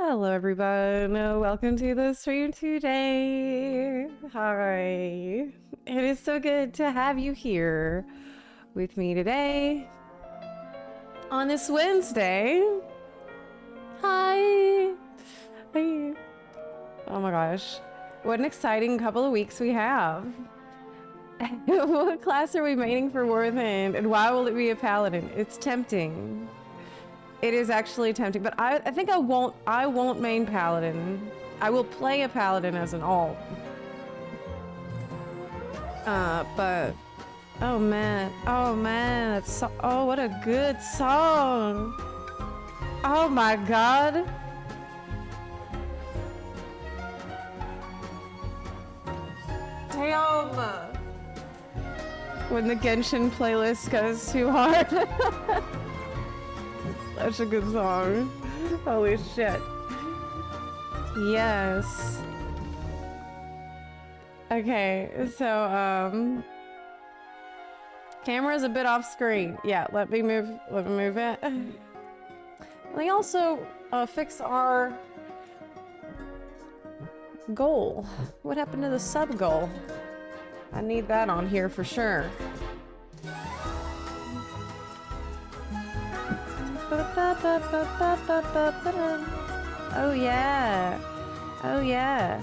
Hello everyone, welcome to the stream today. Hi, it is so good to have you here with me today on this Wednesday. Hi. Hey. Oh my gosh, what an exciting couple of weeks we have. What class are we maining for War Within, and why will it be a paladin? It's tempting. It is actually tempting, but I think I won't main paladin. I will play a paladin as an alt. But oh man, that's so, oh, what a good song. Oh my god. Damn. When the Genshin playlist goes too hard. Such a good song. Holy shit. Yes. Okay, so camera's a bit off screen. Yeah, let me move it. We also fix our goal. What happened to the sub goal? I need that on here for sure. Oh yeah. Oh yeah.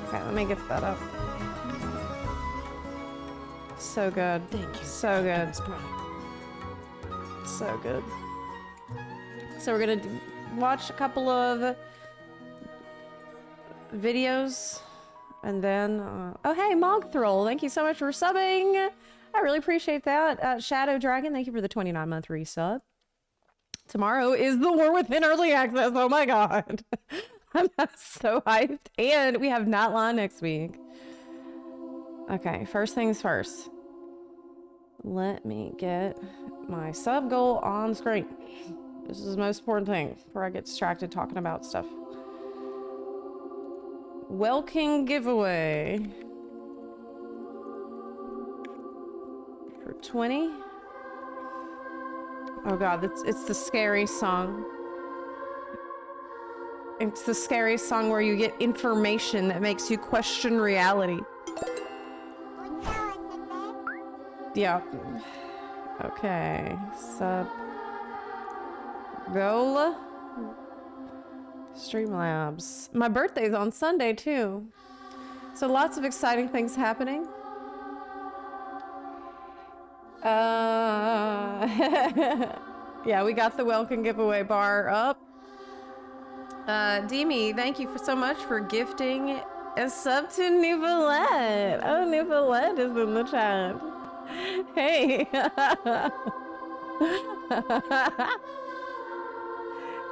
Okay, let me get that up. So good. Thank you. So good. So good. So we're gonna watch a couple of videos and then oh hey Mogthroll, thank you so much for subbing. I really appreciate that. Shadow Dragon, thank you for the 29-month resub. Tomorrow is the War Within Early Access. Oh my god. I'm so hyped. And we have Nightline next week. Okay, first things first. Let me get my sub goal on screen. This is the most important thing before I get distracted talking about stuff. Welkin giveaway. For 20. Oh god, it's the scary song. It's the scary song where you get information that makes you question reality. Yeah. Okay. Sub. Goal. Streamlabs. My birthday's on Sunday too. So lots of exciting things happening. Yeah, we got the welcome giveaway bar up. Demi, thank you so much for gifting a sub to Nouvelette. Oh, Nouvelette is in the chat. Hey.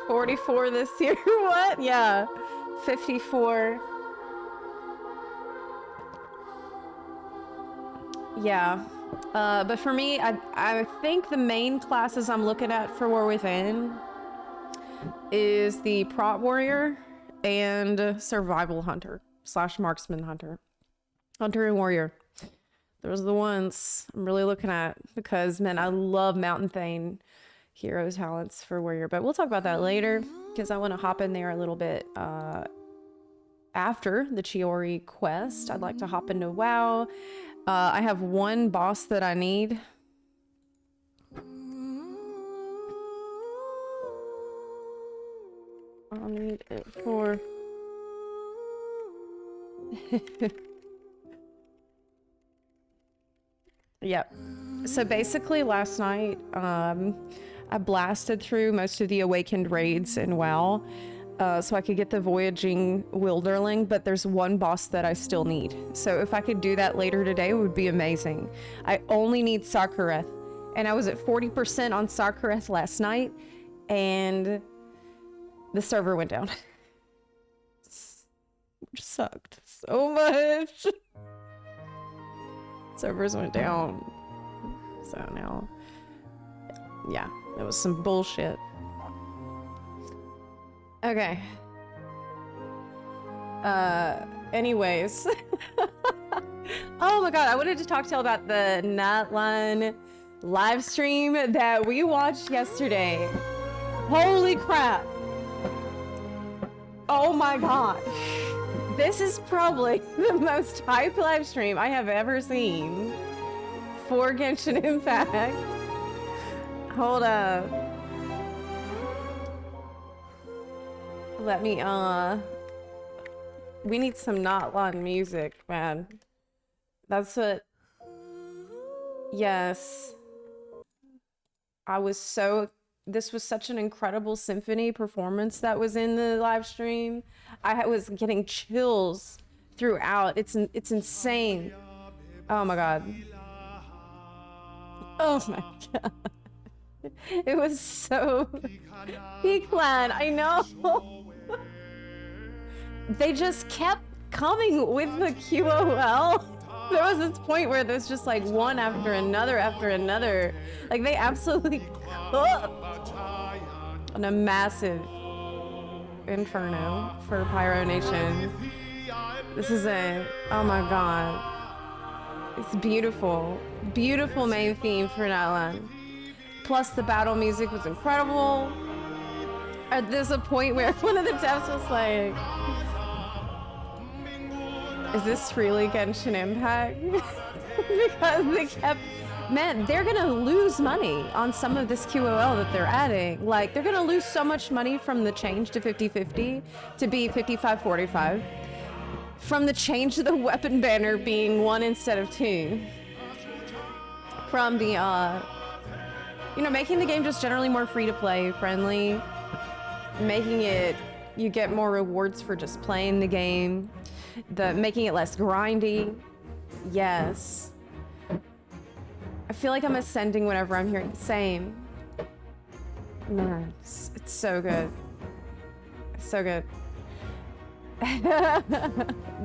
44 this year. What? Yeah. 54. Yeah. But for me, I think the main classes I'm looking at for War Within is the Prot Warrior and Survival Hunter / Marksman Hunter. Hunter and Warrior. Those are the ones I'm really looking at because, man, I love Mountain Thane hero talents for Warrior. But we'll talk about that later because I want to hop in there a little bit after the Chiori quest. I'd like to hop into WoW. I have one boss that I need. I'll need it for... Yep. So basically last night, I blasted through most of the Awakened raids in WoW. So I could get the Voyaging Wilderling, but there's one boss that I still need. So if I could do that later today, it would be amazing. I only need Sarkareth, and I was at 40% on Sarkareth last night, and the server went down. Which sucked so much. Servers went down. So now, yeah, that was some bullshit. Okay. Anyways. Oh my god, I wanted to talk to y'all about the Nightline live stream that we watched yesterday. Holy crap. Oh my god. This is probably the most hype live stream I have ever seen for Genshin Impact. Hold up. Let me, we need some Notlan music, man. That's what, yes. This was such an incredible symphony performance that was in the live stream. I was getting chills throughout. It's insane. Oh my god. Oh my god. It was so Peakland, I know. They just kept coming with the QOL. There was this point where there's just like one after another. Like they absolutely cooked on a massive inferno for Pyro Nation. This is oh my god. It's beautiful. Beautiful main theme for Nightland. Plus the battle music was incredible. There's a point where one of the devs was like, is this really Genshin Impact? Because they kept, man, they're gonna lose money on some of this QOL that they're adding. Like, they're gonna lose so much money from the change to 50-50 to be 55-45. From the change to the weapon banner being 1 instead of 2. From the, you know, making the game just generally more free-to-play friendly. Making it, you get more rewards for just playing the game. Making it less grindy. Yes. I feel like I'm ascending whenever I'm hearing. Same. Man, it's so good. It's so good.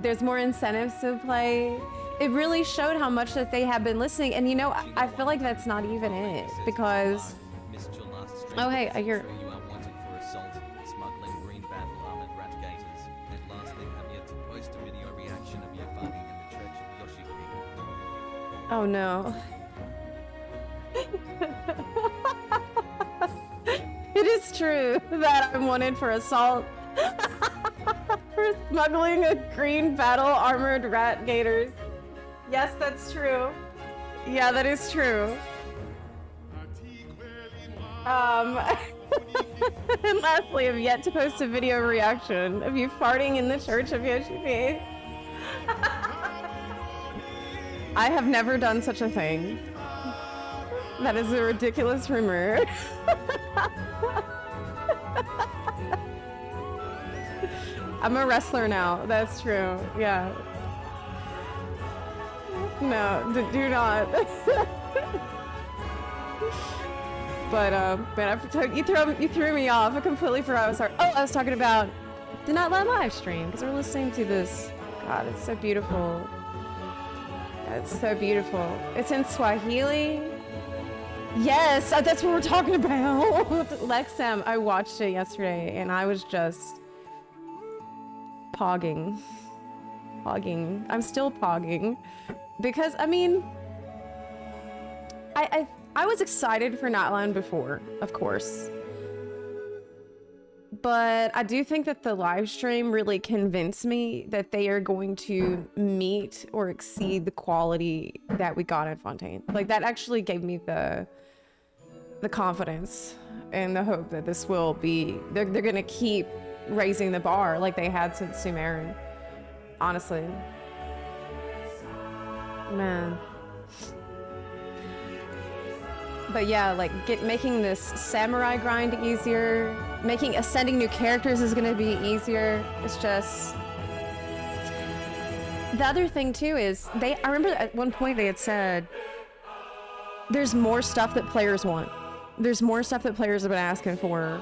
There's more incentives to play. It really showed how much that they have been listening. And you know, I feel like that's not even it. Because... Oh, hey, I hear... Oh no. It is true that I'm wanted for assault. For smuggling a green battle armored rat gators. Yes, that's true. Yeah, that is true. And lastly, I've yet to post a video reaction of you farting in the church of Yoshi. I have never done such a thing. That is a ridiculous rumor. I'm a wrestler now. That's true. Yeah. No, do not. But man, you threw me off. I completely forgot. I was sorry. Oh, I was talking about the Not Let live stream because we're listening to this. God, it's so beautiful. It's so beautiful. It's in Swahili. Yes, that's what we're talking about. Lexam, I watched it yesterday and I was just pogging. I'm still pogging because I mean, I was excited for Nightline before, of course. But I do think that the live stream really convinced me that they are going to meet or exceed the quality that we got in Fontaine. Like that actually gave me the confidence and the hope that this will be, they're going to keep raising the bar like they had since Sumerin. Honestly. Man. But yeah, like making this samurai grind easier, ascending new characters is gonna be easier. It's just... The other thing too is, I remember at one point they had said, there's more stuff that players want. There's more stuff that players have been asking for.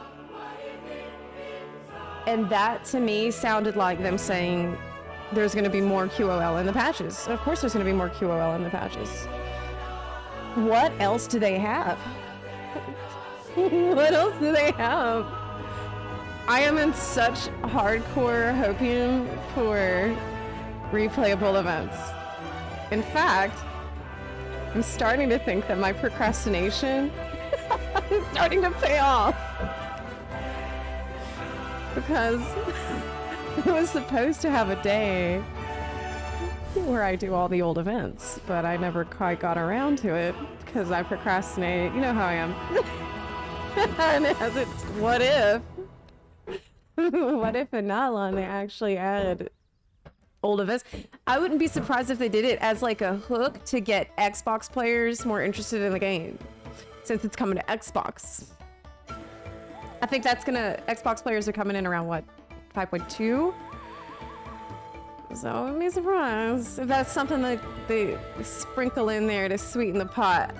And that to me sounded like them saying, there's gonna be more QOL in the patches. Of course there's gonna be more QOL in the patches. What else do they have? What else do they have? I am in such hardcore hopium for replayable events. In fact, I'm starting to think that my procrastination is starting to pay off. because it was supposed to have a day where I do all the old events, but I never quite got around to it because I procrastinate. You know how I am. And it's what if? What if in Nylon they actually add old events? I wouldn't be surprised if they did it as like a hook to get Xbox players more interested in the game, since it's coming to Xbox. I think that's Xbox players are coming in around what, 5.2? So I wouldn't be surprised if that's something that they sprinkle in there to sweeten the pot.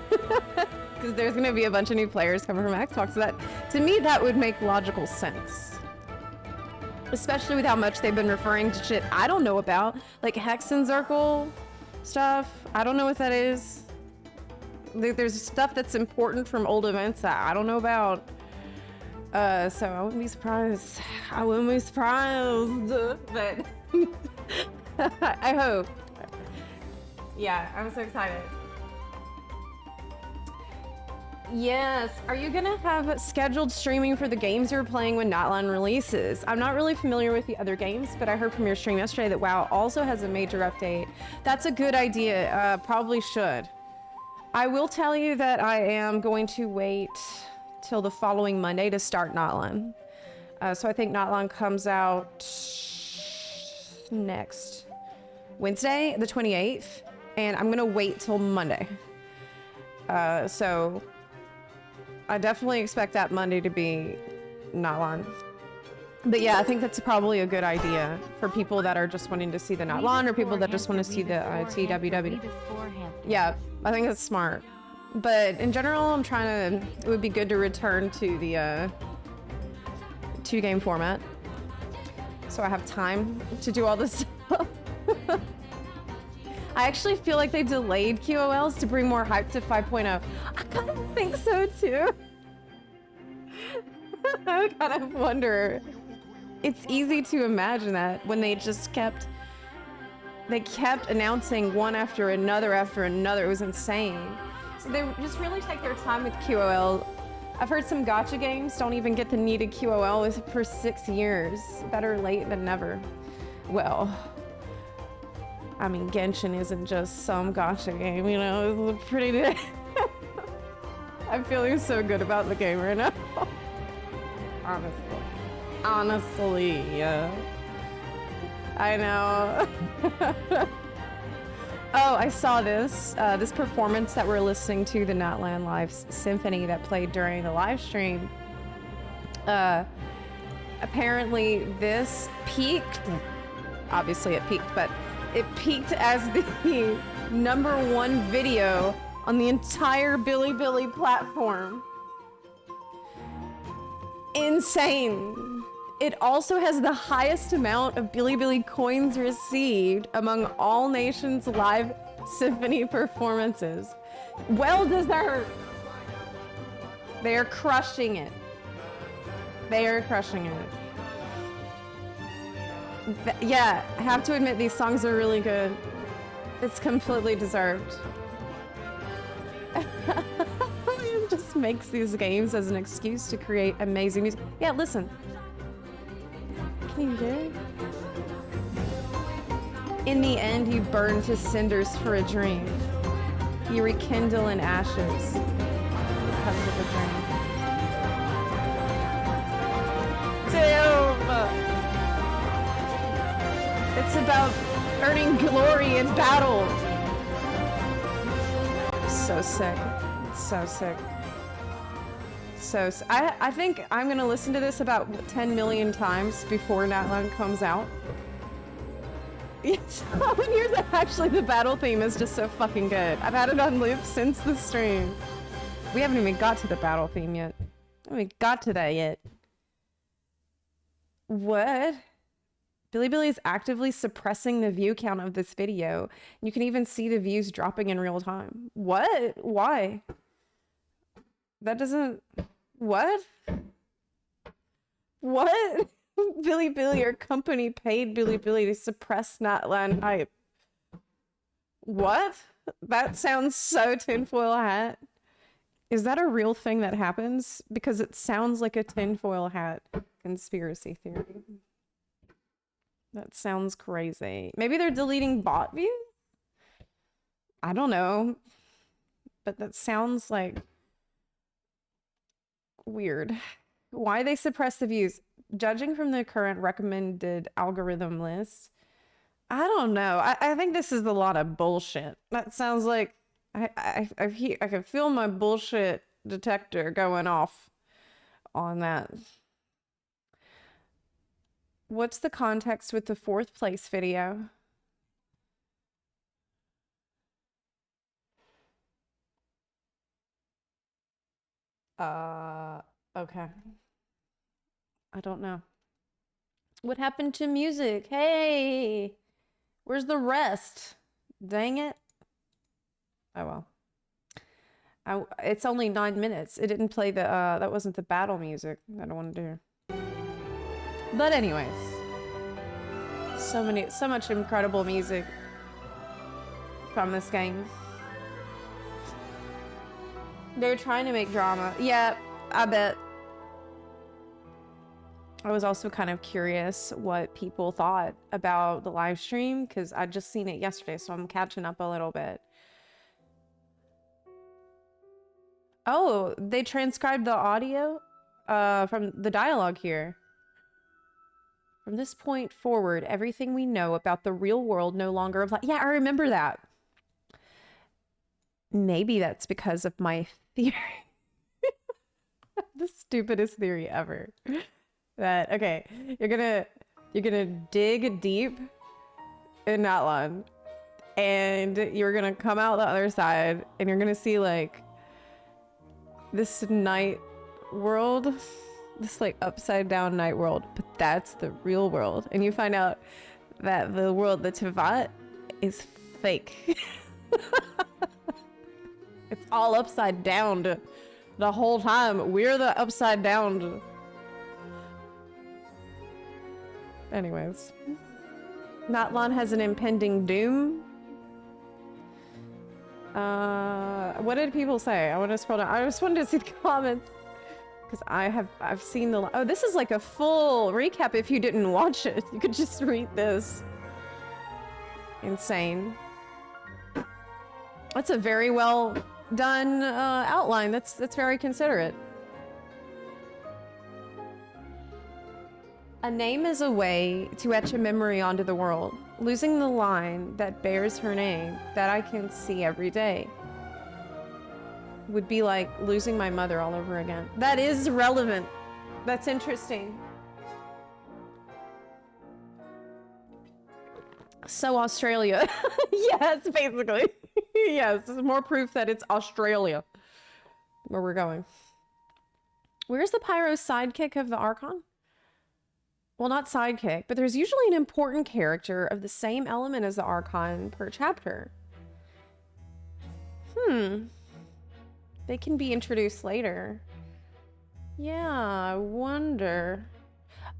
Because there's going to be a bunch of new players coming from Xbox. So that, to me, that would make logical sense. Especially with how much they've been referring to shit I don't know about. Like Hex and Zircle stuff. I don't know what that is. There's stuff that's important from old events that I don't know about. So I wouldn't be surprised. I wouldn't be surprised. But I hope. Yeah, I'm so excited. Yes. Are you gonna have scheduled streaming for the games you're playing when Notline releases? I'm not really familiar with the other games, but I heard from your stream yesterday that WoW also has a major update. That's a good idea. Probably should. I will tell you that I am going to wait till the following Monday to start Notline. So I think Notline comes out next Wednesday, the 28th, and I'm gonna wait till Monday. So I definitely expect that Monday to be Notline. But yeah, I think that's probably a good idea for people that are just wanting to see the Notline or people that just want to see the TWW. Yeah, I think that's smart. But in general, I'm trying to, it would be good to return to the 2-game format. So I have time to do all this stuff. I actually feel like they delayed QOLs to bring more hype to 5.0. I kind of think so too. I kind of wonder. It's easy to imagine that when they just kept announcing one after another. It was insane. So they just really take their time with QOL. I've heard some gacha games don't even get the needed QOL for 6 years. Better late than never. Well, I mean, Genshin isn't just some gacha game, you know, it's pretty... I'm feeling so good about the game right now. Honestly, yeah. I know. Oh, I saw this performance that we're listening to, the Notland Live Symphony that played during the live stream. Apparently this peaked, obviously it peaked, but it peaked as the #1 video on the entire Bilibili platform. Insane. It also has the highest amount of Bilibili coins received among all nations' live symphony performances. Well deserved. They are crushing it. They are crushing it. Yeah, I have to admit these songs are really good. It's completely deserved. It just makes these games as an excuse to create amazing music. Yeah, listen. Can you hear it? In the end, you burn to cinders for a dream. You rekindle in ashes because of a dream. Damn! It's about earning glory in battle. So sick. So sick. I think I'm gonna listen to this about 10 million times before Natlan comes out. Yes, here's actually the battle theme is just so fucking good. I've had it on loop since the stream. We haven't even got to the battle theme yet. I haven't got to that yet. What? Bilibili is actively suppressing the view count of this video. You can even see the views dropping in real time. What? Why? That doesn't... What? What? Bilibili, your company paid Bilibili to suppress Natlan hype. What? That sounds so tinfoil hat. Is that a real thing that happens? Because it sounds like a tinfoil hat conspiracy theory. That sounds crazy. Maybe they're deleting bot views? I don't know. But that sounds like weird. Why they suppress the views? Judging from the current recommended algorithm list, I don't know. I think this is a lot of bullshit. That sounds like I can feel my bullshit detector going off on that. What's the context with the 4th place video? Okay. I don't know. What happened to music? Hey, where's the rest? Dang it. Oh well. It's only 9 minutes. It didn't play the, that wasn't the battle music that I wanted to hear. But anyways. So much incredible music from this game. They're trying to make drama. Yeah, I bet. I was also kind of curious what people thought about the live stream because I'd just seen it yesterday, so I'm catching up a little bit. Oh, they transcribed the audio from the dialogue here. From this point forward, everything we know about the real world no longer applies. Yeah, I remember that. Maybe that's because of my theory. The stupidest theory ever. That, okay, you're gonna dig deep in that one, and you're gonna come out the other side, and you're gonna see like this night world, this like upside down night world, but that's the real world, and you find out that the world that's Tevat is fake. It's all upside down the whole time. We're the upside down. Anyways. Natlan has an impending doom. What did people say? I want to scroll down. I just wanted to see the comments. Because I've seen the... Oh, this is like a full recap if you didn't watch it. You could just read this. Insane. That's a very well done outline. That's very considerate. A name is a way to etch a memory onto the world. Losing the line that bears her name that I can see every day would be like losing my mother all over again. That is relevant. That's interesting. So Australia. Yes, basically. Yes, more proof that it's Australia where we're going. Where's the Pyro sidekick of the Archon? Well, not sidekick, but there's usually an important character of the same element as the Archon per chapter. They can be introduced later. Yeah, I wonder.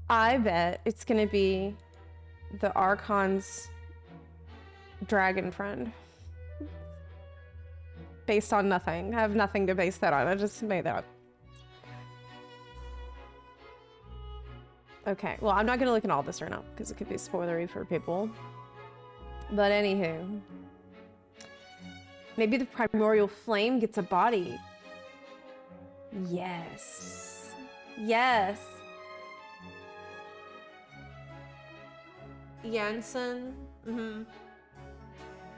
I bet it's gonna be the Archon's dragon friend. Based on nothing. I have nothing to base that on. I just made that up. Okay, well, I'm not gonna look at all this right now because it could be spoilery for people. But anywho, maybe the primordial flame gets a body. Yes. Yes. Jansen.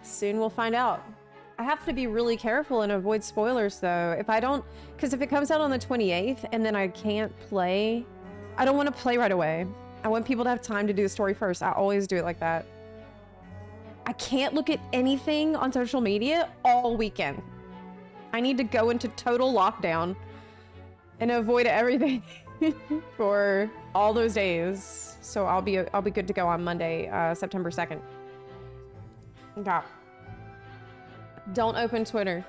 Soon we'll find out. I have to be really careful and avoid spoilers though. If I don't, because if it comes out on the 28th and then I can't play, I don't want to play right away. I want people to have time to do the story first. I always do it like that. I can't look at anything on social media all weekend. I need to go into total lockdown and avoid everything for all those days. So I'll be good to go on Monday, September 2nd. Okay. Don't open Twitter.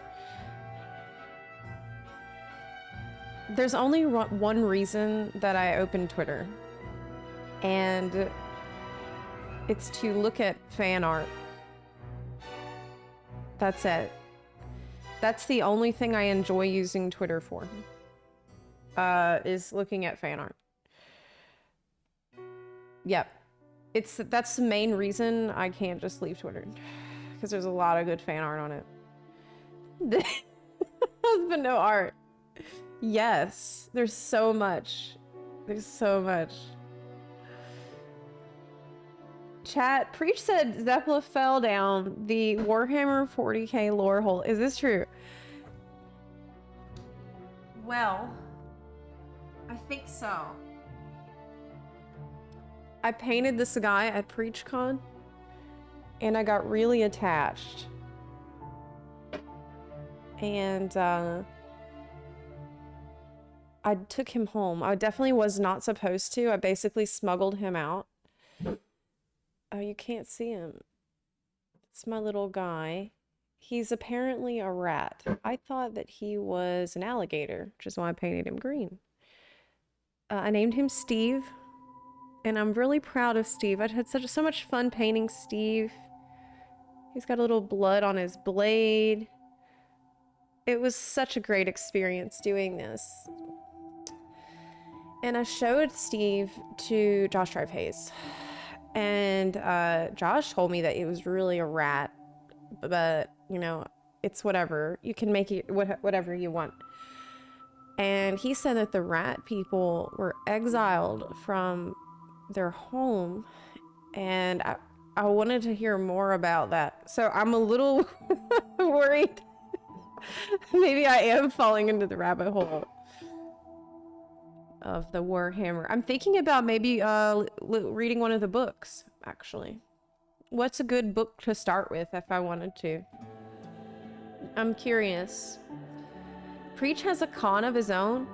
There's only one reason that I open Twitter, and it's to look at fan art. That's it. That's the only thing I enjoy using Twitter for, is looking at fan art. Yep. That's the main reason I can't just leave Twitter. Because there's a lot of good fan art on it. Husband no art. Yes. There's so much. There's so much. Chat, Preach said Zepla fell down the Warhammer 40k lore hole. Is this true? Well, I think so. I painted this guy at PreachCon, and I got really attached. And I took him home. I definitely was not supposed to. I basically smuggled him out. Oh, you can't see him. It's my little guy. He's apparently a rat. I thought that he was an alligator, which is why I painted him green. I named him Steve, and I'm really proud of Steve. I had so much fun painting Steve. He's got a little blood on his blade. It was such a great experience doing this. And I showed Steve to Josh Drive-Hayes. And Josh told me that it was really a rat, but you know, it's whatever. You can make it whatever you want. And he said that the rat people were exiled from their home, and I wanted to hear more about that. So I'm a little worried. Maybe I am falling into the rabbit hole of the Warhammer. I'm thinking about maybe reading one of the books, actually. What's a good book to start with if I wanted to? I'm curious. Preach has a con of his own.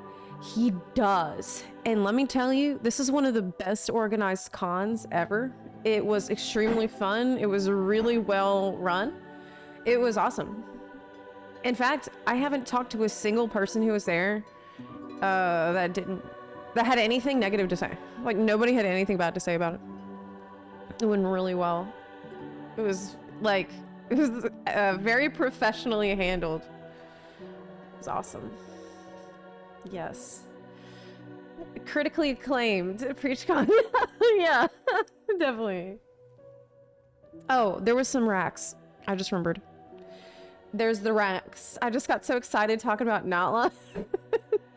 He does. And let me tell you, this is one of the best organized cons ever. It was extremely fun. It was really well run. It was awesome. In fact, I haven't talked to a single person who was there that had anything negative to say. Like, nobody had anything bad to say about it. It went really well. It was very professionally handled. It was awesome. Yes. Critically acclaimed PreachCon. Yeah, definitely. Oh, there was some racks. I just remembered. There's the racks. I just got so excited talking about Natla.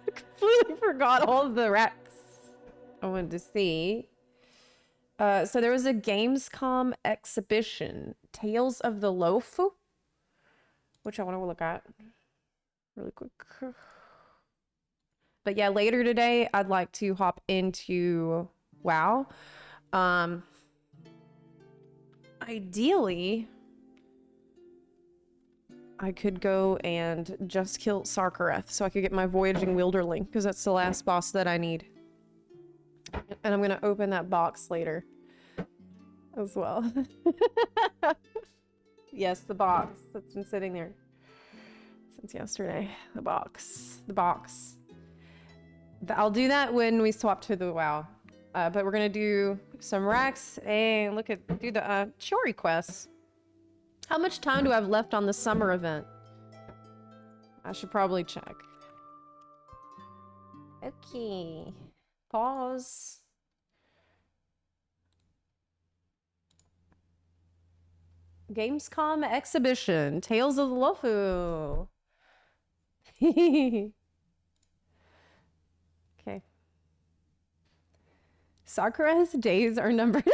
Completely forgot all of the racks I wanted to see. So there was a Gamescom exhibition, Tales of the Lofu, which I want to look at really quick. But yeah, later today, I'd like to hop into WoW. Ideally, I could go and just kill Sarkareth so I could get my Voyaging Wilderling, because that's the last boss that I need. And I'm going to open that box later as well. Yes, the box that's been sitting there since yesterday. The box. I'll do that when we swap to the WoW. But we're going to do some racks and do the Chiori quests. How much time do I have left on the summer event? I should probably check. Okay. Pause. Gamescom exhibition. Tales of the Lofu. Okay. Sakura's days are numbered.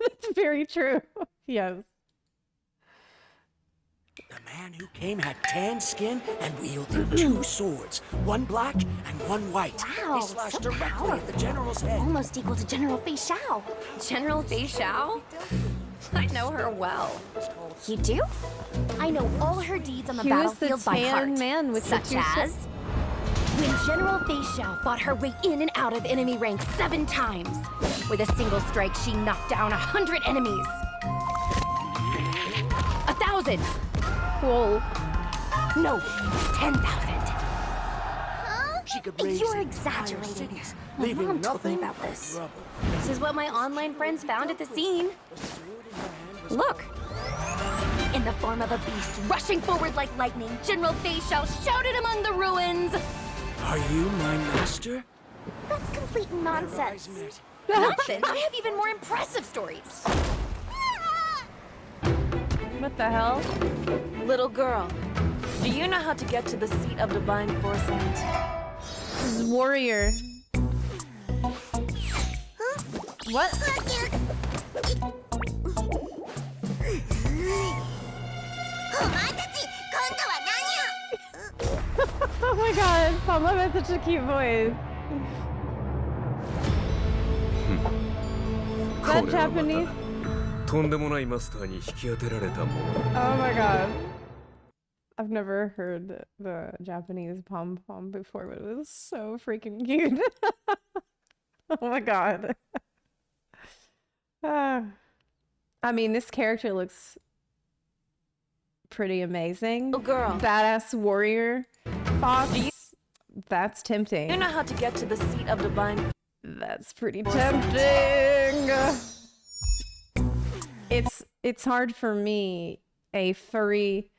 That's very true. Yes. The man who came had tan skin and wielded 2 swords, one black and one white. Wow, They slashed so directly at the powerful. general's head. Almost equal to General Fei Shao. General Fei Shao? I know her well. You do? I know all her deeds on the He was the battlefield by heart. tan man with the such 2 as swords. when General Fei Shao fought her way in and out of enemy ranks 7 times. With a single strike, she knocked down 100 enemies. 1,000. Cool. No, 10,000. She could raise You're entire exaggerating. cities, My leaving mom told me nothing about but this. rubble. This is what my online friends found at the scene. The sword in her hand was Look! In the form of a beast, rushing forward like lightning, General Fei Shao shouted among the ruins! Are you my master? That's complete Their eyes nonsense. met, Nonsense! I have even more impressive stories. What the hell? Little girl, do you know how to get to the seat of divine foresight? This is warrior. What? Oh my god, Pamela has such a cute voice. Is that Japanese? とんでもないマスターに引き当てられたもの。 Oh my god. I've never heard the Japanese pom pom before, but it was so freaking cute. Oh my god. I mean, this character looks pretty amazing. Little girl, Badass warrior fox. That's tempting. you know how to get to the seat of divine. That's pretty tempting. It's hard for me, a furry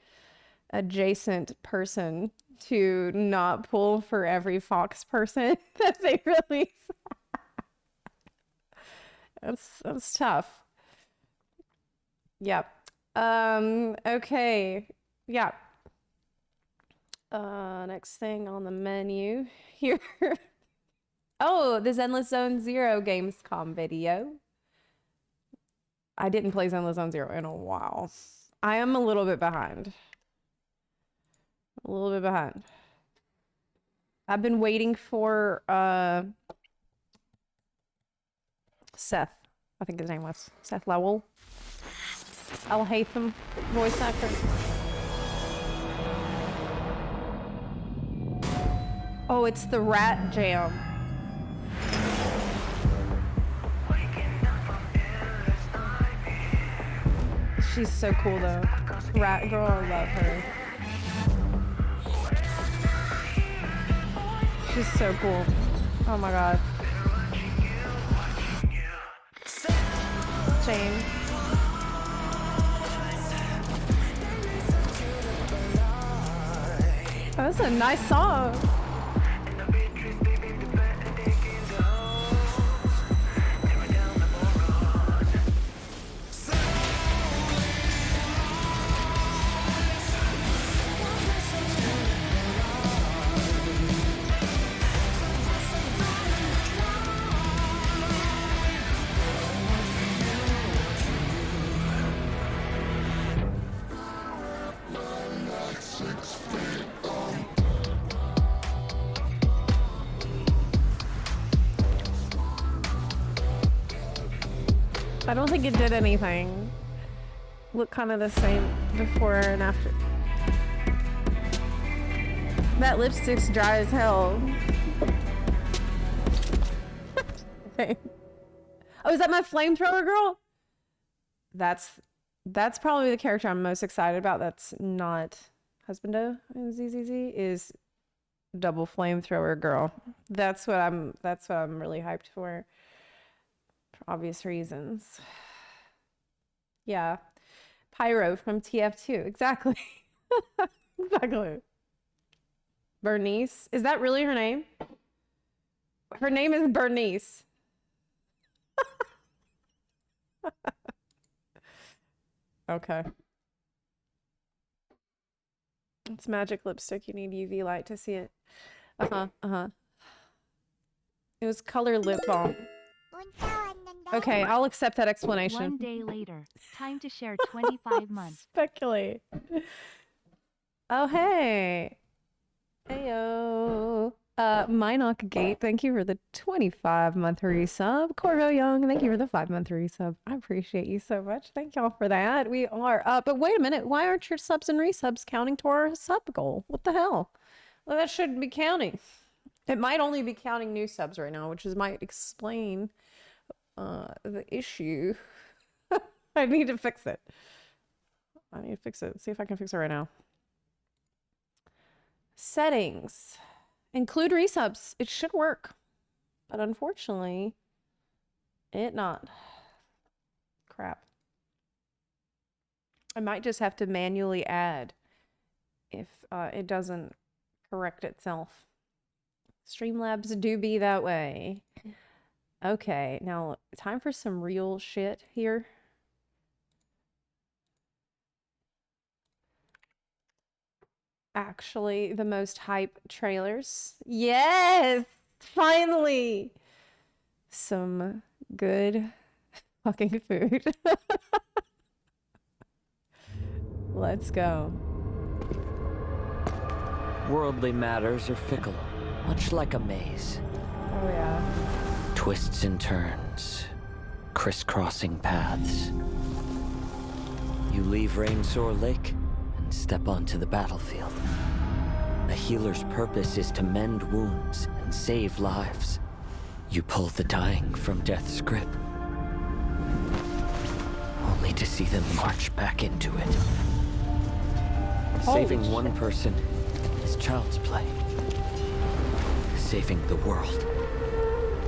adjacent person, to not pull for every fox person that they release. That's tough. Yep. Okay. Yeah. Next thing on the menu here. Oh, the Zenless Zone Zero Gamescom video. I didn't play Zenless Zone Zero in a while. I am a little bit behind. A little bit behind. I've been waiting for Seth. I think his name was Seth Lowell. Al Hatham voice actor. Oh, it's the Rat Jam. She's so cool though. Rat Girl, I love her. She's so cool. Oh my god. Jane. Oh, that's a nice song. I don't think it did anything. Look kind of the same before and after. That lipstick's dry as hell. Okay. Oh, is that my flamethrower girl? That's probably the character I'm most excited about. That's not Husbando in ZZZ, is double flamethrower girl. That's what I'm really hyped for obvious reasons. Yeah. Pyro from TF2. Exactly. Exactly. Bernice. Is that really her name? Her name is Bernice. Okay. It's magic lipstick. You need UV light to see it. Uh-huh. It was color lip balm. Okay, I'll accept that explanation. 1 day later, time to share 25 months. Speculate. Oh, hey. Heyo. Minock Gate, thank you for the 25-month resub. Corvo Young, thank you for the 5-month resub. I appreciate you so much. Thank y'all for that. We are but wait a minute. Why aren't your subs and resubs counting to our sub goal? What the hell? Well, that shouldn't be counting. It might only be counting new subs right now, which might explain the issue. I need to fix it. See if I can fix it right now. Settings. Include resubs. It should work. But unfortunately, it not. Crap. I might just have to manually add if it doesn't correct itself. Streamlabs do be that way. Okay, now time for some real shit here. Actually, the most hype trailers. Yes! Finally! Some good fucking food. Let's go. Worldly matters are fickle, much like a maze. Oh yeah. Twists and turns, crisscrossing paths. You leave Rainsore Lake and step onto the battlefield. A healer's purpose is to mend wounds and save lives. You pull the dying from death's grip, only to see them march back into it. Saving one person is child's play. Saving the world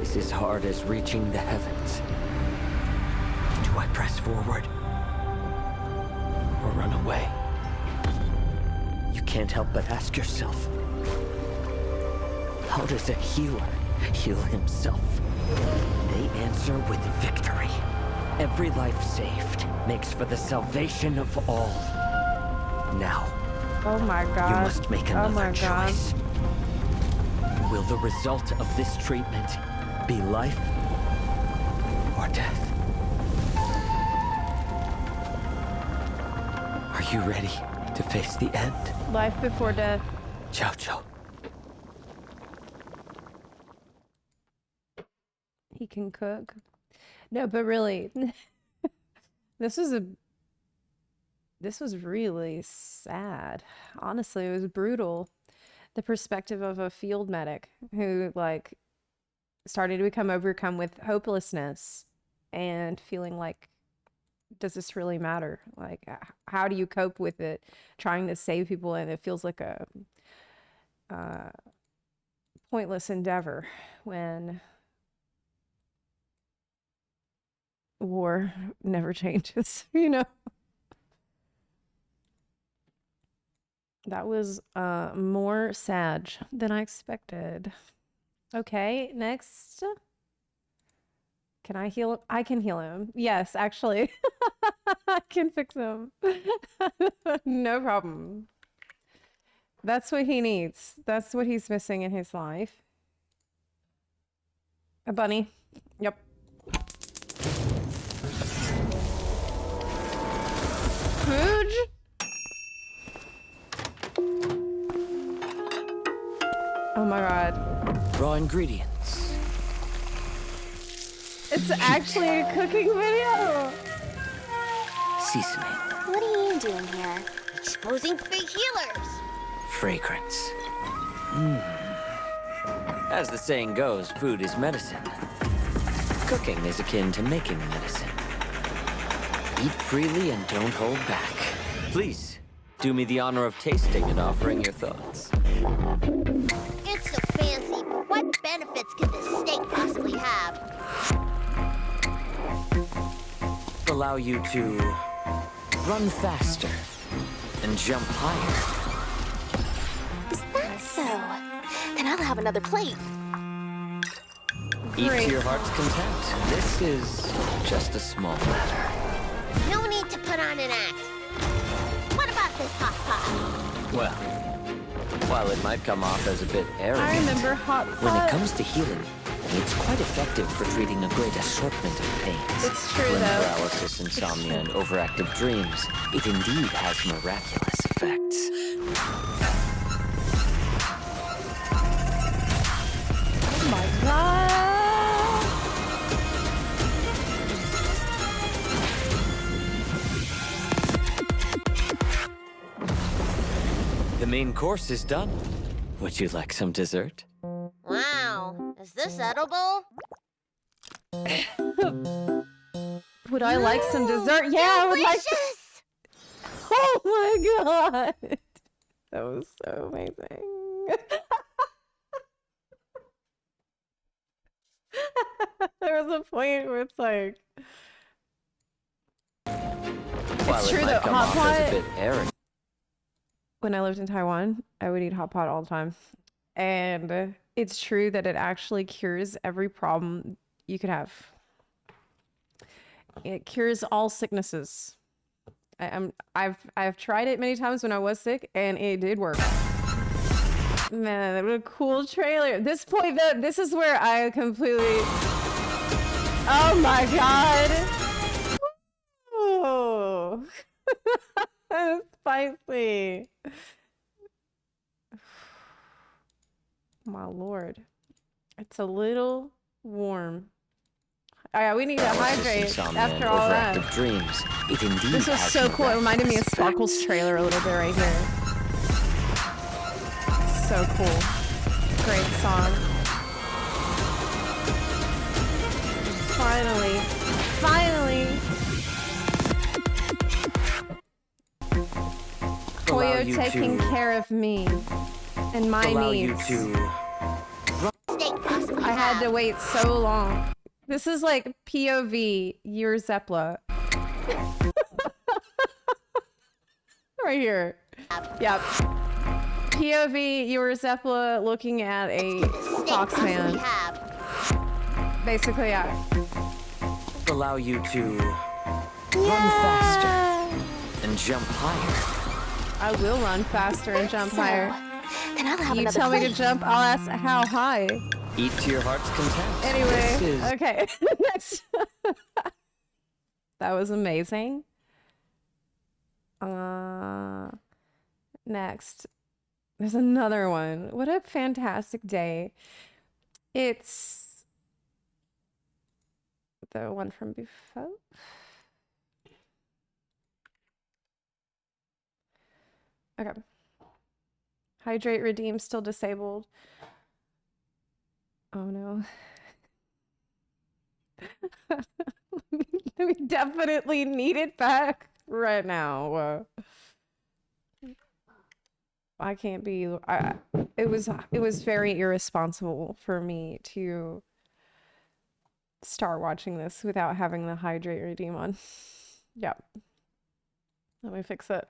is as hard as reaching the heavens. Do I press forward or run away? You can't help but ask yourself, how does a healer heal himself? They answer with victory. Every life saved makes for the salvation of all. Now, Oh my god. you must make Oh another my god. choice. Will the result of this treatment be life or death? Are you ready to face the end? Life before death. Ciao, ciao. He can cook. No, but really, this was really sad. Honestly, it was brutal. The perspective of a field medic who like started to become overcome with hopelessness and feeling like, does this really matter? Like, how do you cope with it? Trying to save people, and it feels like a pointless endeavor when war never changes, you know? That was more sad than I expected. Okay, next. Can I heal him? I can heal him. Yes, actually. I can fix him. No problem. That's what he needs. That's what he's missing in his life. A bunny. Yep. Food? Oh my god. Raw ingredients. It's actually a cooking video. Seasoning. What are you doing here? Exposing fake healers. Fragrance. As the saying goes, food is medicine. Cooking is akin to making medicine. Eat freely and don't hold back. Please, do me the honor of tasting and offering your thoughts. It's so fancy. What benefits could this steak possibly have? Allow you to run faster and jump higher. Is that so? Then I'll have another plate. Eat Great. to your heart's content. This is just a small matter. No need to put on an act. What about this hot pot? Well, while it might come off as a bit arrogant, I remember hot when it pot. comes to healing, it's quite effective for treating a great assortment of pains. It's true, Limb though. paralysis, insomnia, and overactive dreams. It indeed has miraculous effects. Oh my god. The main course is done. Would you like some dessert? Wow. Is this edible? Would I like some dessert? Yeah, I would like. Delicious! Oh my god. That was so amazing. There was a point where it's like, While true it might though, come hot off as pot- a bit arrogant. when I lived in Taiwan, I would eat hot pot all the time. And it's true that it actually cures every problem you could have. It cures all sicknesses. I've tried it many times when I was sick, and it did work. Man, what a cool trailer. At this point, though, this is where I completely... Oh my god! Oh. That's spicy. My lord. It's a little warm. Oh yeah, we need to hydrate after all that. Dreams. It indeed This was so cool. It reminded me of Sparkle's trailer a little bit right here. So cool. Great song. Finally. Toyo taking care of me and my needs. I had to wait so long. This is like POV, you're Zepla. Right here. Yep. POV, you were Zepla looking at a fox man. Basically, yeah. Allow you to run faster and jump higher. I will run faster and jump higher. Then I'll have You another tell me to plate. jump, I'll ask how high. Eat to your heart's content. Anyway, This is okay. Next. That was amazing. Next. There's another one. What a fantastic day. It's the one from before. Okay. Hydrate, redeem, still disabled. Oh no. We definitely need it back right now. I can't be. It was very irresponsible for me to start watching this without having the hydrate redeem on. Yep. Let me fix it.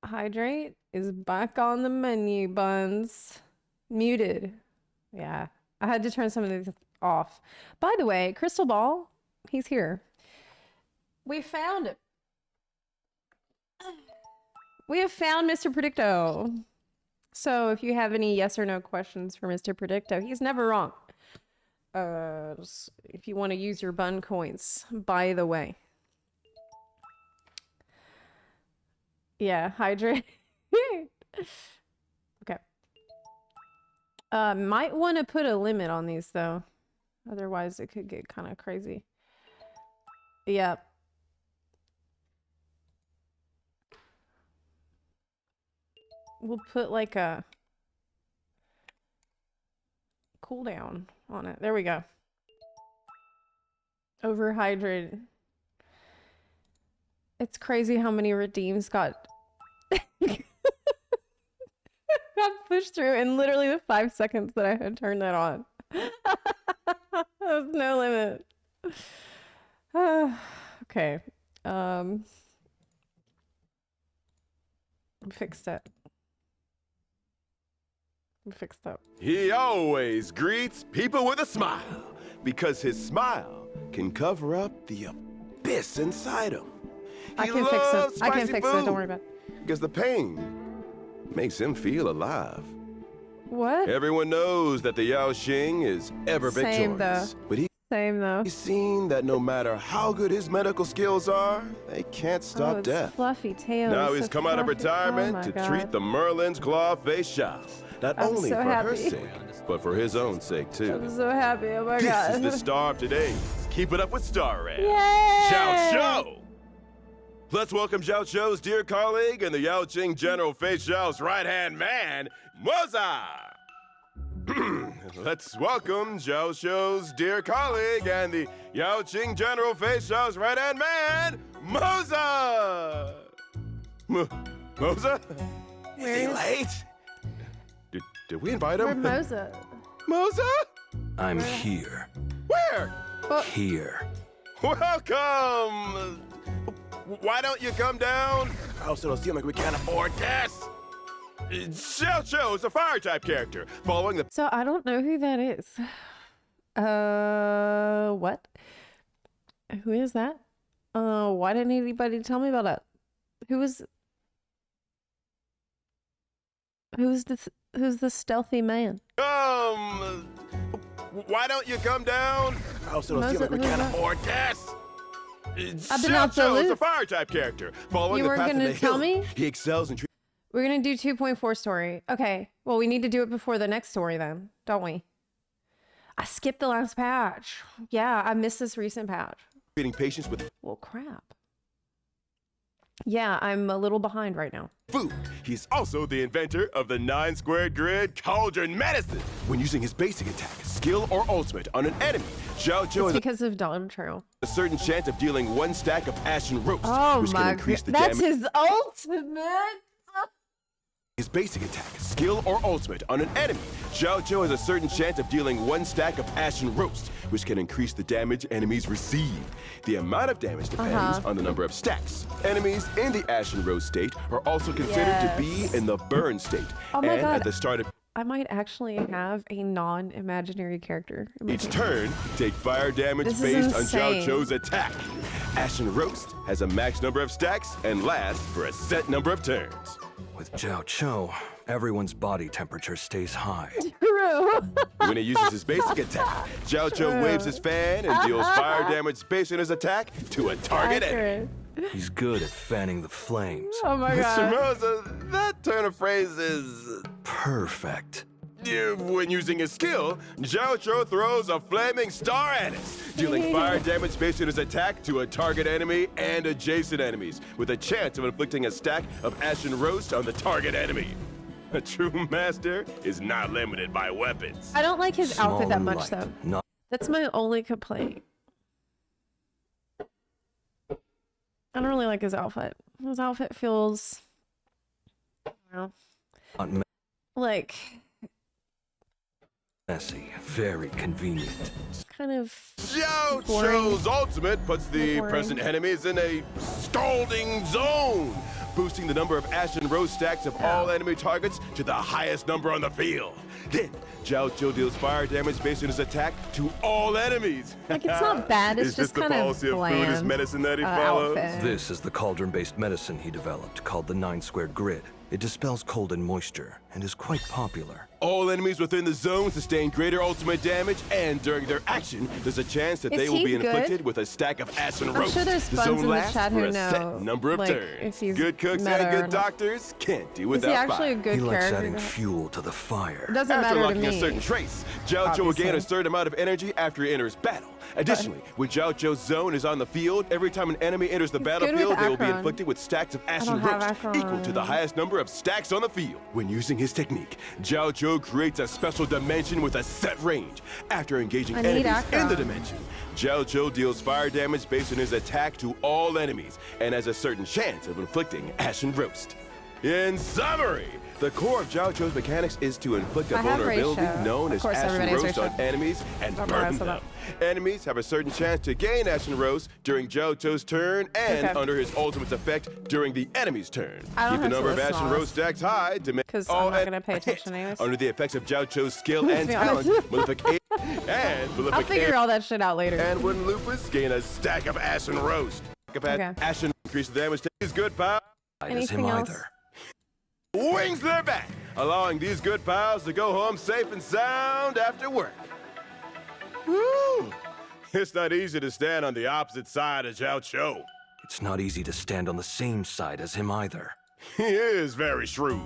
Hydrate is back on the menu, buns. Muted. Yeah. I had to turn some of these off. By the way, Crystal Ball, he's here. We found it. We have found Mr. Predicto. So if you have any yes or no questions for Mr. Predicto, he's never wrong. If you want to use your bun coins, by the way. Yeah, hydrate. Okay. Might want to put a limit on these though. Otherwise it could get kind of crazy. Yep. We'll put like a cooldown on it. There we go. Overhydrated. It's crazy how many redeems got pushed through in literally the 5 seconds that I had turned that on. There's no limit. Okay. Fixed it. Fixed up. He always greets people with a smile because his smile can cover up the abyss inside him. I can fix it. I can fix it. Don't worry about it. Because the pain makes him feel alive. What? Everyone knows that the Yao Xing is ever Same victorious. though. But Same though. he's seen that no matter how good his medical skills are, they can't stop it's death. Fluffy tail. Now It's he's so come out of fluffy. retirement Oh my to God. treat the Merlin's Claw facial. Not I'm only so for her happy. sake, but for his own sake too. I'm so happy. Oh my This God. is the star of today's Keep It Up with Star Ram. Yay! Zhao Zhou! Let's welcome Zhao Zhou's dear colleague and the Yao Qing General Facial's right-hand man, Moza! Let's welcome Zhao Zhou's dear colleague and the Yao Qing General Facial's right-hand man, Moza! Moza? Is he late? Did we invite him? Where's Moza? Moza? I'm here. Where? Here. Welcome! Why don't you come down? I also don't seem like we can't afford this. Xiao Cho is a fire type character, following the So I don't know who that is. What? Who is that? Why didn't anybody tell me about that? Who's the stealthy man? Why don't you come down? I also don't feel like we can't afford gas. I've been out the Xiao Cho is a loop. fire type character, following You the were path of gonna the tell hill. me? He excels in We're gonna do 2.4 story. Okay. Well, we need to do it before the next story then, don't we? I skipped the last patch. Yeah, I missed this recent patch. treating patients with Well, crap. Yeah, I'm a little behind right now. food. He's also the inventor of the 9 squared grid cauldron medicine. When using his basic attack, skill, or ultimate on an enemy, Xiao Cho It's has because of Dawn Trail. a certain chance of dealing 1 stack of ashen roast, Oh which can my increase god. the That's damage. his ultimate. His basic attack, skill, or ultimate on an enemy, Xiao Cho has a certain chance of dealing 1 stack of ashen roast, which can increase the damage enemies receive. The amount of damage depends on the number of stacks. Enemies in the ashen roast state are also considered to be in the burn state. Oh my and god. at the start of I might actually have a non-imaginary character. in my each team. turn, take fire damage This is based on insane. Xiao Cho's attack. Ashen roast has a max number of stacks and lasts for a set number of turns. With Zhao Cho, everyone's body temperature stays high. True. When he uses his basic attack, Xiao Cho waves his fan and deals fire damage based on his attack to a target enemy. Accurate. He's good at fanning the flames. Oh my Mr. god. Moza, that turn of phrase is... Perfect. When using his skill, Xiao Cho throws a flaming star at us, dealing fire damage based on his attack to a target enemy and adjacent enemies, with a chance of inflicting a stack of ashen roast on the target enemy. A true master is not limited by weapons. I don't like his outfit Small that and much light, though. Not That's my only complaint. I don't really like his outfit. His outfit feels, I don't know, not like messy, very convenient. kind of Xiao boring. Cho's ultimate puts the Boring. present enemies in a scalding zone, boosting the number of ashen roast stacks of all enemy targets to the highest number on the field. Then, Xiao Cho deals fire damage based on his attack to all enemies. Like, it's not bad, it's Is this just the kind of policy of food is bland, medicine that he follows? outfit. This is the cauldron-based medicine he developed, called the 9 squared grid. It dispels cold and moisture, and is quite popular. All enemies within the zone sustain greater ultimate damage, and during their action, there's a chance that Is they will he be good? inflicted with a stack of ashen I'm roast. sure there's The buns zone in the lasts chat for who a set know, number of like, turns. if he's Good cooks meta and or good not. doctors can't do Is he without actually a fire. good He likes character? adding fuel to the fire. It doesn't After matter to locking a me. certain trace, Xiao Cho will gain a Obviously. certain amount of energy after he enters battle. Additionally, when Xiao Cho's zone is on the field, every time an enemy enters the He's good battlefield, with they will be Akron. inflicted with stacks of ashen don't have roast, equal to the Akron. highest number of stacks on the field. When using his technique, Xiao Cho creates a special dimension with a set range. After engaging I need enemies in the Akron. dimension, Xiao Cho deals fire damage based on his attack to all enemies, and has a certain chance of inflicting ashen roast. In summary, the core of Xiao Cho's mechanics is to inflict a I have vulnerability ratio. known Of as course, ashen everybody has roast on ratio. enemies and Don't burden memorize them. that. Enemies have a certain chance to gain ashen roast during Xiao Cho's turn and Okay. under his ultimate's effect during the enemy's turn. I don't Keep the have to number of listen ashen to all roast stacks high to make 'Cause all I'm not gonna pay enemies attention anyways. under the effects of Xiao Cho's skill Let's and be talent, honest. malefic and I'll malefic figure all that shit out later. and when lupus gain a stack of ashen roast. Okay. Ashen increase the damage to his good pal. As him Anything else? either. Wings their back, allowing these good pals to go home safe and sound after work. Woo! It's not easy to stand on the opposite side of Xiao Cho. It's not easy to stand on the same side as him either. He is very shrewd.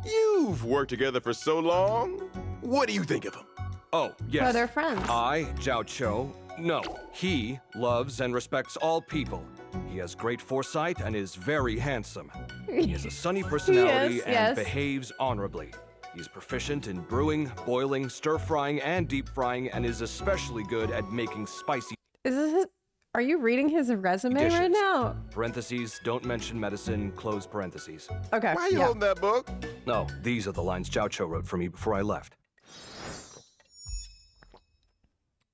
You've worked together for so long. What do you think of him? Oh, yes. Are they friends? I, Zhao Cho, no. He loves and respects all people. He has great foresight and is very handsome. He has a sunny personality Yes, and yes. behaves honorably. He's proficient in brewing, boiling, stir-frying, and deep-frying, and is especially good at making spicy Is this are you reading his resume right dishes. now? Parentheses, don't mention medicine, close parentheses. Okay. Why are you yeah. holding that book? No, these are the lines Zhao Cho wrote for me before I left.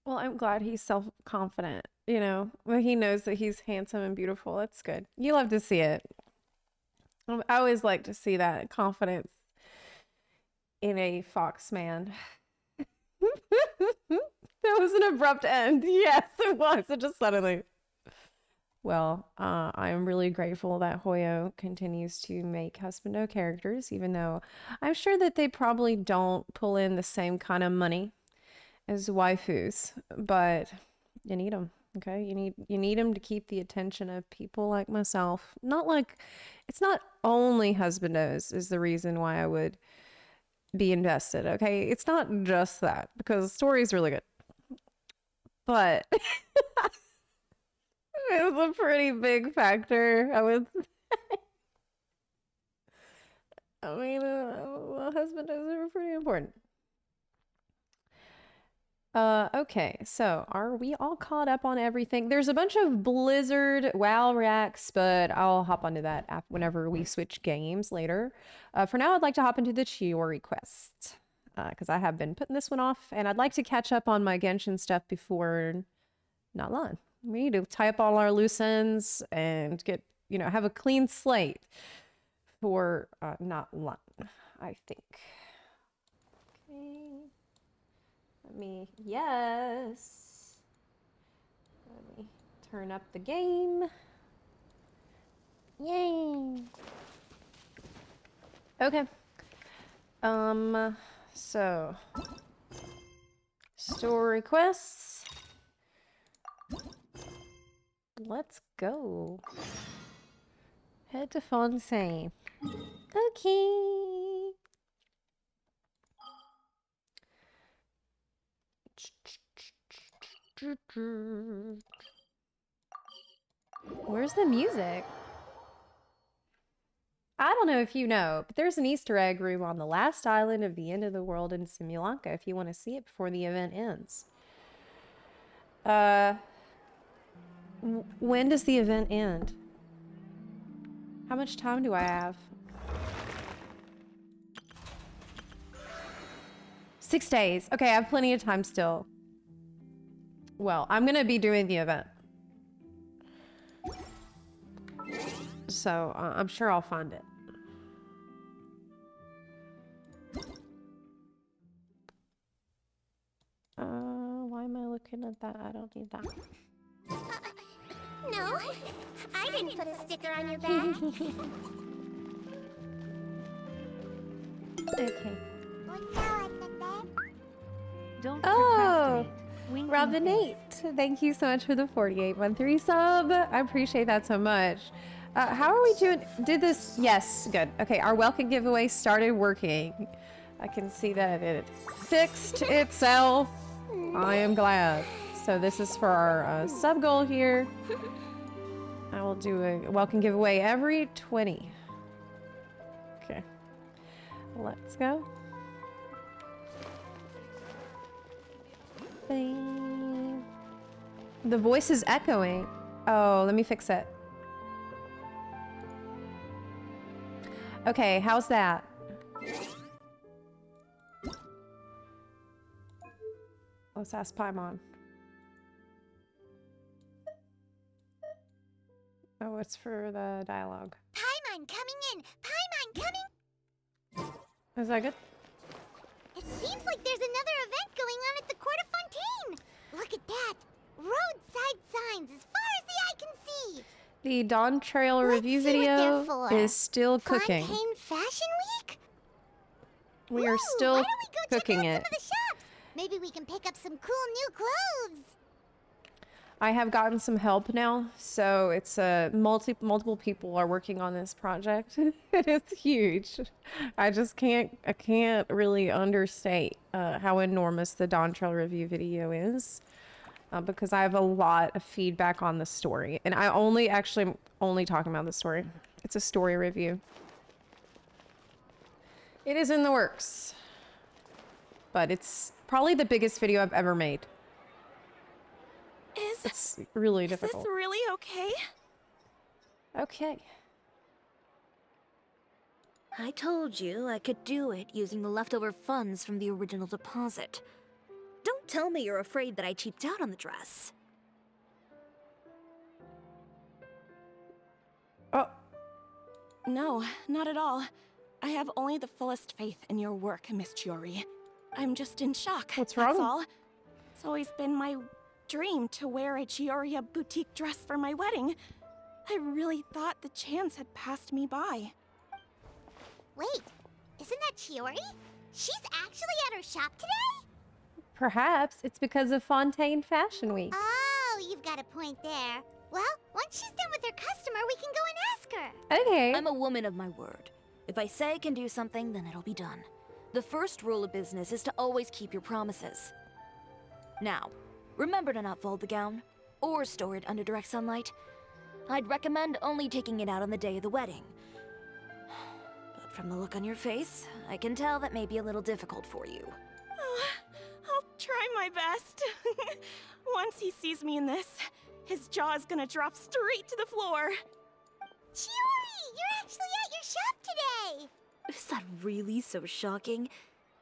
Well, I'm glad he's self-confident, you know. Well, he knows that he's handsome and beautiful. That's good. You love to see it. I always like to see that confidence in a fox man. That was an abrupt end. Yes, it was. It just suddenly. Well, I am really grateful that Hoyo continues to make husbando characters, even though I'm sure that they probably don't pull in the same kind of money as waifus, but you need them. Okay, you need them to keep the attention of people like myself. Not like it's not only husbandos is the reason why I would be invested. Okay, it's not just that because the story is really good, but it was a pretty big factor. I would. I mean, husbandos are pretty important. Okay, so are we all caught up on everything? There's a bunch of Blizzard WoW reacts, but I'll hop onto that whenever we switch games later. For now, I'd like to hop into the Chiori quest, because I have been putting this one off, and I'd like to catch up on my Genshin stuff before not long. We need to tie up all our loose ends and get, have a clean slate for not long, I think. Okay. Yes. Let me turn up the game. Yay. Okay. So story quests. Let's go. Head to Fontaine. Okay. Where's the music? I don't know if you know, but there's an Easter egg room on the last island of the end of the world in Simulanka if you want to see it before the event ends. When does the event end? How much time do I have? 6 days. Okay, I have plenty of time still. Well, I'm gonna be doing the event. So, I'm sure I'll find it. Why am I looking at that? I don't need that. No, I didn't put a sticker on your back. Okay. Don't Oh, procrastinate. Robin 8. Thank you so much for the 4813 sub. I appreciate that so much. How are we doing? Did this? Yes, good. Okay, our welcome giveaway started working. I can see that it fixed itself. I am glad. So this is for our sub goal here. I will do a welcome giveaway every 20. Okay, let's go. Bing. The voice is echoing. Oh, let me fix it. Okay, how's that? Let's ask Paimon. Oh, it's for the dialogue. Paimon coming in! Paimon coming! Is that good? It seems like there's another event going on at the Court of Fontaine! Look at that! Roadside signs as far as the eye can see! The Dawn Trail review see what video they're for. is still cooking. Fontaine Fashion Week? We are Ooh, still why don't we go cooking check out it. some of the shops? Maybe we can pick up some cool new clothes! I have gotten some help now, so it's multiple people are working on this project. It is huge. I can't really understate how enormous the Dawn Trail review video is, because I have a lot of feedback on the story, and I only talking about the story. It's a story review. It is in the works, but it's probably the biggest video I've ever made. It's really difficult. Is this really okay? Okay. I told you I could do it using the leftover funds from the original deposit. Don't tell me you're afraid that I cheaped out on the dress. Oh. No, not at all. I have only the fullest faith in your work, Miss Chiori. I'm just in shock. What's that's wrong? all. It's always been my dream to wear a Chiori boutique dress for my wedding. I really thought the chance had passed me by. Wait, isn't that Chiori? She's actually at her shop today? Perhaps it's because of Fontaine Fashion Week. Oh, you've got a point there. Well, once she's done with her customer, we can go and ask her. Okay. I'm a woman of my word. If I say I can do something, then it'll be done. The first rule of business is to always keep your promises. Now, remember to not fold the gown or store it under direct sunlight. I'd recommend only taking it out on the day of the wedding. But from the look on your face, I can tell that may be a little difficult for you. I'll try my best. Once he sees me in this, his jaw is gonna drop straight to the floor. Chiori, you're actually at your shop today! Is that really so shocking?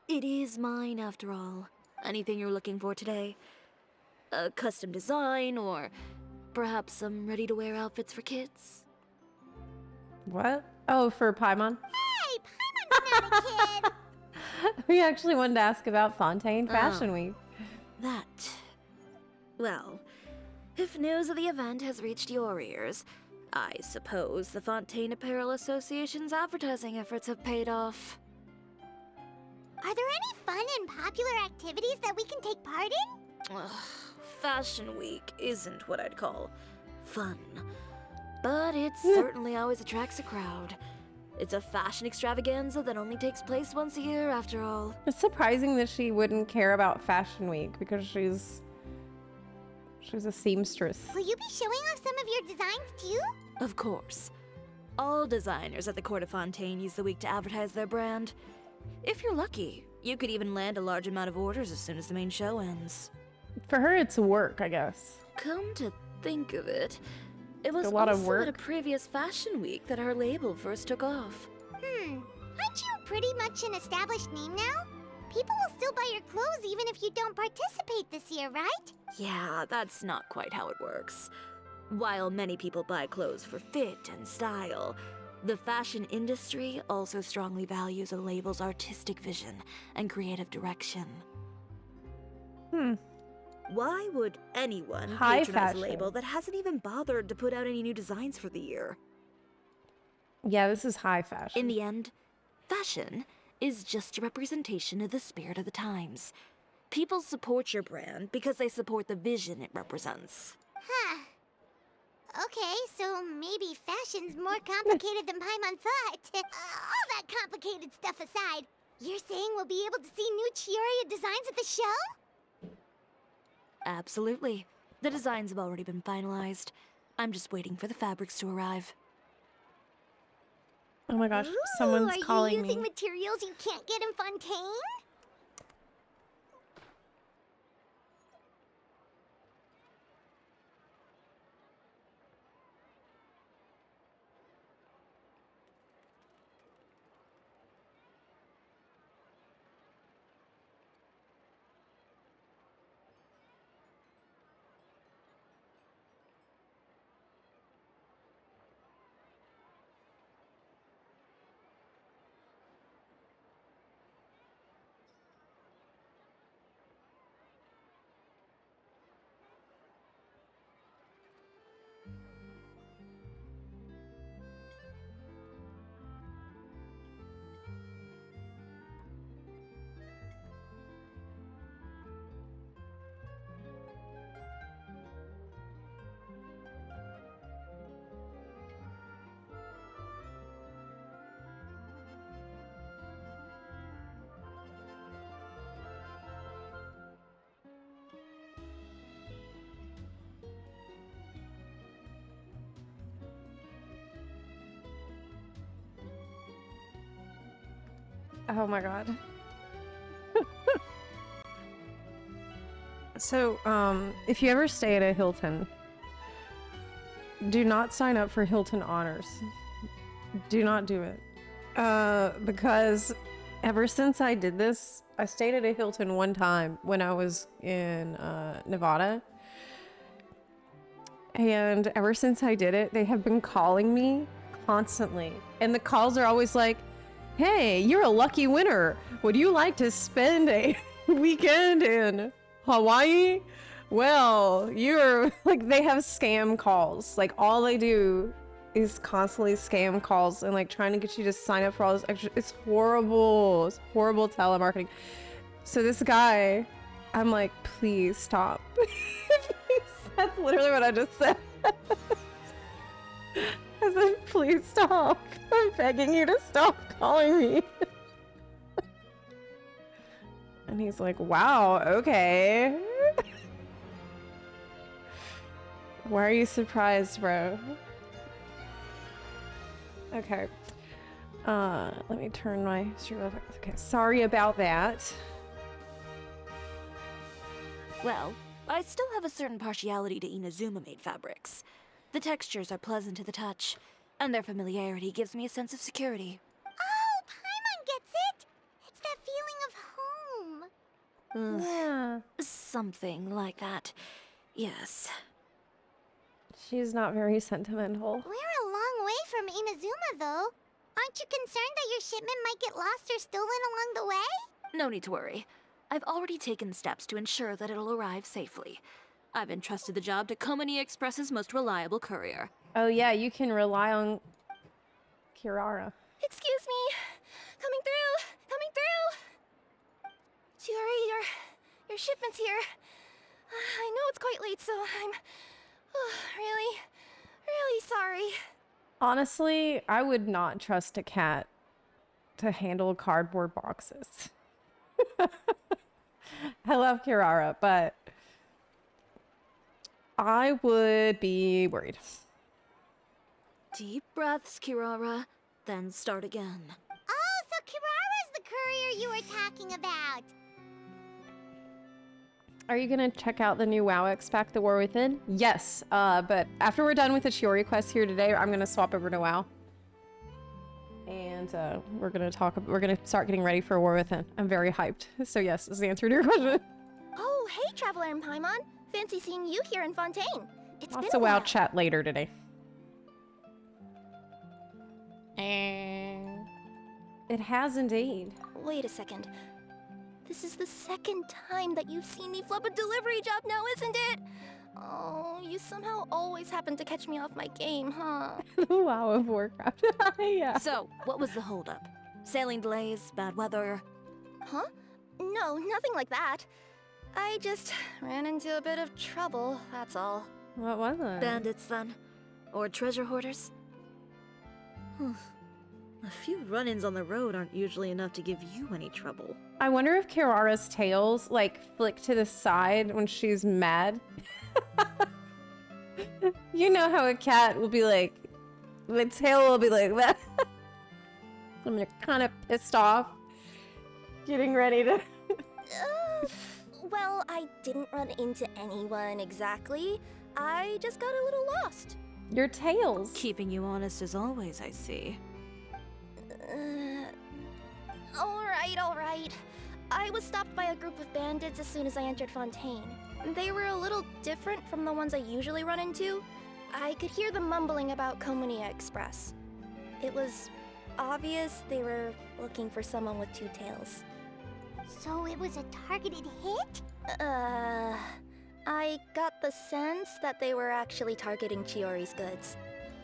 It is mine, after all. Anything you're looking for today? A custom design, or perhaps some ready-to-wear outfits for kids? What? Oh, for Paimon? Hey, Paimon's not a kid! We actually wanted to ask about Fontaine Fashion Week. That. Well, if news of the event has reached your ears, I suppose the Fontaine Apparel Association's advertising efforts have paid off. Are there any fun and popular activities that we can take part in? Ugh, Fashion Week isn't what I'd call fun. But it certainly always attracts a crowd. It's a fashion extravaganza that only takes place once a year, after all. It's surprising that she wouldn't care about Fashion Week because she's a seamstress. Will you be showing off some of your designs too? Of course. All designers at the Court of Fontaine use the week to advertise their brand. If you're lucky, you could even land a large amount of orders as soon as the main show ends. For her, it's work, I guess. Come to think of it, it was a lot of also work. at a previous fashion week that her label first took off. Aren't you pretty much an established name now? People will still buy your clothes even if you don't participate this year, right? Yeah, that's not quite how it works. While many people buy clothes for fit and style, the fashion industry also strongly values a label's artistic vision and creative direction. Why would anyone High patronize fashion. a label that hasn't even bothered to put out any new designs for the year? Yeah, this is high fashion. In the end, fashion is just a representation of the spirit of the times. People support your brand because they support the vision it represents. Huh. Okay, so maybe fashion's more complicated than Paimon thought. All that complicated stuff aside, you're saying we'll be able to see new Chiori designs at the show? Absolutely. The designs have already been finalized. I'm just waiting for the fabrics to arrive. Oh my gosh, Ooh, someone's calling Are you using me. materials you can't get in Fontaine? Oh my god. So, if you ever stay at a Hilton, do not sign up for Hilton Honors. Do not do it. Because ever since I did this, I stayed at a Hilton one time when I was in Nevada. And ever since I did it, they have been calling me constantly. And the calls are always like, hey, you're a lucky winner. Would you like to spend a weekend in Hawaii? Well, you're like, they have scam calls. Like, all they do is constantly scam calls and like trying to get you to sign up for all this extra. It's horrible. It's horrible telemarketing. So this guy, I'm like, please stop. That's literally what I just said. I said, please stop. I'm begging you to stop calling me. And he's like, wow, okay. Why are you surprised, bro? Okay. Let me turn my stream off. Okay, sorry about that. Well, I still have a certain partiality to Inazuma-made fabrics. The textures are pleasant to the touch, and their familiarity gives me a sense of security. Oh, Paimon gets it! It's that feeling of home. Yeah. Something like that. Yes. She's not very sentimental. We're a long way from Inazuma, though. Aren't you concerned that your shipment might get lost or stolen along the way? No need to worry. I've already taken steps to ensure that it'll arrive safely. I've entrusted the job to Komani Express's most reliable courier. Oh yeah, you can rely on Kirara. Excuse me. Coming through. Coming through. Chiori, your shipment's here. I know it's quite late, so I'm really sorry. Honestly, I would not trust a cat to handle cardboard boxes. I love Kirara, but I would be worried. Deep breaths, Kirara, then start again. Oh, so Kirara's the courier you were talking about. Are you gonna check out the new WoW X pack, The War Within? Yes, but after we're done with the Chiori quest here today, I'm gonna swap over to WoW. And we're gonna start getting ready for War Within. I'm very hyped. So yes, is the answer to your question. Oh, hey, Traveler and Paimon. Fancy seeing you here in Fontaine. It's Lots been of a WoW while. chat later today. It has indeed. Wait a second. This is the second time that you've seen me flub a delivery job now, isn't it? Oh, you somehow always happen to catch me off my game, huh? WoW of Warcraft. Yeah. So, what was the holdup? Sailing delays, bad weather? Huh? No, nothing like that. I just ran into a bit of trouble, that's all. What was it? Bandits, then? Or treasure hoarders? A few run-ins on the road aren't usually enough to give you any trouble. I wonder if Kirara's tails like flick to the side when she's mad. You know how a cat will be like, the tail will be like that. I'm kind of pissed off, getting ready to. Well, I didn't run into anyone exactly. I just got a little lost. Your tails. Keeping you honest as always, I see. All right. I was stopped by a group of bandits as soon as I entered Fontaine. They were a little different from the ones I usually run into. I could hear them mumbling about Komania Express. It was obvious they were looking for someone with two tails. So it was a targeted hit? I got the sense that they were actually targeting Chiori's goods.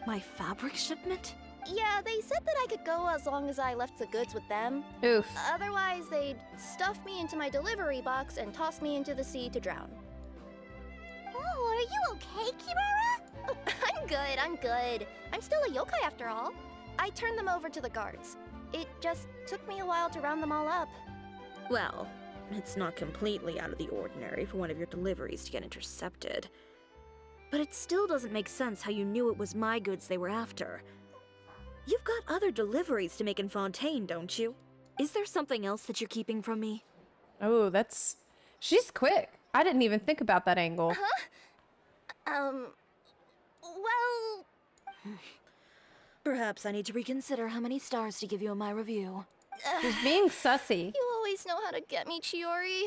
My fabric shipment? Yeah, they said that I could go as long as I left the goods with them. Oof. Otherwise, they'd stuff me into my delivery box and toss me into the sea to drown. Oh, are you okay, Kirara? Oh, I'm good. I'm still a yokai after all. I turned them over to the guards. It just took me a while to round them all up. Well, it's not completely out of the ordinary for one of your deliveries to get intercepted. But it still doesn't make sense how you knew it was my goods they were after. You've got other deliveries to make in Fontaine, don't you? Is there something else that you're keeping from me? Oh, that's... She's quick. I didn't even think about that angle. Well... Perhaps I need to reconsider how many stars to give you in my review. She's being sussy. You always know how to get me, Chiori.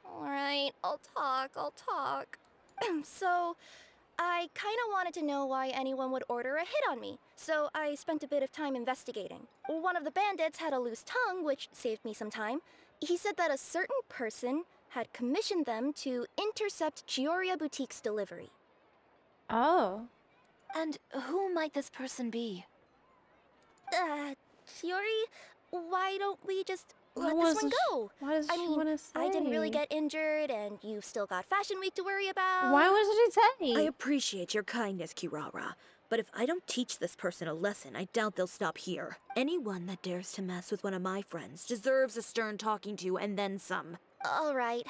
Alright, I'll talk. So, I kind of wanted to know why anyone would order a hit on me, so I spent a bit of time investigating. One of the bandits had a loose tongue, which saved me some time. He said that a certain person had commissioned them to intercept Chiori Boutique's delivery. Oh. And who might this person be? Chiori, why don't we just let What this was one sh- go? What does I she mean, wanna I didn't really say? get injured, and you've still got Fashion Week to worry about. Why was she I say? appreciate your kindness, Kirara, but if I don't teach this person a lesson, I doubt they'll stop here. Anyone that dares to mess with one of my friends deserves a stern talking to and then some. All right.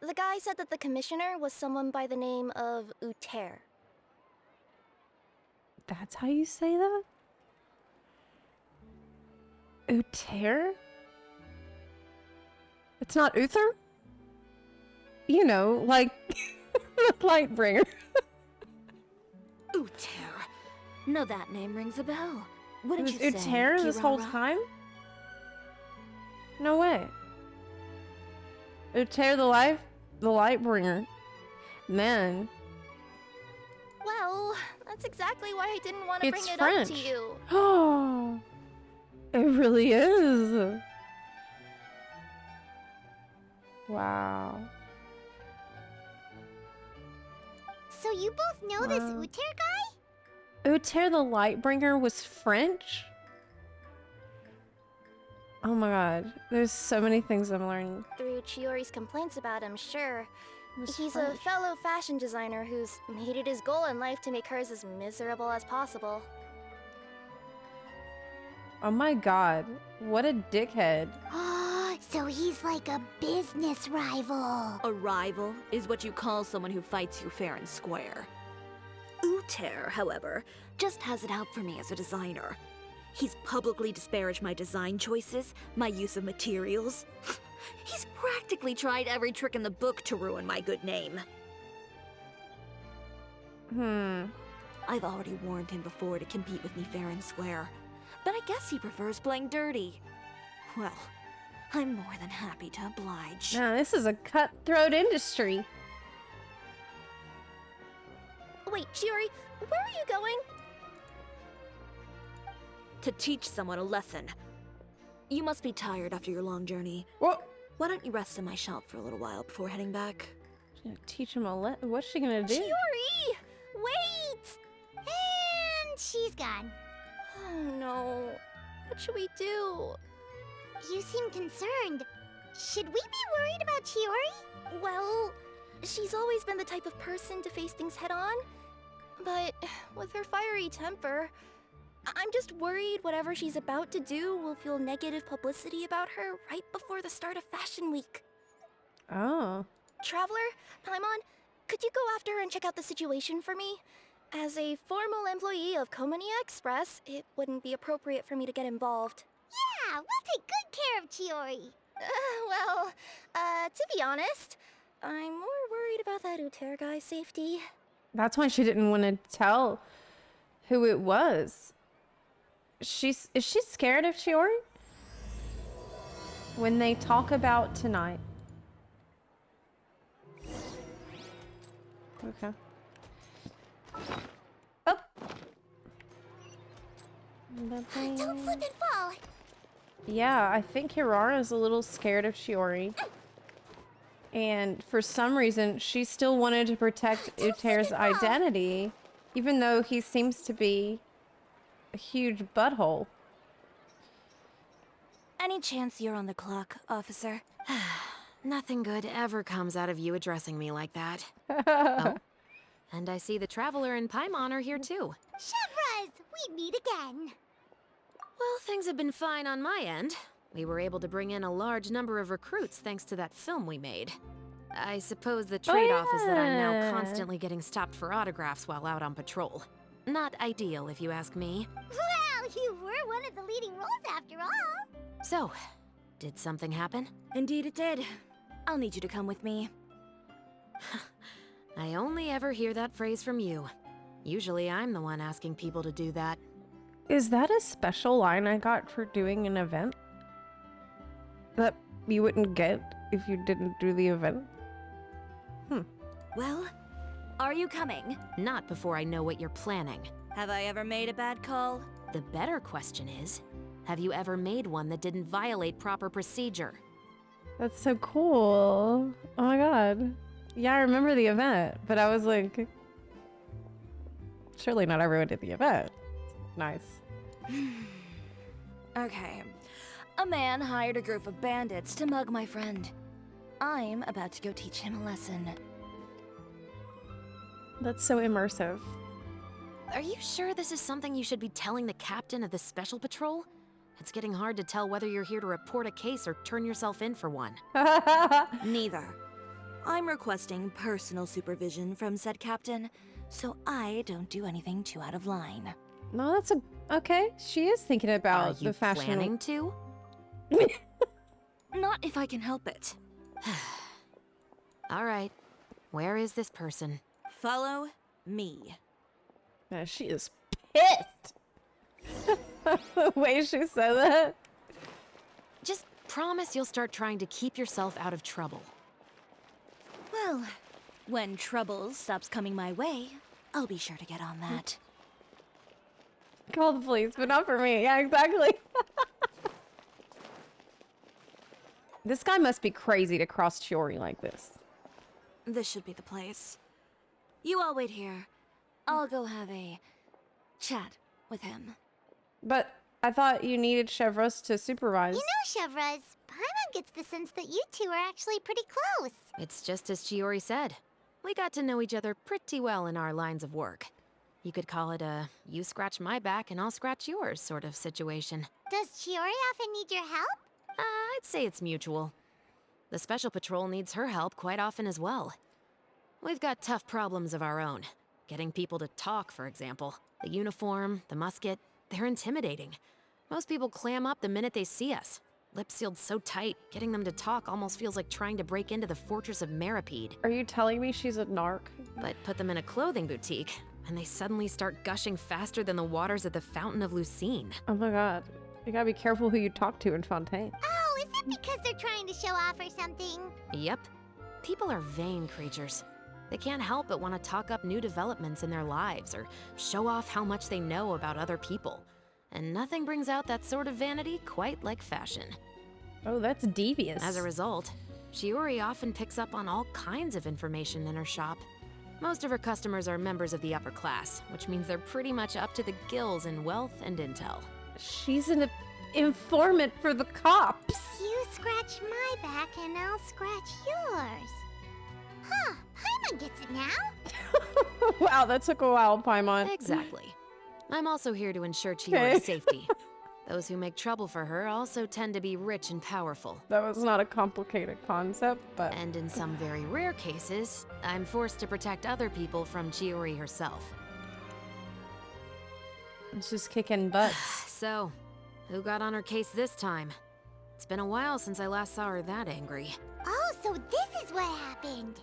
The guy said that the commissioner was someone by the name of Uter. That's how you say that? Uter? It's not Uther? You know, like the Lightbringer. Uter. No, that name rings a bell. What It did was you say, Uter this whole Kirara? time? No way. Uter the Lightbringer. Man, Well, that's exactly why I didn't want to it's bring it French. up to you. Oh, it really is. Wow. So you both know this Wow. Uter guy? Uter the Lightbringer was French? Oh my god. There's so many things I'm learning. Through Chiori's complaints about him, sure. It was He's French. a fellow fashion designer who's made it his goal in life to make hers as miserable as possible. Oh my god. What a dickhead. So he's like a business rival. A rival is what you call someone who fights you fair and square. Uter, however, just has it out for me as a designer. He's publicly disparaged my design choices, my use of materials. He's practically tried every trick in the book to ruin my good name. I've already warned him before to compete with me fair and square, but I guess he prefers playing dirty. Well, I'm more than happy to oblige. Now, this is a cutthroat industry. Wait, Chiori, where are you going? To teach someone a lesson. You must be tired after your long journey. What? Why don't you rest in my shop for a little while before heading back? She's gonna teach him a what's she gonna do? Chiori! Wait! And she's gone. Oh no. What should we do? You seem concerned. Should we be worried about Chiori? Well, she's always been the type of person to face things head on. But with her fiery temper, I'm just worried whatever she's about to do will feel negative publicity about her right before the start of Fashion Week. Oh. Traveler, Paimon, could you go after her and check out the situation for me? As a formal employee of Komonia Express, it wouldn't be appropriate for me to get involved. Yeah, we'll take good care of Chiori. To be honest, I'm more worried about that Uter guy's safety. That's why she didn't want to tell who it was. Is she scared of Chiori? When they talk about tonight. Okay. Oh. Don't slip and fall. Yeah, I think Kirara's a little scared of Chiori. And for some reason, she still wanted to protect Uter's identity, even though he seems to be a huge butthole. Any chance you're on the clock, officer? Nothing good ever comes out of you addressing me like that. Oh, and I see the Traveler and Paimon are here too. Chevras, we meet again. Well, things have been fine on my end. We were able to bring in a large number of recruits thanks to that film we made. I suppose the trade-off is that I'm now yeah. constantly getting stopped for autographs while out on patrol. Not ideal, if you ask me. Well, you were one of the leading roles after all. So, did something happen? Indeed it did. I'll need you to come with me. I only ever hear that phrase from you. Usually I'm the one asking people to do that. Is that a special line I got for doing an event? That you wouldn't get if you didn't do the event? Well, Are you coming? Not before I know what you're planning. Have I ever made a bad call? The better question is, have you ever made one that didn't violate proper procedure? That's so cool. Oh my god. Yeah, I remember the event, but I was like, surely not everyone did the event. Nice. Okay. A man hired a group of bandits to mug my friend. I'm about to go teach him a lesson. That's so immersive. Are you sure this is something you should be telling the captain of the Special Patrol? It's getting hard to tell whether you're here to report a case or turn yourself in for one. Neither. I'm requesting personal supervision from said captain, so I don't do anything too out of line. No, that's okay. She is thinking about the fashion. Planning to? Not if I can help it. All right. Where is this person? Follow me. Man, she is pissed. The way she said that. Just promise you'll start trying to keep yourself out of trouble. Well, when trouble stops coming my way, I'll be sure to get on that. Call the police, but not for me. Yeah, exactly. This guy must be crazy to cross Chiori like this. This should be the place. You all wait here. I'll go have a chat with him. But I thought you needed Chevros to supervise. You know, Chevros, Paimon gets the sense that you two are actually pretty close. It's just as Chiori said. We got to know each other pretty well in our lines of work. You could call it a you scratch my back and I'll scratch yours sort of situation. Does Chiori often need your help? I'd say it's mutual. The Special Patrol needs her help quite often as well. We've got tough problems of our own. Getting people to talk, for example. The uniform, the musket, they're intimidating. Most people clam up the minute they see us. Lips sealed so tight, getting them to talk almost feels like trying to break into the fortress of Maripede. Are you telling me she's a narc? But put them in a clothing boutique, and they suddenly start gushing faster than the waters at the Fountain of Lucine. Oh my god. You gotta be careful who you talk to in Fontaine. Oh, is it because they're trying to show off or something? Yep. People are vain creatures. They can't help but want to talk up new developments in their lives or show off how much they know about other people. And nothing brings out that sort of vanity quite like fashion. Oh, that's devious. As a result, Chiori often picks up on all kinds of information in her shop. Most of her customers are members of the upper class, which means they're pretty much up to the gills in wealth and intel. She's an informant for the cops. You scratch my back and I'll scratch yours. Huh, Paimon gets it now? Wow, that took a while, Paimon. Exactly. I'm also here to ensure Chiori's safety. Those who make trouble for her also tend to be rich and powerful. That was not a complicated concept, but... And in some very rare cases, I'm forced to protect other people from Chiori herself. It's just kicking butts. So, who got on her case this time? It's been a while since I last saw her that angry. Oh, so this is what happened.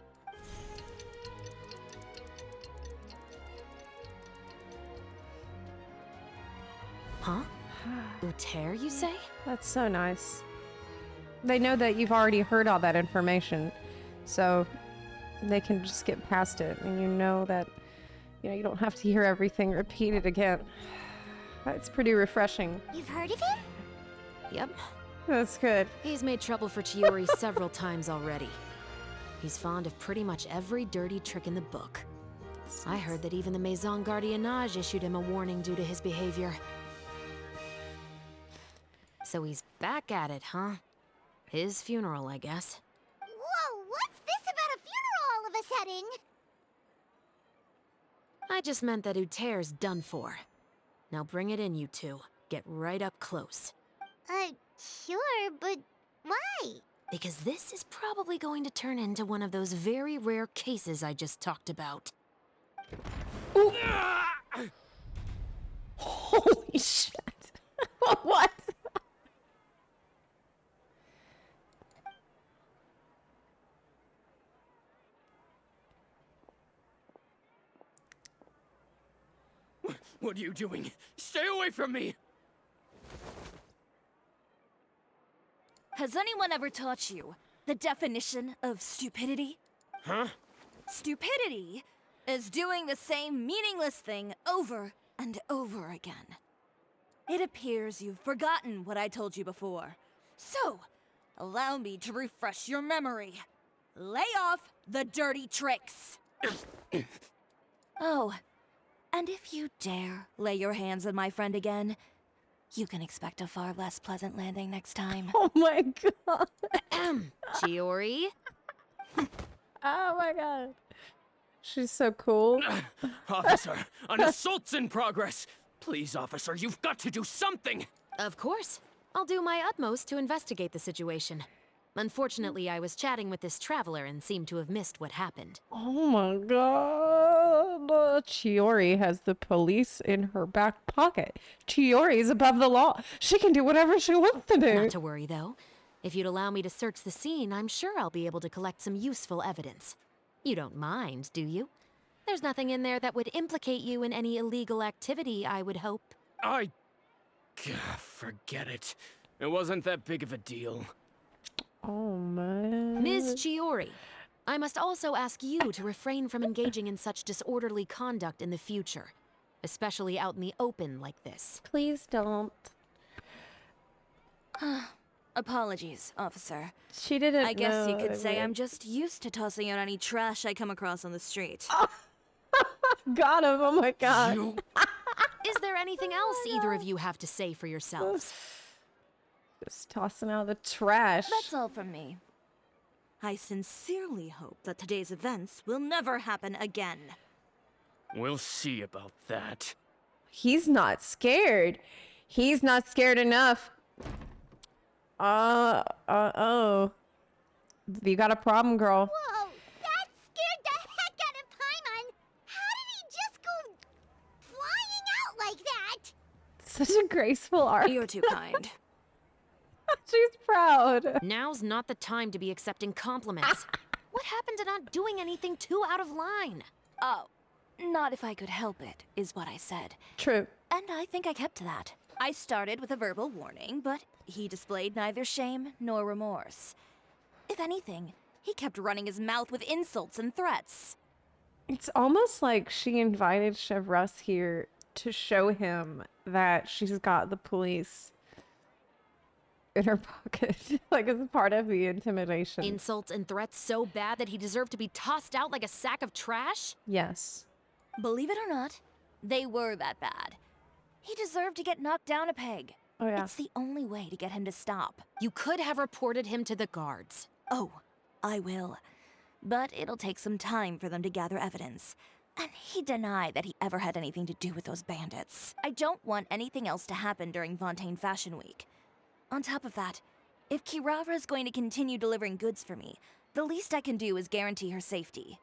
Huh? Uter, you say? That's so nice. They know that you've already heard all that information, so they can just get past it, and you know that, you don't have to hear everything repeated again. That's pretty refreshing. You've heard of him? Yep. That's good. He's made trouble for Chiori several times already. He's fond of pretty much every dirty trick in the book. I heard that even the Maison Gardiennage issued him a warning due to his behavior. So he's back at it, huh? His funeral, I guess. Whoa, what's this about a funeral all of a sudden? I just meant that Uter's done for. Now bring it in, you two. Get right up close. Sure, but why? Because this is probably going to turn into one of those very rare cases I just talked about. Ooh. Holy shit. What? What are you doing? Stay away from me! Has anyone ever taught you the definition of stupidity? Huh? Stupidity is doing the same meaningless thing over and over again. It appears you've forgotten what I told you before. So, allow me to refresh your memory. Lay off the dirty tricks. Oh, and if you dare lay your hands on my friend again, you can expect a far less pleasant landing next time. Oh my god. Chiori? Oh my god. She's so cool. Officer, an assault's in progress. Please, officer, you've got to do something. Of course. I'll do my utmost to investigate the situation. Unfortunately, I was chatting with this traveler and seemed to have missed what happened. Oh my god. Chiori has the police in her back pocket. Chiori is above the law. She can do whatever she wants to do. Not to worry, though. If you'd allow me to search the scene, I'm sure I'll be able to collect some useful evidence. You don't mind, do you? There's nothing in there that would implicate you in any illegal activity, I would hope. Forget it. It wasn't that big of a deal. Oh man. Ms. Chiori, I must also ask you to refrain from engaging in such disorderly conduct in the future, especially out in the open like this. Please don't. Apologies, officer. She didn't I guess you know could say that- I'm just used to tossing out any trash I come across on the street. Got him. Oh my god. Is there anything else either of you have to say for yourselves? Just tossing out the trash. That's all from me. I sincerely hope that today's events will never happen again. We'll see about that. He's not scared. He's not scared enough. Oh. You got a problem, girl. Whoa, that scared the heck out of Paimon. How did he just go flying out like that? Such a graceful arc. You're too kind. She's proud. Now's not the time to be accepting compliments. What happened to not doing anything too out of line? Oh, not if I could help it, is what I said. True. And I think I kept to that. I started with a verbal warning, but he displayed neither shame nor remorse. If anything, he kept running his mouth with insults and threats. It's almost like she invited Chevreuse here to show him that she's got the police in her pocket, like as a part of the intimidation. Insults and threats so bad that he deserved to be tossed out like a sack of trash? Yes. Believe it or not, they were that bad. He deserved to get knocked down a peg. Oh yeah. It's the only way to get him to stop. You could have reported him to the guards. Oh, I will. But it'll take some time for them to gather evidence. And he denied that he ever had anything to do with those bandits. I don't want anything else to happen during Fontaine Fashion Week. On top of that, if Kirara is going to continue delivering goods for me, the least I can do is guarantee her safety.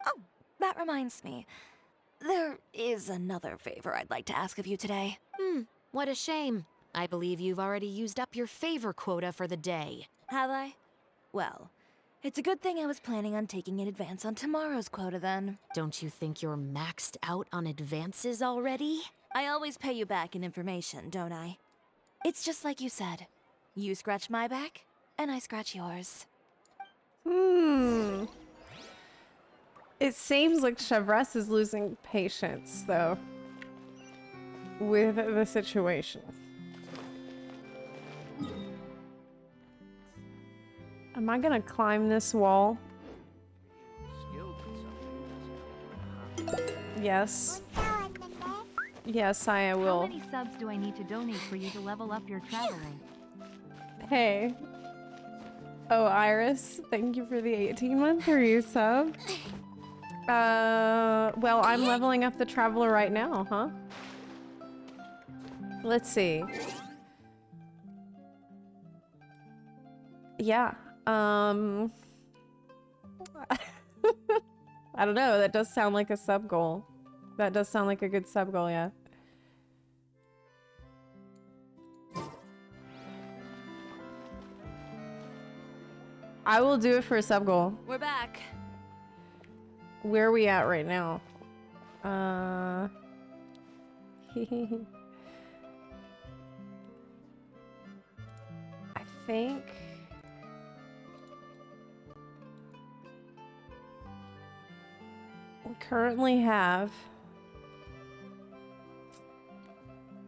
Oh, that reminds me. There is another favor I'd like to ask of you today. What a shame. I believe you've already used up your favor quota for the day. Have I? Well, it's a good thing I was planning on taking an advance on tomorrow's quota then. Don't you think you're maxed out on advances already? I always pay you back in information, don't I? It's just like you said. You scratch my back, and I scratch yours. It seems like Chevreuse is losing patience, though, with the situation. Am I gonna climb this wall? Yes. Yes, I How will. many subs do I need to donate for you to level up your traveling? Hey. Oh, Iris, thank you for the 18-month resub. Well, I'm leveling up the Traveler right now, huh? Let's see. Yeah, I don't know, that does sound like a sub goal. That does sound like a good sub goal, yeah. I will do it for a sub goal. We're back. Where are we at right now? I think... currently have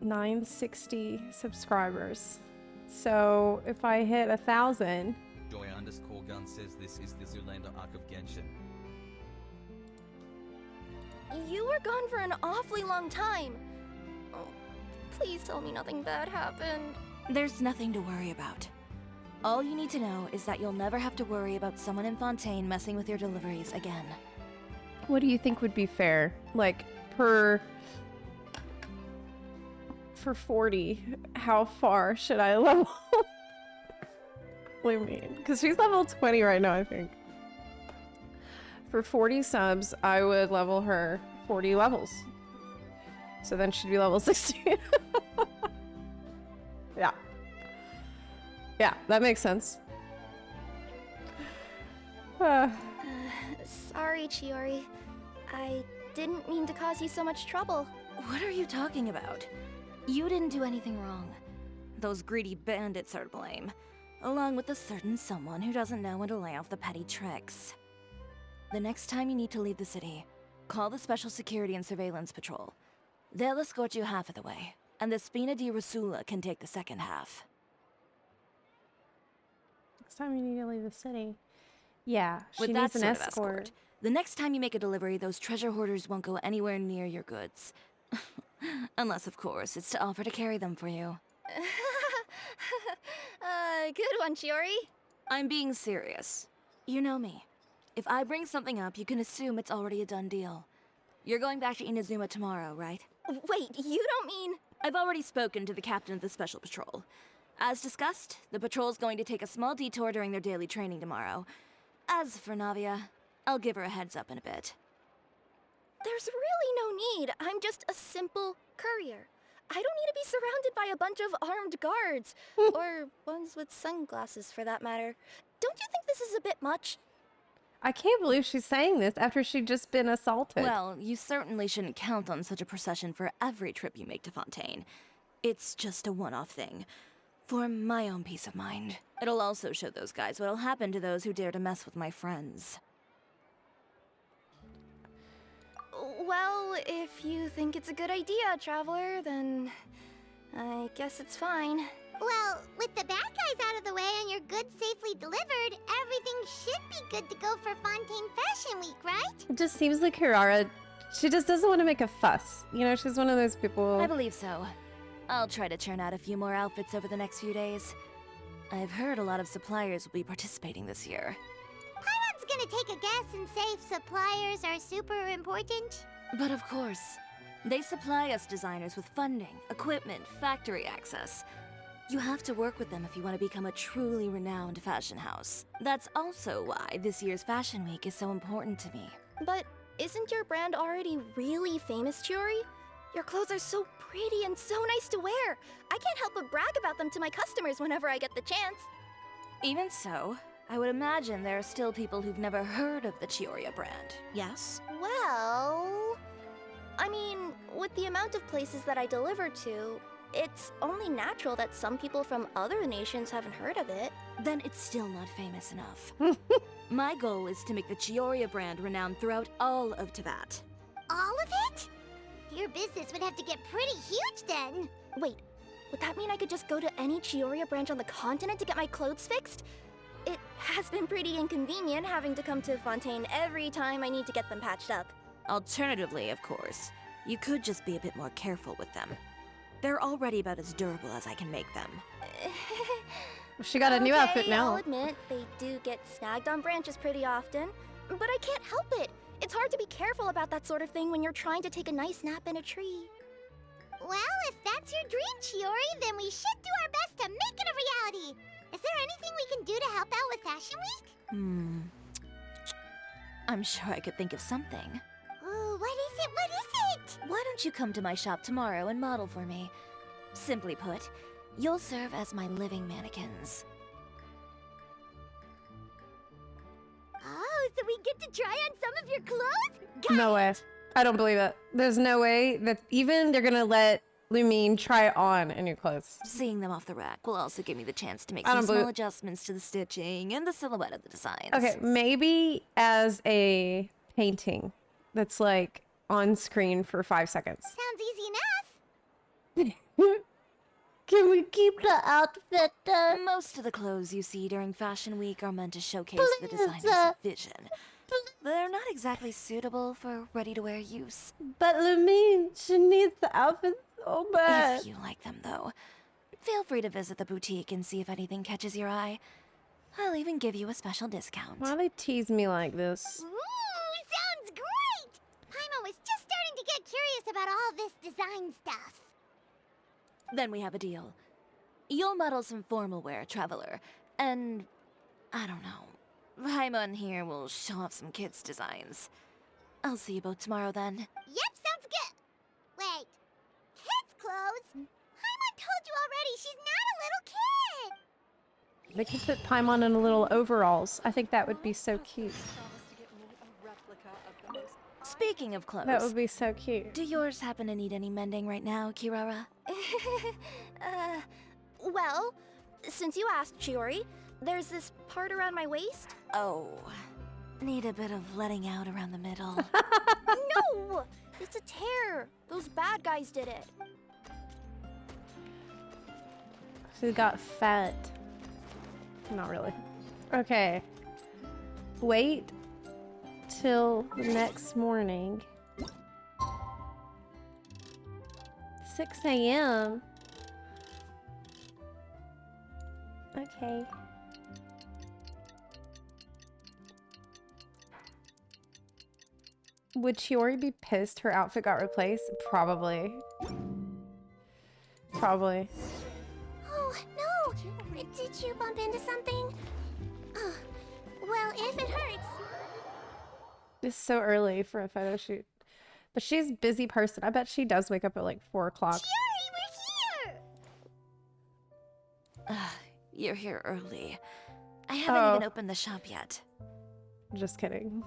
960 subscribers. So if I hit 1,000, Joy_Gun says this is the Zoolander arc of Genshin. You were gone for an awfully long time. Oh, please tell me nothing bad happened. There's nothing to worry about. All you need to know is that you'll never have to worry about someone in Fontaine messing with your deliveries again. what do you think would be fair? Like for 40, how far should I level? What do you mean? Because she's level 20 right now, I think. For 40 subs, I would level her 40 levels. So then she'd be level 60. Yeah. Yeah, that makes sense. Sorry, Chiori. I didn't mean to cause you so much trouble. What are you talking about? You didn't do anything wrong. Those greedy bandits are to blame, along with a certain someone who doesn't know when to lay off the petty tricks. The next time you need to leave the city, call the Special Security and Surveillance Patrol. They'll escort you half of the way, and the Spina di Rosula can take the second half. Next time you need to leave the city. Yeah, she With needs that an sort of escort. The next time you make a delivery, those treasure hoarders won't go anywhere near your goods. Unless, of course, it's to offer to carry them for you. Good one, Chiori. I'm being serious. You know me. If I bring something up, you can assume it's already a done deal. You're going back to Inazuma tomorrow, right? Wait, you don't mean... I've already spoken to the captain of the Special Patrol. As discussed, the patrol's going to take a small detour during their daily training tomorrow. As for Navia, I'll give her a heads up in a bit. There's really no need. I'm just a simple courier. I don't need to be surrounded by a bunch of armed guards. Or ones with sunglasses, for that matter. Don't you think this is a bit much? I can't believe she's saying this after she'd just been assaulted. Well, you certainly shouldn't count on such a procession for every trip you make to Fontaine. It's just a one-off thing. For my own peace of mind. It'll also show those guys what'll happen to those who dare to mess with my friends. Well, if you think it's a good idea, Traveler, then I guess it's fine. Well, with the bad guys out of the way and your goods safely delivered, everything should be good to go for Fontaine Fashion Week, right? It just seems like Kirara, she just doesn't want to make a fuss. You know, she's one of those people... I believe so. I'll try to churn out a few more outfits over the next few days. I've heard a lot of suppliers will be participating this year. Paimon's gonna take a guess and say if suppliers are super important. But of course, they supply us designers with funding, equipment, factory access. You have to work with them if you want to become a truly renowned fashion house. That's also why this year's Fashion Week is so important to me. But isn't your brand already really famous, Chiori? Your clothes are so pretty and so nice to wear. I can't help but brag about them to my customers whenever I get the chance. Even so, I would imagine there are still people who've never heard of the Chiori brand, yes? Well... I mean, with the amount of places that I deliver to, it's only natural that some people from other nations haven't heard of it. Then it's still not famous enough. My goal is to make the Chiori brand renowned throughout all of Teyvat. All of it? Your business would have to get pretty huge then. Wait, would that mean I could just go to any Chiori branch on the continent to get my clothes fixed? It has been pretty inconvenient having to come to Fontaine every time I need to get them patched up. Alternatively, of course, you could just be a bit more careful with them. They're already about as durable as I can make them. She got a new outfit now. I'll admit, they do get snagged on branches pretty often, but I can't help it. It's hard to be careful about that sort of thing when you're trying to take a nice nap in a tree. Well, if that's your dream, Chiori, then we should do our best to make it a reality. Is there anything we can do to help out with Fashion Week? I'm sure I could think of something. Ooh, what is it? What is it? Why don't you come to my shop tomorrow and model for me? Simply put, you'll serve as my living mannequins. Oh, so we get to try on some of your clothes? No way. I don't believe it. There's no way that even they're gonna let Lumine try on in your clothes. Seeing them off the rack will also give me the chance to make some small adjustments to the stitching and the silhouette of the designs. Okay, maybe as a painting, that's like on screen for 5 seconds. Sounds easy enough. Can we keep the outfit? Most of the clothes you see during Fashion Week are meant to showcase the designer's vision. They're not exactly suitable for ready-to-wear use. But Lamine, she needs the outfit so bad. If you like them, though, feel free to visit the boutique and see if anything catches your eye. I'll even give you a special discount. Why do they tease me like this? Ooh, sounds great! Paimon was just starting to get curious about all this design stuff. Then we have a deal. You'll model some formal wear, Traveler, and I don't know. Paimon here will show off some kids' designs. I'll see you both tomorrow then. Yep, sounds good. Wait, kids' clothes? Paimon told you already, she's not a little kid. They could put Paimon in a little overalls. I think that would be so cute. Speaking of clothes, That would be so cute. do yours happen to need any mending right now, Kirara? Well, since you asked, Chiori, there's this part around my waist. Oh, need a bit of letting out around the middle. No! It's a tear. Those bad guys did it. She got fat. Not really. Okay. Wait till the next morning. 6 a.m. Okay. Would Chiori be pissed her outfit got replaced? Probably. Probably. Oh, no! Did you bump into something? Oh, well, if it hurts. It's so early for a photo shoot. But she's a busy person. I bet she does wake up at like 4 o'clock. Chiori, we're here! You're here early. I haven't even opened the shop yet. Just kidding.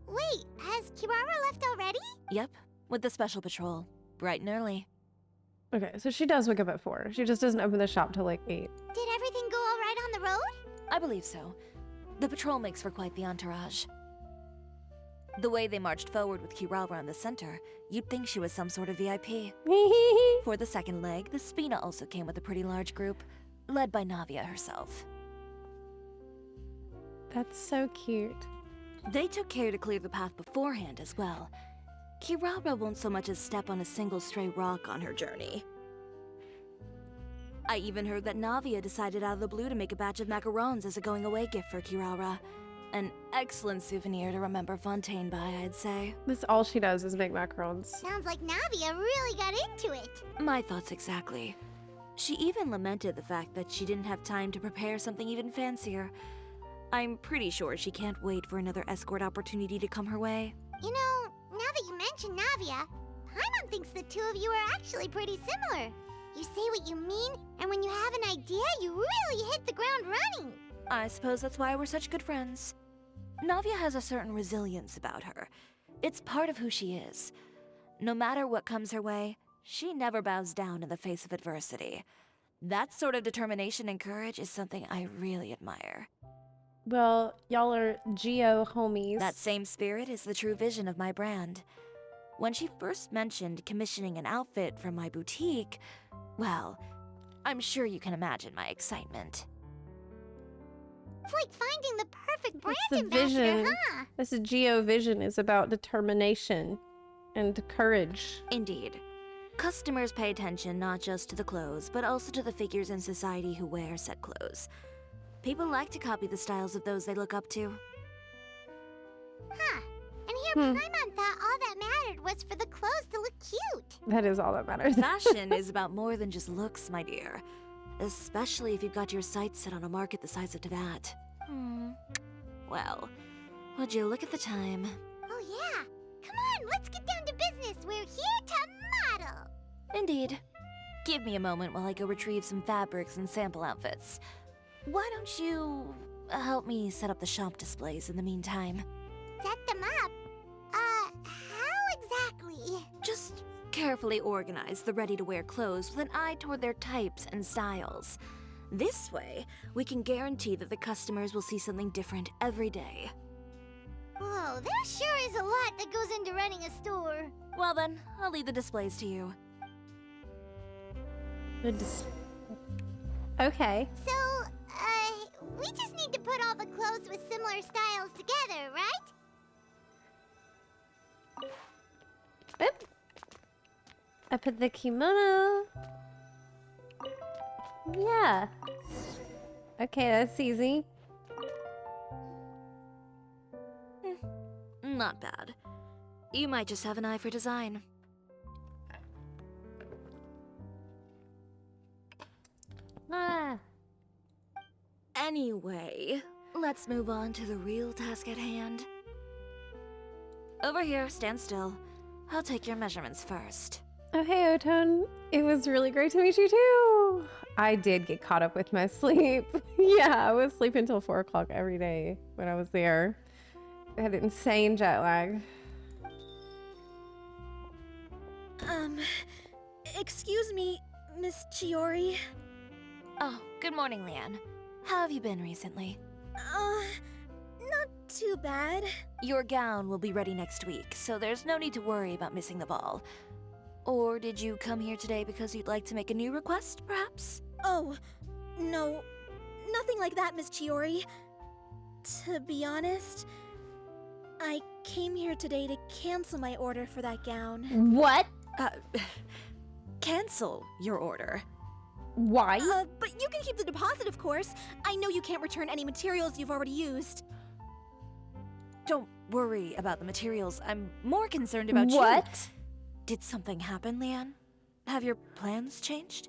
Wait, has Kirara left already? Yep, with the special patrol. Bright and early. Okay, so she does wake up at 4. She just doesn't open the shop till like 8. Did everything go all right on the road? I believe so. The patrol makes for quite the entourage. The way they marched forward with Kirara in the center, you'd think she was some sort of VIP. For the second leg, the Spina also came with a pretty large group, led by Navia herself. That's so cute. They took care to clear the path beforehand as well. Kirara won't so much as step on a single stray rock on her journey. I even heard that Navia decided out of the blue to make a batch of macarons as a going-away gift for Kirara. An excellent souvenir to remember Fontaine by, I'd say. That's all she does is make macarons. Sounds like Navia really got into it. My thoughts exactly. She even lamented the fact that she didn't have time to prepare something even fancier. I'm pretty sure she can't wait for another escort opportunity to come her way. You know, now that you mention Navia, Paimon thinks the two of you are actually pretty similar. You say what you mean, and when you have an idea, you really hit the ground running. I suppose that's why we're such good friends. Navia has a certain resilience about her. It's part of who she is. No matter what comes her way, she never bows down in the face of adversity. That sort of determination and courage is something I really admire. Well, y'all are Geo homies. That same spirit is the true vision of my brand. When she first mentioned commissioning an outfit from my boutique, well, I'm sure you can imagine my excitement. It's like finding the perfect brand the ambassador, vision. huh? This Geo vision is about determination and courage. Indeed. Customers pay attention not just to the clothes, but also to the figures in society who wear said clothes. People like to copy the styles of those they look up to. Huh. And here Paimon thought all that mattered was for the clothes to look cute. That is all that matters. Fashion is about more than just looks, my dear. Especially if you've got your sights set on a market the size of Teyvat. Well, would you look at the time? Oh yeah. Come on, let's get down to business. We're here to model. Indeed. Give me a moment while I go retrieve some fabrics and sample outfits. Why don't you help me set up the shop displays in the meantime? Set them up? How exactly? Just carefully organize the ready-to-wear clothes with an eye toward their types and styles. This way, we can guarantee that the customers will see something different every day. Whoa, there sure is a lot that goes into running a store. Well then, I'll leave the displays to you. Okay. So, we just need to put all the clothes with similar styles together, right? Boop. I put the kimono. Yeah. Okay, that's easy. Not bad. You might just have an eye for design. Ah. Anyway, let's move on to the real task at hand. Over here, stand still. I'll take your measurements first. Oh, hey, Otone. It was really great to meet you, too. I did get caught up with my sleep. Yeah, I was sleeping until 4 o'clock every day when I was there. I had insane jet lag. Excuse me, Miss Chiori. Oh, good morning, Leanne. How have you been recently? Not too bad. Your gown will be ready next week, so there's no need to worry about missing the ball. Or did you come here today because you'd like to make a new request, perhaps? Oh, no. Nothing like that, Miss Chiori. To be honest, I came here today to cancel my order for that gown. What? Cancel your order. Why? But you can keep the deposit, of course. I know you can't return any materials you've already used. Don't worry about the materials. I'm more concerned about you. What? Did something happen, Leanne? Have your plans changed?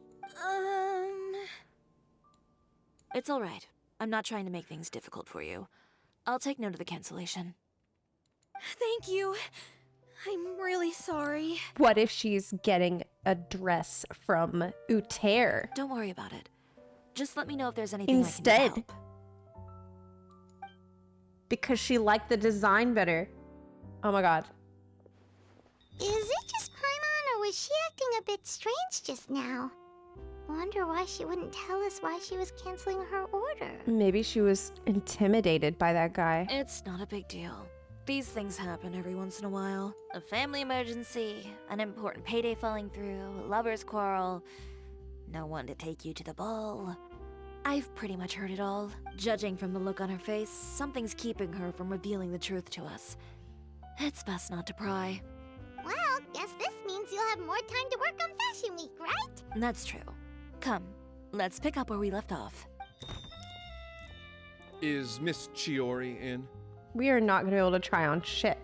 It's all right. I'm not trying to make things difficult for you. I'll take note of the cancellation. Thank you. I'm really sorry. What if she's getting a dress from Uter? Don't worry about it. Just let me know if there's anything Instead. I can do to help. Because she liked the design better. Oh my god. Is it just Paimon, or was she acting a bit strange just now? Wonder why she wouldn't tell us why she was canceling her order. Maybe she was intimidated by that guy. It's not a big deal. These things happen every once in a while. A family emergency, an important payday falling through, a lover's quarrel, no one to take you to the ball. I've pretty much heard it all. Judging from the look on her face, something's keeping her from revealing the truth to us. It's best not to pry. Well, guess this means you'll have more time to work on Fashion Week, right? That's true. Come, let's pick up where we left off. Is Miss Chiori in? We are not going to be able to try on shit.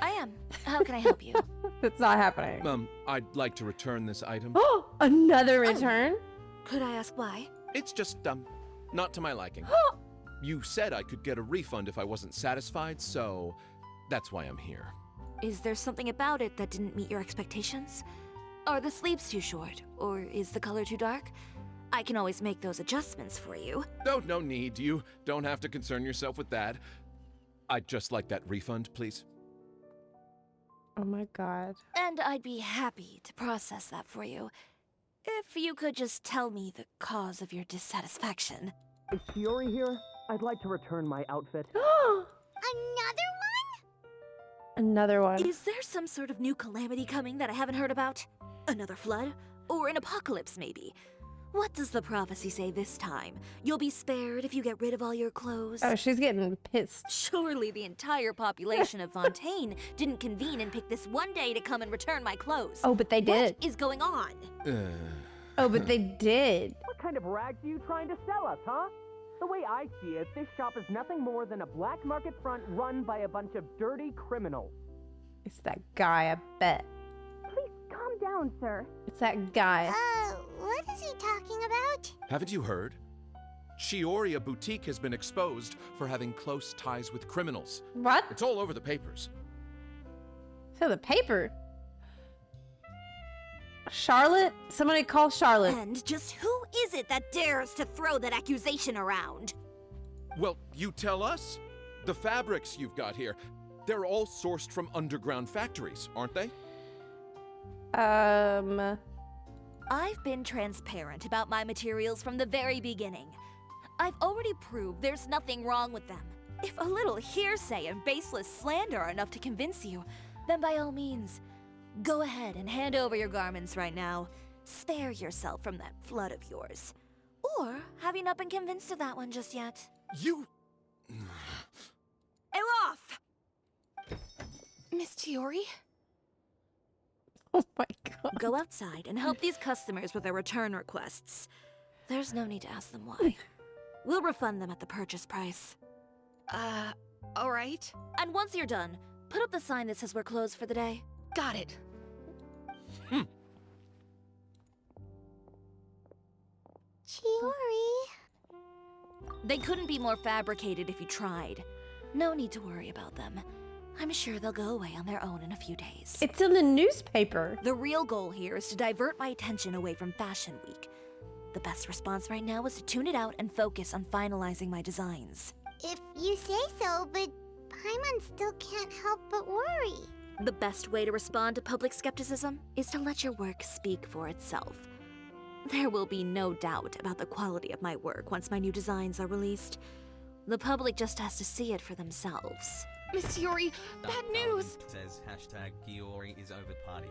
I am. How can I help you? That's not happening. I'd like to return this item. Oh, another return? Could I ask why? It's just, not to my liking. You said I could get a refund if I wasn't satisfied, so that's why I'm here. Is there something about it that didn't meet your expectations? Are the sleeves too short? Or is the color too dark? I can always make those adjustments for you. No need. You don't have to concern yourself with that. I'd just like that refund, please. Oh my god. And I'd be happy to process that for you. If you could just tell me the cause of your dissatisfaction. Is Chiori here? I'd like to return my outfit. Another one? Another one. Is there some sort of new calamity coming that I haven't heard about? Another flood? Or an apocalypse, maybe? What does the prophecy say this time? You'll be spared if you get rid of all your clothes? Oh, she's getting pissed. Surely the entire population of Fontaine didn't convene and pick this one day to come and return my clothes. Oh, but they did. What is going on? Oh, but they did. What kind of rags are you trying to sell us, huh? The way I see it, this shop is nothing more than a black market front run by a bunch of dirty criminals. It's that guy, I bet. Please calm down, sir. It's that guy. What is he talking about? Haven't you heard? Chiori Boutique has been exposed for having close ties with criminals. What? It's all over the papers. So the paper? Charlotte? Somebody call Charlotte. And just who is it that dares to throw that accusation around? Well, you tell us. The fabrics you've got here, they're all sourced from underground factories, aren't they? I've been transparent about my materials from the very beginning. I've already proved there's nothing wrong with them. If a little hearsay and baseless slander are enough to convince you, then by all means, go ahead and hand over your garments right now. Spare yourself from that flood of yours. Or have you not been convinced of that one just yet? You... Elof! Miss Chiori? Oh my god. Go outside and help these customers with their return requests. There's no need to ask them why. We'll refund them at the purchase price. Alright. And once you're done, put up the sign that says we're closed for the day. Got it. Chiori. They couldn't be more fabricated if you tried. No need to worry about them. I'm sure they'll go away on their own in a few days. It's in the newspaper. The real goal here is to divert my attention away from Fashion Week. The best response right now is to tune it out and focus on finalizing my designs. If you say so, but Paimon still can't help but worry. The best way to respond to public skepticism is to let your work speak for itself. There will be no doubt about the quality of my work once my new designs are released. The public just has to see it for themselves. Miss Chiori, bad news! Says hashtag Chiori is over party.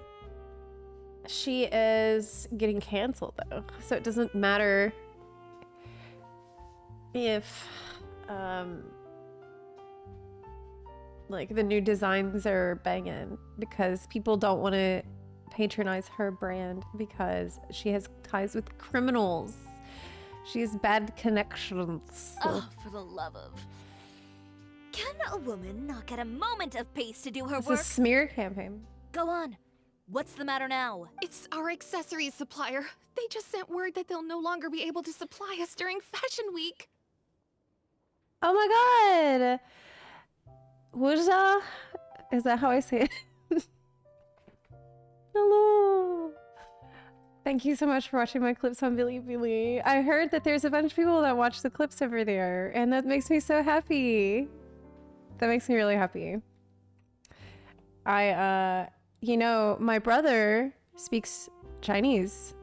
She is getting canceled though, so it doesn't matter if like the new designs are banging, because people don't want to patronize her brand because she has ties with criminals. She has bad connections. Oh, for the love of... Can a woman not get a moment of peace to do her It's work? a smear campaign. Go on. What's the matter now? It's our accessories supplier. They just sent word that they'll no longer be able to supply us during Fashion Week. Oh my god! Wuja? Is that how I say it? Hello! Thank you so much for watching my clips on Bilibili. I heard that there's a bunch of people that watch the clips over there, and that makes me so happy. That makes me really happy. You know, my brother speaks Chinese,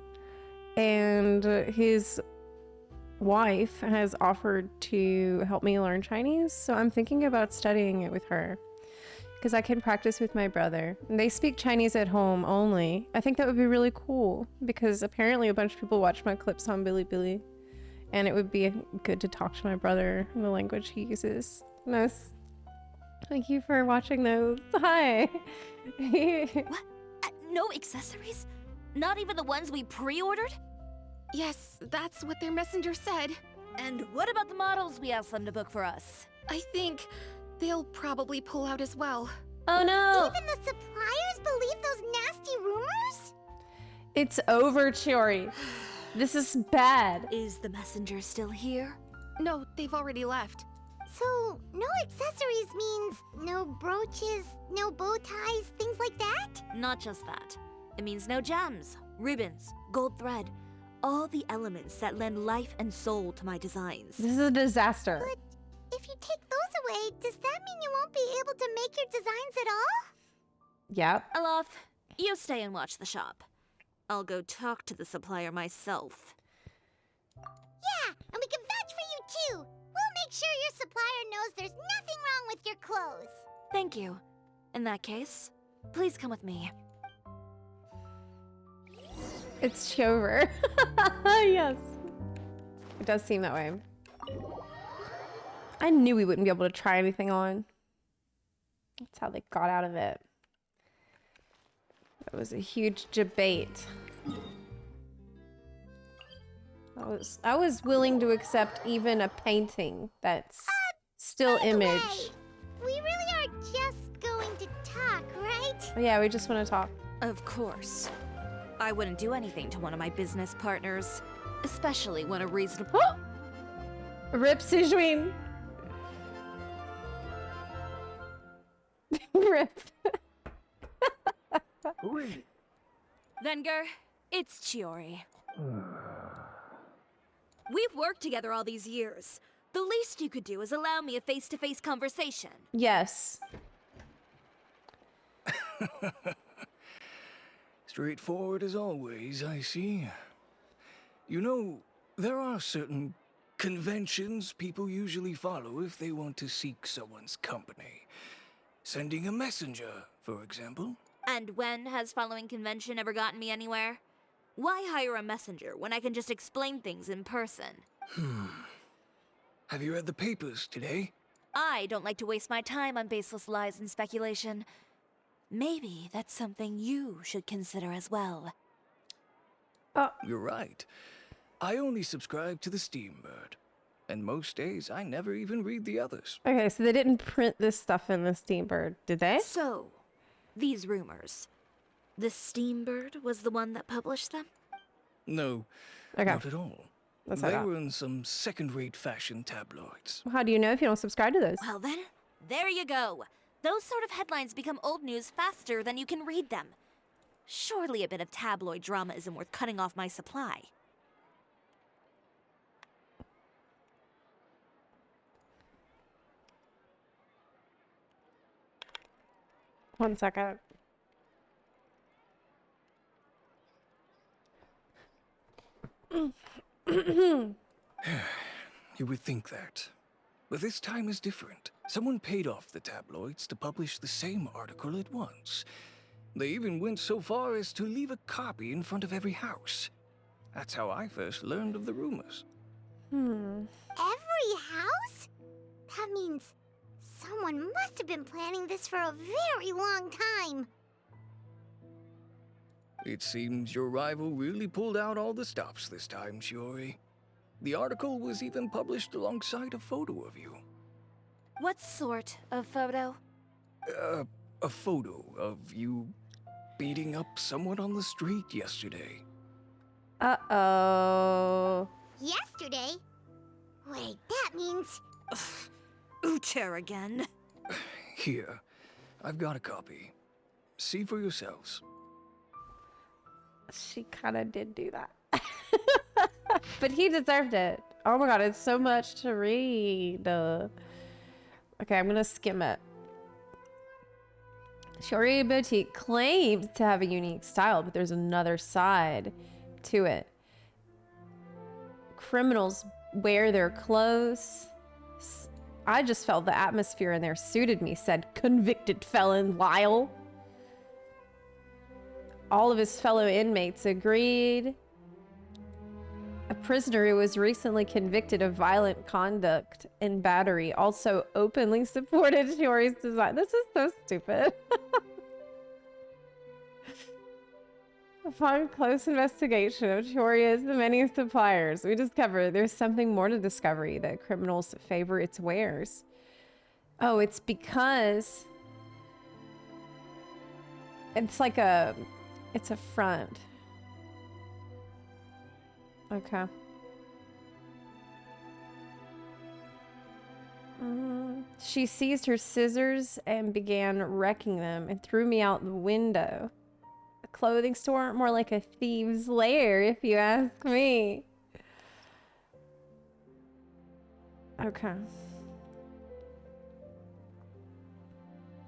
and his wife has offered to help me learn Chinese, so I'm thinking about studying it with her because I can practice with my brother. And they speak Chinese at home only. I think that would be really cool because apparently a bunch of people watch my clips on Bilibili, and it would be good to talk to my brother in the language he uses. Nice. Thank you for watching those. Hi. What? No accessories? Not even the ones we pre-ordered? Yes, that's what their messenger said. And what about the models we asked them to book for us? I think they'll probably pull out as well. Oh no! Even the suppliers believe those nasty rumors? It's over, Chiori. This is bad. Is the messenger still here? No, they've already left. So, no accessories means no brooches, no bow ties, things like that? Not just that. It means no gems, ribbons, gold thread, all the elements that lend life and soul to my designs. This is a disaster. But if you take those away, does that mean you won't be able to make your designs at all? Yep. Alof, you stay and watch the shop. I'll go talk to the supplier myself. Yeah, and we can vouch for you too. We'll make sure your supplier knows there's nothing wrong with your clothes. Thank you. In that case, please come with me. It's Chiori. Yes. It does seem that way. I knew we wouldn't be able to try anything on. That's how they got out of it. That was a huge debate. I was willing to accept even a painting that's still image. Way, we really are just going to talk, right? Yeah, we just want to talk. Of course. I wouldn't do anything to one of my business partners, especially when a reasonable... Rip Sijuin. Rip. Venger, it's Chiori. We've worked together all these years. The least you could do is allow me a face-to-face conversation. Yes. Straightforward as always, I see. You know, there are certain Conventions people usually follow if they want to seek someone's company. Sending a messenger, for example. And when has following convention ever gotten me anywhere? Why hire a messenger when I can just explain things in person? Have you read the papers today? I don't like to waste my time on baseless lies and speculation. Maybe that's something you should consider as well. You're right. I only subscribe to the Steambird. And most days, I never even read the others. Okay, so they didn't print this stuff in the Steambird, did they? So, these rumors. The Steambird was the one that published them? No, not at all. That's They not were in some second-rate fashion tabloids. How do you know if you don't subscribe to those? Well then, there you go. Those sort of headlines become old news faster than you can read them. Surely a bit of tabloid drama isn't worth cutting off my supply. One second. You would think that. But this time is different. Someone paid off the tabloids to publish the same article at once. They even went so far as to leave a copy in front of every house. That's how I first learned of the rumors. Every house? That means someone must have been planning this for a very long time. It seems your rival really pulled out all the stops this time, Chiori. The article was even published alongside a photo of you. What sort of photo? A photo of you beating up someone on the street yesterday. Uh-oh. Yesterday? Wait, that means... Uter again. Here, I've got a copy. See for yourselves. She kind of did do that. But he deserved it. Oh my god, it's so much to read. Okay, I'm gonna skim it. Chiori Boutique claims to have a unique style, but there's another side to it. Criminals wear their clothes. I just felt the atmosphere in there suited me, said convicted felon Lyle. All of his fellow inmates agreed. A prisoner who was recently convicted of violent conduct and battery also openly supported Chiori's design. This is so stupid. Upon close investigation of Chiori's many suppliers, we discover there's something more to discovery that criminals favor its wares. Oh, it's because it's like it's a front. Okay. She seized her scissors and began wrecking them and threw me out the window. A clothing store, more like a thieves' lair, if you ask me. Okay.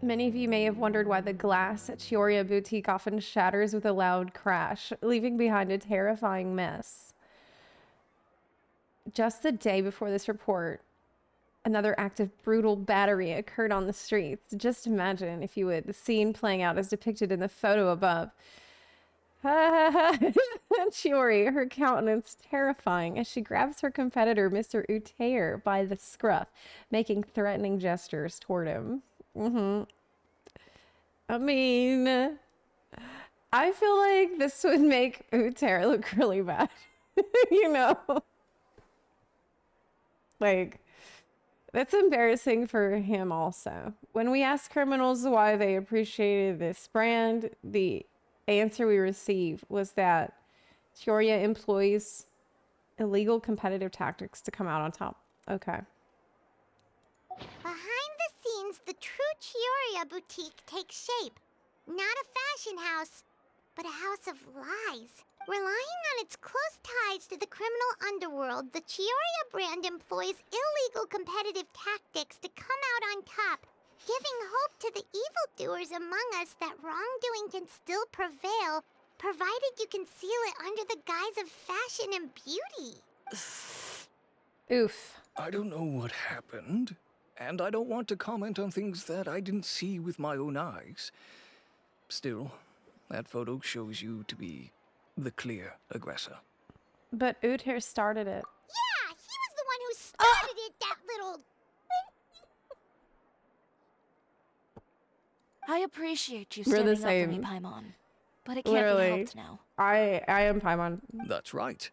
Many of you may have wondered why the glass at Chiori Boutique often shatters with a loud crash, leaving behind a terrifying mess. Just the day before this report, another act of brutal battery occurred on the streets. Just imagine, if you would, the scene playing out as depicted in the photo above. Chiori, her countenance terrifying as she grabs her competitor, Mr. Utair, by the scruff, making threatening gestures toward him. I mean, I feel like this would make Utair look really bad. You know? Like, that's embarrassing for him also. When we asked criminals why they appreciated this brand, the answer we received was that Chiori employs illegal competitive tactics to come out on top. Okay. Behind the scenes, the true Chiori Boutique takes shape. Not a fashion house, but a house of lies. Relying on its close ties to the criminal underworld, the Chiori brand employs illegal competitive tactics to come out on top, giving hope to the evildoers among us that wrongdoing can still prevail, provided you conceal it under the guise of fashion and beauty. Oof. I don't know what happened, and I don't want to comment on things that I didn't see with my own eyes. Still, that photo shows you to be the clear aggressor. But Uther started it. Yeah, he was the one who started it, that little... I appreciate you We're the standing up for me, same. Paimon. But it can't Literally. be helped now. I am Paimon. That's right.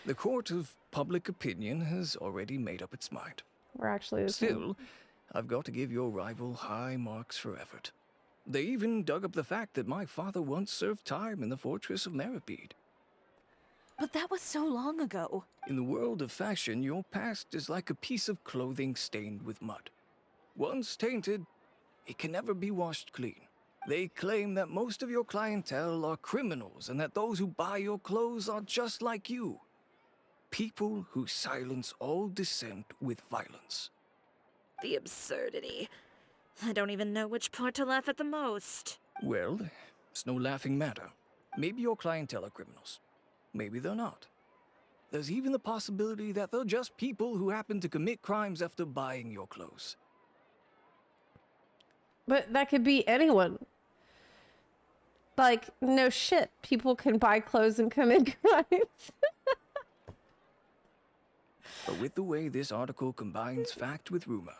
The court of public opinion has already made up its mind. We're actually the same. Still, I've got to give your rival high marks for effort. They even dug up the fact that my father once served time in the fortress of Meripede. But that was so long ago. In the world of fashion, your past is like a piece of clothing stained with mud. Once tainted, it can never be washed clean. They claim that most of your clientele are criminals and that those who buy your clothes are just like you. People who silence all dissent with violence. The absurdity. I don't even know which part to laugh at the most. Well, it's no laughing matter. Maybe your clientele are criminals. Maybe they're not. There's even the possibility that they're just people who happen to commit crimes after buying your clothes. But that could be anyone. Like, no shit. People can buy clothes and commit crimes. But with the way this article combines fact with rumor,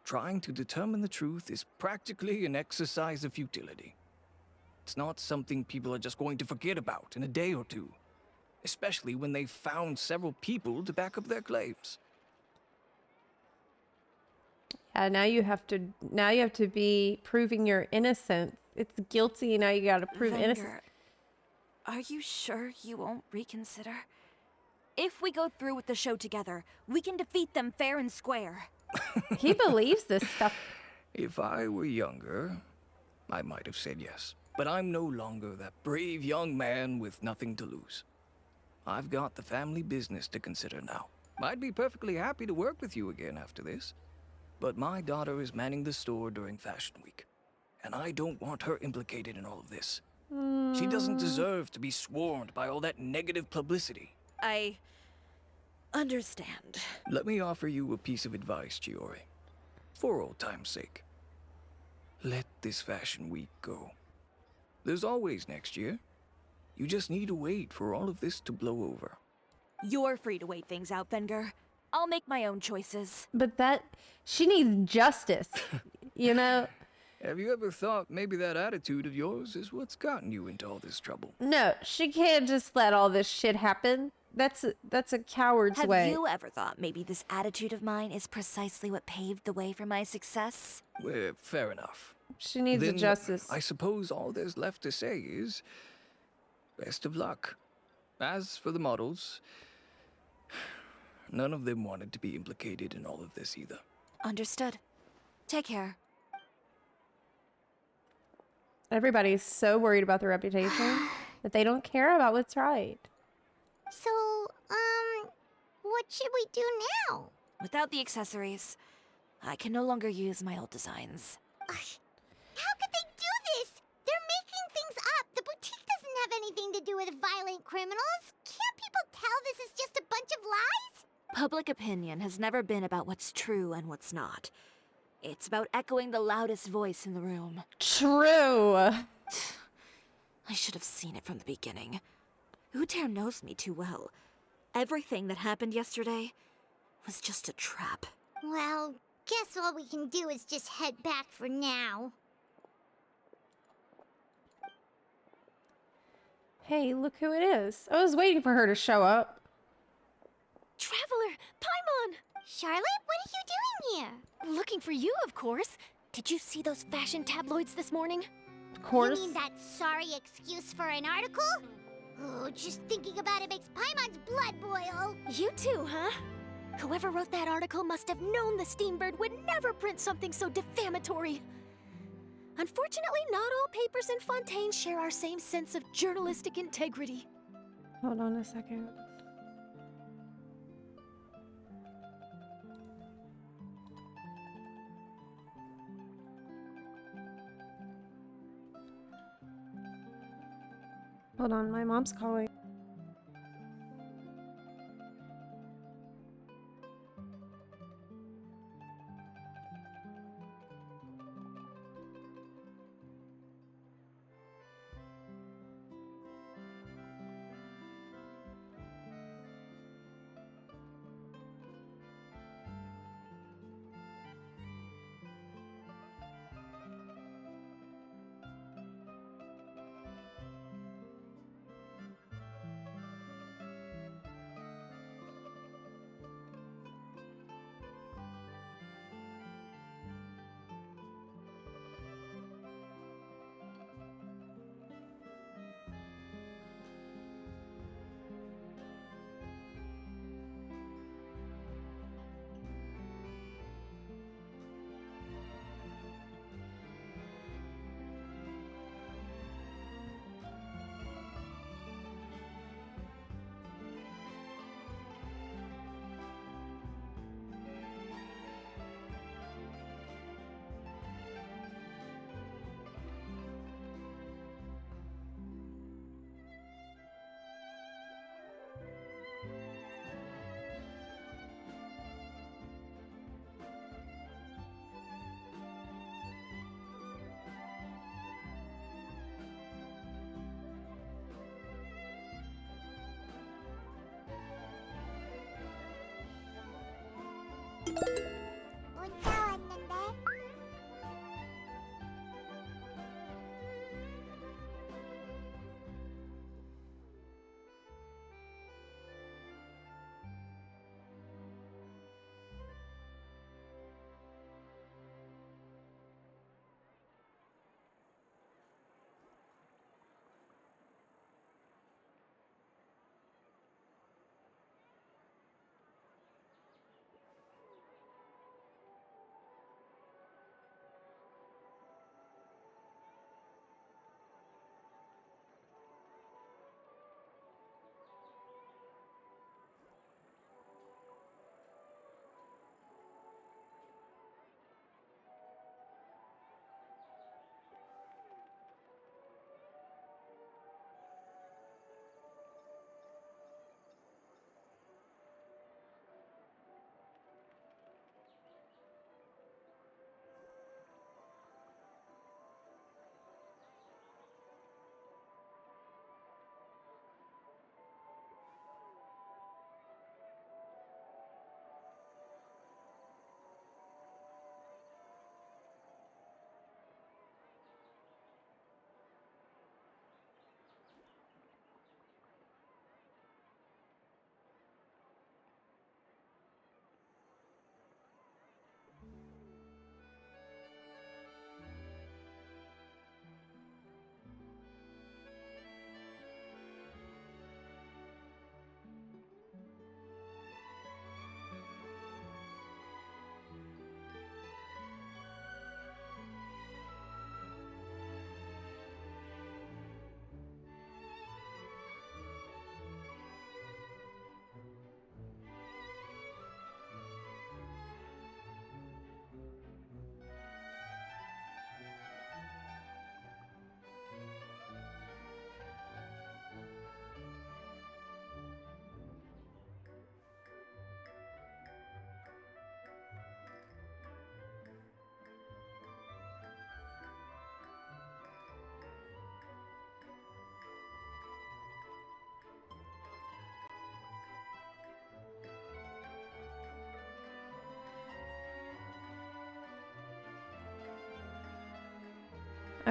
trying to determine the truth is practically an exercise of futility. It's not something people are just going to forget about in a day or two, especially when they've found several people to back up their claims. Yeah, now you have to be proving you're innocent. It's guilty, now you gotta prove innocent. Are you sure you won't reconsider? If we go through with the show together, we can defeat them fair and square. He believes this stuff. If I were younger, I might have said yes. But I'm no longer that brave young man with nothing to lose. I've got the family business to consider now. I'd be perfectly happy to work with you again after this. But my daughter is manning the store during Fashion Week, and I don't want her implicated in all of this. She doesn't deserve to be swarmed by all that negative publicity. I understand. Let me offer you a piece of advice, Chiori. For old time's sake. Let this Fashion Week go. There's always next year. You just need to wait for all of this to blow over. You're free to wait things out, Venger. I'll make my own choices. But she needs justice, you know? Have you ever thought maybe that attitude of yours is what's gotten you into all this trouble? No, she can't just let all this shit happen. That's a coward's way. Have you ever thought maybe this attitude of mine is precisely what paved the way for my success? Well, fair enough. She needs Then, justice. I suppose all there's left to say is, best of luck. As for the models, none of them wanted to be implicated in all of this either. Understood. Take care. Everybody's so worried about their reputation that they don't care about what's right. So, what should we do now? Without the accessories, I can no longer use my old designs. How could they do this? They're making things up. The boutique doesn't have anything to do with violent criminals. Can't people tell this is just a bunch of lies? Public opinion has never been about what's true and what's not. It's about echoing the loudest voice in the room. True. I should have seen it from the beginning. Uther knows me too well. Everything that happened yesterday was just a trap. Well, guess all we can do is just head back for now. Hey, look who it is. I was waiting for her to show up. Traveler, Paimon! Charlotte, what are you doing here? Looking for you, of course. Did you see those fashion tabloids this morning? Of course. You mean that sorry excuse for an article? Oh, just thinking about it makes Paimon's blood boil. You too, huh? Whoever wrote that article must have known the Steambird would never print something so defamatory. Unfortunately, not all papers in Fontaine share our same sense of journalistic integrity. Hold on a second. Hold on, my mom's calling.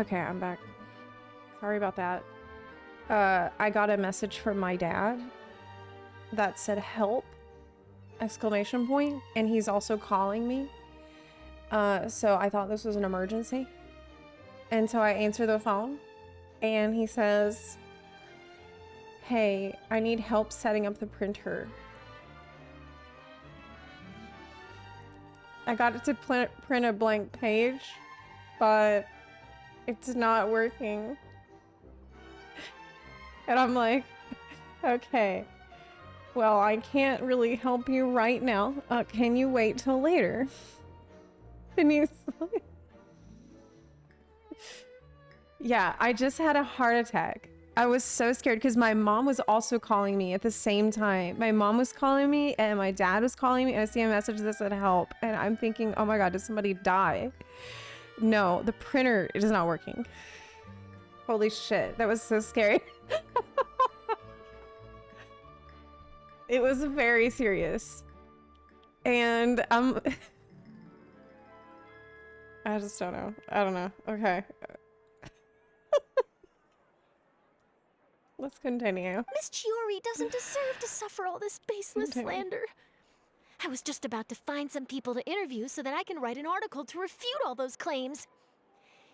Okay, I'm back. Sorry about that. I got a message from my dad that said help, exclamation point, and he's also calling me. So I thought this was an emergency. And so I answer the phone and he says, "Hey, I need help setting up the printer. I got it to print a blank page, but it's not working." And I'm like, okay, well, I can't really help you right now. Can you wait till later? And he's like, yeah, I just had a heart attack. I was so scared because my mom was also calling me at the same time. My mom was calling me and my dad was calling me, and I see a message that said help. And I'm thinking, oh my God, did somebody die? No, the printer is not working. Holy shit, that was so scary. It was very serious. And I just don't know. I don't know. Okay. Let's continue. Miss Chiori doesn't deserve to suffer all this baseless slander. I was just about to find some people to interview so that I can write an article to refute all those claims.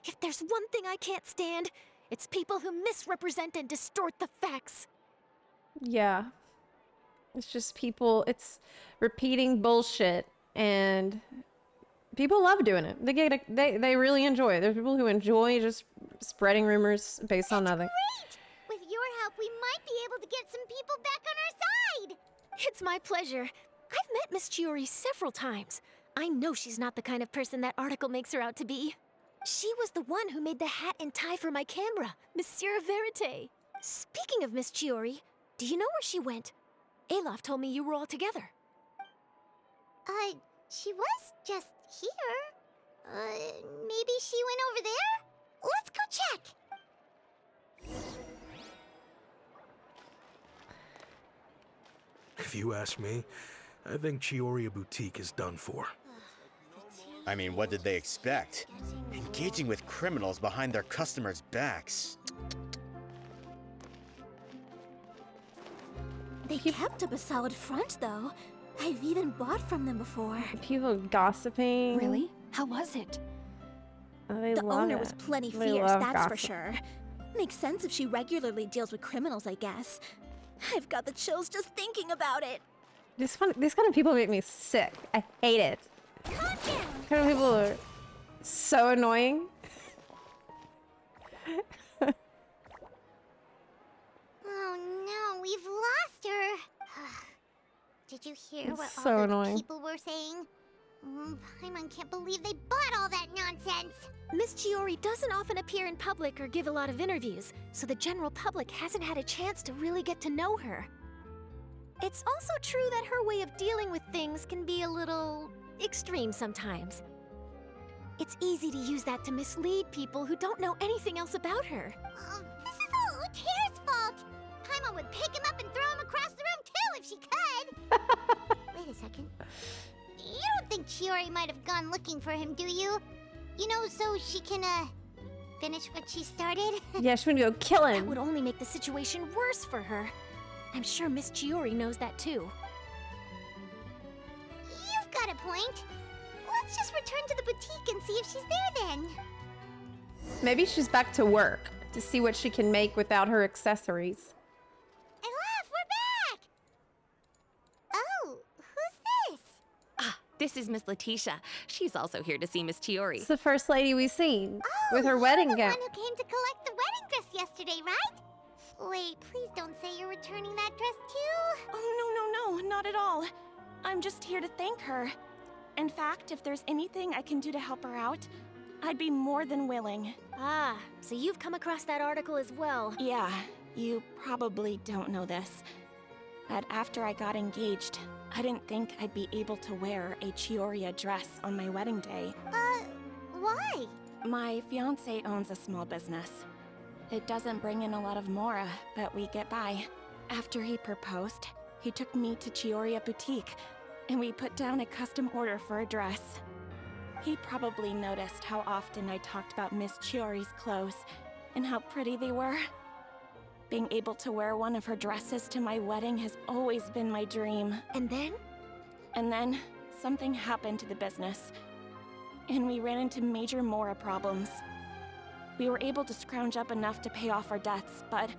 If there's one thing I can't stand, it's people who misrepresent and distort the facts. Yeah. It's just people, it's repeating bullshit, and people love doing it. They really enjoy it. There's people who enjoy just spreading rumors based on nothing. Great! With your help, we might be able to get some people back on our side. It's my pleasure. I've met Miss Chiori several times. I know she's not the kind of person that article makes her out to be. She was the one who made the hat and tie for my camera, Monsieur Verite. Speaking of Miss Chiori, do you know where she went? Olaf told me you were all together. She was just here. Maybe she went over there? Let's go check. If you ask me, I think Chiori Boutique is done for. I mean, what did they expect? Engaging with criminals behind their customers' backs. They kept up a solid front, though. I've even bought from them before. People gossiping. Really? How was it? They The love owner it. was plenty They fierce, love that's for gossip. sure. Makes sense if she regularly deals with criminals, I guess. I've got the chills just thinking about it. These kind of people make me sick. I hate it. Kind of people are so annoying. Oh no, we've lost her. Did you hear It's what so all those annoying. people were saying? Paimon can't believe they bought all that nonsense. Miss Chiori doesn't often appear in public or give a lot of interviews, so the general public hasn't had a chance to really get to know her. It's also true that her way of dealing with things can be a little extreme sometimes. It's easy to use that to mislead people who don't know anything else about her. This is all Uter's fault. Paimon would pick him up and throw him across the room too if she could. Wait a second. You don't think Chiori might have gone looking for him, do you? You know, so she can, finish what she started? Yeah, she would go kill That him. would only make the situation worse for her. I'm sure Miss Chiori knows that too. You've got a point. Let's just return to the boutique and see if she's there then. Maybe she's back to work to see what she can make without her accessories. Olaf, we're back! Oh, who's this? Ah, this is Miss Letitia. She's also here to see Miss Chiori. It's the first lady we've seen with her wedding The gown. one who came to collect the wedding dress yesterday, right? Wait, please don't say you're returning that dress too. Oh, no, not at all. I'm just here to thank her. In fact, if there's anything I can do to help her out, I'd be more than willing. Ah, so you've come across that article as well. Yeah, you probably don't know this, but after I got engaged, I didn't think I'd be able to wear a Chiori dress on my wedding day. Why? My fiancé owns a small business. It doesn't bring in a lot of mora, but we get by. After he proposed, he took me to Chiori Boutique, and we put down a custom order for a dress. He probably noticed how often I talked about Miss Chiori's clothes and how pretty they were. Being able to wear one of her dresses to my wedding has always been my dream. And then? And then, something happened to the business, and we ran into major Mora problems. We were able to scrounge up enough to pay off our debts, but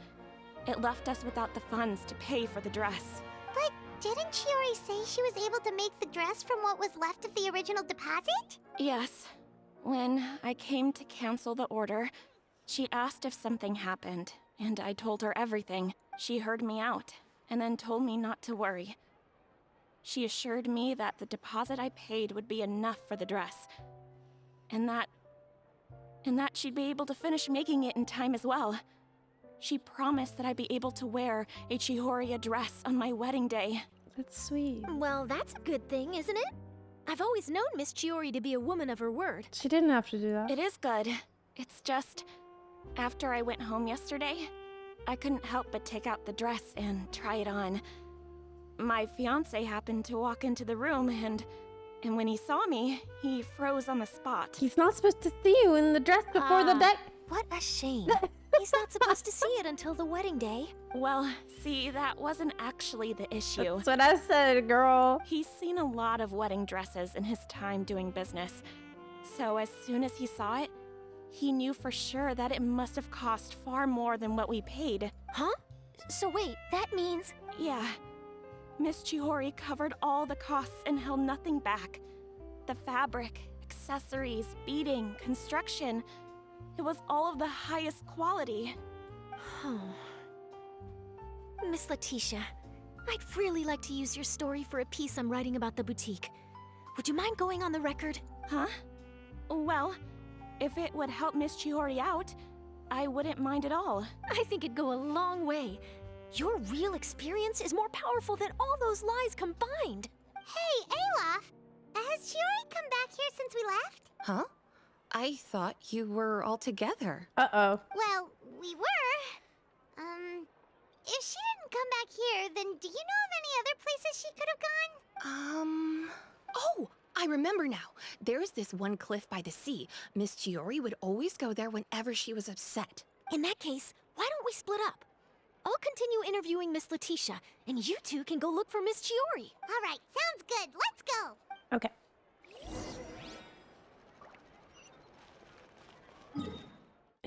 it left us without the funds to pay for the dress. But didn't Chiori say she was able to make the dress from what was left of the original deposit? Yes. When I came to cancel the order, she asked if something happened, and I told her everything. She heard me out, and then told me not to worry. She assured me that the deposit I paid would be enough for the dress, and that she'd be able to finish making it in time as well. She promised that I'd be able to wear a Chiori dress on my wedding day. That's sweet. Well, that's a good thing, isn't it? I've always known Miss Chiori to be a woman of her word. She didn't have to do that. It is good. It's just, after I went home yesterday, I couldn't help but take out the dress and try it on. My fiancé happened to walk into the room and when he saw me, he froze on the spot. He's not supposed to see you in the dress before the day. What a shame. He's not supposed to see it until the wedding day. Well, see, that wasn't actually the issue. That's what I said, girl. He's seen a lot of wedding dresses in his time doing business. So as soon as he saw it, he knew for sure that it must have cost far more than what we paid. Huh? So wait, that means... Yeah. Miss Chiori covered all the costs and held nothing back. The fabric, accessories, beading, construction. It was all of the highest quality. Miss Letitia, I'd really like to use your story for a piece I'm writing about the boutique. Would you mind going on the record? Huh? Well, if it would help Miss Chiori out, I wouldn't mind at all. I think it'd go a long way. Your real experience is more powerful than all those lies combined. Hey, Olaf! Has Chiori come back here since we left? Huh? I thought you were all together. Uh-oh. Well, we were. If she didn't come back here, then do you know of any other places she could have gone? Oh, I remember now. There's this one cliff by the sea. Miss Chiori would always go there whenever she was upset. In that case, why don't we split up? I'll continue interviewing Miss Letitia, and you two can go look for Miss Chiori. All right, sounds good. Let's go. Okay.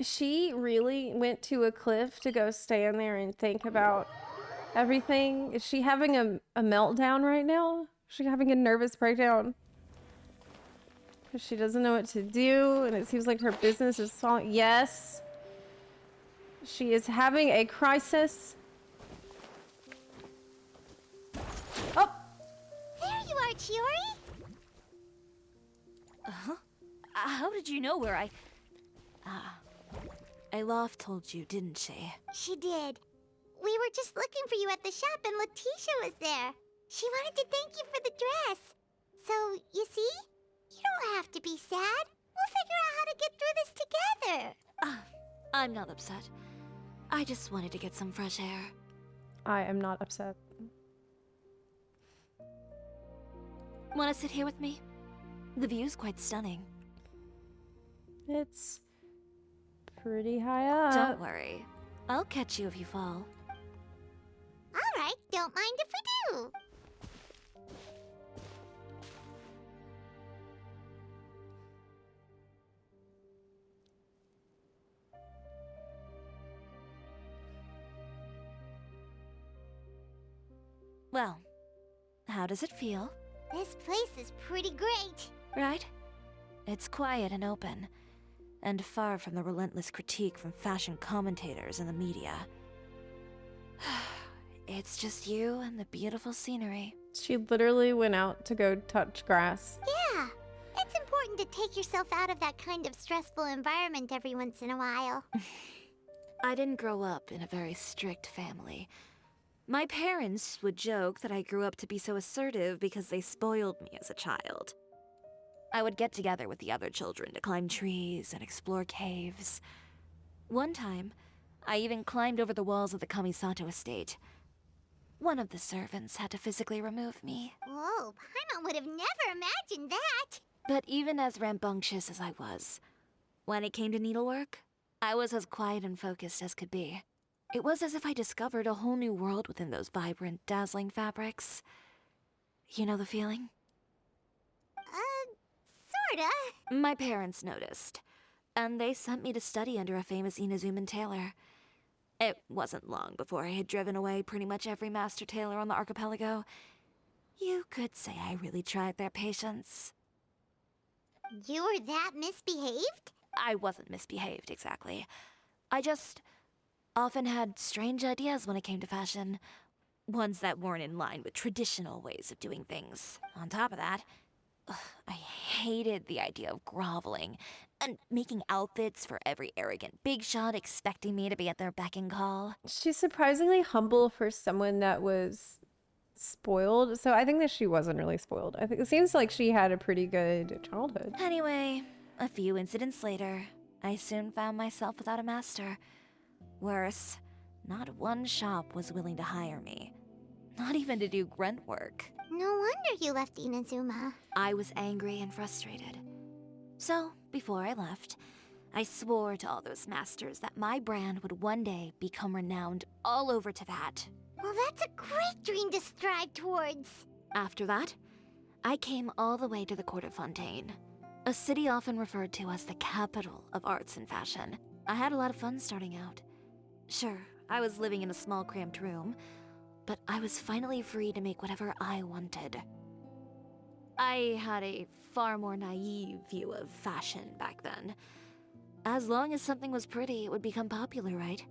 She really went to a cliff to go stand there and think about everything. Is she having a meltdown right now? Is she having a nervous breakdown? Because she doesn't know what to do, and it seems like her business is falling. Yes. She is having a crisis. Oh! There you are, Chiori! Uh-huh. How did you know where I... Eilaf told you, didn't she? She did. We were just looking for you at the shop and Letitia was there. She wanted to thank you for the dress. So, you see? You don't have to be sad. We'll figure out how to get through this together. I'm not upset. I just wanted to get some fresh air. I am not upset. Want to sit here with me? The view's quite stunning. It's pretty high up. Don't worry. I'll catch you if you fall. All right, don't mind if we do. Well, how does it feel? This place is pretty great. Right? It's quiet and open, and far from the relentless critique from fashion commentators and the media. It's just you and the beautiful scenery. She literally went out to go touch grass. Yeah, it's important to take yourself out of that kind of stressful environment every once in a while. I didn't grow up in a very strict family. My parents would joke that I grew up to be so assertive because they spoiled me as a child. I would get together with the other children to climb trees and explore caves. One time, I even climbed over the walls of the Kamisato estate. One of the servants had to physically remove me. Whoa, Paimon would have never imagined that. But even as rambunctious as I was, when it came to needlework, I was as quiet and focused as could be. It was as if I discovered a whole new world within those vibrant, dazzling fabrics. You know the feeling? Sorta. My parents noticed, and they sent me to study under a famous Inazuman tailor. It wasn't long before I had driven away pretty much every master tailor on the archipelago. You could say I really tried their patience. You were that misbehaved? I wasn't misbehaved, exactly. I just often had strange ideas when it came to fashion. Ones that weren't in line with traditional ways of doing things. On top of that, I hated the idea of groveling and making outfits for every arrogant big shot expecting me to be at their beck and call. She's surprisingly humble for someone that was spoiled. So I think that she wasn't really spoiled. I think it seems like she had a pretty good childhood. Anyway, a few incidents later, I soon found myself without a master. Worse, not one shop was willing to hire me. Not even to do grunt work. No wonder you left Inazuma. I was angry and frustrated. So, before I left, I swore to all those masters that my brand would one day become renowned all over Teyvat. Well, that's a great dream to strive towards. After that, I came all the way to the court of Fontaine, a city often referred to as the capital of arts and fashion. I had a lot of fun starting out. Sure, I was living in a small cramped room, but I was finally free to make whatever I wanted. I had a far more naive view of fashion back then. As long as something was pretty, it would become popular, right?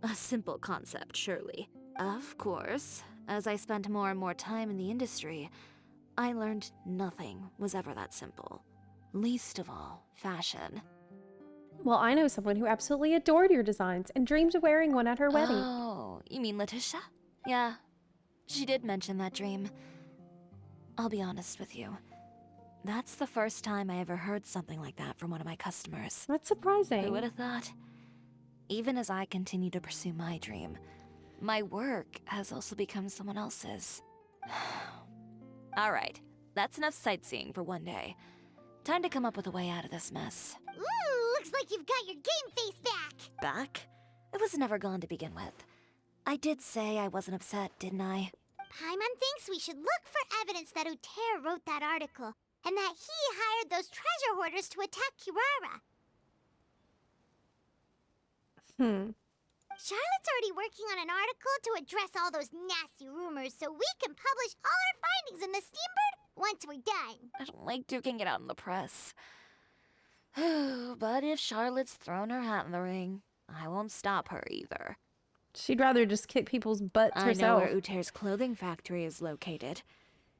A simple concept, surely. Of course, as I spent more and more time in the industry, I learned nothing was ever that simple. Least of all, fashion. Well, I know someone who absolutely adored your designs and dreamed of wearing one at her wedding. Oh, you mean Letitia? Yeah, she did mention that dream. I'll be honest with you. That's the first time I ever heard something like that from one of my customers. That's surprising. Who would have thought? Even as I continue to pursue my dream, my work has also become someone else's. Alright, that's enough sightseeing for one day. Time to come up with a way out of this mess. Ooh, looks like you've got your game face back. Back? It was never gone to begin with. I did say I wasn't upset, didn't I? Paimon thinks we should look for evidence that Uter wrote that article, and that he hired those treasure hoarders to attack Kirara. Charlotte's already working on an article to address all those nasty rumors so we can publish all our findings in the Steambird once we're done. I don't like duking it out in the press. But if Charlotte's thrown her hat in the ring, I won't stop her either. She'd rather just kick people's butts herself. I know where Uter's clothing factory is located.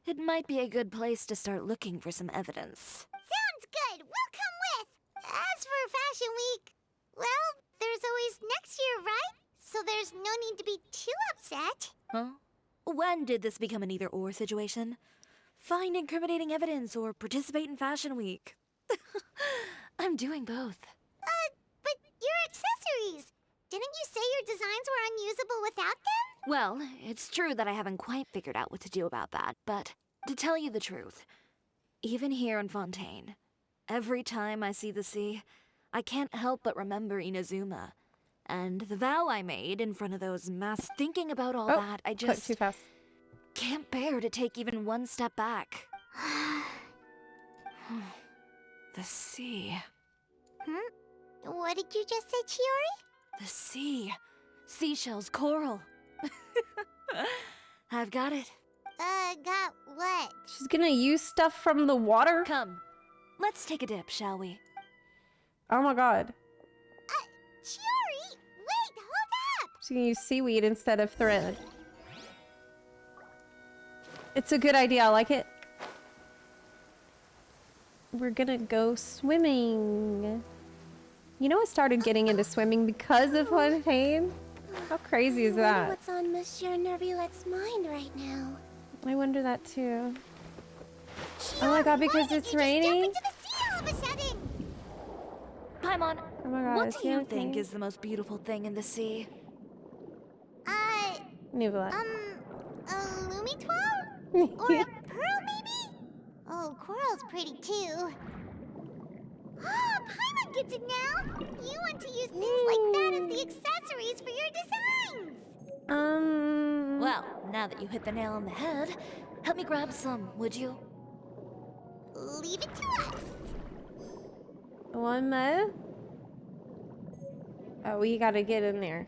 It might be a good place to start looking for some evidence. Sounds good. We'll come with. As for Fashion Week, well, there's always next year, right? So there's no need to be too upset. Huh? When did this become an either-or situation? Find incriminating evidence or participate in Fashion Week. I'm doing both. But your accessories! Didn't you say your designs were unusable without them? Well, it's true that I haven't quite figured out what to do about that, but to tell you the truth, even here in Fontaine, every time I see the sea, I can't help but remember Inazuma. And the vow I made in front of those masks, thinking about all that, I just too fast. Can't bear to take even one step back. The sea. What did you just say, Chiori? The sea. Seashells, coral. I've got it. Got what? She's gonna use stuff from the water? Come, let's take a dip, shall we? Oh my god. Chiori! Wait, hold up! She's gonna use seaweed instead of thread. It's a good idea, I like it. We're gonna go swimming. You know, I started getting into swimming because of Fontaine? How crazy is I wonder that? what's on Monsieur Nervulet's mind right now? I wonder that too. Oh my god, because it's raining? Jump into the sea all of a sudden! Paimon, Oh my god, what is do he you okay? think is the most beautiful thing in the sea? Nuvola. A Lumitoile? Or a pearl, maybe? Oh, Oh, Coral's pretty too. Oh, Paimon gets it now! You want to use things like that as the accessories for your designs! Well, now that you hit the nail on the head, help me grab some, would you? Leave it to us! One more. Oh, we gotta get in there.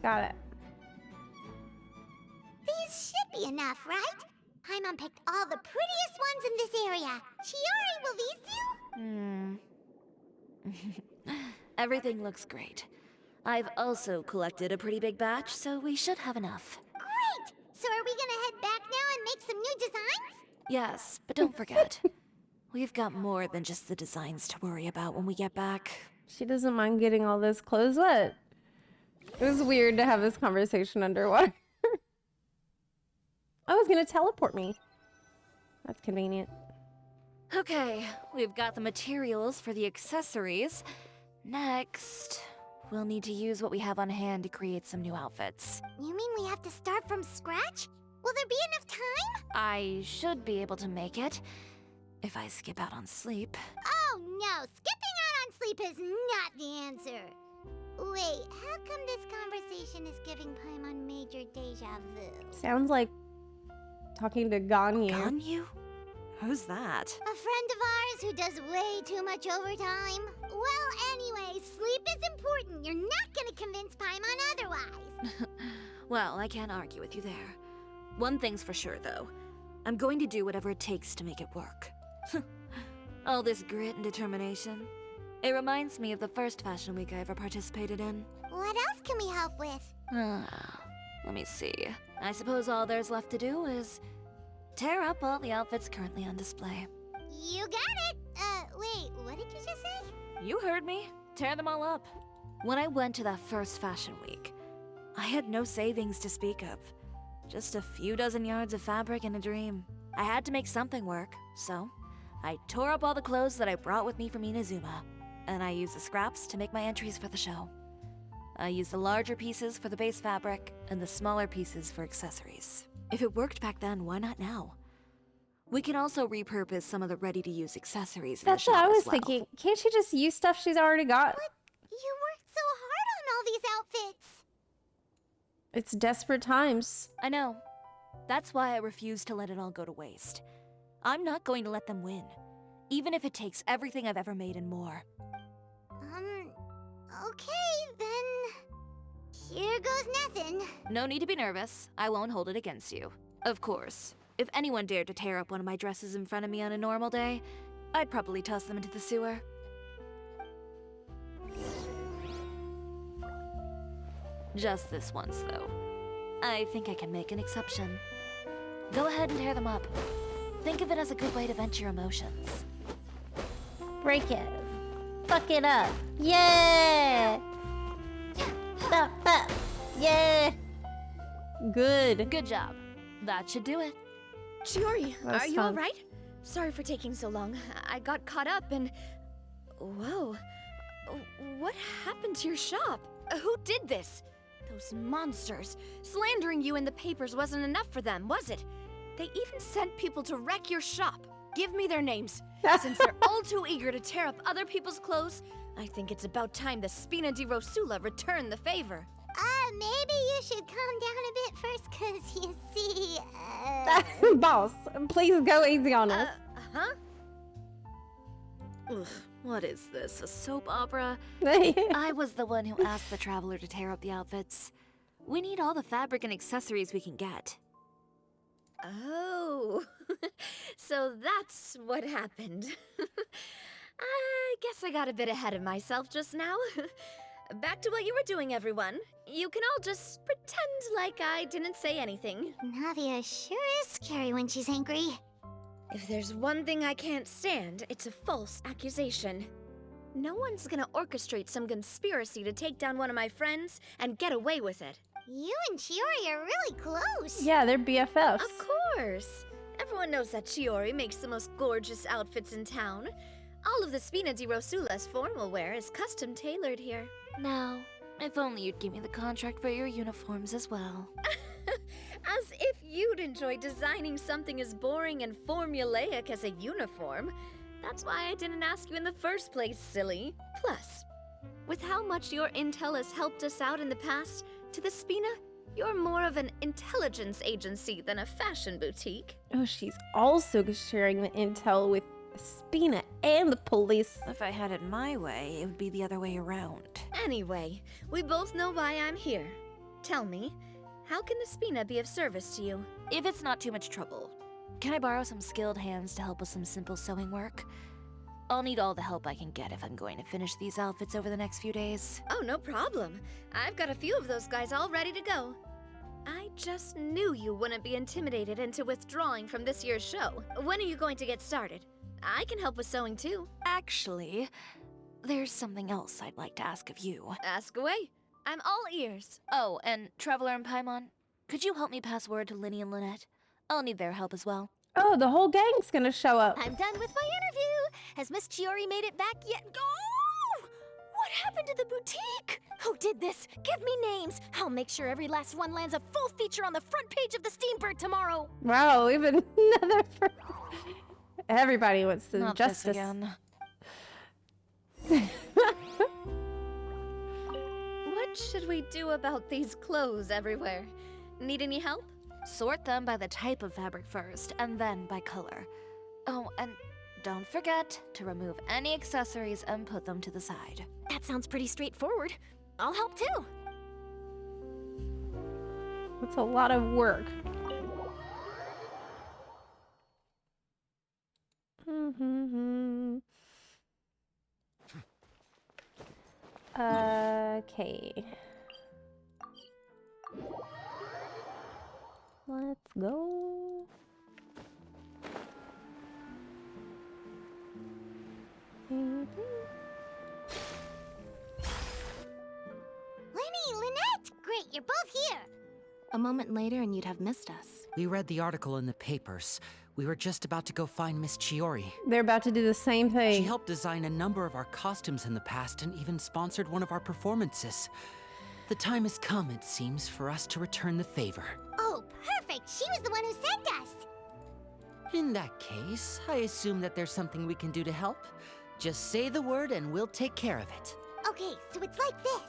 Got it. These should be enough, right? Paimon picked all the prettiest ones in this area. Chiori, will these do? Everything looks great. I've also collected a pretty big batch, so we should have enough. Great! So are we gonna head back now and make some new designs? Yes, but don't forget, we've got more than just the designs to worry about when we get back. She doesn't mind getting all those clothes wet. It was weird to have this conversation underwater. Oh, it's gonna teleport me. That's convenient. Okay, we've got the materials for the accessories. Next, we'll need to use what we have on hand to create some new outfits. You mean we have to start from scratch? Will there be enough time? I should be able to make it, if I skip out on sleep. Oh no, skipping out on sleep is not the answer. Wait, how come this conversation is giving Paimon major deja vu? Sounds like talking to Ganyu. Ganyu? Who's that? A friend of ours who does way too much overtime. Well, anyway, sleep is important. You're not gonna convince Paimon otherwise. Well, I can't argue with you there. One thing's for sure, though. I'm going to do whatever it takes to make it work. All this grit and determination. It reminds me of the first fashion week I ever participated in. What else can we help with? Let me see. I suppose all there's left to do is tear up all the outfits currently on display. You got it! Wait, what did you just say? You heard me. Tear them all up. When I went to that first fashion week, I had no savings to speak of. Just a few dozen yards of fabric and a dream. I had to make something work, so I tore up all the clothes that I brought with me from Inazuma, and I used the scraps to make my entries for the show. I used the larger pieces for the base fabric and the smaller pieces for accessories. If it worked back then, why not now? We can also repurpose some of the ready-to-use accessories in the That's shop what I was as well. thinking. Can't she just use stuff she's already got? But you worked so hard on all these outfits. It's desperate times. I know. That's why I refuse to let it all go to waste. I'm not going to let them win, even if it takes everything I've ever made and more. Okay, then. Here goes nothing. No need to be nervous. I won't hold it against you. Of course, if anyone dared to tear up one of my dresses in front of me on a normal day, I'd probably toss them into the sewer. Just this once, though. I think I can make an exception. Go ahead and tear them up. Think of it as a good way to vent your emotions. Break it. Fuck it up. Yeah! Yeah! Good. Good job. That should do it. Chiori, That was are you fun. alright? Sorry for taking so long. I got caught up and... Whoa. What happened to your shop? Who did this? Those monsters. Slandering you in the papers wasn't enough for them, was it? They even sent people to wreck your shop. Give me their names. Since they're all too eager to tear up other people's clothes, I think it's about time the Spina di Rosula return the favor. Maybe you should calm down a bit first, cause you see, Boss, please go easy on us. Huh? Ugh, what is this, a soap opera? I was the one who asked the traveler to tear up the outfits. We need all the fabric and accessories we can get. Oh, so that's what happened. I guess I got a bit ahead of myself just now. Back to what you were doing, everyone. You can all just pretend like I didn't say anything. Navia sure is scary when she's angry. If there's one thing I can't stand, it's a false accusation. No one's gonna orchestrate some conspiracy to take down one of my friends and get away with it. You and Chiori are really close. Yeah, they're BFFs. Of course. Everyone knows that Chiori makes the most gorgeous outfits in town. All of the Spina di Rosula's formal wear is custom tailored here. Now, if only you'd give me the contract for your uniforms as well. As if you'd enjoy designing something as boring and formulaic as a uniform. That's why I didn't ask you in the first place, silly. Plus, with how much your intel has helped us out in the past, to the Spina, you're more of an intelligence agency than a fashion boutique. Oh, she's also sharing the intel with Spina and the police. If I had it my way, it would be the other way around. Anyway, we both know why I'm here. Tell me, how can the Spina be of service to you? If it's not too much trouble, can I borrow some skilled hands to help with some simple sewing work? I'll need all the help I can get if I'm going to finish these outfits over the next few days. Oh, no problem. I've got a few of those guys all ready to go. I just knew you wouldn't be intimidated into withdrawing from this year's show. When are you going to get started? I can help with sewing too. Actually, there's something else I'd like to ask of you. Ask away. I'm all ears. Oh, and Traveler and Paimon, could you help me pass word to Linny and Lynette? I'll need their help as well. Oh, the whole gang's gonna show up. I'm done with my interview. Has Miss Chiori made it back yet? Oh! What happened to the boutique? Who did this? Give me names. I'll make sure every last one lands a full feature on the front page of the Steambird tomorrow. Wow, even another. Everybody wants the Not justice. this again. What should we do about these clothes everywhere? Need any help? Sort them by the type of fabric first, and then by color. Oh, and don't forget to remove any accessories and put them to the side. That sounds pretty straightforward. I'll help too. That's a lot of work. Okay. Let's go. Lenny, Lynette! Great, you're both here! A moment later and you'd have missed us. We read the article in the papers. We were just about to go find Miss Chiori. They're about to do the same thing. She helped design a number of our costumes in the past and even sponsored one of our performances. The time has come, it seems, for us to return the favor. Oh, perfect! She was the one who sent us! In that case, I assume that there's something we can do to help. Just say the word and we'll take care of it. Okay, so it's like this.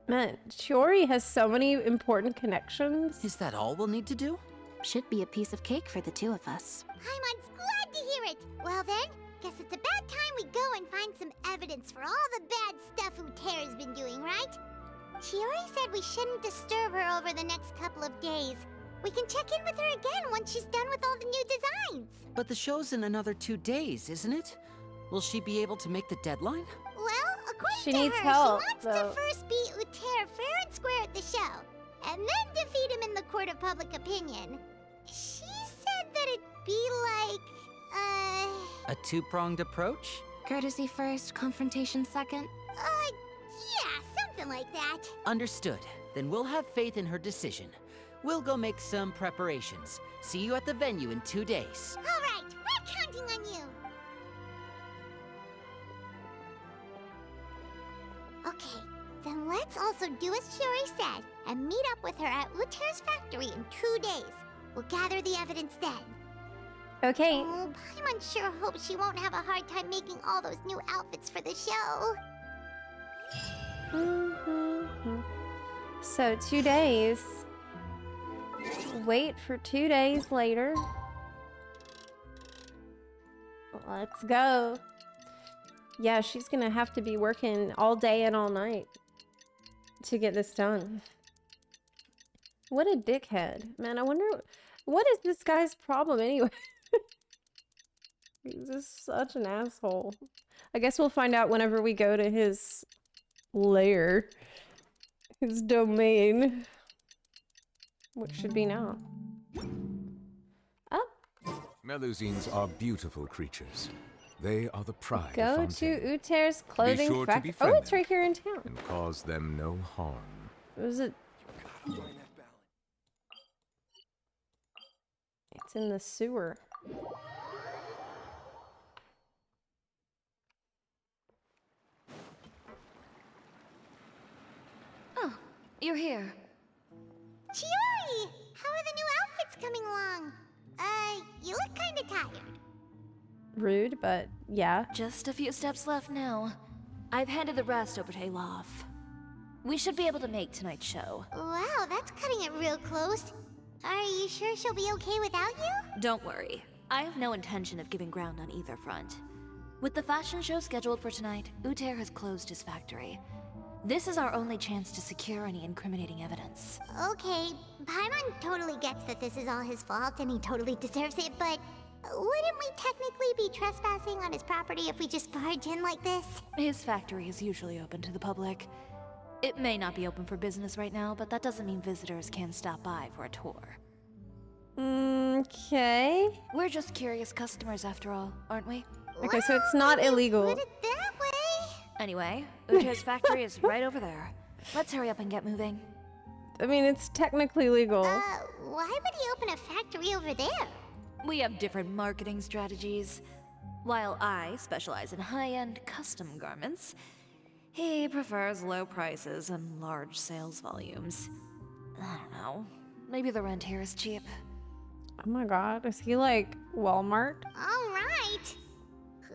Man, Chiori has so many important connections. Is that all we'll need to do? Should be a piece of cake for the two of us. Paimon's glad to hear it! Well then, guess it's about time we go and find some evidence for all the bad stuff Uterra's been doing, right? Chiori said we shouldn't disturb her over the next couple of days. We can check in with her again once she's done with all the new designs. But the show's in another 2 days, isn't it? Will she be able to make the deadline? Well, according She to needs her, help, she wants so- to first beat Utera fair and square at the show, and then defeat him in the court of public opinion. She said that it'd be like, A two-pronged approach? Courtesy first, confrontation second. yeah, something like that. Understood. Then we'll have faith in her decision. We'll go make some preparations. See you at the venue in 2 days. All right, we're counting on you. Okay, then let's also do as Chiori said and meet up with her at Utera's factory in 2 days. We'll gather the evidence then. Okay. Oh, Paimon sure hopes she won't have a hard time making all those new outfits for the show. So 2 days. Wait for 2 days later. Let's go. Yeah, she's gonna have to be working all day and all night to get this done. What a dickhead. Man, I wonder, what is this guy's problem anyway? He's just such an asshole. I guess we'll find out whenever we go to his lair. His domain. Which should be now. Melusines are beautiful creatures. They are the pride of Go Fontaine. to Uter's clothing sure to factory. be Oh, it's friendly. right here in town. And cause them no harm. Was it? It's in the sewer. you're here. Chiori! How are the new outfits coming along? You look kinda tired. Rude, but yeah. Just a few steps left now. I've handed the rest over to Olaf. We should be able to make tonight's show. Wow, that's cutting it real close. Are you sure she'll be okay without you? Don't worry. I have no intention of giving ground on either front. With the fashion show scheduled for tonight, Uter has closed his factory. This is our only chance to secure any incriminating evidence. Okay, Paimon totally gets that this is all his fault and he totally deserves it, but wouldn't we technically be trespassing on his property if we just barge in like this? His factory is usually open to the public. It may not be open for business right now, but that doesn't mean visitors can stop by for a tour. Okay. We're just curious customers after all, aren't we? Okay, so it's not illegal. Put it that way. Anyway, Uter's factory is right over there. Let's hurry up and get moving. I mean, it's technically legal. Why would he open a factory over there? We have different marketing strategies. While I specialize in high-end custom garments, he prefers low prices and large sales volumes. I don't know. Maybe the rent here is cheap. Oh my god, is he like Walmart? All right.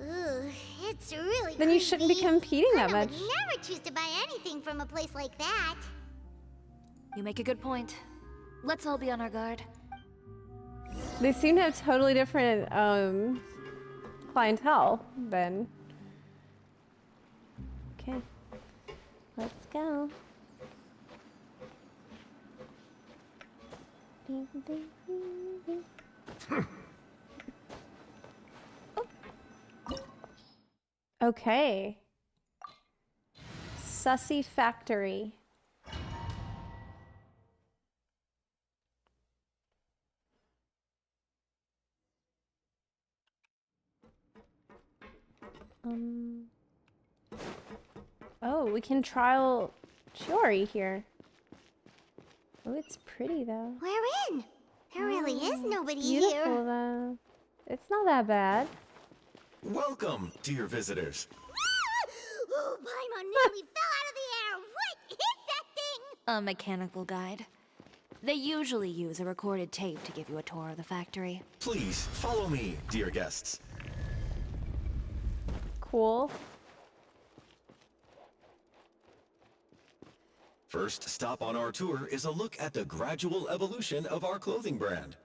Ooh, it's really Then you shouldn't be competing that I much. would never choose to buy anything from a place like that. You make a good point. Let's all be on our guard. They seem to have totally different clientele then. Okay, let's go. Okay. Sussy Factory. Oh, we can trial Chiori here. Oh, it's pretty though. We're in. There really is nobody Beautiful here. though. It's not that bad. Welcome, dear visitors. Oh, Paimon nearly fell out of the air. What is that thing? A mechanical guide. They usually use a recorded tape to give you a tour of the factory. Please follow me, dear guests. Cool. First stop on our tour is a look at the gradual evolution of our clothing brand.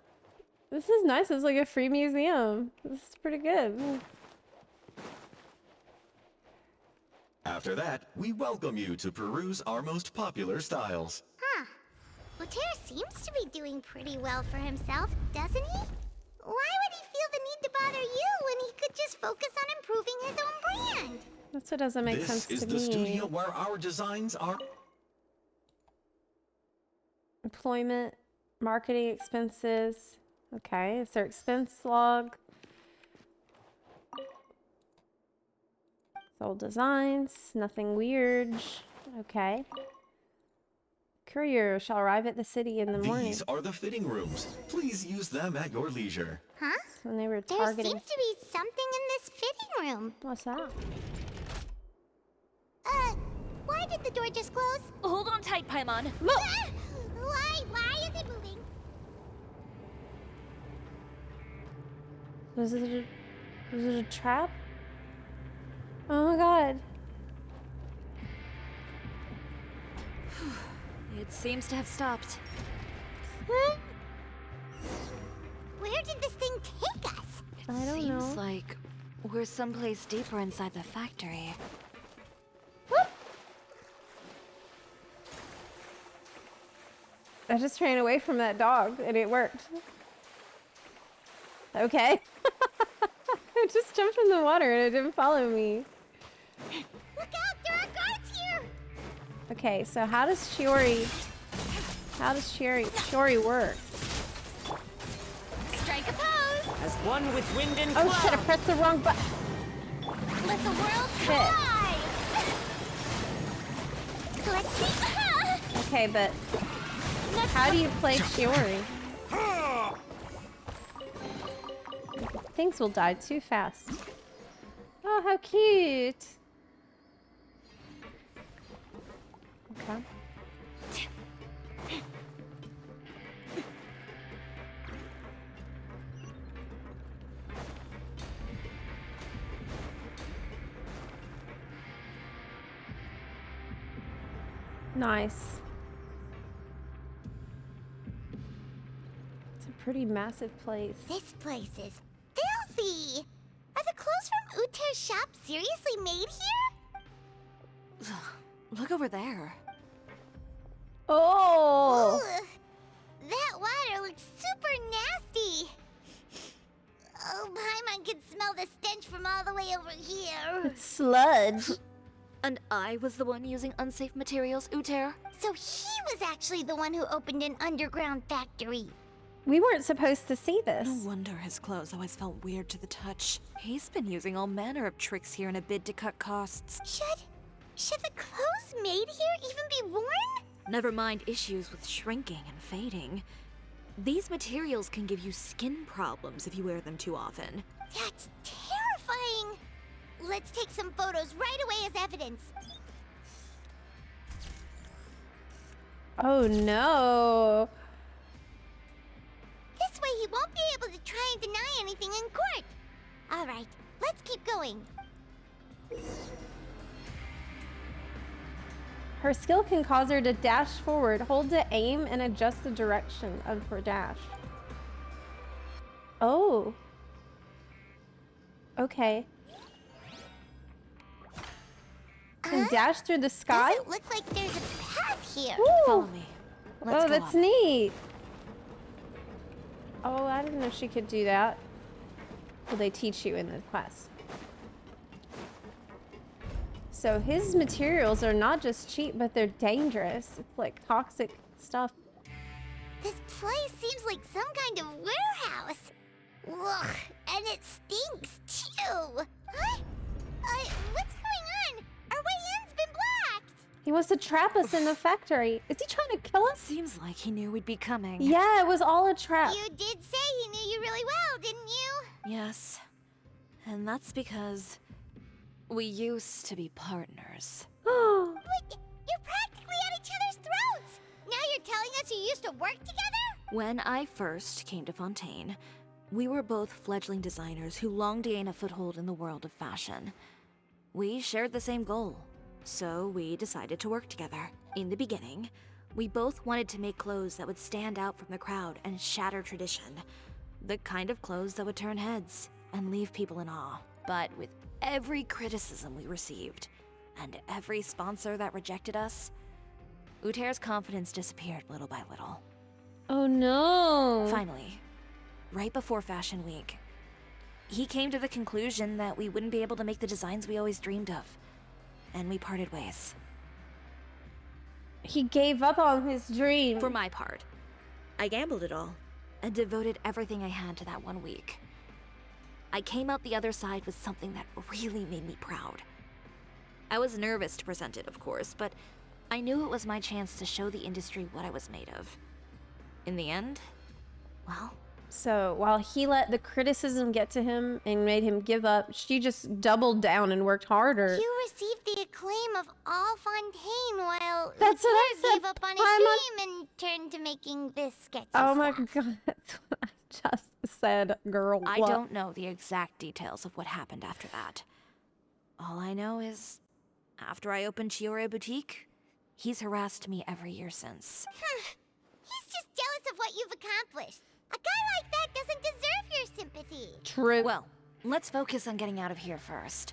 This is nice. It's like a free museum. This is pretty good. After that, we welcome you to peruse our most popular styles. Huh. Uter seems to be doing pretty well for himself, doesn't he? Why would he feel the need to bother you when he could just focus on improving his own brand? That's what doesn't make sense to me. This is the studio where our designs are... Employment, marketing expenses. Okay, is there expense log? Sold designs, nothing weird. Okay. Courier shall arrive at the city in the morning. These are the fitting rooms. Please use them at your leisure. Huh? When they were There targeting. seems to be something in this fitting room. What's that? Why did the door just close? Hold on tight, Paimon. Look! Why is it moving? Was it a trap? Oh my god. It seems to have stopped. Where did this thing take us? It seems like we're someplace deeper inside the factory. I just ran away from that dog and it worked. Okay. I just jumped in the water and it didn't follow me. Look out, there are guards here! Okay, so how does Chiori work? Strike a pose! As one with wind and Oh shit, I pressed the wrong button. Let the world Shit. collide! Let's see. Okay, but how do you play Chiori? Things will die too fast. Oh, how cute. Okay. Nice. It's a pretty massive place. This place is filthy! Are the clothes from Uter's shop seriously made here? Look over there. Oh! Ugh, that water looks super nasty! Oh, Paimon can smell the stench from all the way over here. It's sludge. And I was the one using unsafe materials, Uter. So he was actually the one who opened an underground factory. We weren't supposed to see this. No wonder his clothes always felt weird to the touch. He's been using all manner of tricks here in a bid to cut costs. Should the clothes made here even be worn? Never mind issues with shrinking and fading. These materials can give you skin problems if you wear them too often. That's terrifying! Let's take some photos right away as evidence. Oh no. This way he won't be able to try and deny anything in court. Alright, let's keep going. Her skill can cause her to dash forward. Hold to aim and adjust the direction of her dash. Oh. Okay. Can dash through the sky? Doesn't look like there's a path here. Ooh. Follow me. Let's Oh, go that's up. neat. Oh, I didn't know she could do that. Well, they teach you in the quest. So his materials are not just cheap, but they're dangerous. It's like toxic stuff. This place seems like some kind of warehouse. Ugh, and it stinks too. Huh? What's going on? Our way in's been blocked. He wants to trap us in the factory. Is he trying to kill us? Seems like he knew we'd be coming. Yeah, it was all a trap. You did say he knew you really well, didn't you? Yes. And that's because we used to be partners. Wait, you're practically at each other's throats. Now you're telling us you used to work together? When I first came to Fontaine, we were both fledgling designers who longed to gain a foothold in the world of fashion. We shared the same goal, so we decided to work together. In the beginning, we both wanted to make clothes that would stand out from the crowd and shatter tradition. The kind of clothes that would turn heads and leave people in awe. But with every criticism we received, and every sponsor that rejected us, Uter's confidence disappeared little by little. Oh no. Finally, right before Fashion Week, he came to the conclusion that we wouldn't be able to make the designs we always dreamed of, and we parted ways. He gave up on his dream. For my part, I gambled it all and devoted everything I had to that 1 week. I came out the other side with something that really made me proud. I was nervous to present it, of course, but I knew it was my chance to show the industry what I was made of. In the end, well... So while he let the criticism get to him and made him give up, she just doubled down and worked harder. You received the acclaim of all Fontaine while That's what I Uter said. gave up on his dream and turned to making this sketchy Oh my stuff. god, that's what I just said, girl. I What? don't know the exact details of what happened after that. All I know is, after I opened Chiori Boutique, he's harassed me every year since. He's just jealous of what you've accomplished. A guy like that doesn't deserve your sympathy. True. Well, let's focus on getting out of here first.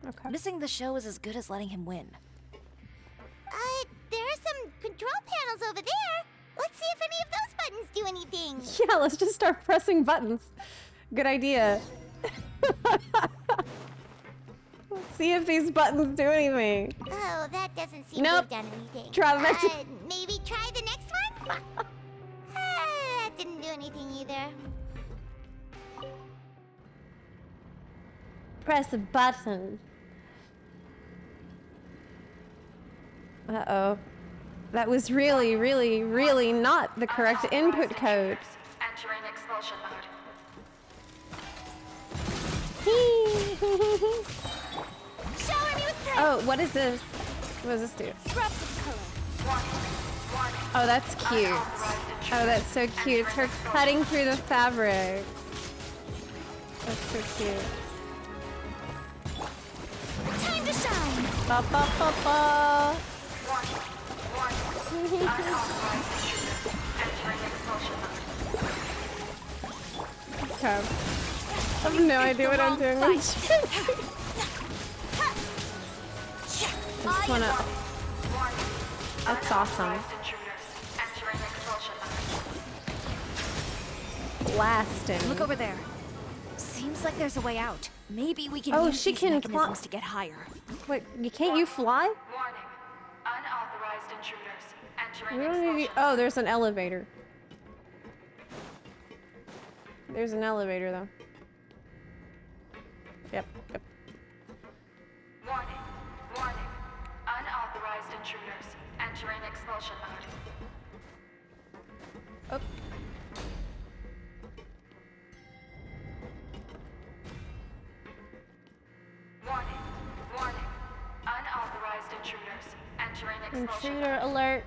Okay. Missing the show is as good as letting him win. There are some control panels over there. Let's see if any of those buttons do anything. Yeah, let's just start pressing buttons. Good idea. Let's see if these buttons do anything. Oh, that doesn't seem Nope. to have done anything. Try the next Maybe try the next one? That didn't do anything either. Press a button. Uh-oh. That was really, really, really not the correct input code. Entering expulsion mode. Oh, what is this? What does this do? Oh, that's cute. Oh, that's so cute. It's her cutting through the fabric. That's so cute. Time to shine. Ba ba ba ba. Okay. I have no idea what I'm doing. I just wanna... That's awesome. Blasting. Look over there. Seems like there's a way out. Maybe we can use she these can mechanisms to get higher. Wait, can't you fly? Unauthorized intruders entering We don't need oh, there's an elevator. There's an elevator though. Yep. Warning. Unauthorized intruders entering expulsion mode. Oh. Warning. Unauthorized intruders entering expulsion Intruder alert.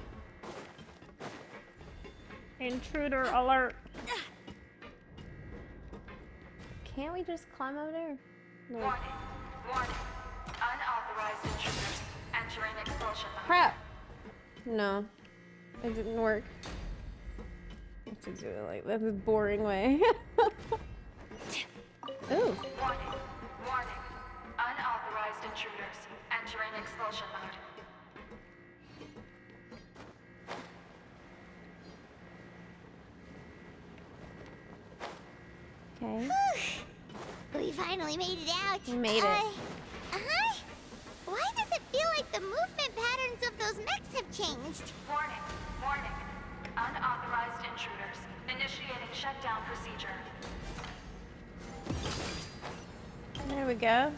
Intruder alert. Can't we just climb over there? No. Warning. Unauthorized intruders entering expulsion mode. Crap! No. It didn't work. I have to do it like that boring way. Ooh. Warning. Unauthorized intruders entering expulsion mode. Okay. We finally made it out. We made it. Uh-huh. Why does it feel like the movement patterns of those mechs have changed? Warning. Unauthorized intruders initiating shutdown procedure. There we go.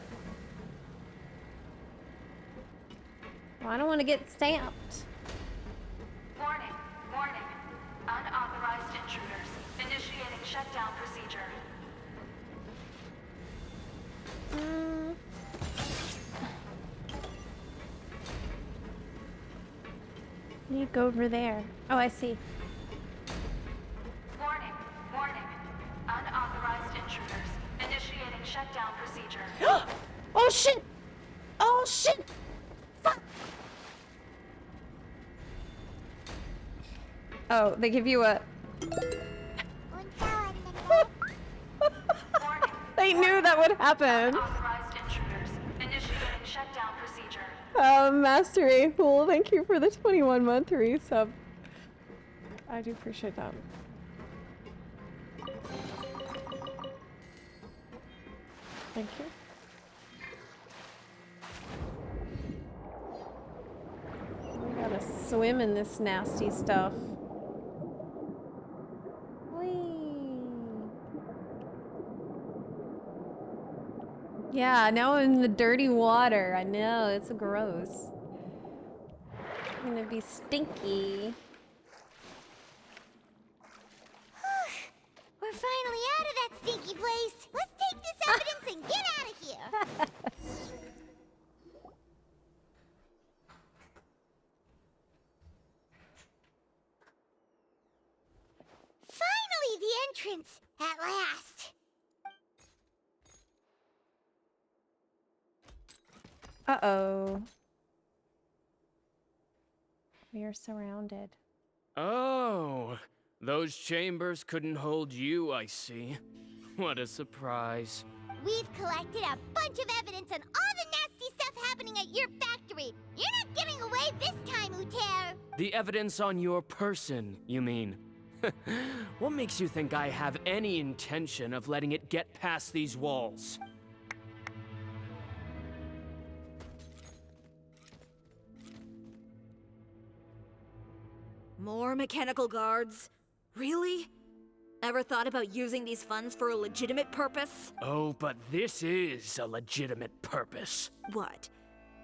Well, I don't want to get stamped. Warning. Unauthorized intruders initiating shutdown procedure. You go over there. Oh, I see. Warning. Unauthorized intruders initiating shutdown procedure. Oh shit! Oh shit! Fuck! Oh, they give you a... They knew that would happen. Unauthorized intruders initiating shutdown procedure. Master A Pool, thank you for the 21-month resub. I do appreciate that. Thank you. We gotta swim in this nasty stuff. Yeah, now I'm in the dirty water. I know, it's gross. I'm gonna be stinky. We're finally out of that stinky place. Let's take this evidence and get out of here. Finally, the entrance. At last. Uh-oh. We are surrounded. Oh, those chambers couldn't hold you, I see. What a surprise. We've collected a bunch of evidence on all the nasty stuff happening at your factory. You're not getting away this time, Uter. The evidence on your person, you mean? What makes you think I have any intention of letting it get past these walls? More mechanical guards? Really? Ever thought about using these funds for a legitimate purpose? Oh, but this is a legitimate purpose. What?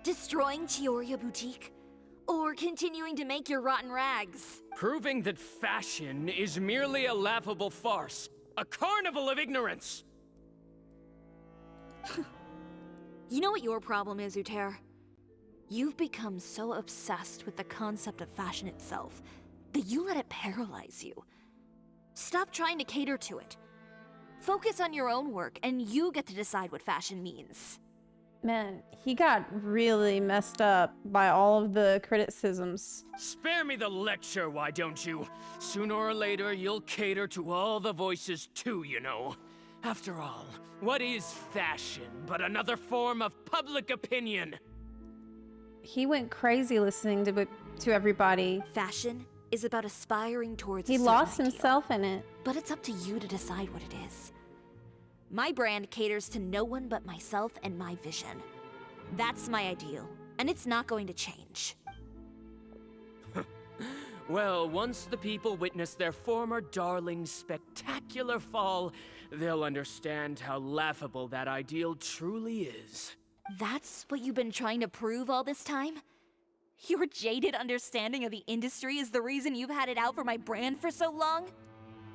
Destroying Chiori Boutique? Or continuing to make your rotten rags? Proving that fashion is merely a laughable farce. A carnival of ignorance! You know what your problem is, Uter? You've become so obsessed with the concept of fashion itself that you let it paralyze you. Stop trying to cater to it. Focus on your own work, and you get to decide what fashion means. Man, he got really messed up by all of the criticisms. Spare me the lecture, why don't you? Sooner or later, you'll cater to all the voices too, you know. After all, what is fashion but another form of public opinion? He went crazy listening to everybody. Fashion is about aspiring towards He a certain lost ideal. himself in it. But it's up to you to decide what it is. My brand caters to no one but myself and my vision. That's my ideal, and it's not going to change. Well, once the people witness their former darling's spectacular fall, they'll understand how laughable that ideal truly is. That's what you've been trying to prove all this time? Your jaded understanding of the industry is the reason you've had it out for my brand for so long?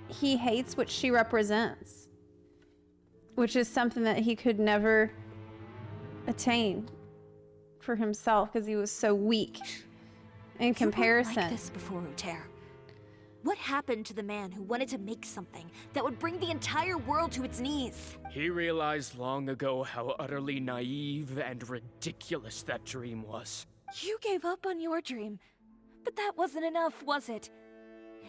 He hates what she represents, which is something that he could never attain for himself because he was so weak in comparison. You weren't like this before, Uter. What happened to the man who wanted to make something that would bring the entire world to its knees? He realized long ago how utterly naive and ridiculous that dream was. You gave up on your dream, but that wasn't enough, was it?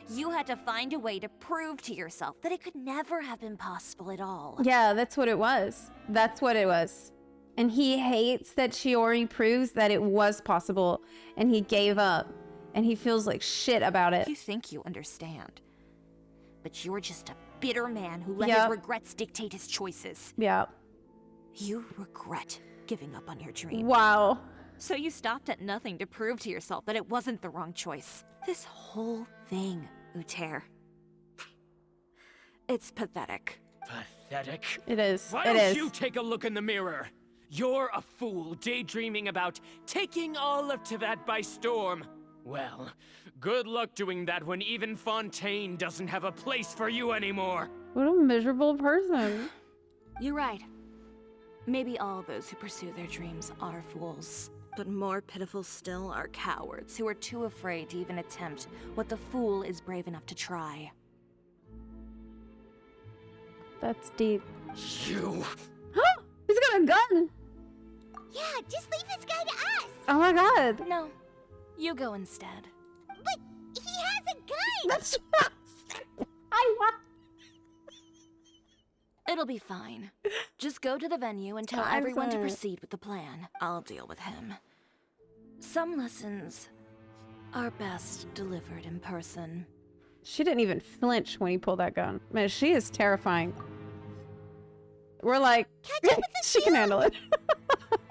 You had to find a way to prove to yourself that it could never have been possible at all. Yeah, that's what it was. That's what it was. And he hates that Chiori proves that it was possible, and he gave up, and he feels like shit about it. You think you understand, but you're just a bitter man who let Yep. his regrets dictate his choices. Yeah. You regret giving up on your dream. Wow. So you stopped at nothing to prove to yourself that it wasn't the wrong choice. This whole thing, Uter. It's pathetic. Pathetic? It is. Why It don't is. you take a look in the mirror? You're a fool daydreaming about taking all of Teyvat by storm. Well, good luck doing that when even Fontaine doesn't have a place for you anymore. What a miserable person. You're right. Maybe all those who pursue their dreams are fools. But more pitiful still are cowards who are too afraid to even attempt what the fool is brave enough to try. That's deep. You. He's got a gun. Yeah, just leave this guy to us. Oh my god. No, you go instead. But he has a gun. That's It'll be fine. Just go to the venue and tell I'm everyone to sorry. proceed with the plan. I'll deal with him. Some lessons are best delivered in person. She didn't even flinch when he pulled that gun. Man, she is terrifying. We're like, she can handle it.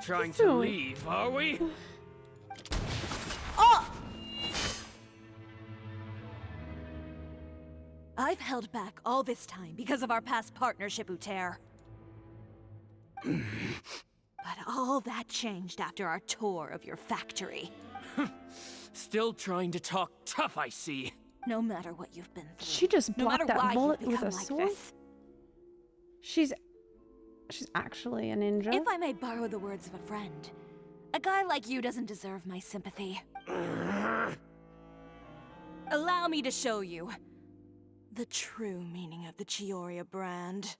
Trying to leave, are we? Oh! I've held back all this time because of our past partnership, Uter. But all that changed after our tour of your factory. Still trying to talk tough, I see. No matter what you've been through. She just no blocked matter why that bullet you've with become a like sword. this. She's actually a ninja. If I may borrow the words of a friend, a guy like you doesn't deserve my sympathy. Allow me to show you the true meaning of the Chiori brand.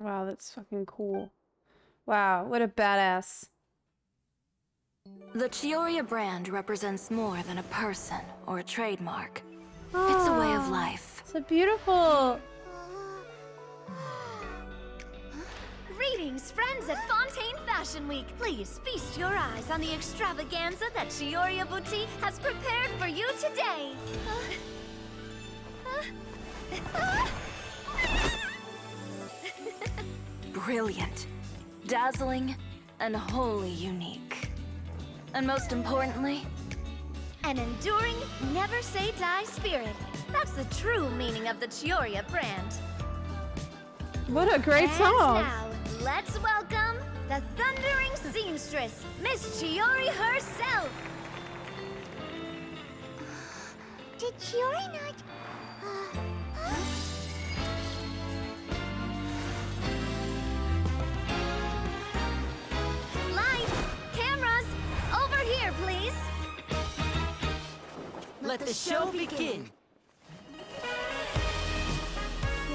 Wow, that's fucking cool. Wow, what a badass. The Chiori brand represents more than a person or a trademark. It's a way of life. So beautiful. Greetings, friends at Fontaine Fashion Week. Please feast your eyes on the extravaganza that Chiori Boutique has prepared for you today. Brilliant, dazzling, and wholly unique. And most importantly, An enduring, never say die spirit. That's the true meaning of the Chiori brand. What a great And song. now, let's welcome the thundering seamstress, Miss Chiori herself. Did Chiori not... Lights, cameras, over here, please. let the show begin.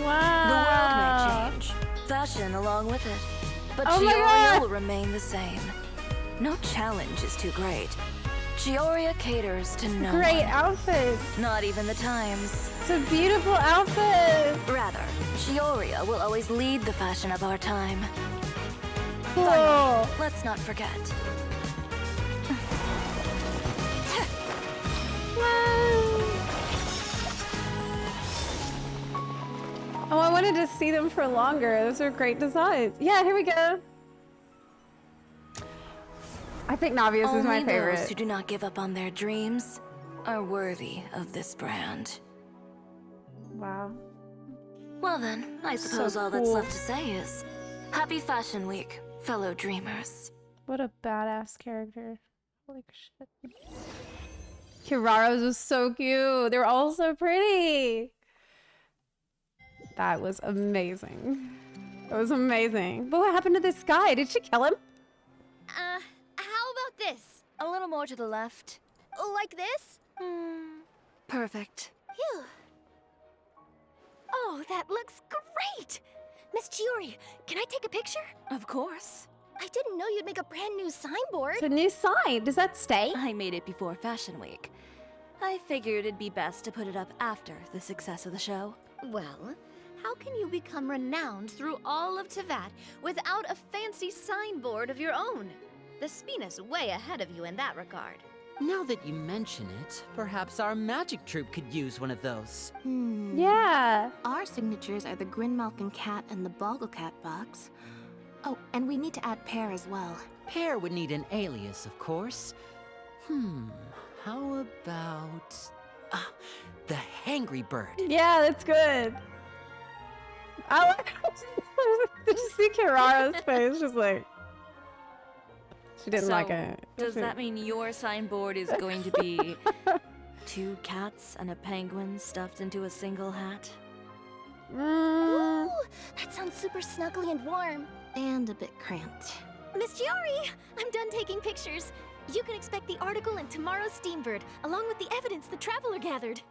Wow. The world may change, fashion along with it. But Oh my Chiori God. will remain the same. No challenge is too great. Chiori caters to no Great one. outfits. Not even the times. It's a beautiful outfit. Rather, Chiori will always lead the fashion of our time. Cool. Finally, let's not forget. Oh, I wanted to see them for longer. Those are great designs. Yeah, here we go. I think Navia's is my Only favorite. those who do not give up on their dreams are worthy of this brand. Wow. Well then, I So suppose all that's cool. left to say is Happy Fashion Week, fellow dreamers. What a badass character. Holy shit. Kirara's was so cute. They were all so pretty. That was amazing. It was amazing. But what happened to this guy? Did she kill him? How about this? A little more to the left. Like this? Perfect. Phew. Oh, that looks great! Miss Chiori, can I take a picture? Of course. I didn't know you'd make a brand new signboard. It's a new sign. Does that stay? I made it before Fashion Week. I figured it'd be best to put it up after the success of the show. Well, how can you become renowned through all of Tevat without a fancy signboard of your own? The Spina's way ahead of you in that regard. Now that you mention it, perhaps our magic troupe could use one of those. Yeah. Our signatures are the Grinmalkin cat and the Boggle Cat box. Oh, and we need to add Pear as well. Pear would need an alias, of course. How about... the Hangry Bird. Yeah, that's good. I like. Did you see Kirara's face? Just like she didn't like it. Does that mean your signboard is going to be 2 cats and a penguin stuffed into a single hat? Ooh, that sounds super snuggly and warm. And a bit cramped. Miss Chiori, I'm done taking pictures. You can expect the article in tomorrow's Steambird, along with the evidence the Traveler gathered.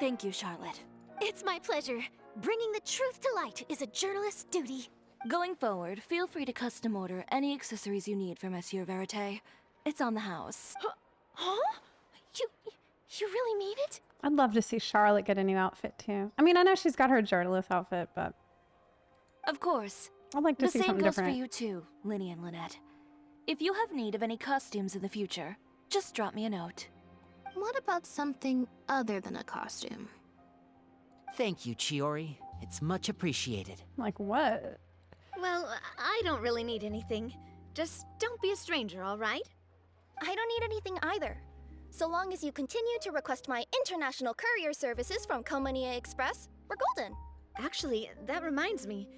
Thank you, Charlotte. It's my pleasure. Bringing the truth to light is a journalist's duty. Going forward, feel free to custom order any accessories you need for Monsieur Verite. It's on the house. Huh? You really mean it? I'd love to see Charlotte get a new outfit too. I mean, I know she's got her journalist outfit, but Of course. I'd like to the see same something goes different. for you too, Linny and Lynette. If you have need of any costumes in the future, just drop me a note. What about something other than a costume? Thank you, Chiori. It's much appreciated. Like what? Well, I don't really need anything. Just don't be a stranger, all right? I don't need anything either. So long as you continue to request my international courier services from Komania Express, we're golden. Actually, that reminds me.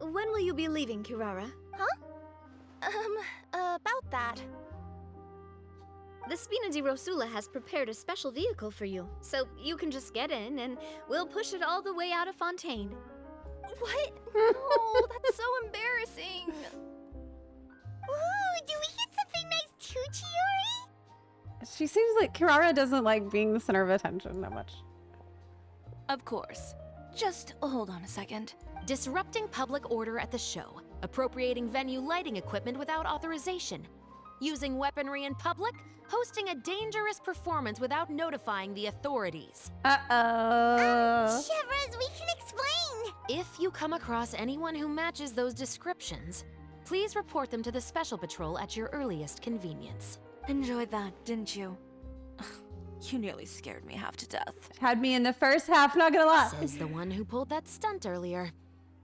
When will you be leaving, Kirara? About that. The Spina di Rosula has prepared a special vehicle for you, so you can just get in and we'll push it all the way out of Fontaine. What? No, that's so embarrassing. Ooh, do we get something nice too, Chiori? She seems like Kirara doesn't like being the center of attention that much. Of course. Just hold on a second. Disrupting public order at the show. Appropriating venue lighting equipment without authorization. Using weaponry in public. Hosting a dangerous performance without notifying the authorities. Shivers, we can explain. If you come across anyone who matches those descriptions, please report them to the Special Patrol at your earliest convenience. Enjoyed that, didn't you? You nearly scared me half to death. Had me in the first half, not gonna lie. Says the one who pulled that stunt earlier.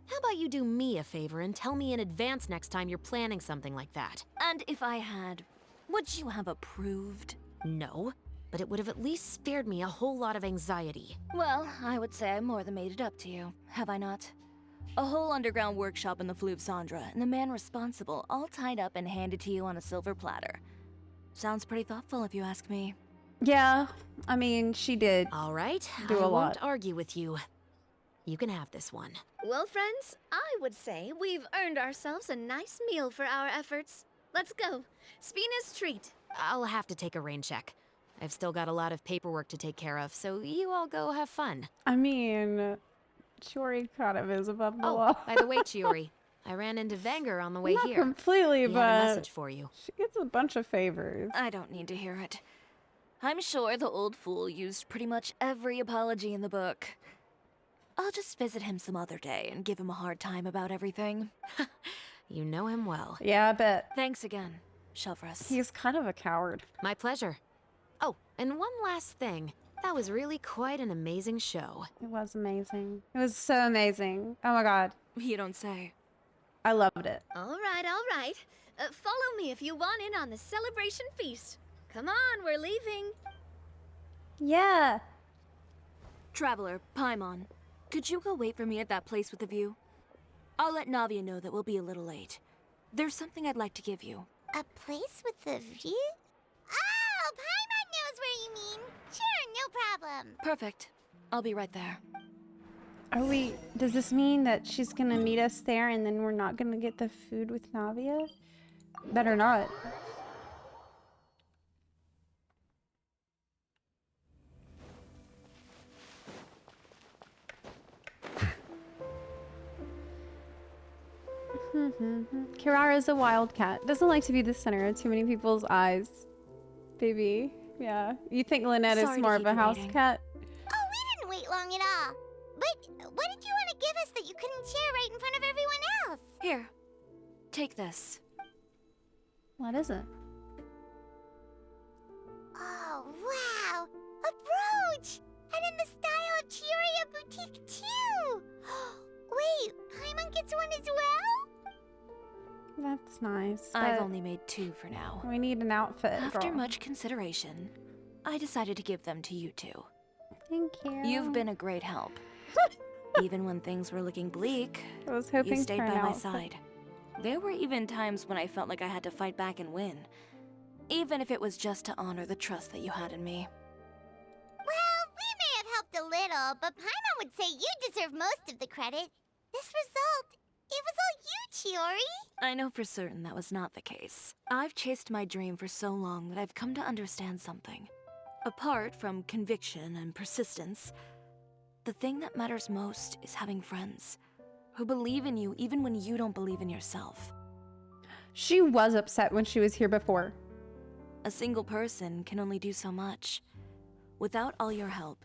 How about you do me a favor and tell me in advance next time you're planning something like that? And if I had, would you have approved? No, but it would have at least spared me a whole lot of anxiety. Well, I would say I more than made it up to you, have I not? A whole underground workshop in the Fleuve Sandra, and the man responsible all tied up and handed to you on a silver platter. Sounds pretty thoughtful if you ask me. Yeah, I mean, she did. All right, do I a lot. won't argue with you. You can have this one. Well, friends, I would say we've earned ourselves a nice meal for our efforts. Let's go. Spina's treat. I'll have to take a rain check. I've still got a lot of paperwork to take care of, so you all go have fun. I mean, Chiori kind of is above the Oh, law. by the way, Chiori, I ran into Venger on the way Not here. completely, He but had a message for you. she gets a bunch of favors. I don't need to hear it. I'm sure the old fool used pretty much every apology in the book. I'll just visit him some other day and give him a hard time about everything. You know him well. Yeah, I bet. Thanks again, Shelvrus. He's kind of a coward. My pleasure. Oh, and one last thing. That was really quite an amazing show. It was amazing. It was so amazing. Oh my god. You don't say. I loved it. All right. Follow me if you want in on the celebration feast. Come on, we're leaving. Yeah. Traveler, Paimon, could you go wait for me at that place with the view? I'll let Navia know that we'll be a little late. There's something I'd like to give you. A place with the view? Oh, Paimon knows where you mean. Sure, no problem. Perfect. I'll be right there. Does this mean that she's gonna meet us there and then we're not gonna get the food with Navia? Better not. Kirara's a wildcat. Doesn't like to be the center of too many people's eyes. Baby. Yeah. You think Lynette is more of a house cat? Oh, we didn't wait long at all. But what did you want to give us that you couldn't share right in front of everyone else? Here. Take this. What is it? Oh, wow. A brooch! And in the style of Chiori boutique, too! Wait, Paimon gets one as well? That's nice. I've only made 2 for now. We need an outfit. After girl. much consideration, I decided to give them to you two. Thank you. You've been a great help. Even when things were looking bleak, I was hoping you stayed for by an my outfit. side. There were even times when I felt like I had to fight back and win, even if it was just to honor the trust that you had in me. Well, we may have helped a little, but Paimon would say you deserve most of the credit. This result, it was all you, Chiori. I know for certain that was not the case. I've chased my dream for so long that I've come to understand something. Apart from conviction and persistence, the thing that matters most is having friends who believe in you even when you don't believe in yourself. She was upset when she was here before. A single person can only do so much. Without all your help,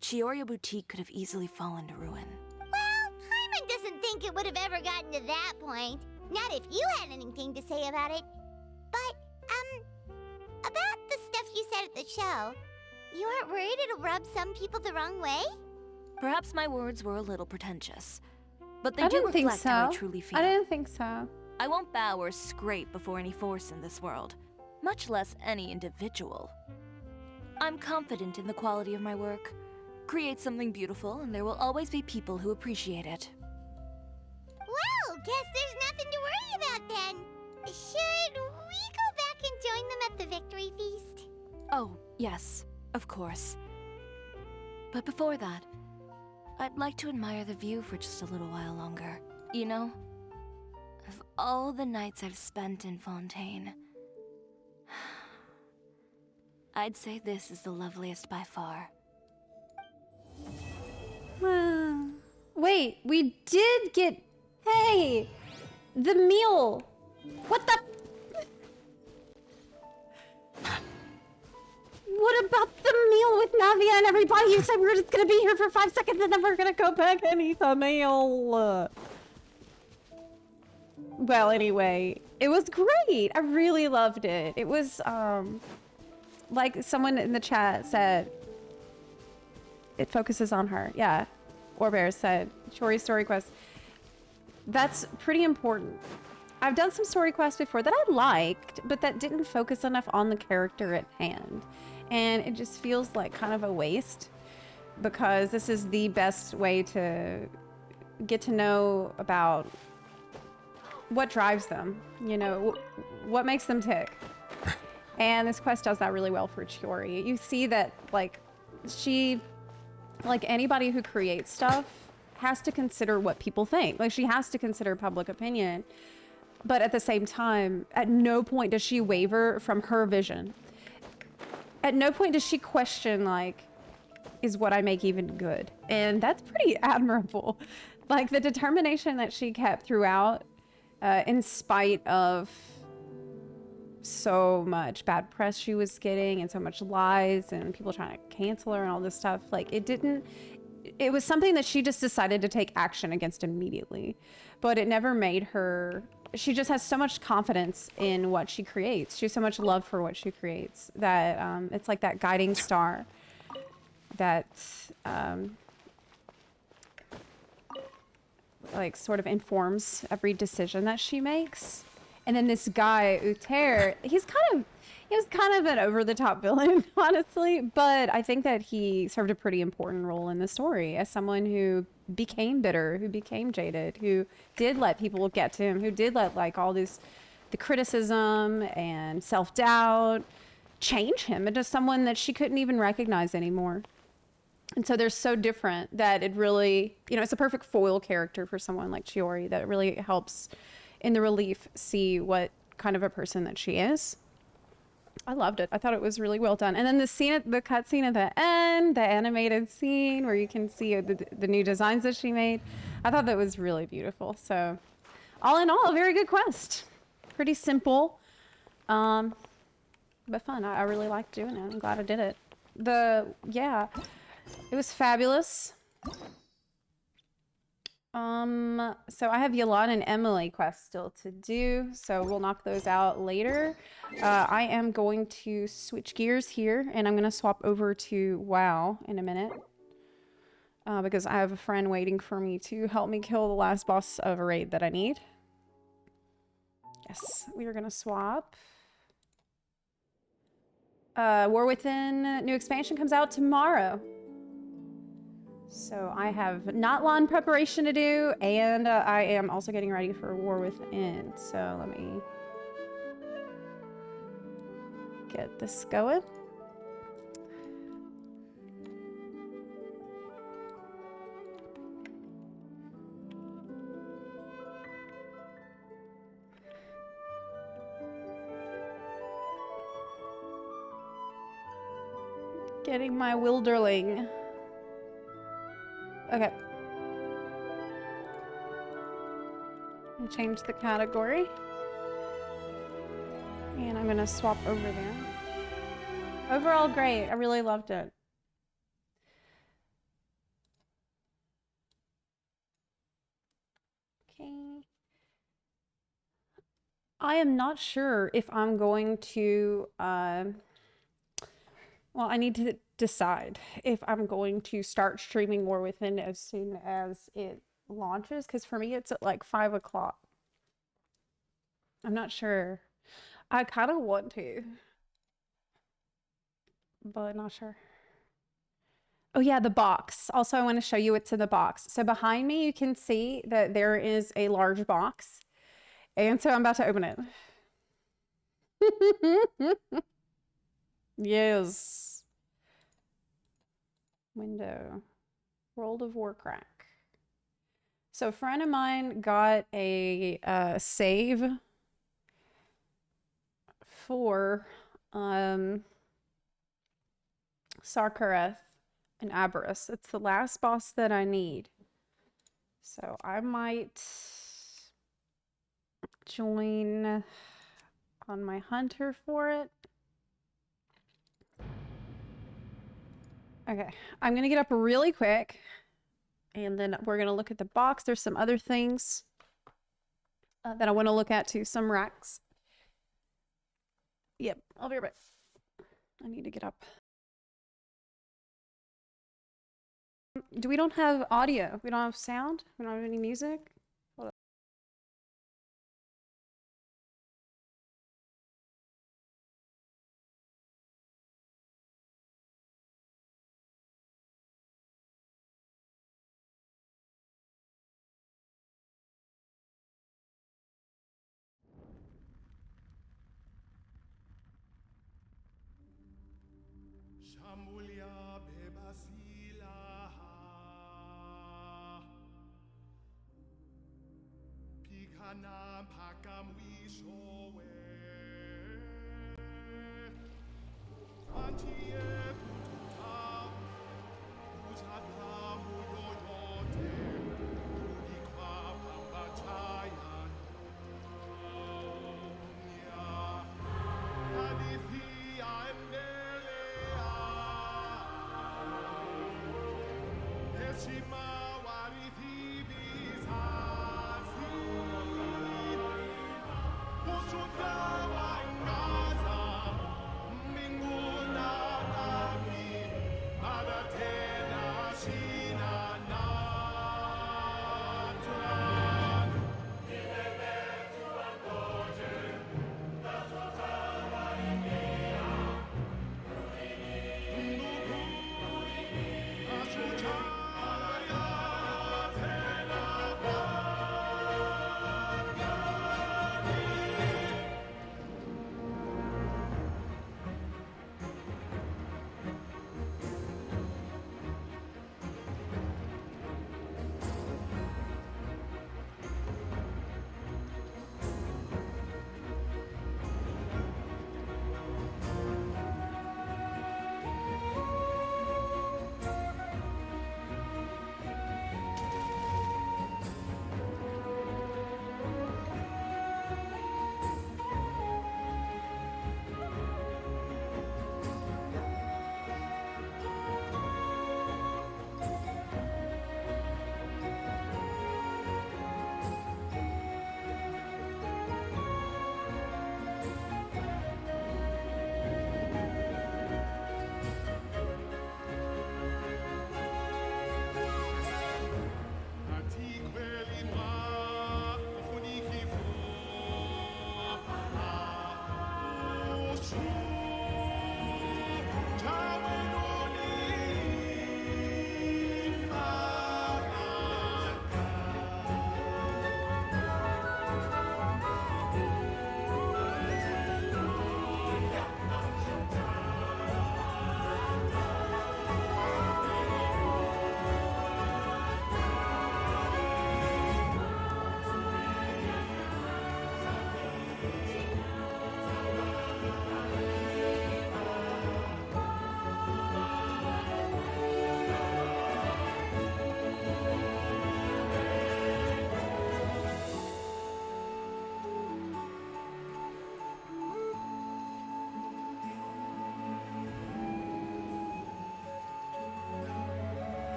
Chiori Boutique could have easily fallen to ruin. Well, Paimon doesn't think it would have ever gotten to that point. Not if you had anything to say about it. But, about the stuff you said at the show, you aren't worried it'll rub some people the wrong way? Perhaps my words were a little pretentious, but they I do didn't think reflect how I so. truly feel. I didn't think so. I won't bow or scrape before any force in this world, much less any individual. I'm confident in the quality of my work. Create something beautiful, and there will always be people who appreciate it. Well, guess there's nothing to worry about then. Should we go back and join them at the victory feast? Oh, yes, of course. But before that, I'd like to admire the view for just a little while longer. You know, of all the nights I've spent in Fontaine, I'd say this is the loveliest by far. Wait, we did get... Hey! The meal! What the... What about the meal with Navia and everybody? You said we were just gonna be here for 5 seconds and then we're gonna go back and eat the meal. Well, anyway, it was great. I really loved it. It was, like someone in the chat said, it focuses on her. Yeah. Orbear said, Chiori story quest. That's pretty important. I've done some story quests before that I liked, but that didn't focus enough on the character at hand. And it just feels like kind of a waste because this is the best way to get to know about what drives them, you know, what makes them tick. And this quest does that really well for Chiori. You see that, like, she, like anybody who creates stuff, has to consider what people think. Like, she has to consider public opinion. But at the same time, at no point does she waver from her vision. At no point does she question, like, is what I make even good? And that's pretty admirable. Like, the determination that she kept throughout in spite of so much bad press she was getting and so much lies and people trying to cancel her and all this stuff. Like, it was something that she just decided to take action against immediately, but it never made her. She just has so much confidence in what she creates. She has so much love for what she creates that it's like that guiding star that like sort of informs every decision that she makes. And then this guy, Uter, he was kind of an over-the-top villain, honestly, but I think that he served a pretty important role in the story as someone who became bitter, who became jaded, who did let people get to him, who did let like all this, the criticism and self-doubt change him into someone that she couldn't even recognize anymore. And so they're so different that it really, it's a perfect foil character for someone like Chiori that really helps in the relief see what kind of a person that she is. I loved it. I thought it was really well done. And then the cut scene at the end, the animated scene where you can see the new designs that she made, I thought that was really beautiful. So all in all, a very good quest. Pretty simple, but fun. I really liked doing it. I'm glad I did it. It was fabulous. So I have Yolanda and Emily quests still to do, so we'll knock those out later. I am going to switch gears here, and I'm going to swap over to WoW in a minute, because I have a friend waiting for me to help me kill the last boss of a raid that I need. Yes, we are going to swap. War Within new expansion comes out tomorrow. So I have not long preparation to do, and I am also getting ready for War Within. So let me get this going. Getting my Wilderling. Okay. I'll change the category. And I'm gonna swap over there. Overall, great. I really loved it. Okay. I am not sure if I'm going to, well, I need to decide if I'm going to start streaming War Within as soon as it launches, because for me it's at like 5 o'clock. I'm not sure. I kind of want to, but not sure. Oh yeah, the box. Also, I want to show you what's in the box. So behind me, you can see that there is a large box. And so I'm about to open it. Yes. Window. World of Warcraft. So a friend of mine got a save for Sarkareth and Aberrus. It's the last boss that I need. So I might join on my hunter for it. Okay, I'm gonna get up really quick and then we're gonna look at the box. There's some other things that I want to look at too, some racks. Yep, I'll be right back. I need to get up. We don't have audio. We don't have sound. We don't have any music. Hold on.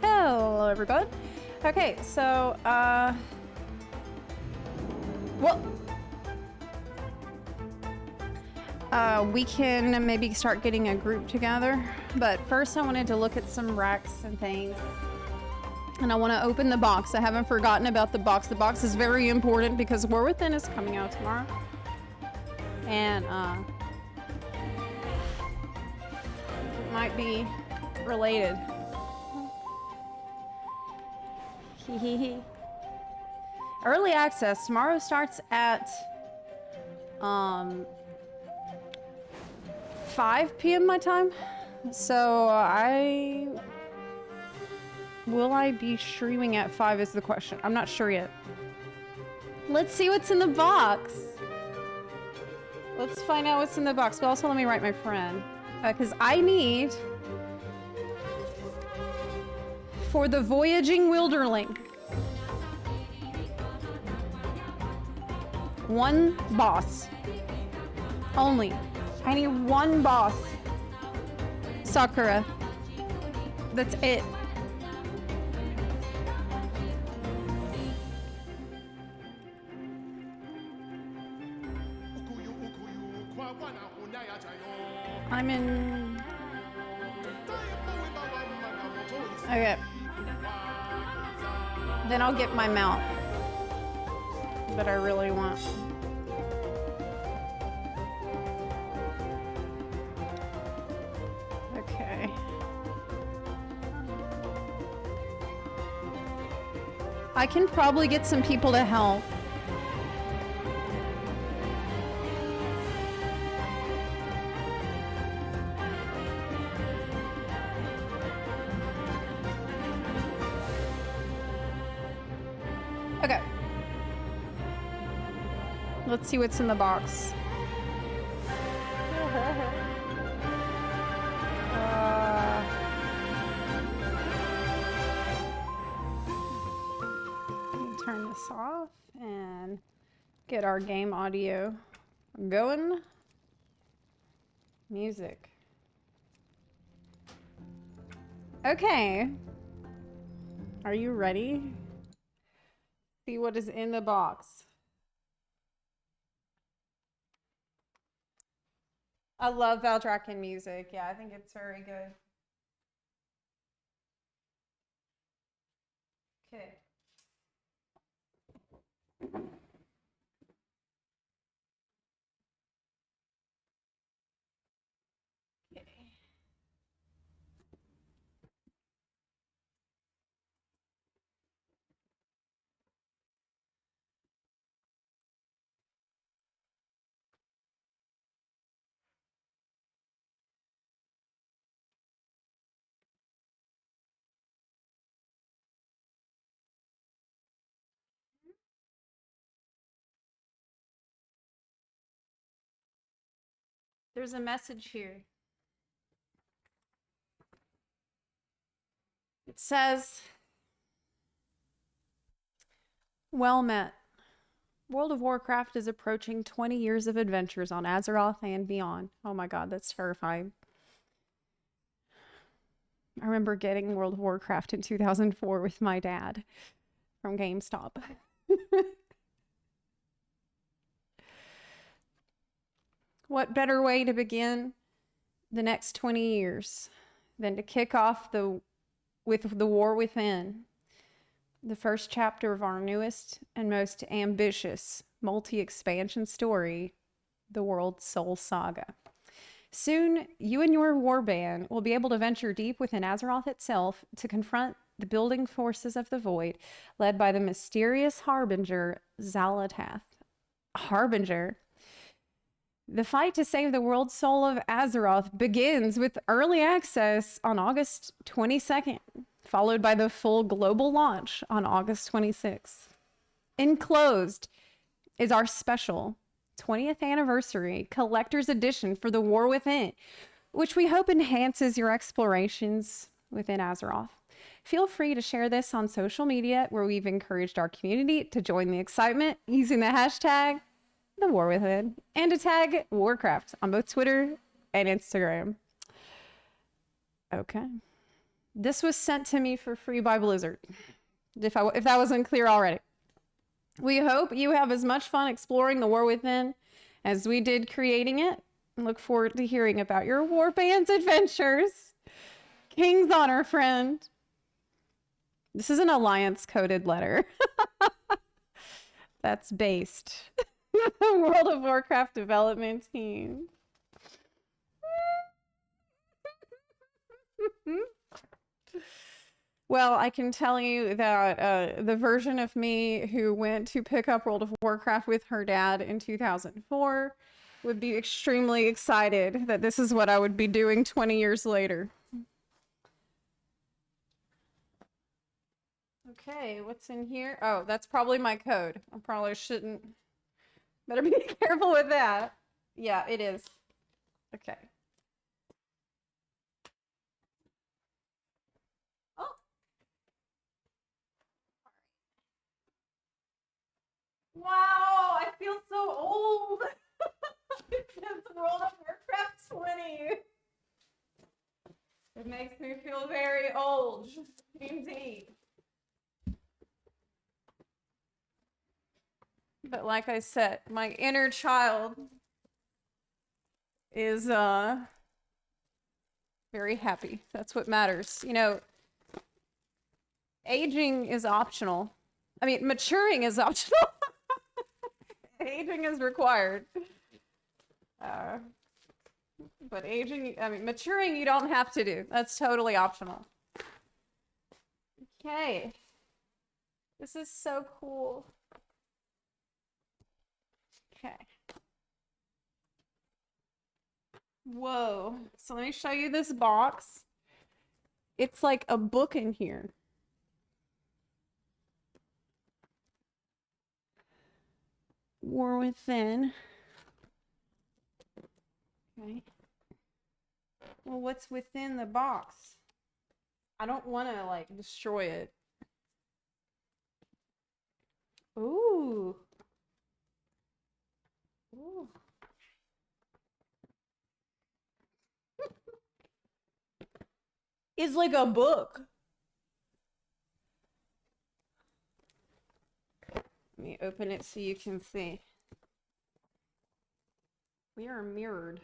Hello, everybody. Okay, so, we can maybe start getting a group together, but first I wanted to look at some racks and things. And I want to open the box. I haven't forgotten about the box. The box is very important because War Within is coming out tomorrow. And it might be related. Early access tomorrow starts at 5 p.m. my time. So will I be streaming at 5 is the question. I'm not sure yet. Let's see what's in the box. Let's find out what's in the box. But also let me write my friend. Because I need, for the Voyaging Wilderling, 1 boss. Only. I need 1 boss. Sakura. That's it. I'm in... Okay. Then I'll get my mount that I really want. Okay. I can probably get some people to help. Okay. Let's see what's in the box. Let me turn this off and get our game audio going. Music. Okay. Are you ready? See what is in the box. I love Valdrakken music. Yeah, I think it's very good. Okay. There's a message here. It says, well met. World of Warcraft is approaching 20 years of adventures on Azeroth and beyond. Oh my god, that's terrifying. I remember getting World of Warcraft in 2004 with my dad from GameStop. What better way to begin the next 20 years than to kick off with the War Within, the first chapter of our newest and most ambitious multi-expansion story, the World Soul Saga. Soon, you and your warband will be able to venture deep within Azeroth itself to confront the building forces of the Void, led by the mysterious Harbinger, Xal'atath. Harbinger? The fight to save the world soul of Azeroth begins with early access on August 22nd, followed by the full global launch on August 26th. Enclosed is our special 20th anniversary collector's edition for the War Within, which we hope enhances your explorations within Azeroth. Feel free to share this on social media, where we've encouraged our community to join the excitement using the hashtag The War Within, and to tag Warcraft on both Twitter and Instagram. Okay. This was sent to me for free by Blizzard, if that wasn't clear already. We hope you have as much fun exploring the War Within as we did creating it. Look forward to hearing about your warband's adventures. King's Honor, friend. This is an alliance coded letter. That's based. World of Warcraft development team. Well, I can tell you that the version of me who went to pick up World of Warcraft with her dad in 2004 would be extremely excited that this is what I would be doing 20 years later. Okay, what's in here? Oh, that's probably my code. I probably shouldn't. Better be careful with that. Yeah, it is. Okay. Oh. Wow, I feel so old. It says World of Warcraft 20. It makes me feel very old, indeed. But like I said, my inner child is very happy. That's what matters. You know, aging is optional. I mean, maturing is optional. Aging is required. But aging, I mean, maturing you don't have to do. That's totally optional. Okay. This is so cool. Okay. Whoa. So let me show you this box. It's like a book in here. War Within. Okay. Well, what's within the box? I don't want to, like, destroy it. Ooh. Ooh. It's like a book. Let me open it so you can see. We are mirrored.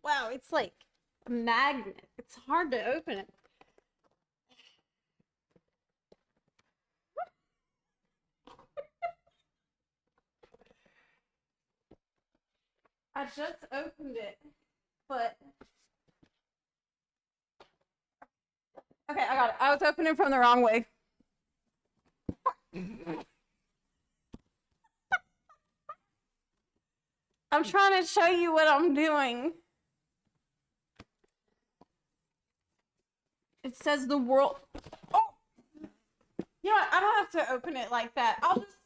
Wow, it's like a magnet. It's hard to open it. I just opened it, but... Okay, I got it. I was opening from the wrong way. I'm trying to show you what I'm doing. It says the world... Oh! You know what? I don't have to open it like that. I'll just...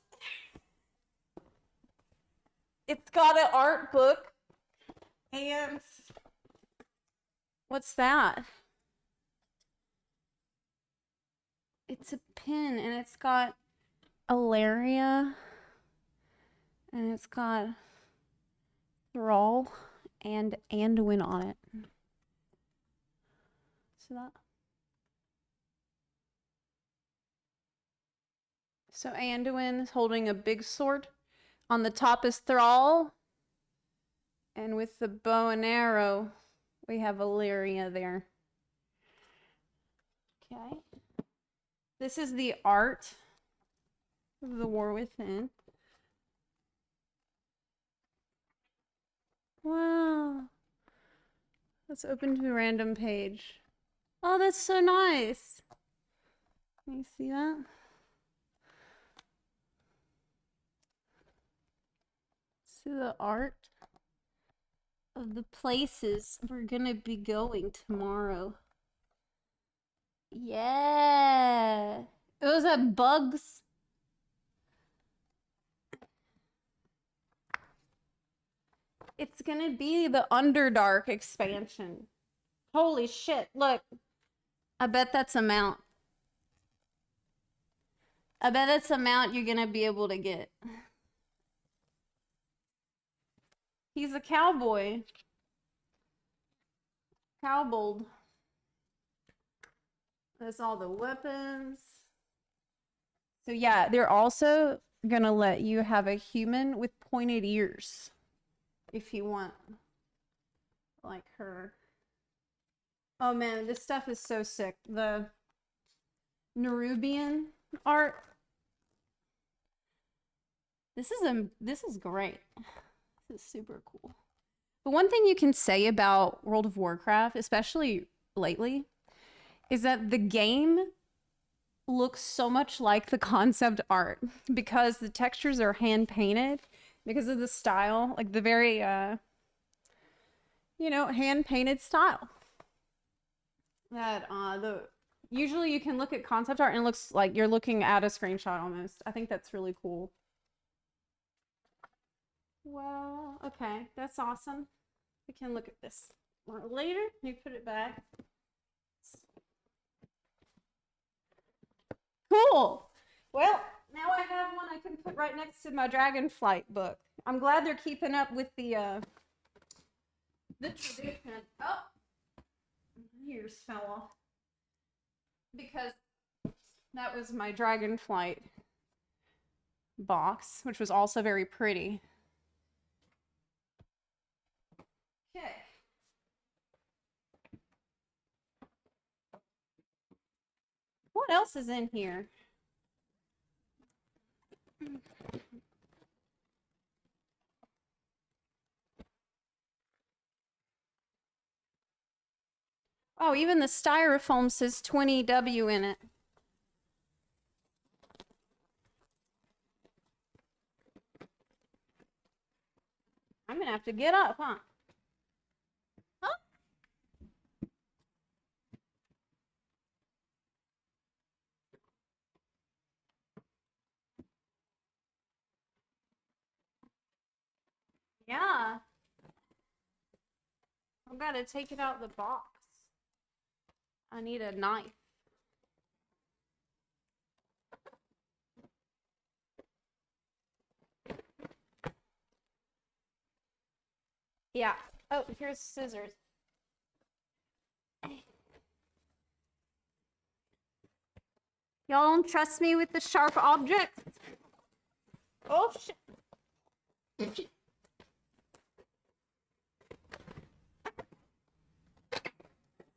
It's got an art book. And... What's that? It's a pin, and it's got Alaria. And it's got Thrall and Anduin on it. See that? So Anduin is holding a big sword. On the top is Thrall. And with the bow and arrow, we have Alaria there. Okay. This is the art of the War Within. Wow. Let's open to a random page. Oh, that's so nice. Can you see that? See the art of the places we're gonna be going tomorrow. Yeah. Was that bugs? It's gonna be the Underdark expansion. Holy shit, look. I bet that's a mount. I bet that's a mount you're gonna be able to get. He's a cowboy. Cowbold. That's all the weapons. So yeah, they're also gonna let you have a human with pointed ears. If you want. Like her. Oh man, this stuff is so sick. The Nerubian art. This is great. This is super cool. But one thing you can say about World of Warcraft, especially lately, is that the game looks so much like the concept art because the textures are hand painted because of the style, like the very you know, hand painted style. That usually you can look at concept art and it looks like you're looking at a screenshot almost. I think that's really cool. Well, okay, that's awesome. We can look at this later. You put it back. Cool. Well, now I have one I can put right next to my Dragonflight book. I'm glad they're keeping up with the tradition. Oh, ears fell off because that was my Dragonflight box, which was also very pretty. Okay. What else is in here? Oh, even the styrofoam says 20W in it. I'm gonna have to get up, huh? Yeah. I've got to take it out of the box. I need a knife. Yeah. Oh, here's scissors. Y'all don't trust me with the sharp objects? Oh, shit.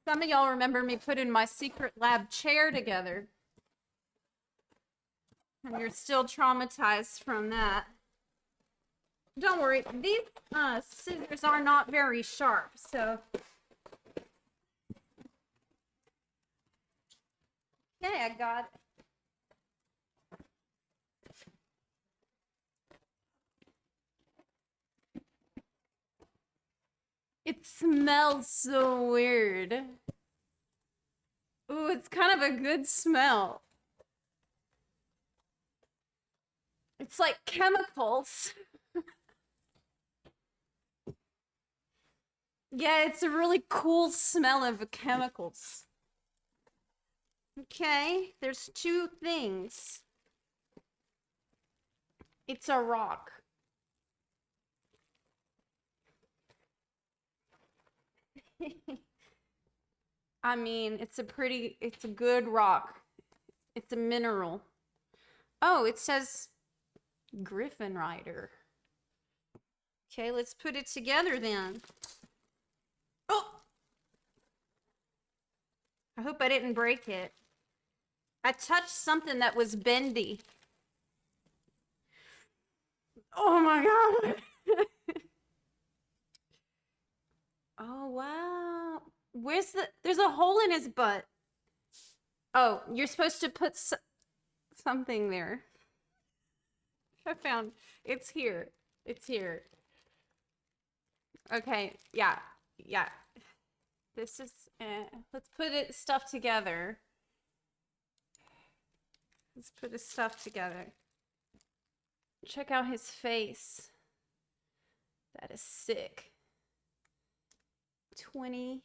Some of y'all remember me putting my secret lab chair together. And you're still traumatized from that. Don't worry, these scissors are not very sharp, so. Okay, I got it. It smells so weird. Ooh, it's kind of a good smell. It's like chemicals. Yeah, it's a really cool smell of chemicals. Okay, there's two things. It's a rock. I mean, it's a good rock. It's a mineral. Oh, it says Griffin Rider. Okay, let's put it together then. Oh! I hope I didn't break it. I touched something that was bendy. Oh my god! Oh wow. There's a hole in his butt. Oh, you're supposed to put something there. I found, it's here. It's here. Okay, yeah. This is, let's put stuff together. Let's put his stuff together. Check out his face. That is sick. 20.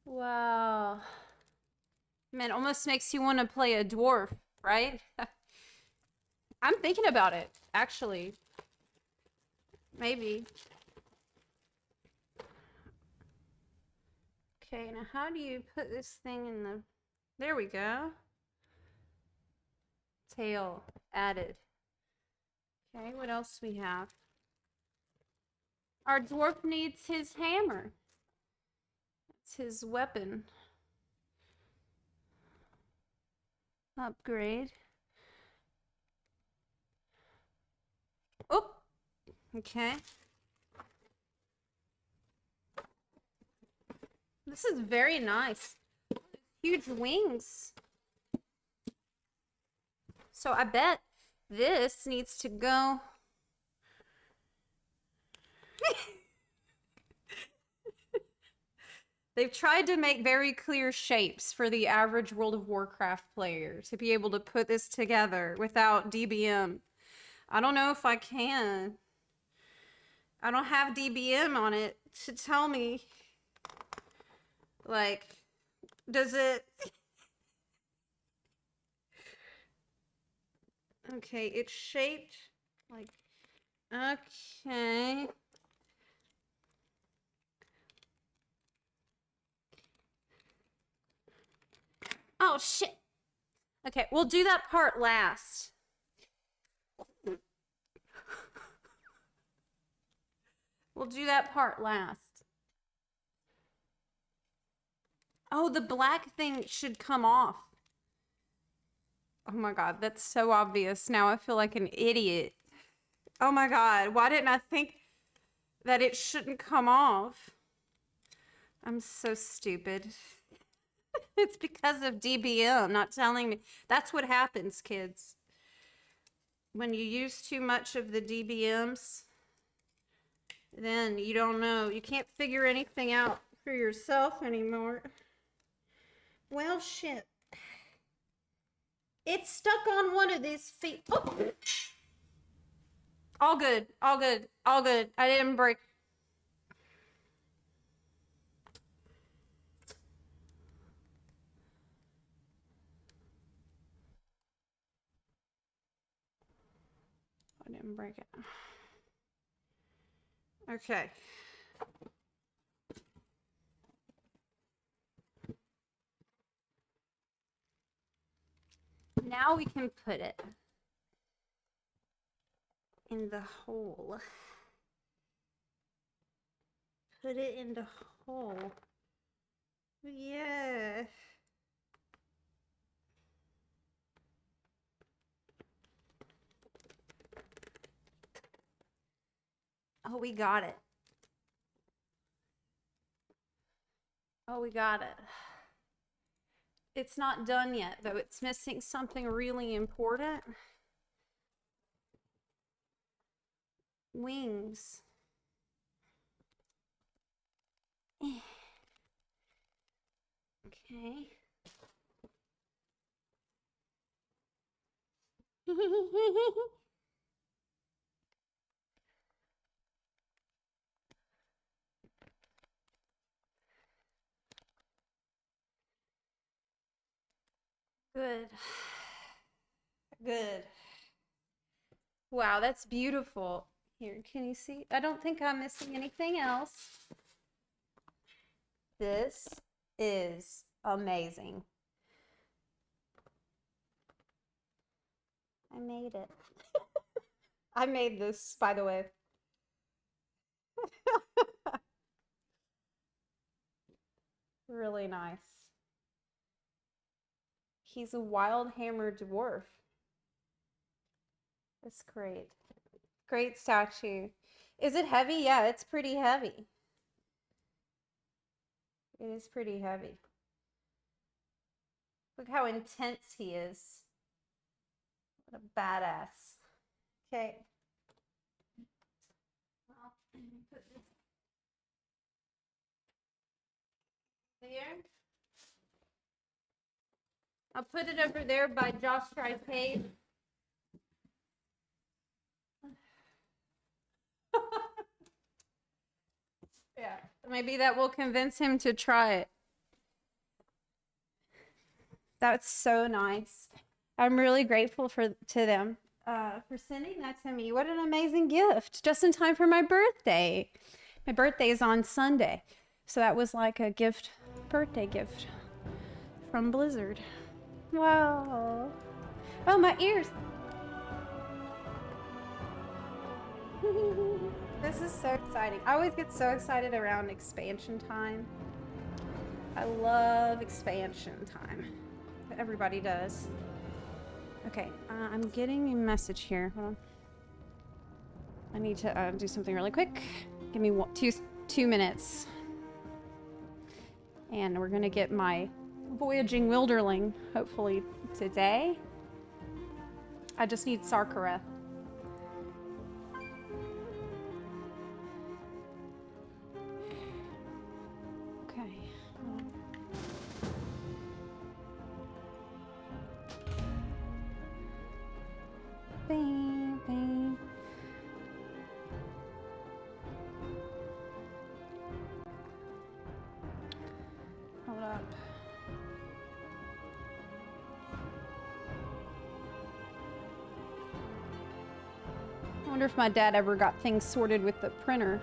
Wow. Man, almost makes you want to play a dwarf, right? I'm thinking about it, actually. Maybe. Okay, now how do you put this thing in the... There we go. Tail added. Okay, what else we have? Our dwarf needs his hammer. It's his weapon. Upgrade. Oh, okay. This is very nice. Huge wings. So I bet this needs to go. They've tried to make very clear shapes for the average World of Warcraft player to be able to put this together without DBM. I don't know if I can. I don't have DBM on it to tell me, like, does it... Okay, it's shaped like... Okay. Oh, shit. Okay, we'll do that part last. We'll do that part last. Oh, the black thing should come off. Oh my god, that's so obvious. Now I feel like an idiot. Oh my god, why didn't I think that it shouldn't come off? I'm so stupid. It's because of DBM not telling me. That's what happens, kids. When you use too much of the DBMs, then you don't know. You can't figure anything out for yourself anymore. Well, shit. It's stuck on one of these feet. Oh. All good. All good. All good. I didn't break. I didn't break it. Okay. Now we can put it in the hole. Put it in the hole. Yeah. Oh, we got it. Oh, we got it. It's not done yet, though. It's missing something really important. Wings. Okay. Good. Good. Wow, that's beautiful. Here, can you see? I don't think I'm missing anything else. This is amazing. I made it. I made this, by the way. Really nice. He's a wild hammer dwarf. That's great. Great statue. Is it heavy? Yeah, it's pretty heavy. It is pretty heavy. Look how intense he is. What a badass. Okay. Well, let me put this there. I'll put it over there by Josh Tripade. Yeah, maybe that will convince him to try it. That's so nice. I'm really grateful to them for sending that to me. What an amazing gift. Just in time for my birthday. My birthday is on Sunday. So that was like a gift, birthday gift from Blizzard. Wow. Oh, my ears. This is so exciting. I always get so excited around expansion time. I love expansion time. Everybody does. Okay, I'm getting a message here. Hold on. I need to do something really quick. Give me two minutes. And we're gonna get my voyaging wilderling, hopefully today. I just need Sarkareth. Okay. Bing, bing. Hold up. I wonder if my dad ever got things sorted with the printer.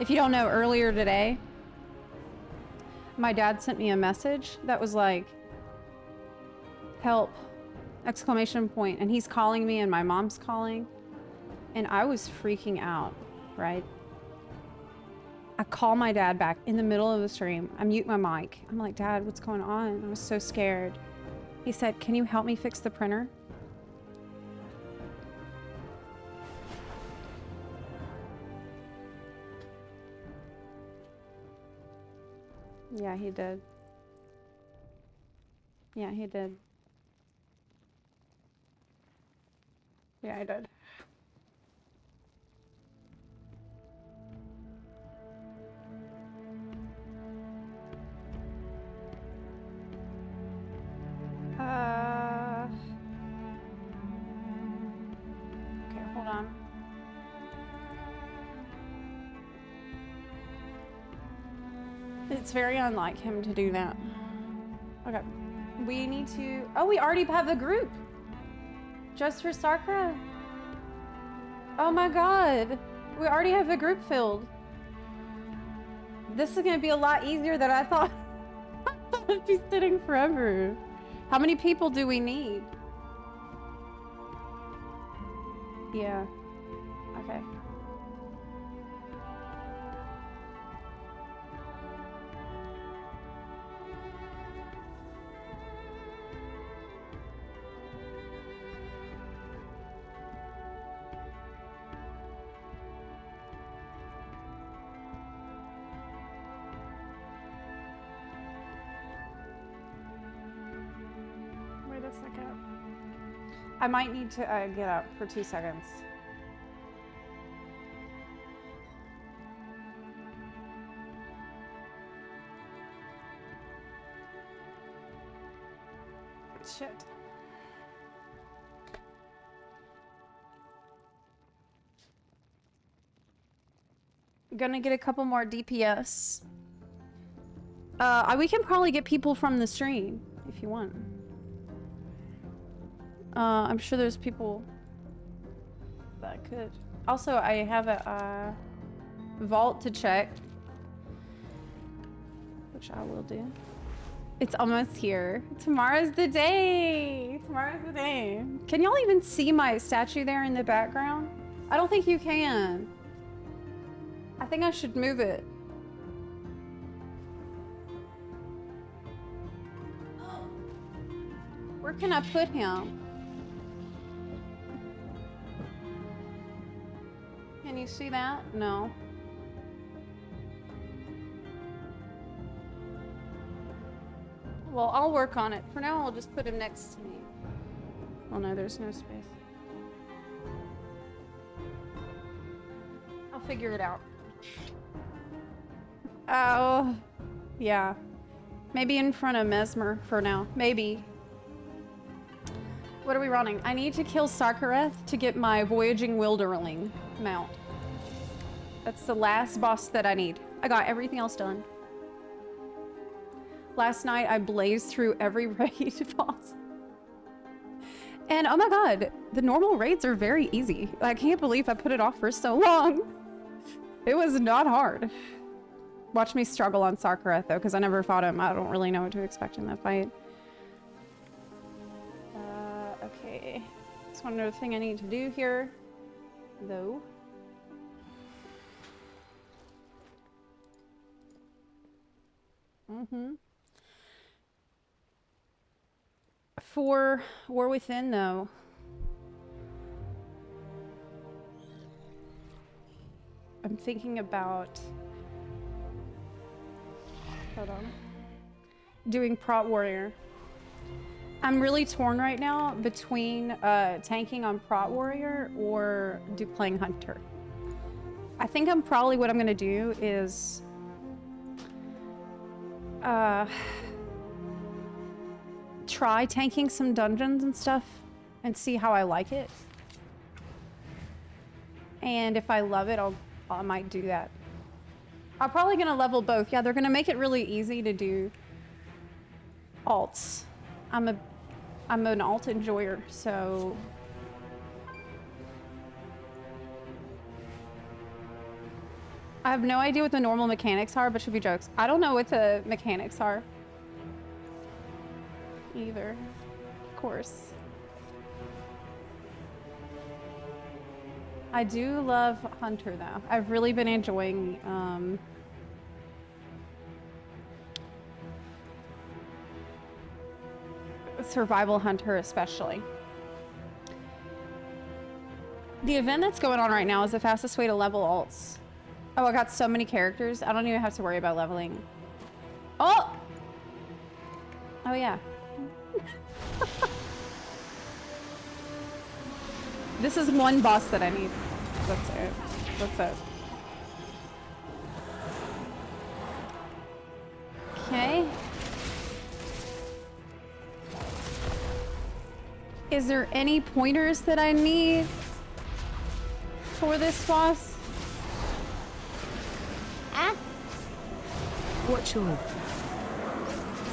If you don't know, earlier today, my dad sent me a message that was like, help, exclamation point, and he's calling me and my mom's calling, and I was freaking out, right? I call my dad back in the middle of the stream. I mute my mic. I'm like, Dad, what's going on? I was so scared. He said, can you help me fix the printer? Yeah, he did. Yeah, he did. Yeah, I did. Okay, hold on. It's very unlike him to do that. Okay. We need to... Oh, we already have the group. Just for Sakura? Oh my god. We already have the group filled. This is going to be a lot easier than I thought. I thought it'd be sitting forever. How many people do we need? Yeah. Okay. Wait a second. I might need to get up for 2 seconds. Shit. Gonna get a couple more DPS. We can probably get people from the stream if you want. I'm sure there's people that could. Also, I have a vault to check, which I will do. It's almost here. Tomorrow's the day. Tomorrow's the day. Can y'all even see my statue there in the background? I don't think you can. I think I should move it. Where can I put him? Can you see that? No. Well, I'll work on it. For now, I'll just put him next to me. Oh no, there's no space. I'll figure it out. Oh, yeah. Maybe in front of Mesmer for now. Maybe. What are we running? I need to kill Sarkareth to get my Voyaging Wilderling mount. That's the last boss that I need. I got everything else done. Last night I blazed through every raid boss. And oh my god, the normal raids are very easy. I can't believe I put it off for so long. It was not hard. Watch me struggle on Sarkareth though, because I never fought him. I don't really know what to expect in that fight. Okay. Just one other thing I need to do here, though. For War Within, though, I'm thinking about, hold on, doing Prot Warrior. I'm really torn right now between tanking on Prot Warrior or playing Hunter. I think what I'm gonna do is try tanking some dungeons and stuff and see how I like it. And if I love it, I might do that. I'm probably gonna level both. Yeah, they're gonna make it really easy to do alts. I'm an alt enjoyer, so I have no idea what the normal mechanics are, but should be jokes. I don't know what the mechanics are either, of course. I do love Hunter though. I've really been enjoying Survival Hunter especially. The event that's going on right now is the fastest way to level alts. Oh, I got so many characters. I don't even have to worry about leveling. Oh! Oh yeah. This is one boss that I need. That's it. That's it. Okay. Is there any pointers that I need for this boss? Ah. What's your...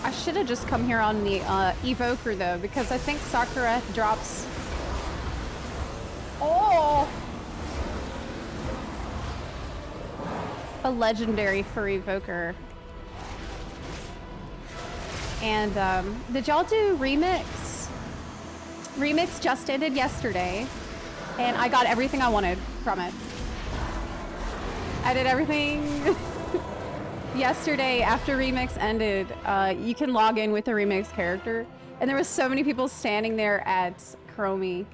I should have just come here on the evoker though, because I think Sakura drops. Oh! A legendary for evoker. And did y'all do remix? Remix just ended yesterday, and I got everything I wanted from it. I did everything yesterday after Remix ended. You can log in with a Remix character, and there was so many people standing there at Chromie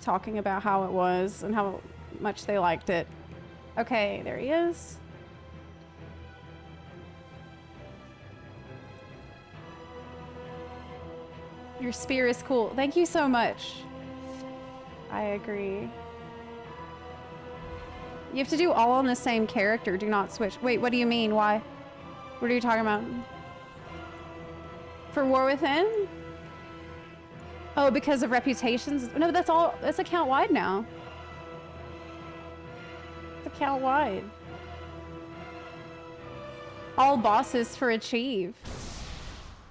talking about how it was and how much they liked it. Okay, there he is. Your spear is cool. Thank you so much. I agree. You have to do all on the same character. Do not switch. Wait, what do you mean? Why? What are you talking about? For War Within? Oh, because of reputations? No, that's all. That's account wide now. It's account wide. All bosses for Achieve.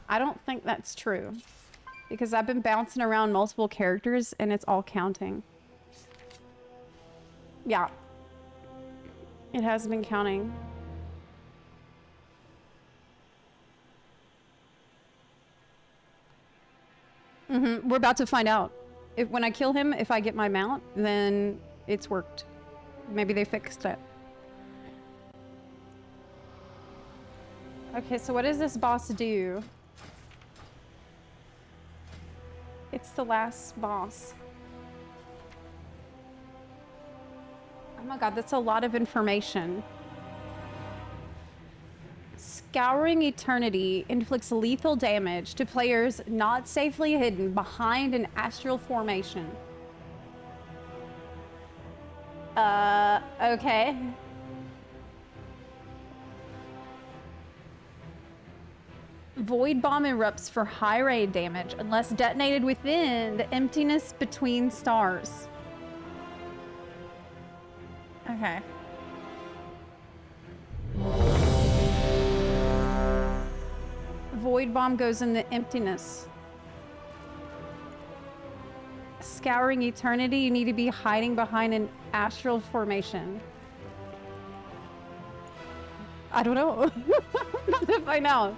I don't think that's true. Because I've been bouncing around multiple characters and it's all counting. Yeah. It has been counting. We're about to find out. When I kill him, if I get my mount, then it's worked. Maybe they fixed it. Okay, so what does this boss do? It's the last boss. Oh my god, that's a lot of information. Scouring Eternity inflicts lethal damage to players not safely hidden behind an astral formation. Okay. Void Bomb erupts for high raid damage unless detonated within the emptiness between stars. Okay. Void Bomb goes in the emptiness. Scouring Eternity, you need to be hiding behind an astral formation. I don't know. Not if I know.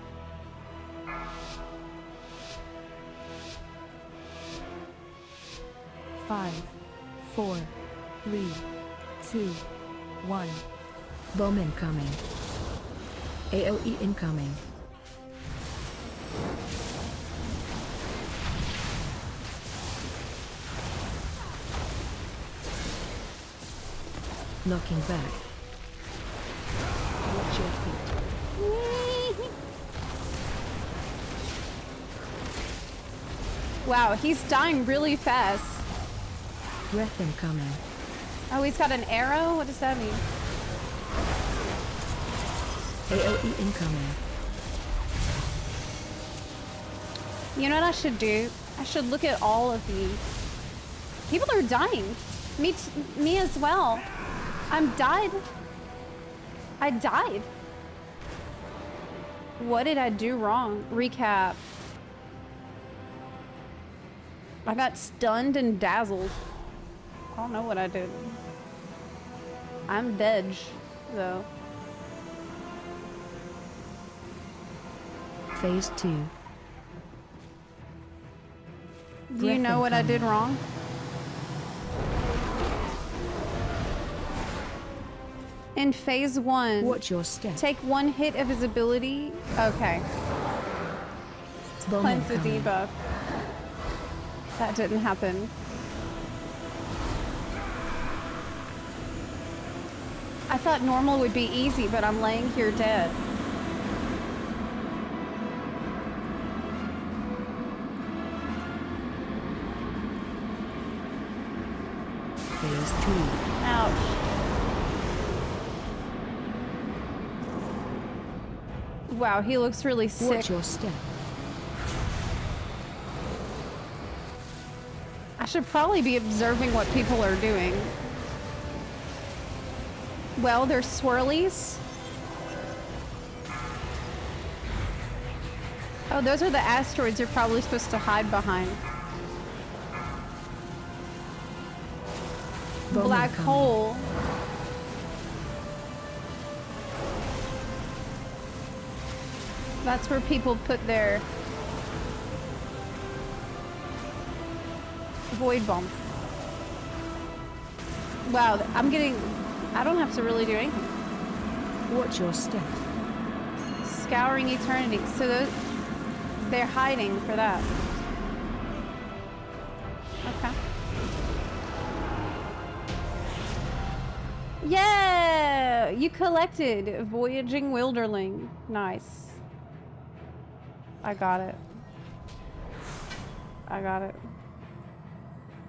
Five, 4, 3, 2, 1. Bomb incoming. AOE incoming. Knocking back. Watch your feet. Wow, he's dying really fast. Breath incoming. Oh, he's got an arrow? What does that mean? AoE incoming. You know what I should do? I should look at all of these. People are dying. Me as well. I'm died. I died. What did I do wrong? Recap. I got stunned and dazzled. I don't know what I did. I'm dead, though. Phase 2. Do you know what I did wrong? In phase 1, watch your step. Take 1 hit of his ability. Okay. Cleanse the debuff. That didn't happen. I thought normal would be easy, but I'm laying here dead. Phase 3. Ouch. Wow, he looks really sick. Watch your step. I should probably be observing what people are doing. Well, there's swirlies. Oh, those are the asteroids you're probably supposed to hide behind. Black hole. That's where people put their void bomb. Wow, I don't have to really do anything. Watch your step. Scouring eternity. So they're hiding for that. Okay. Yeah! You collected Voyaging Wilderling. Nice. I got it. I got it.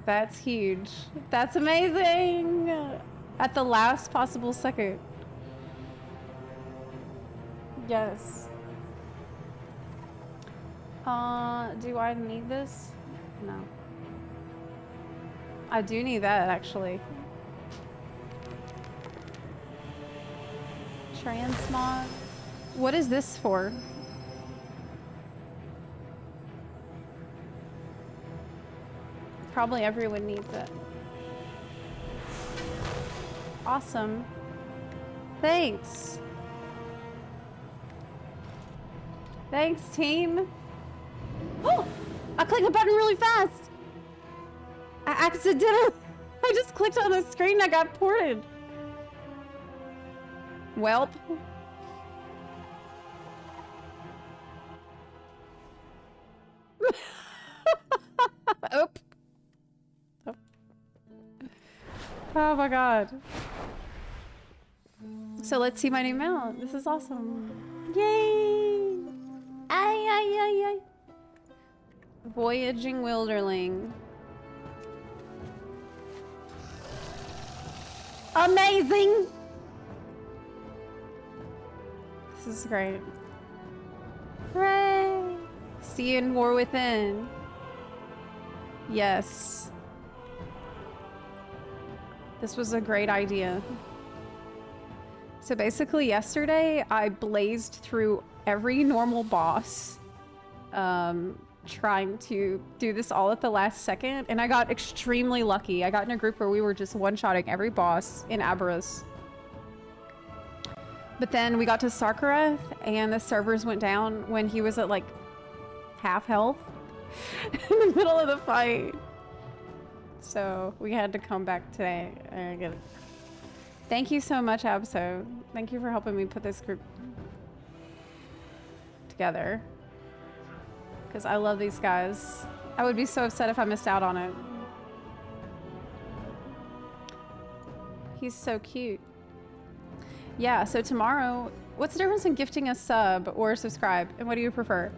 That's huge. That's amazing! At the last possible second. Yes. Do I need this? No. I do need that, actually. Transmog. What is this for? Probably everyone needs it. Awesome. Thanks. Thanks, team. Oh! I clicked the button really fast! I accidentally... I just clicked on the screen and I got ported. Welp. Oop. Oh. Oh my god. So let's see my new mount. This is awesome. Yay! Ay, ay, ay, ay. Voyaging Wilderling. Amazing! This is great. Hooray! See you in War Within. Yes. This was a great idea. So basically yesterday I blazed through every normal boss trying to do this all at the last second, and I got extremely lucky. I got in a group where we were just one-shotting every boss in Aberus. But then we got to Sarkareth and the servers went down when he was at like half health in the middle of the fight. So we had to come back today. I get it. Thank you so much, Abso. Thank you for helping me put this group together. Because I love these guys. I would be so upset if I missed out on it. He's so cute. Yeah, so tomorrow, what's the difference in gifting a sub or subscribe? And what do you prefer?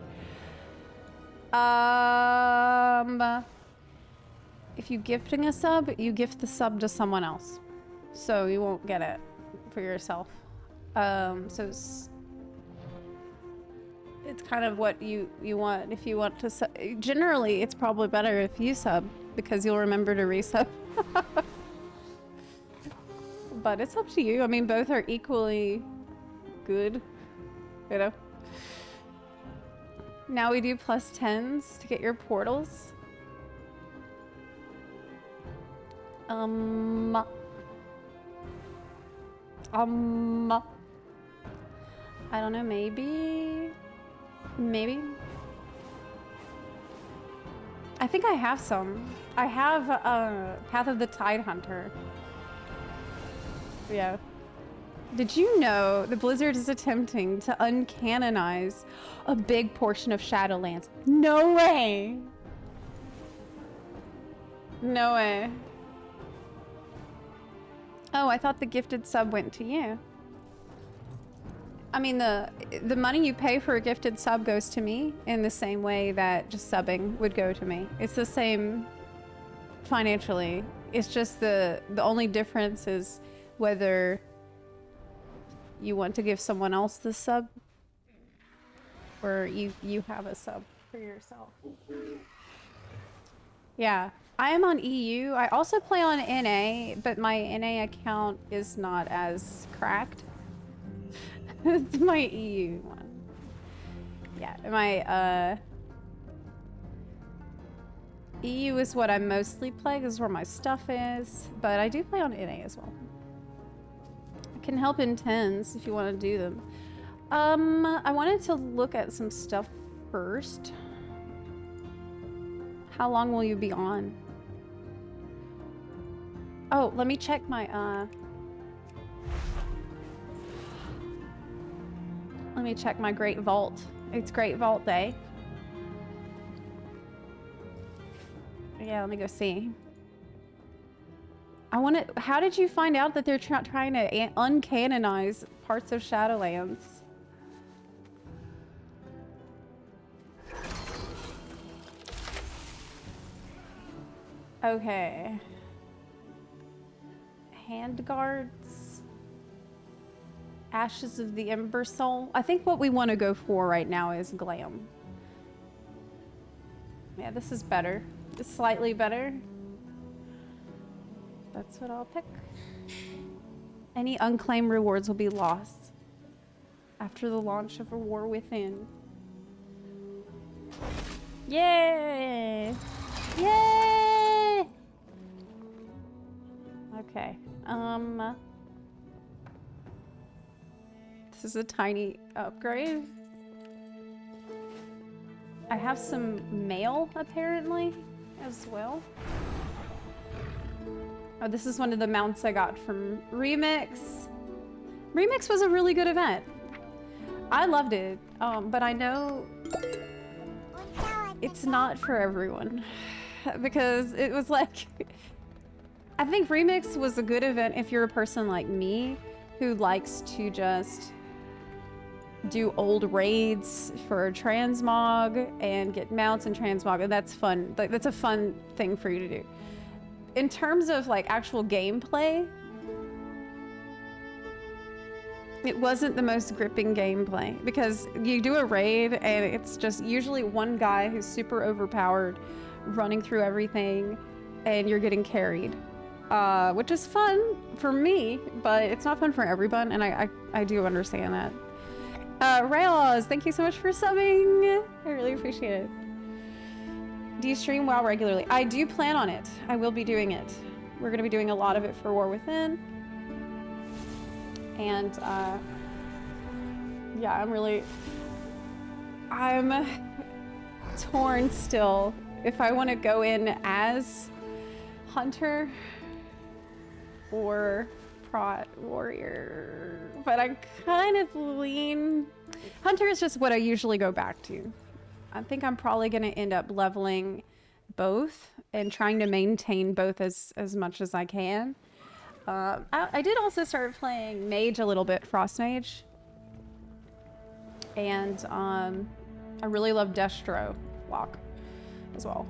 If you gifting a sub, you gift the sub to someone else. So you won't get it for yourself. So it's kind of what you want. If you want to sub, generally it's probably better if you sub because you'll remember to resub. But it's up to you. I mean, both are equally good, you know? Now we do plus 10s to get your portals. I don't know, maybe. I think I have some. I have Path of the Tide Hunter. Yeah. Did you know the Blizzard is attempting to uncanonize a big portion of Shadowlands? No way! No way. Oh, I thought the gifted sub went to you. I mean, the money you pay for a gifted sub goes to me in the same way that just subbing would go to me. It's the same financially. It's just the only difference is whether you want to give someone else the sub or you have a sub for yourself. Yeah, I am on EU. I also play on NA, but my NA account is not as cracked. It's my EU one. Yeah, my EU is what I mostly play because where my stuff is, but I do play on NA as well. I can help in 10s if you want to do them. I wanted to look at some stuff first. How long will you be on? Oh, let me check my let me check my Great Vault. It's Great Vault Day. Yeah, let me go see. I want to. How did you find out that they're trying to uncanonize parts of Shadowlands? Okay. Hand guards. Ashes of the Ember Soul. I think what we want to go for right now is glam. Yeah, this is better. It's slightly better. That's what I'll pick. Any unclaimed rewards will be lost after the launch of A War Within. Yay! Yay! Okay. This is a tiny upgrade. I have some mail apparently as well. Oh, this is one of the mounts I got from Remix. Remix was a really good event. I loved it, but I know it's not for everyone because it was like, I think Remix was a good event if you're a person like me who likes to just do old raids for transmog and get mounts and transmog, and that's fun. Like, that's a fun thing for you to do. In terms of like actual gameplay, it wasn't the most gripping gameplay because you do a raid and it's just usually one guy who's super overpowered running through everything and you're getting carried, which is fun for me, but it's not fun for everyone, and I do understand that. Raylaws, thank you so much for subbing. I really appreciate it. Do you stream WoW regularly? I do plan on it. I will be doing it. We're going to be doing a lot of it for War Within. And, yeah, I'm torn still if I want to go in as Hunter or Prot Warrior. But I kind of lean... Hunter is just what I usually go back to. I think I'm probably going to end up leveling both and trying to maintain both as much as I can. I did also start playing Mage a little bit, Frost Mage. And I really love Destro Walk as well.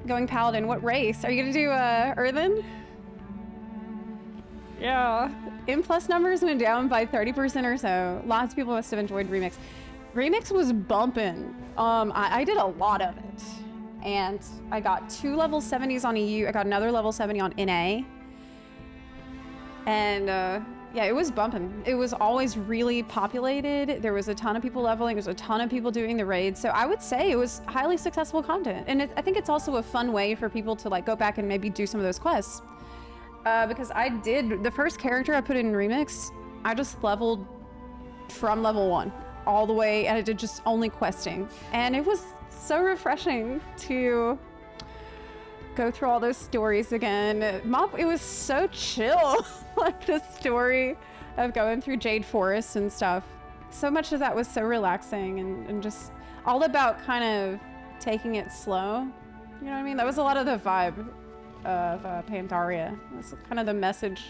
Going Paladin, what race? Are you gonna do Earthen? Yeah. M+ numbers went down by 30% or so. Lots of people must have enjoyed Remix. Remix was bumping. I did a lot of it. And I got 2 level 70s on EU. I got another level 70 on NA. And yeah, it was bumping. It was always really populated. There was a ton of people leveling. There was a ton of people doing the raids. So I would say it was highly successful content. And I think it's also a fun way for people to like go back and maybe do some of those quests. Because I did, the first character I put in Remix, I just leveled from level 1 all the way, and I did just only questing. And it was so refreshing to go through all those stories again. It was so chill, like the story of going through Jade Forest and stuff. So much of that was so relaxing and just all about kind of taking it slow. You know what I mean? That was a lot of the vibe of Pandaria. That's kind of the message.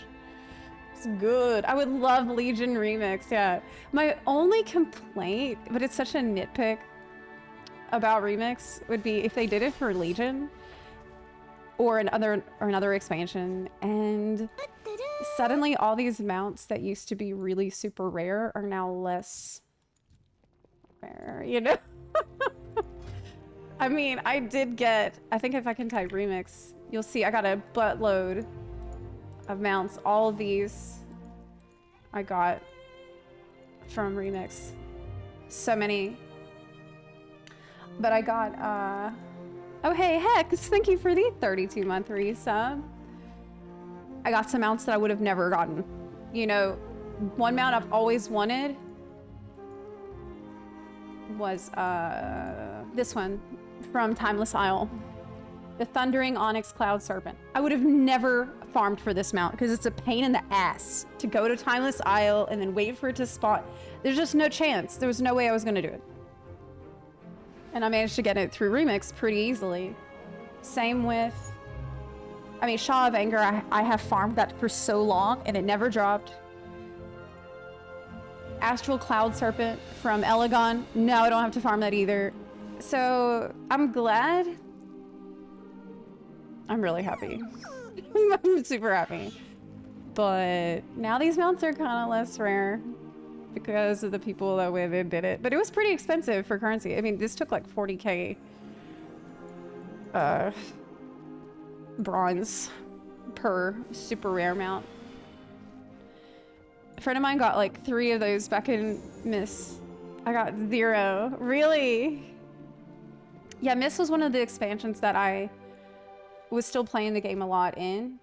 It's good. I would love Legion Remix, yeah. My only complaint, but it's such a nitpick about Remix, would be if they did it for Legion or another expansion, and suddenly all these mounts that used to be really super rare are now less rare, you know? I mean, I did get, I think if I can type Remix, you'll see I got a buttload of mounts. All of these I got from Remix. So many. But I got, oh hey, Hex, thank you for the 32-month resub. I got some mounts that I would have never gotten. You know, one mount I've always wanted was this one from Timeless Isle. The Thundering Onyx Cloud Serpent. I would have never farmed for this mount because it's a pain in the ass to go to Timeless Isle and then wait for it to spawn. There's just no chance. There was no way I was going to do it. And I managed to get it through Remix pretty easily. Same with, I mean, Shaw of Anger, I have farmed that for so long and it never dropped. Astral Cloud Serpent from Elegon. No, I don't have to farm that either. So I'm glad. I'm really happy. I'm super happy. But now these mounts are kind of less rare because of the people that went and did it. But it was pretty expensive for currency. I mean, this took like 40k bronze per super rare mount. A friend of mine got like 3 of those back in Miss. I got 0. Really? Yeah, Miss was one of the expansions that I was still playing the game a lot in.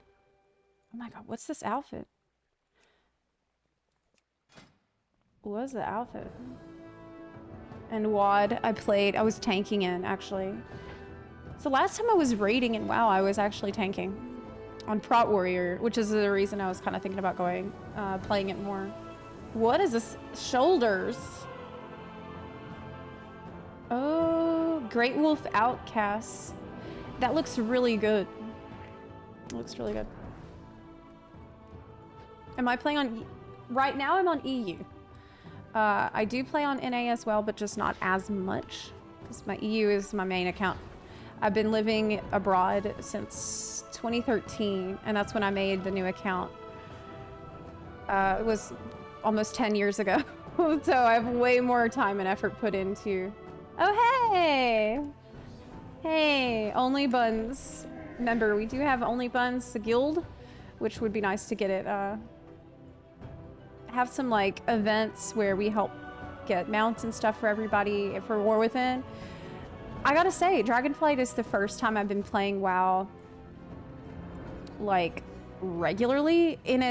Oh my god, what's this outfit? What was the outfit? And WoD, I was tanking in, actually. So last time I was raiding in WoW, I was actually tanking on Prot Warrior, which is the reason I was kind of thinking about going, playing it more. What is this? Shoulders. Oh, Great Wolf Outcasts. That looks really good. It looks really good. Am I playing on... Right now I'm on EU. I do play on NA as well, but just not as much. Because my EU is my main account. I've been living abroad since 2013, and that's when I made the new account. It was almost 10 years ago. So I have way more time and effort put into... Oh, hey! Hey, Only Buns. Remember, we do have Only Buns, the guild, which would be nice to get it, have some, like, events where we help get mounts and stuff for everybody for War Within. I gotta say, Dragonflight is the first time I've been playing WoW, like, regularly in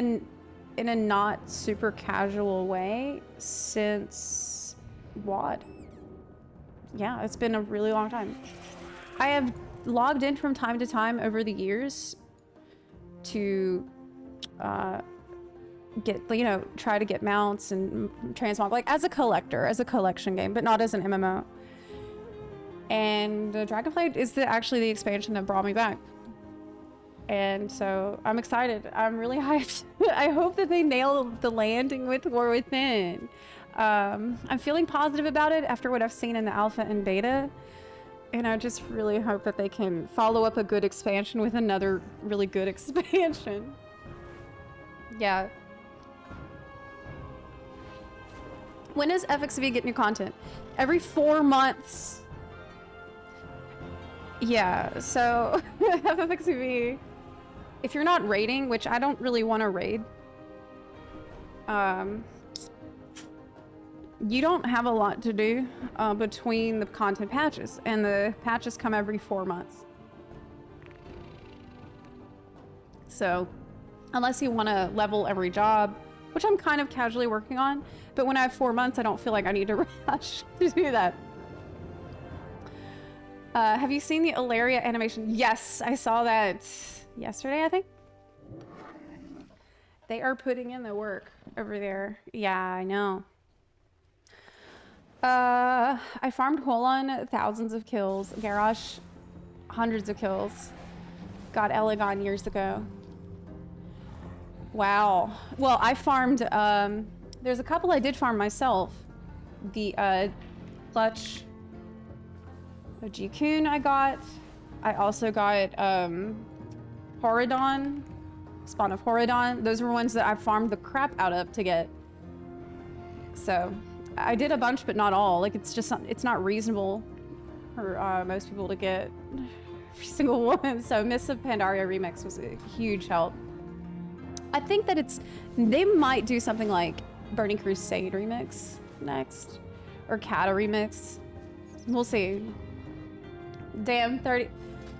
a not super casual way since WoD. Yeah, it's been a really long time. I have logged in from time to time over the years to get, you know, try to get mounts and transmog, like as a collector, as a collection game, but not as an MMO. And Dragonflight is actually the expansion that brought me back. And so I'm excited. I'm really hyped. I hope that they nail the landing with War Within. I'm feeling positive about it after what I've seen in the alpha and beta. And I just really hope that they can follow up a good expansion with another really good expansion. Yeah. When does FXV get new content? Every 4 months. Yeah, so FXV, if you're not raiding, which I don't really want to raid, you don't have a lot to do between the content patches, and the patches come every 4 months. So unless you want to level every job, which I'm kind of casually working on, but when I have 4 months, I don't feel like I need to rush to do that. Have you seen the Ilaria animation? Yes, I saw that yesterday, I think. They are putting in the work over there. Yeah, I know. I farmed Holon, thousands of kills. Garrosh, hundreds of kills. Got Elegon years ago. Wow. Well, I farmed, there's a couple I did farm myself. The, Clutch, G-Kun I got. I also got, Horadon, Spawn of Horadon. Those were ones that I farmed the crap out of to get. So, I did a bunch, but not all. Like, it's just, it's not reasonable for most people to get every single one. So, Mists of Pandaria Remix was a huge help. I think that they might do something like Burning Crusade Remix next, or Kata Remix. We'll see. Damn, 30.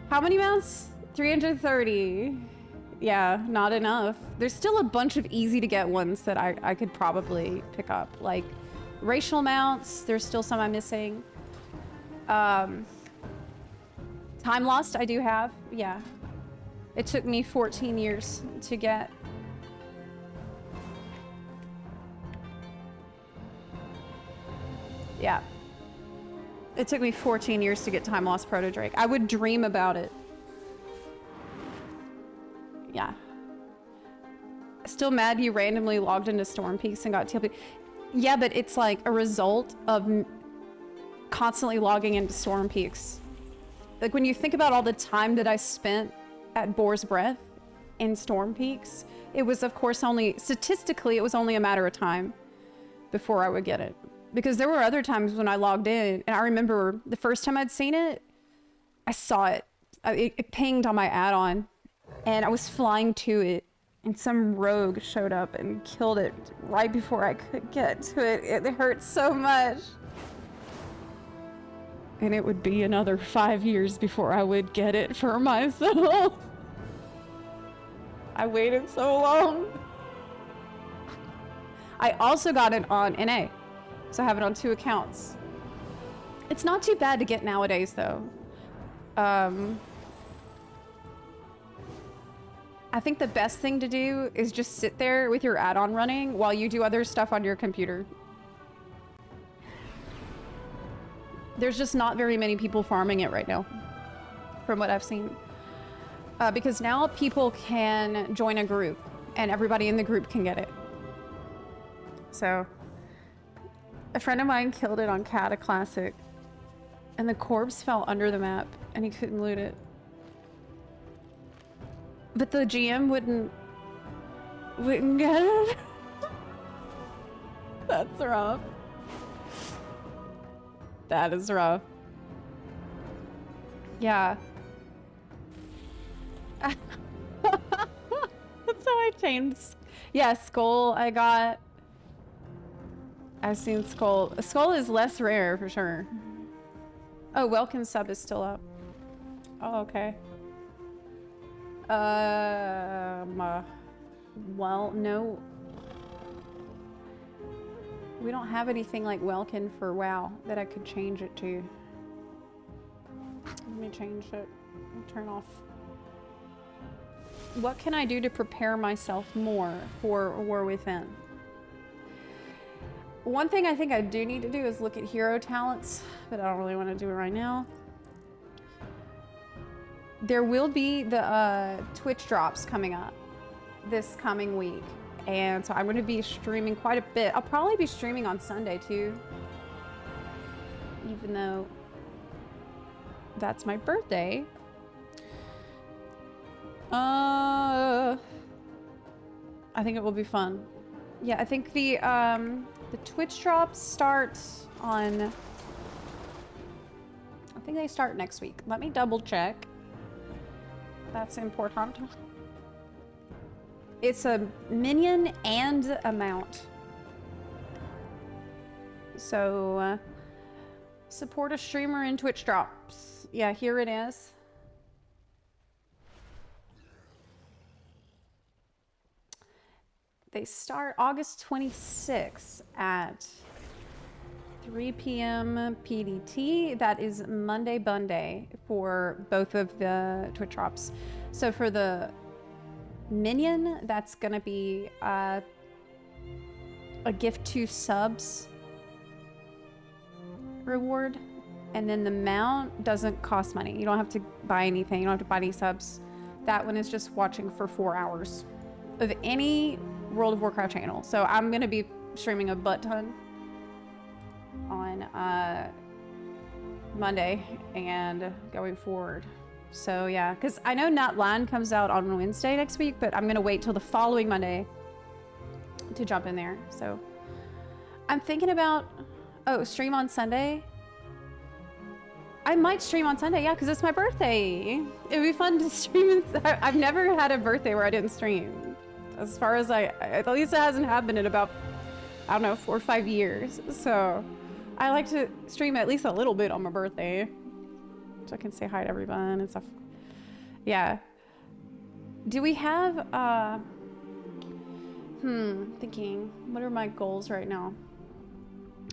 How many mounts? 330. Yeah, not enough. There's still a bunch of easy to get ones that I could probably pick up. Like racial mounts, there's still some I'm missing. Time Lost I do have, yeah. It took me 14 years to get. Yeah. It took me 14 years to get Time Lost Proto Drake. I would dream about it. Yeah. Still mad you randomly logged into Storm Peaks and got TLP. Yeah, but it's like a result of constantly logging into Storm Peaks. Like when you think about all the time that I spent at Boar's Breath in Storm Peaks, it was of course statistically, it was only a matter of time before I would get it. Because there were other times when I logged in, and I remember the first time I'd seen it, I saw it. It pinged on my add-on, and I was flying to it, and some rogue showed up and killed it right before I could get to it. It hurt so much. And it would be another 5 years before I would get it for myself. I waited so long. I also got it on NA. So I have it on 2 accounts. It's not too bad to get nowadays, though. I think the best thing to do is just sit there with your add-on running while you do other stuff on your computer. There's just not very many people farming it right now, from what I've seen. Because now people can join a group, and everybody in the group can get it. So... a friend of mine killed it on Kata Classic, and the corpse fell under the map, and he couldn't loot it. But the GM wouldn't get it. That's rough. That is rough. Yeah. That's how I changed. Yeah, Skull I got. I've seen Skull. Skull is less rare for sure. Oh, Welkin sub is still up. Oh, okay. Well, no. We don't have anything like Welkin for WoW that I could change it to. Let me change it. Turn off. What can I do to prepare myself more for War Within? One thing I think I do need to do is look at hero talents, but I don't really want to do it right now. there will be the Twitch drops coming up this coming week. And so I'm going to be streaming quite a bit. I'll probably be streaming on Sunday too. Even though that's my birthday. I think it will be fun. Yeah, I think the Twitch drops start on... I think they start next week. Let me double check. That's important. It's a minion and a mount. So, support a streamer in Twitch drops. Yeah, here it is. They start August 26th at 3 p.m. PDT. That is Monday Bunday for both of the Twitch drops. So for the minion, that's gonna be a gift to subs reward. And then the mount doesn't cost money. You don't have to buy anything. You don't have to buy any subs. That one is just watching for 4 hours of any World of Warcraft channel. So I'm gonna be streaming a butt ton on Monday and going forward. So yeah, because I know Nightline comes out on Wednesday next week, but I'm gonna wait till the following Monday to jump in there. So I'm thinking about, oh, stream on Sunday. I might stream on Sunday, yeah, because it's my birthday. It'd be fun to stream. I've never had a birthday where I didn't stream. As far as at least it hasn't happened in about, I don't know, 4 or 5 years. So I like to stream at least a little bit on my birthday, so I can say hi to everyone and stuff. Yeah. Do we have, thinking, what are my goals right now?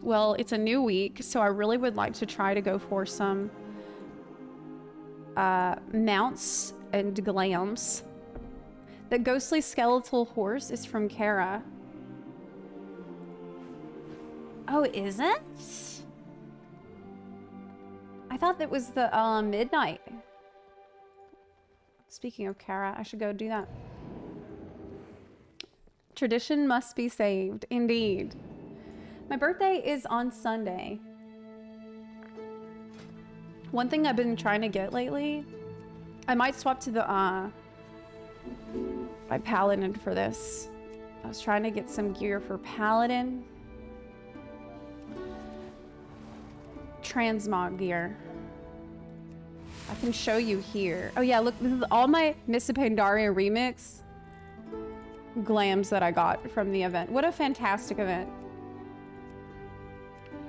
Well, it's a new week, so I really would like to try to go for some mounts and glams. The ghostly skeletal horse is from Kara. Oh, is it? I thought that was the midnight. Speaking of Kara, I should go do that. Tradition must be saved, indeed. My birthday is on Sunday. One thing I've been trying to get lately, I might swap to the my paladin for this. I was trying to get some gear for paladin. Transmog gear. I can show you here. Oh yeah, look, this is all my Miss Pandaria remix glams that I got from the event. What a fantastic event.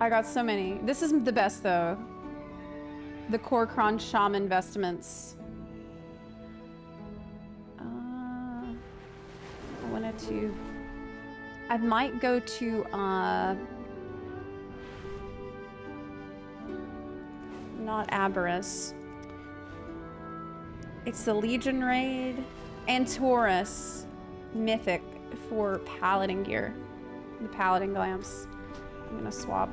I got so many. This is the best though. The Korkron Shaman vestments. I wanted to... I might go to, not Aberrus. It's the Legion raid and Taurus Mythic for Paladin gear. The Paladin glams. I'm gonna swap.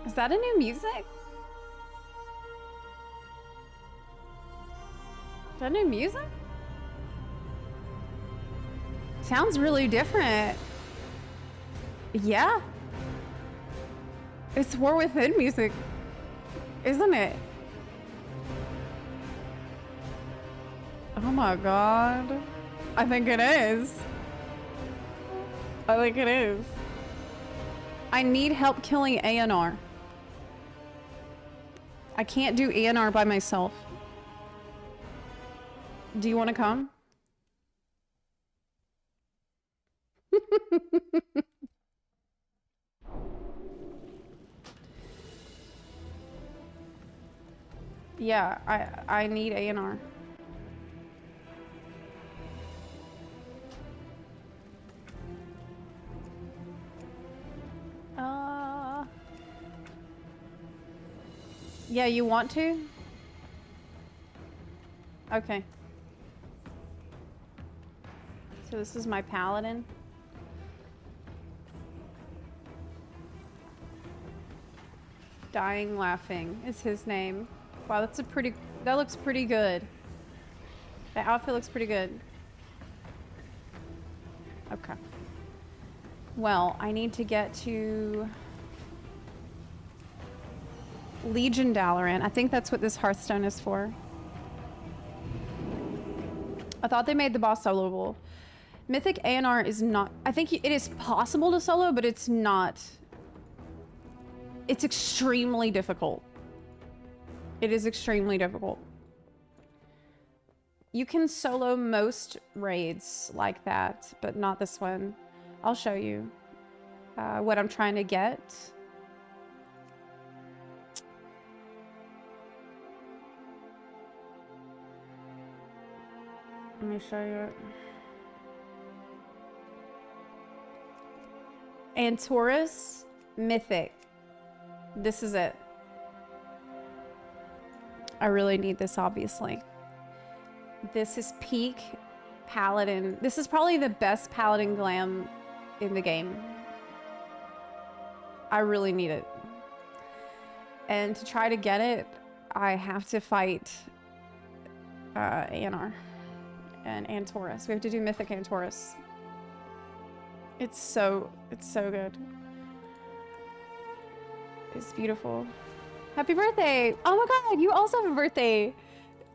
Is that a new music? Is that new music? Sounds really different. Yeah. It's War Within music, isn't it? Oh my god. I think it is. I think it is. I need help killing ANR. I can't do ANR by myself. Do you want to come? Yeah, I need ANR. Yeah, you want to? Okay. So this is my paladin. Dying Laughing is his name. Wow, that looks pretty good. That outfit looks pretty good. Okay. Well, I need to get to Legion Dalaran. I think that's what this Hearthstone is for. I thought they made the boss soloable. Mythic ANR is not... I think it is possible to solo, but it's not... It's extremely difficult. It is extremely difficult. You can solo most raids like that, but not this one. I'll show you what I'm trying to get. Let me show you it. Antorus Mythic. This is it. I really need this, obviously. This is peak Paladin. This is probably the best Paladin glam in the game. I really need it. And to try to get it, I have to fight Anar and Antorus. We have to do Mythic Antorus. It's so good. It's beautiful. Happy birthday! Oh my god, you also have a birthday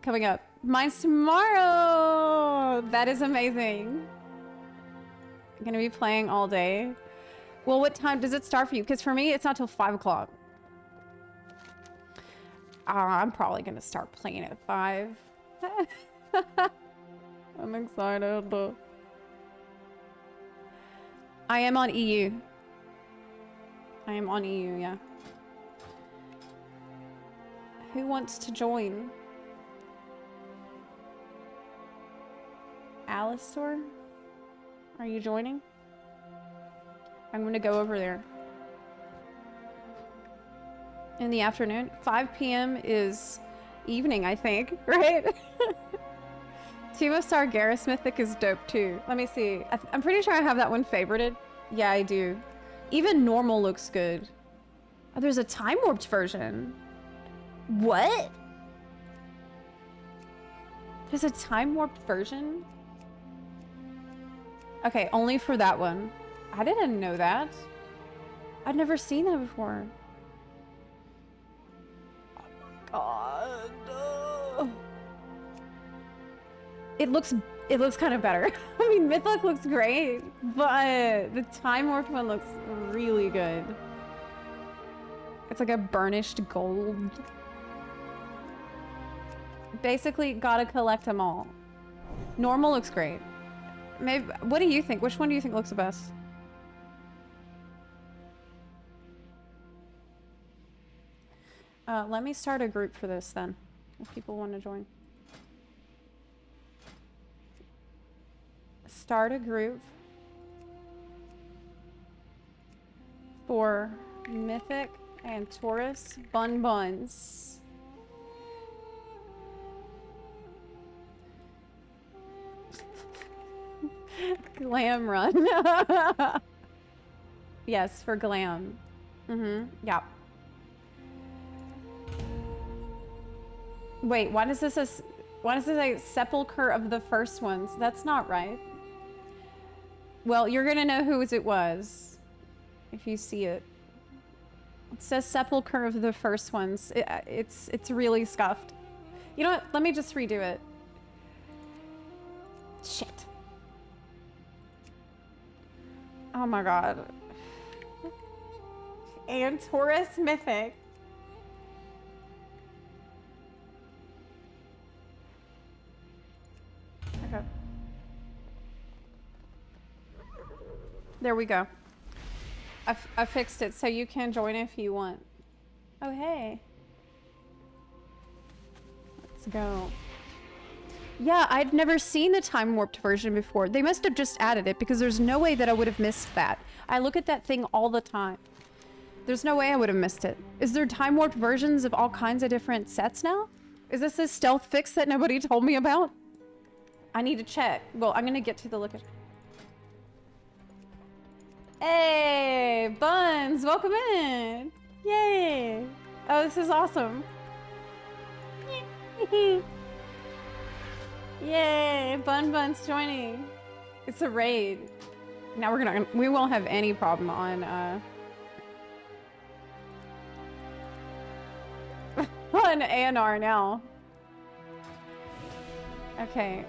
coming up. Mine's tomorrow! That is amazing. I'm gonna be playing all day. Well, what time does it start for you? Because for me, it's not till 5 o'clock. I'm probably gonna start playing at 5. I'm excited. I am on EU. I am on EU, yeah. Who wants to join? Alistor? Are you joining? I'm gonna go over there. In the afternoon? 5 p.m. is evening, I think, right? Team of Sargeras Mythic is dope too. Let me see. I'm pretty sure I have that one favorited. Yeah, I do. Even normal looks good. Oh, there's a time warped version. What? There's a time warped version? Okay, only for that one. I didn't know that. I'd never seen that before. Oh my god. It looks kind of better. I mean, Mythic looks great, but the time warped one looks really good. It's like a burnished gold. Basically, gotta collect them all. Normal looks great. Maybe. What do you think? Which one do you think looks the best? Let me start a group for this then, if people want to join. Start a group for Mythic and Taurus Bun Buns. Glam run. Yes, for glam. Yeah. Wait, why does this say Sepulchre of the First Ones? That's not right. Well, you're gonna know whose it was if you see it. It says Sepulchre of the First Ones. It's really scuffed. You know what? Let me just redo it. Shit. Oh my god. And Taurus Mythic. Okay. There we go. I fixed it so you can join if you want. Oh, hey. Let's go. Yeah, I'd never seen the time warped version before. They must have just added it because there's no way that I would have missed that. I look at that thing all the time. There's no way I would have missed it. Is there time warped versions of all kinds of different sets now? Is this a stealth fix that nobody told me about? I need to check. Well, I'm gonna get to the look at. Hey, Buns, welcome in. Yay. Oh, this is awesome. Yay, Bun's joining. It's a raid. Now we won't have any problem on on A&R now. Okay.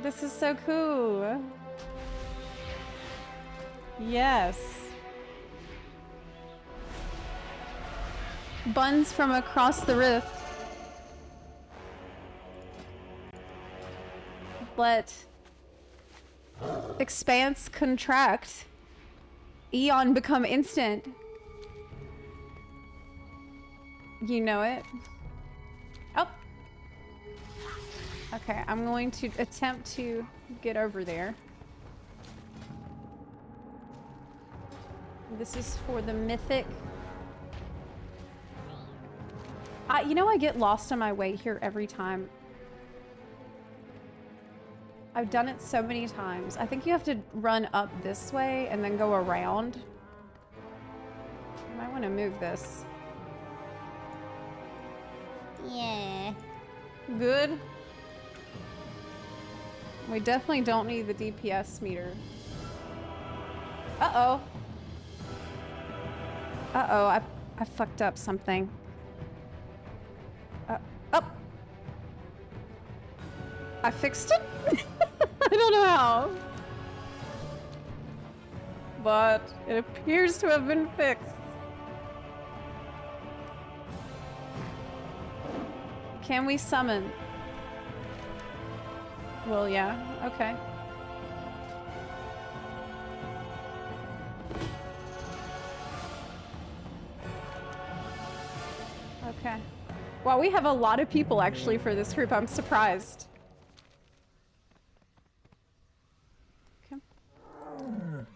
This is so cool. Yes. Buns from across the rift. Let expanse contract. Eon become instant. You know it. Oh. Okay, I'm going to attempt to get over there. This is for the mythic. You know, I get lost on my way here every time. I've done it so many times. I think you have to run up this way and then go around. I might want to move this. Yeah. Good. We definitely don't need the DPS meter. Uh-oh. Uh-oh, I fucked up something. Up. I fixed it? I don't know how. But it appears to have been fixed. Can we summon? Well, yeah. Okay. Okay. Wow, we have a lot of people actually for this group. I'm surprised. Okay.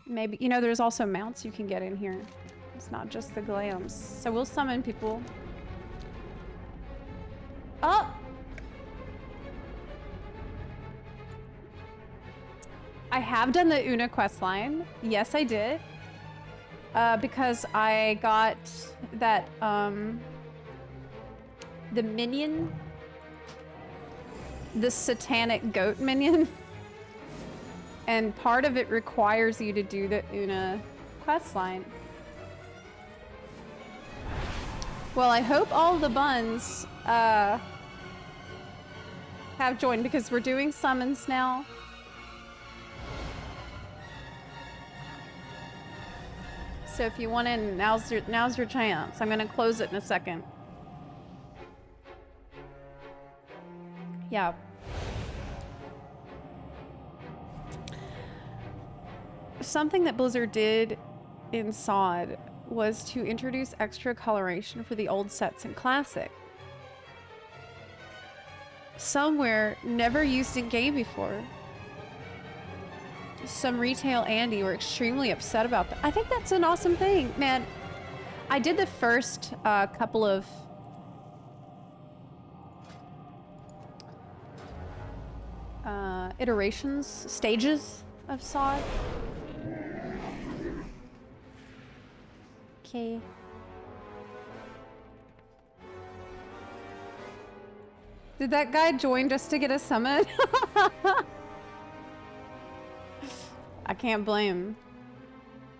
Maybe, you know, there's also mounts you can get in here. It's not just the glams. So we'll summon people. Oh! I have done the Una questline. Yes, I did. Because I got that, the minion, the satanic goat minion, and part of it requires you to do the Una questline. Well, I hope all the buns have joined because we're doing summons now. So if you want in, now's your chance. I'm gonna close it in a second. Yeah. Something that Blizzard did in SOD was to introduce extra coloration for the old sets in Classic. Somewhere never used in game before. Some retail Andy were extremely upset about that. I think that's an awesome thing, man. I did the first couple of stages of SOD. Okay. Did that guy join just to get a summon? I can't blame.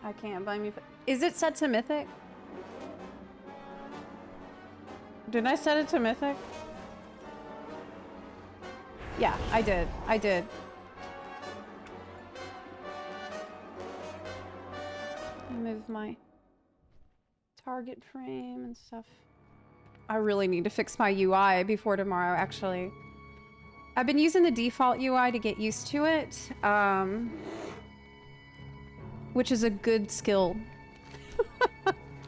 I can't blame you. Is it set to Mythic? Did I set it to Mythic? Yeah, I did. I did. Move my target frame and stuff. I really need to fix my UI before tomorrow, actually. I've been using the default UI to get used to it, which is a good skill.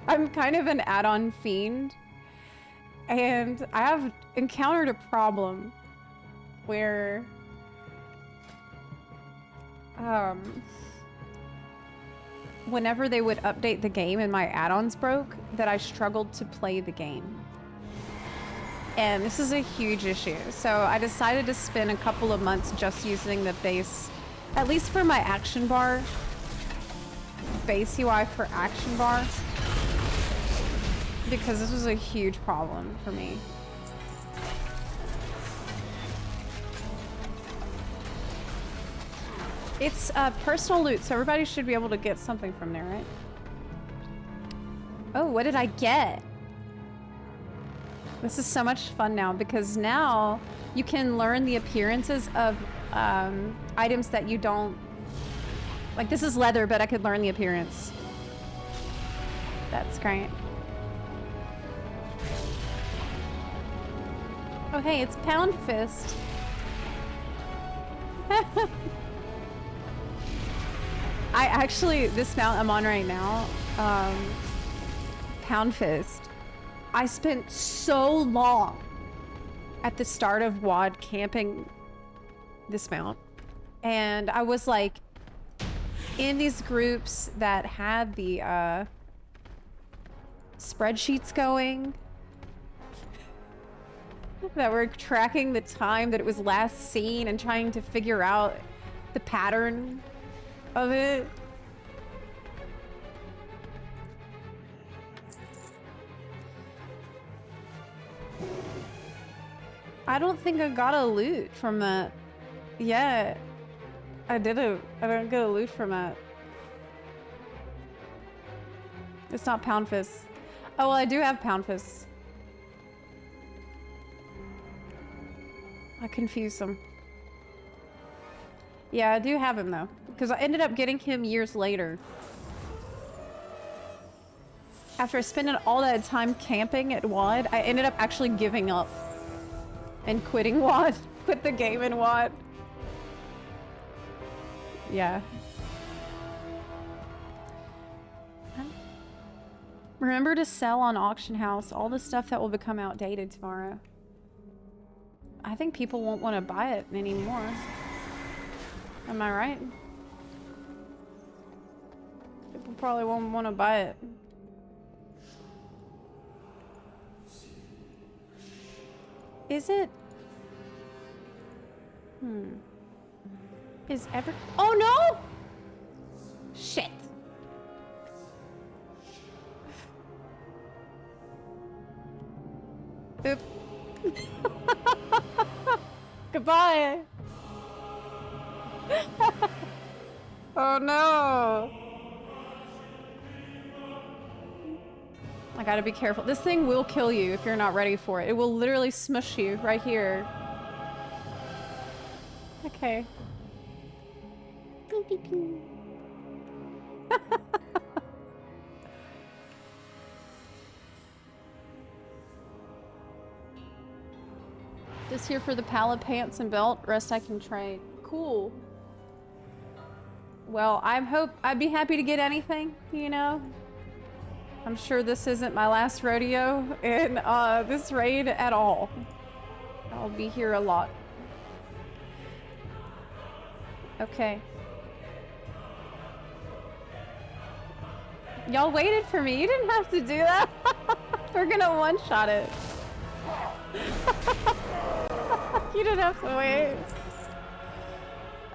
I'm kind of an add-on fiend, and I have encountered a problem where whenever they would update the game and my add-ons broke, that I struggled to play the game. And this is a huge issue. So I decided to spend a couple of months just using the base, at least for my action bar, base UI for action bar. because this was a huge problem for me. It's personal loot, so everybody should be able to get something from there, right? Oh, what did I get? This is so much fun now, because now you can learn the appearances of items that you don't... Like, this is leather, but I could learn the appearance. That's great. Oh, hey, it's Pound Fist. I actually, this mount I'm on right now, Pound Fist, I spent so long at the start of WoD camping this mount. And I was like in these groups that had the spreadsheets going, that were tracking the time that it was last seen and trying to figure out the pattern of it. I don't think I got a loot from that. Yeah, I didn't. I didn't get a loot from that. It's not Pound Fist. Oh, well, I do have Pound Fist. I confused them. Yeah, I do have him though, because I ended up getting him years later. After spending all that time camping at WoD, I ended up actually giving up and quitting WoD. Quit the game in WoD. Yeah. Remember to sell on Auction House all the stuff that will become outdated tomorrow. I think people won't want to buy it anymore. Am I right? People probably won't want to buy it. Is it? Is ever? Oh no! Shit. Oop. Goodbye. Oh no. I gotta be careful. This thing will kill you if you're not ready for it. It will literally smush you right here. Okay. Just here for the pallet, pants, and belt. Rest I can trade. Cool. Well, I'd be happy to get anything, you know? I'm sure this isn't my last rodeo in this raid at all. I'll be here a lot. Okay. Y'all waited for me. You didn't have to do that. We're gonna one-shot it. You didn't have to wait.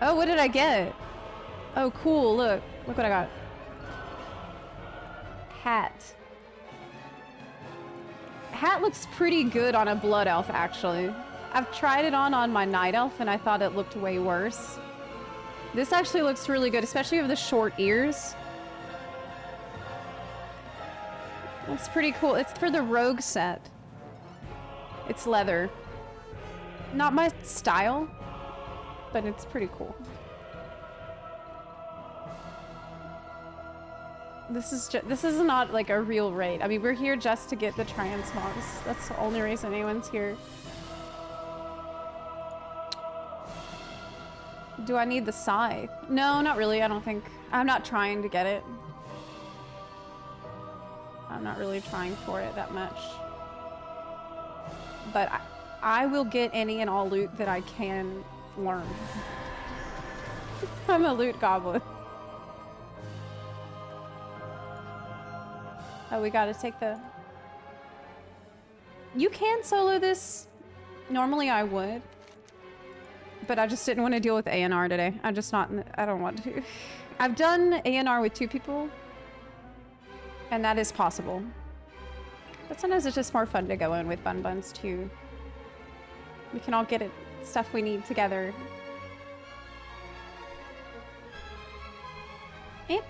Oh, what did I get? Oh, cool. Look. Look what I got. Hat. Hat looks pretty good on a blood elf, actually. I've tried it on my night elf, and I thought it looked way worse. This actually looks really good, especially with the short ears. It's pretty cool. It's for the rogue set. It's leather. Not my style, but it's pretty cool. This is not like a real raid. I mean, we're here just to get the transmogs. That's the only reason anyone's here. Do I need the scythe? No, not really. I don't think. I'm not trying to get it. I'm not really trying for it that much. But I will get any and all loot that I can learn. I'm a loot goblin. Oh, we gotta take the... You can solo this. Normally I would. But I just didn't want to deal with ANR today. I'm just not... I don't want to. I've done ANR with 2 people. And that is possible. But sometimes it's just more fun to go in with Bun Buns too. We can all get it stuff we need together. Yep.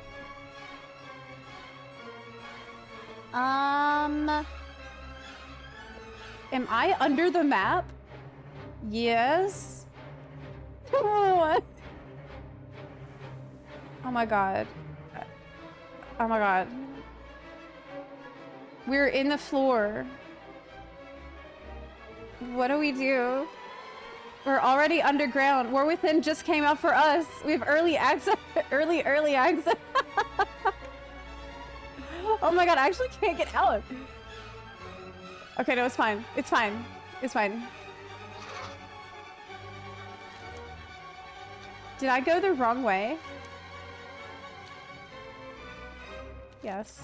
Am I under the map? Yes. Oh my god. Oh my god. We're in the floor. What do we do? We're already underground. War Within just came out for us. We have early access. Early access. Oh my god, I actually can't get out. Okay, no, it's fine. It's fine. It's fine. Did I go the wrong way? Yes.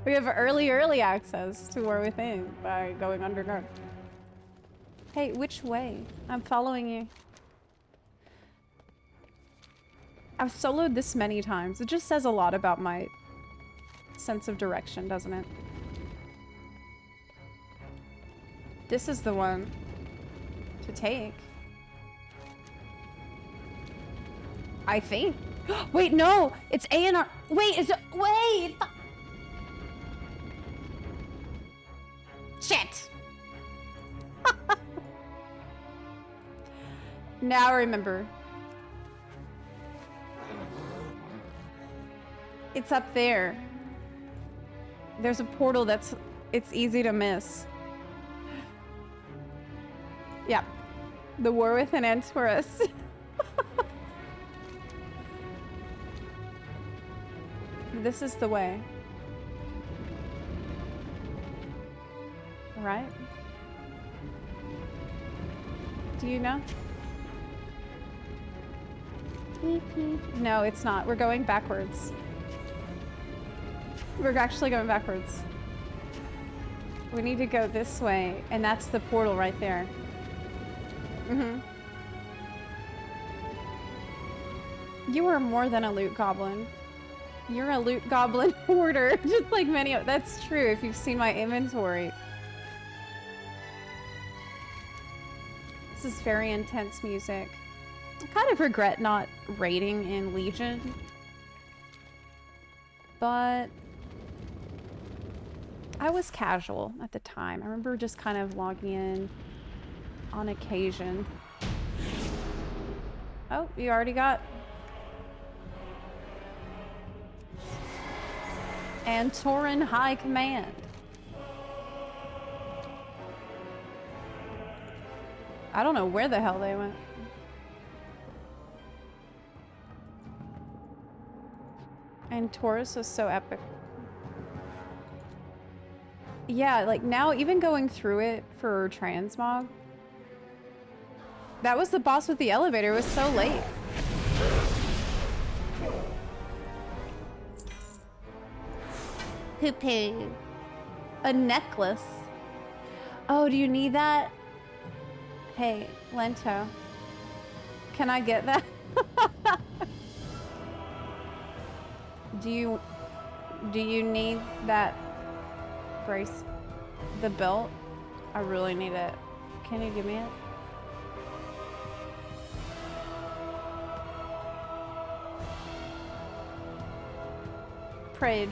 We have early access to War Within by going underground. Hey, which way? I'm following you. I've soloed this many times. It just says a lot about my sense of direction, doesn't it? This is the one to take. I think. Wait, no! It's A&R. Wait, is it? Wait! Shit! Now I remember. It's up there. There's a portal it's easy to miss. Yeah. The War Within ends for us. This is the way. Right? Do you know? No, it's not. We're going backwards. We're actually going backwards. We need to go this way, and that's the portal right there. Mm-hmm. You are more than a loot goblin. You're a loot goblin hoarder, just like many of— That's true if you've seen my inventory. This is very intense music. I kind of regret not raiding in Legion. But I was casual at the time. I remember just kind of logging in on occasion. Oh, you already got... And Tauren High Command. I don't know where the hell they went. And Taurus was so epic. Yeah, like now even going through it for Transmog. That was the boss with the elevator. It was so late. Poo-poo. A necklace. Oh, do you need that? Hey, Lento. Can I get that? Do you need that brace? The belt? I really need it. Can you give me it? Prage.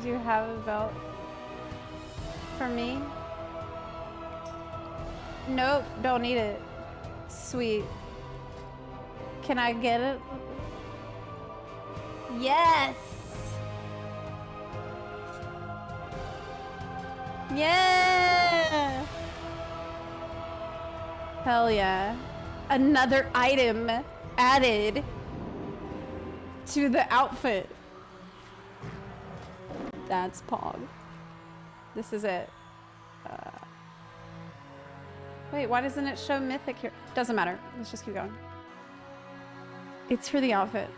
Do you have a belt for me? Nope, don't need it. Sweet. Can I get it? Yes! Yeah! Hell yeah. Another item added to the outfit. That's Pog. This is it. Wait, why doesn't it show Mythic here? Doesn't matter. Let's just keep going. It's for the outfit.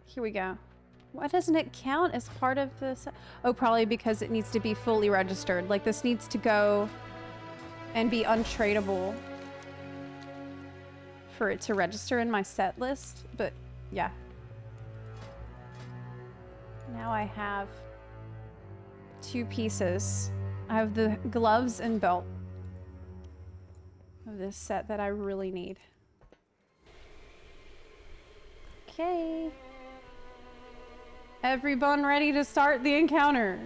Here we go. Why doesn't it count as part of this? Oh, probably because it needs to be fully registered. Like, this needs to go and be untradeable for it to register in my set list. But, yeah. Now I have 2 pieces. I have the gloves and belt of this set that I really need. Okay. Everyone ready to start the encounter?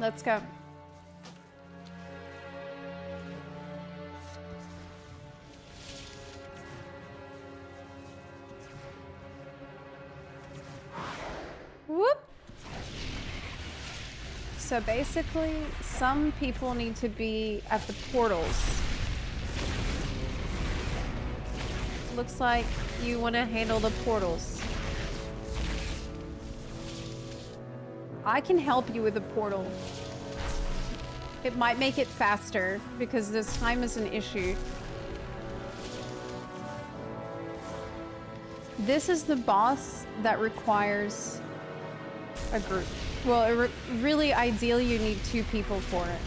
Let's go. Whoop. So basically, some people need to be at the portals. Looks like you want to handle the portals. I can help you with the portal. It might make it faster because this time is an issue. This is the boss that requires a group. Well, really, ideally, you need 2 people for it.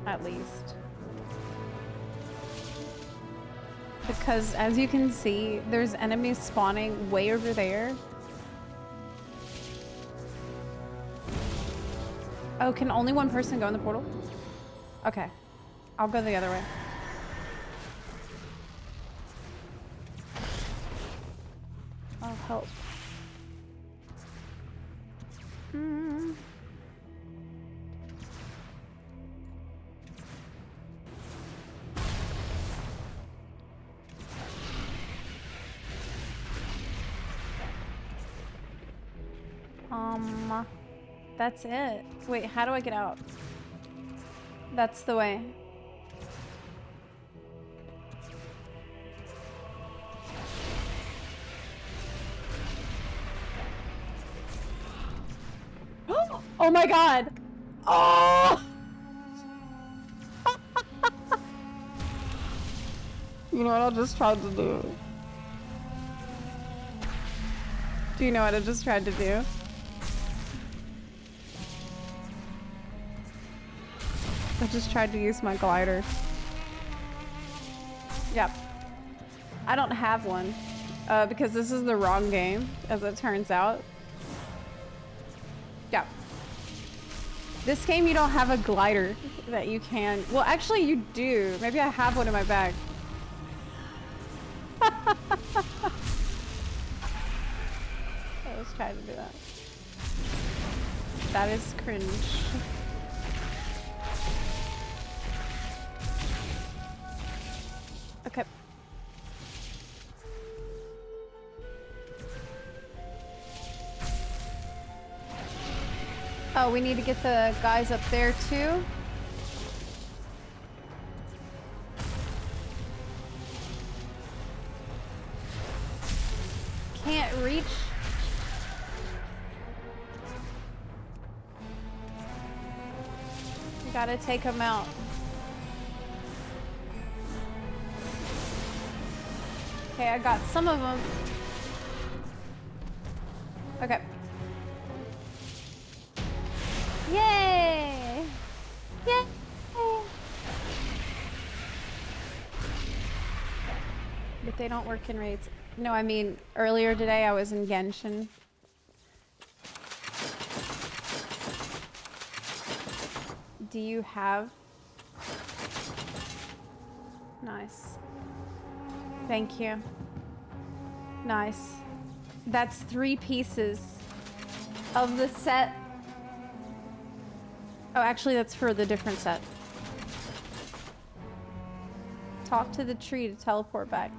At least. Because, as you can see, there's enemies spawning way over there. Oh, can only one person go in the portal? Okay. I'll go the other way. I'll help. That's it. Wait, how do I get out? That's the way. Oh my god! Oh! You know what I just tried to do? Do you know what I just tried to do? I just tried to use my glider. Yep. I don't have one because this is the wrong game, as it turns out. Yep. This game, you don't have a glider that you can... Well, actually, you do. Maybe I have one in my bag. I was trying to do that. That is cringe. Okay. Oh, we need to get the guys up there too. Can't reach. You gotta take them out. Okay, I got some of them. Okay. Yay! Yay! But they don't work in raids. No, I mean, earlier today I was in Genshin. Do you have? Nice. Thank you. Nice. That's 3 pieces of the set. Oh, actually, that's for the different set. Talk to the tree to teleport back.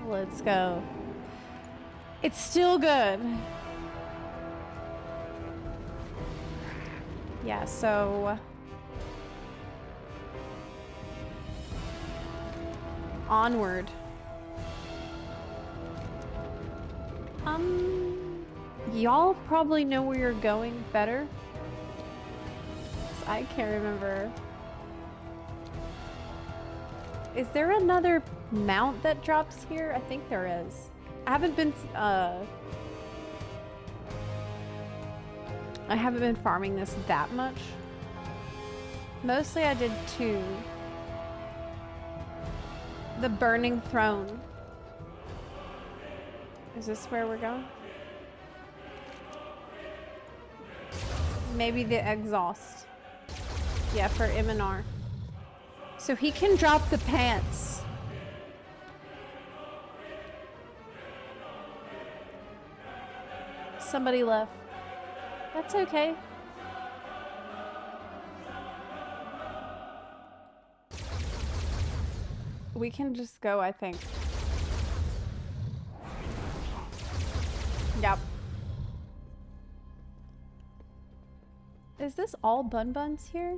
Let's go. It's still good. Yeah, so... onward. Y'all probably know where you're going better. 'Cause I can't remember. Is there another mount that drops here? I think there is. I haven't been farming this that much. Mostly I did 2. The Burning Throne. Is this where we're going? Maybe the exhaust. Yeah, for Iminar. So he can drop the pants. Somebody left. That's okay. We can just go, I think. Yep. Is this all Bun Buns here?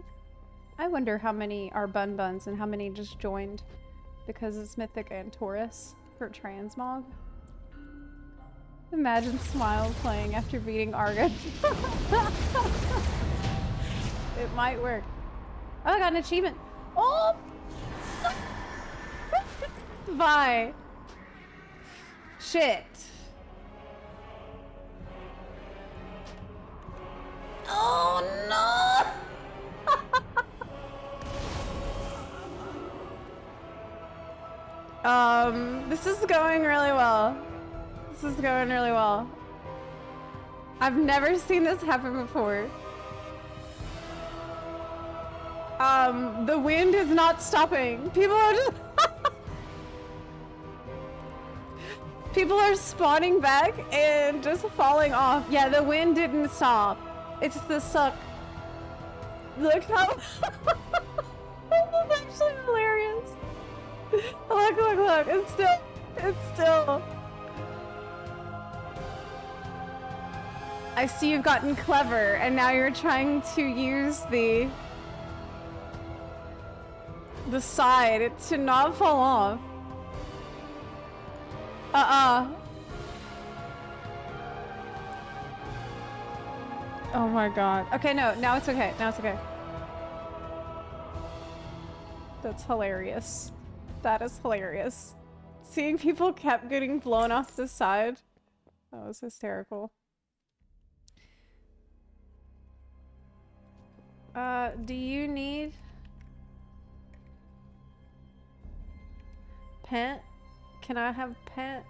I wonder how many are Bun Buns and how many just joined because it's Mythic and Taurus for Transmog. Imagine Smile playing after beating Argon. It might work. Oh, I got an achievement. Oh! Bye. Shit. Oh no! This is going really well. This is going really well. I've never seen this happen before. The wind is not stopping. People are just people are spawning back and just falling off. Yeah, the wind didn't stop. It's the suck. Look how this is actually hilarious. Look, look, look. It's still. I see you've gotten clever and now you're trying to use the side to not fall off. Oh my god. Okay, no, now it's okay. Now it's okay. That's hilarious. That is hilarious. Seeing people kept getting blown off the side. That was hysterical. Do you need Pent? Can I have Pent?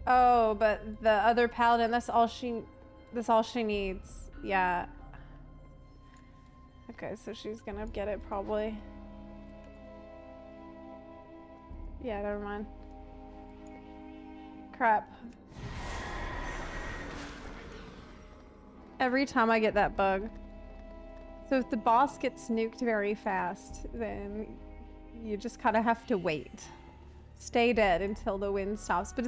Oh, but the other paladin, that's all she needs. Yeah. Okay, so she's gonna get it probably. Yeah, never mind. Crap. Every time I get that bug. So if the boss gets nuked very fast, then you just kind of have to wait. Stay dead until the wind stops. But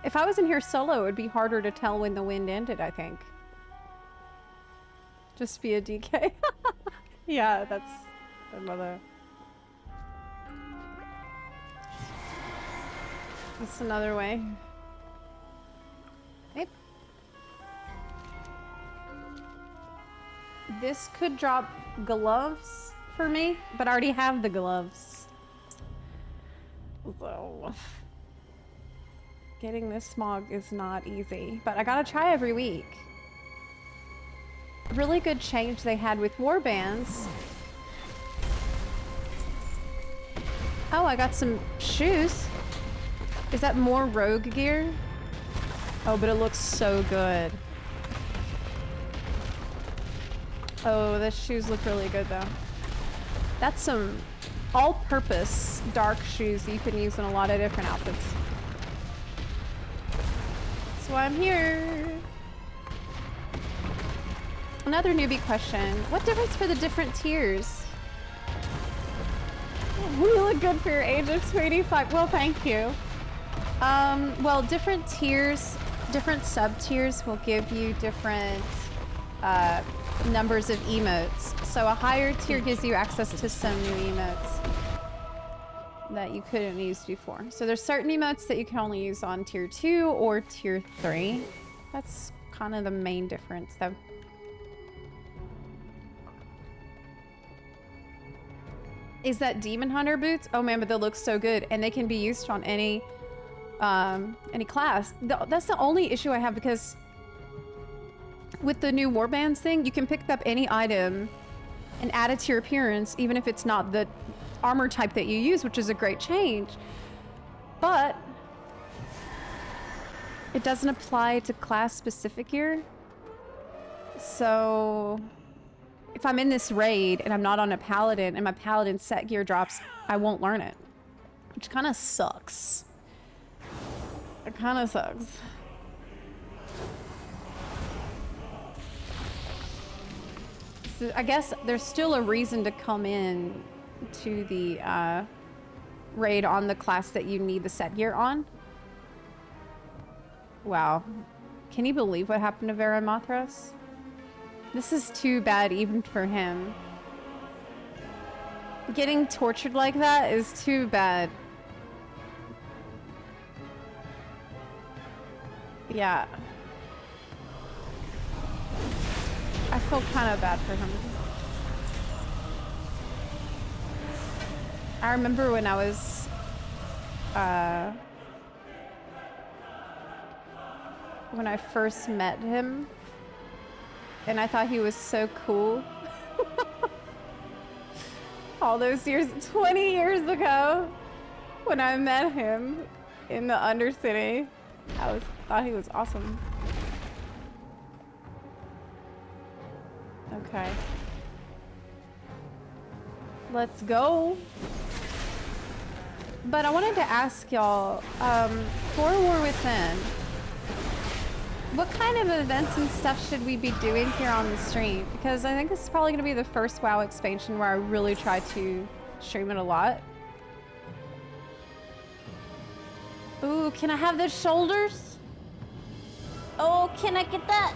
if I was in here solo, it would be harder to tell when the wind ended, I think. Just via DK. Yeah, that's another. That's another way. Yep. This could drop gloves for me, but I already have the gloves. So getting this smog is not easy, but I gotta try every week. Really good change they had with warbands. Oh, I got some shoes. Is that more rogue gear? Oh, but it looks so good. Oh, the shoes look really good though. That's some all-purpose dark shoes you can use in a lot of different outfits. That's why I'm here. Another newbie question. What difference for the different tiers? You look good for your age of 25. Well, thank you. Well, different tiers, different sub-tiers will give you different numbers of emotes. So a higher tier gives you access to some new emotes that you couldn't use before. So there's certain emotes that you can only use on tier 2 or tier 3. That's kind of the main difference, though. Is that Demon Hunter boots? Oh man, but they look so good, and they can be used on any class. That's the only issue I have, because with the new warbands thing, you can pick up any item and add it to your appearance, even if it's not the armor type that you use, which is a great change. But it doesn't apply to class-specific gear. So if I'm in this raid and I'm not on a paladin and my paladin set gear drops, I won't learn it, which kind of sucks. It kind of sucks. So I guess there's still a reason to come in to the raid on the class that you need the set gear on. Wow. Can you believe what happened to Vera Mothras? This is too bad even for him. Getting tortured like that is too bad. Yeah. I feel kind of bad for him. I remember when I was when I first met him, and I thought he was so cool. All those years, 20 years ago, when I met him in the Undercity, I thought he was awesome. Okay. Let's go. But I wanted to ask y'all, for War Within, what kind of events and stuff should we be doing here on the stream? Because I think this is probably going to be the first WoW expansion where I really try to stream it a lot. Ooh, can I have the shoulders? Oh, can I get that?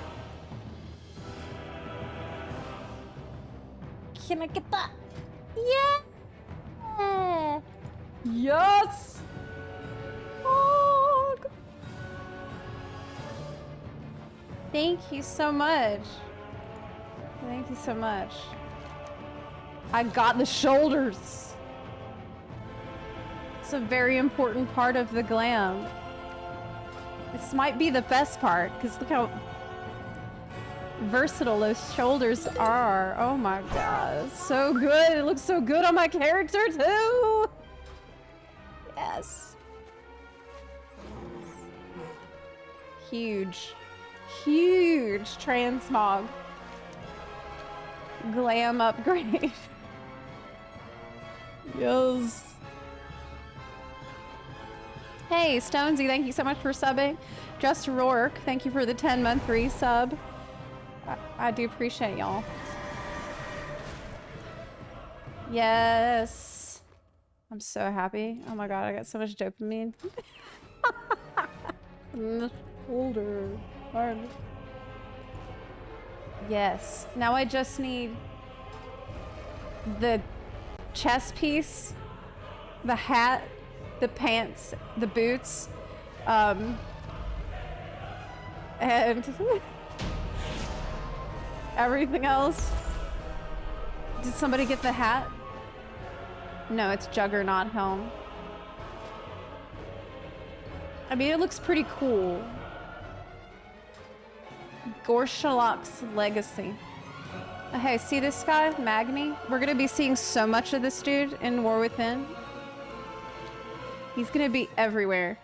Can I get that? Yeah! Yes! Oh, thank you so much. Thank you so much. I got the shoulders. It's a very important part of the glam. This might be the best part, because look how versatile those shoulders are. Oh my god, it's so good. It looks so good on my character too. Yes. Huge, huge transmog glam upgrade. Yes. Hey, Stonesy, thank you so much for subbing. Just Rourke, thank you for the 10-month resub. I do appreciate y'all. Yes. I'm so happy. Oh my god, I got so much dopamine. Older. Yes. Now I just need the chest piece, the hat, the pants, the boots, and everything else. Did somebody get the hat? No, it's Juggernaut helm. I mean, it looks pretty cool. Gorshalok's legacy. Hey, see this guy, Magni? We're gonna be seeing so much of this dude in War Within. He's gonna be everywhere.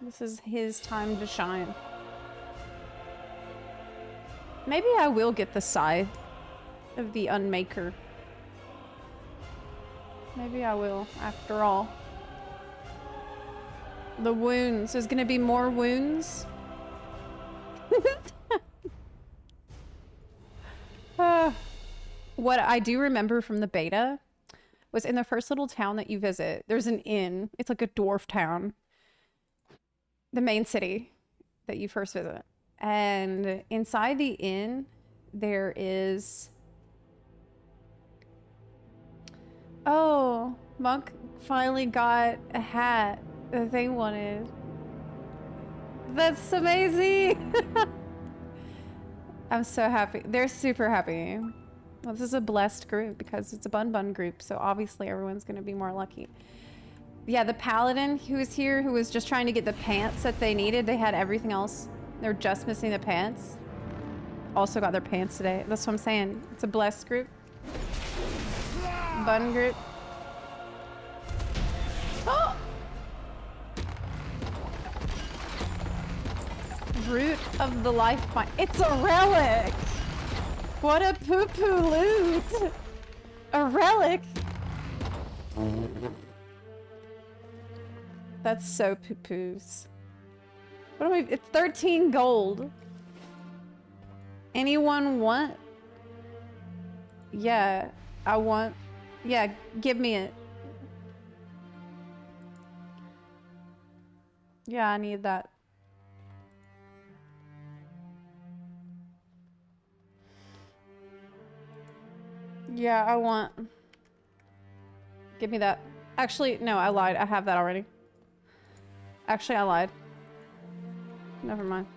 This is his time to shine. Maybe I will get the Scythe of the Unmaker. Maybe I will, after all. The wounds. There's gonna be more wounds. What I do remember from the beta was in the first little town that you visit, there's an inn. It's like a dwarf town. The main city that you first visit. And inside the inn, there is... Oh, Monk finally got a hat that they wanted. That's amazing. I'm so happy. They're super happy. Well, this is a blessed group because it's a Bun Bun group, so obviously everyone's gonna be more lucky. Yeah, the paladin who was here, who was just trying to get the pants that they needed, they had everything else. They're just missing the pants. Also got their pants today. That's what I'm saying. It's a blessed group. Bun group. Oh! Root of the life point. It's a relic! What a poo-poo loot! A relic! That's so poo-poos. What am I? It's 13 gold. Anyone want? Yeah, I want. Yeah, give me it. Yeah, I need that. Yeah, I want. Give me that. Actually, no, I lied. I have that already. Actually, I lied. Never mind.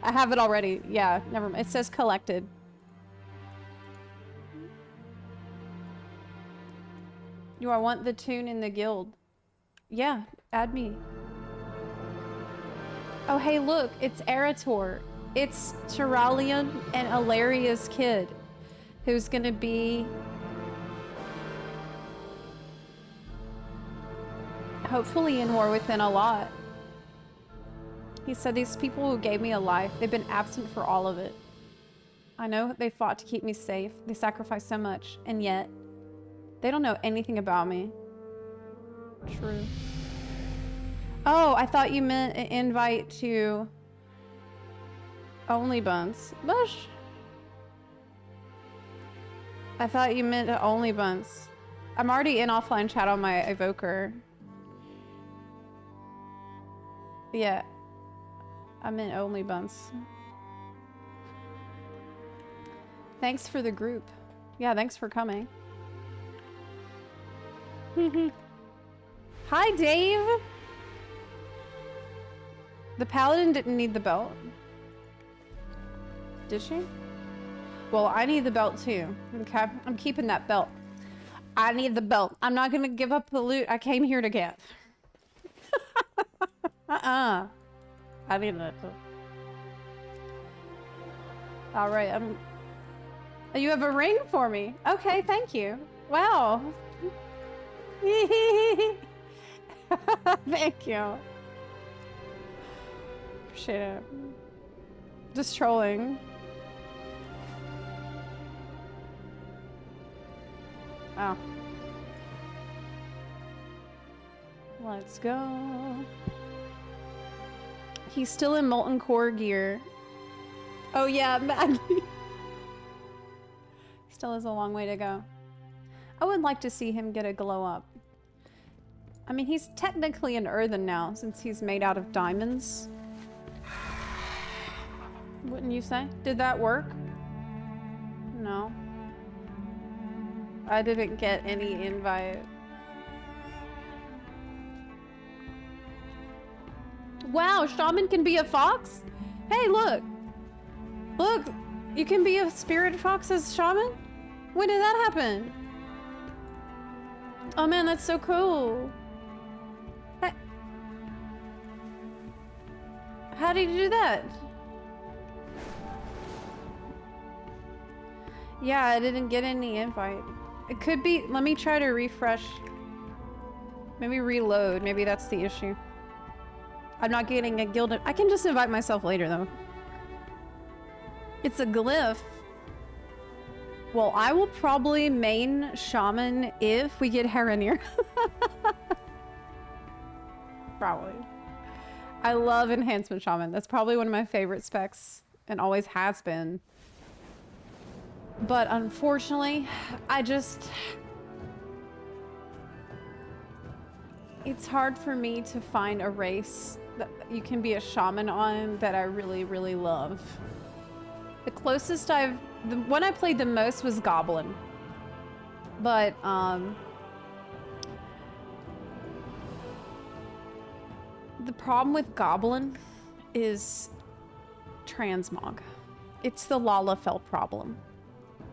I have it already. Yeah, never mind. It says collected. Do I want the tune in the guild? Yeah, add me. Oh, hey, look, it's Erator. It's Tyralian and Alaria's kid, who's gonna be hopefully in War Within a lot. He said these people who gave me a life, they've been absent for all of it. I know they fought to keep me safe. They sacrificed so much, and yet they don't know anything about me. True. Oh, I thought you meant an invite to Only Buns. Bush. I thought you meant to Only Buns. I'm already in offline chat on my evoker. Yeah. I meant Only Buns. Thanks for the group. Yeah, thanks for coming. Hi, Dave! The paladin didn't need the belt. Did she? Well, I need the belt too. Okay, I'm keeping that belt. I need the belt. I'm not gonna give up the loot I came here to get. I need that. All right, you have a ring for me. Okay, thank you. Wow. Thank you. Appreciate it. Just trolling. Oh. Let's go. He's still in Molten Core gear. Oh yeah, Maggie. Still has a long way to go. I would like to see him get a glow up. I mean, he's technically an earthen now, since he's made out of diamonds. Wouldn't you say? Did that work? No. I didn't get any invite. Wow, Shaman can be a fox? Hey, look. Look, you can be a spirit fox as Shaman? When did that happen? Oh man, that's so cool. Hey. How did you do that? Yeah, I didn't get any invite. It could be, let me try to refresh. Maybe reload, maybe that's the issue. I'm not getting a gilded, I can just invite myself later though. It's a glyph. Well, I will probably main Shaman if we get Heronir. Probably. I love Enhancement Shaman. That's probably one of my favorite specs and always has been. But unfortunately, it's hard for me to find a race that you can be a shaman on that I really, really love. The closest the one I played the most was Goblin. But, The problem with Goblin is transmog. It's the Lalafell problem.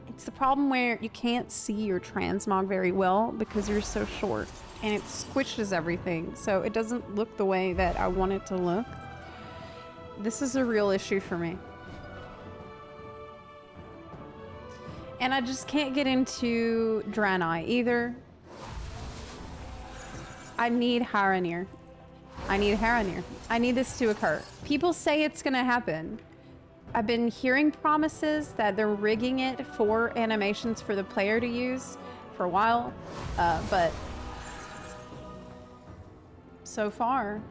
It's the problem where you can't see your transmog very well because you're so short, and it squishes everything, so it doesn't look the way that I want it to look. This is a real issue for me. And I just can't get into Draenei either. I need Haranir. I need Haranir. I need this to occur. People say it's gonna happen. I've been hearing promises that they're rigging it for animations for the player to use for a while, but so far.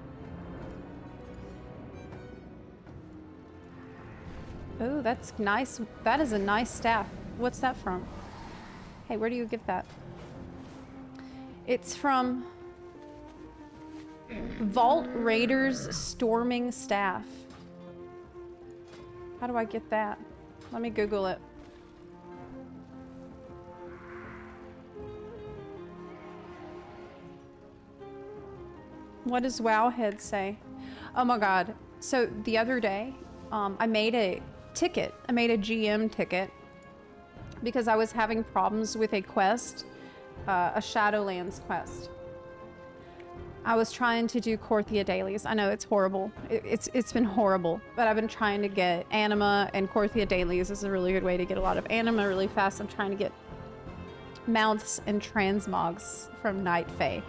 Oh, that's nice. That is a nice staff. What's that from? Hey, where do you get that? It's from Vault Raiders Storming Staff. How do I get that? Let me Google it. What does Wowhead say? Oh my god. So the other day, I made a ticket. I made a GM ticket because I was having problems with a quest, a Shadowlands quest. I was trying to do Korthia dailies. I know it's horrible. It's been horrible, but I've been trying to get anima, and Korthia dailies is a really good way to get a lot of anima really fast. I'm trying to get mounts and transmogs from Night Fae.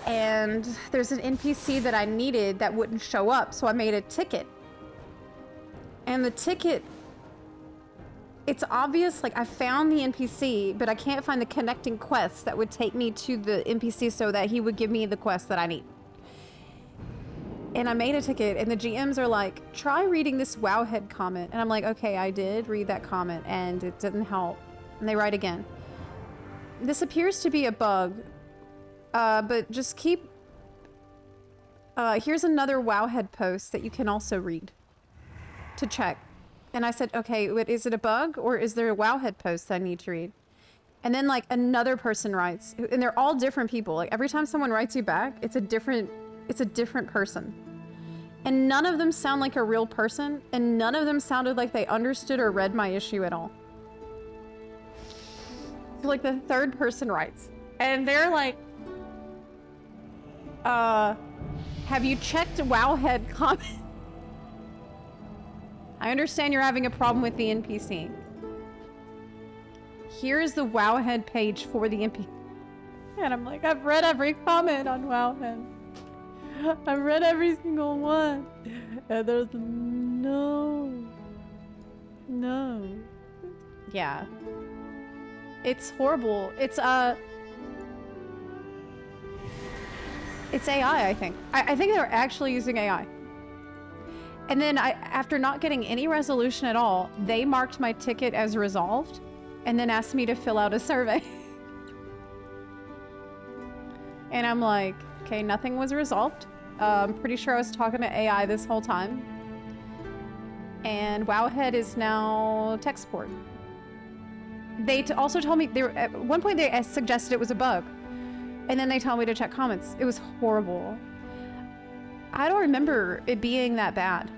And there's an NPC that I needed that wouldn't show up, so I made a ticket. And the ticket, it's obvious, like I found the NPC, but I can't find the connecting quests that would take me to the NPC so that he would give me the quest that I need. And I made a ticket, and the GMs are like, try reading this Wowhead comment. And I'm like, okay, I did read that comment, and it didn't help. And they write again. This appears to be a bug, but just keep... here's another Wowhead post that you can also read to check. And I said, okay, is it a bug or is there a Wowhead post I need to read? And then like another person writes, and they're all different people. Like every time someone writes you back, it's a different person. And none of them sound like a real person, and none of them sounded like they understood or read my issue at all. So like the third person writes, and they're like, have you checked Wowhead comment? I understand you're having a problem with the NPC. Here's the Wowhead page for the NPC. And I'm like, I've read every comment on Wowhead. I've read every single one. And there's no. Yeah. It's horrible. It's AI, I think. I think they're actually using AI. And then after not getting any resolution at all, they marked my ticket as resolved and then asked me to fill out a survey. And I'm like, okay, nothing was resolved. I'm pretty sure I was talking to AI this whole time. And Wowhead is now tech support. They also told me, at one point they suggested it was a bug. And then they told me to check comments. It was horrible. I don't remember it being that bad.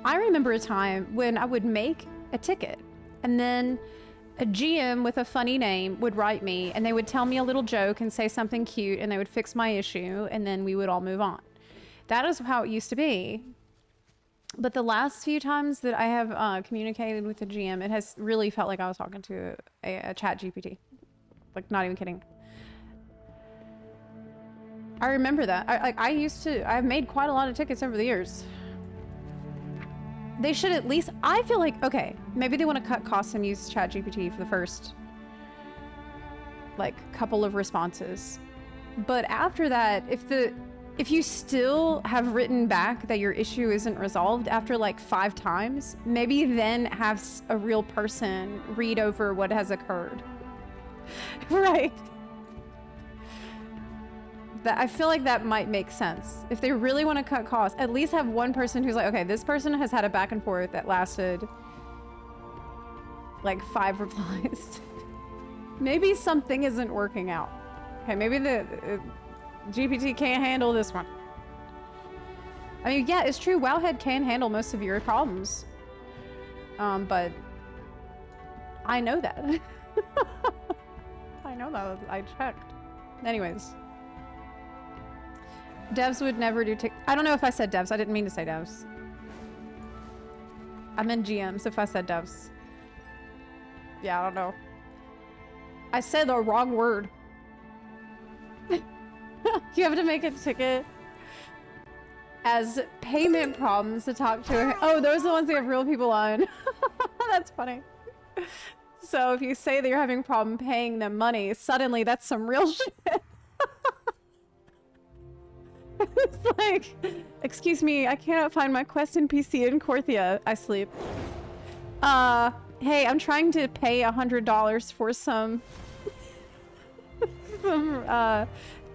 I remember a time when I would make a ticket and then a GM with a funny name would write me and they would tell me a little joke and say something cute and they would fix my issue and then we would all move on. That is how it used to be. But the last few times that I have communicated with the GM, it has really felt like I was talking to a chat GPT. Like, not even kidding. I remember that. I've made quite a lot of tickets over the years. They should at least, I feel like, okay, maybe they want to cut costs and use ChatGPT for the first, like, couple of responses. But after that, if you still have written back that your issue isn't resolved after like 5 times, maybe then have a real person read over what has occurred. Right. I feel like that might make sense. If they really want to cut costs, at least have one person who's like, okay, this person has had a back and forth that lasted like 5 replies. Maybe something isn't working out. Okay, maybe GPT can't handle this one. I mean, yeah, it's true. Wowhead can handle most of your problems. But I know that. I know that. I checked. Anyways. Devs would never do I don't know if I said devs. I didn't mean to say devs. I meant GMs if I said devs. Yeah, I don't know. I said the wrong word. You have to make a ticket as payment problems to talk to. Oh, those are the ones that have real people on. That's funny. So if you say that you're having a problem paying them money, suddenly that's some real shit. It's like, excuse me, I cannot find my quest NPC in Korthia. I sleep. Hey, I'm trying to pay $100 for some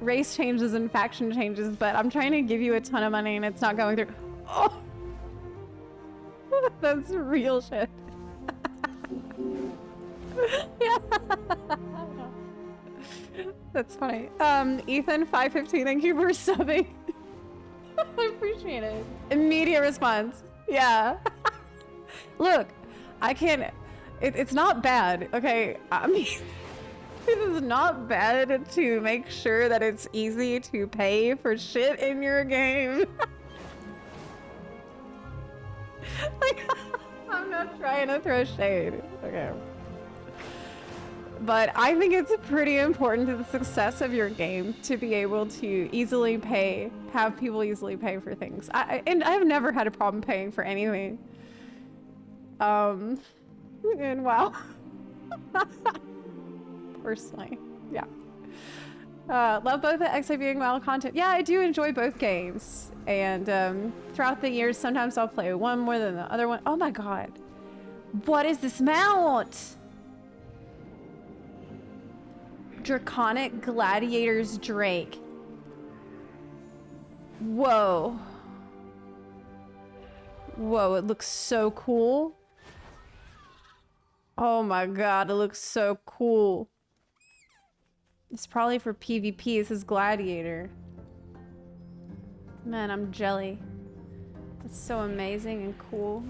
race changes and faction changes, but I'm trying to give you a ton of money and it's not going through. Oh, that's real shit. Yeah. That's funny. Ethan 515, thank you for subbing. I appreciate it. Immediate response. Yeah. Look, I can't. It's not bad. Okay, I mean, it is not bad to make sure that it's easy to pay for shit in your game. Like, I'm not trying to throw shade. Okay. But I think it's pretty important to the success of your game to be able to easily pay, have people easily pay for things. And I've never had a problem paying for anything. And wow. Personally, yeah. Love both the XIV and WoW content. Yeah, I do enjoy both games. And throughout the years, sometimes I'll play one more than the other one. Oh my god. What is this mount? Draconic Gladiators Drake. Whoa. Whoa, it looks so cool. Oh my god, it looks so cool. It's probably for PvP. This is Gladiator. Man, I'm jelly. It's so amazing and cool.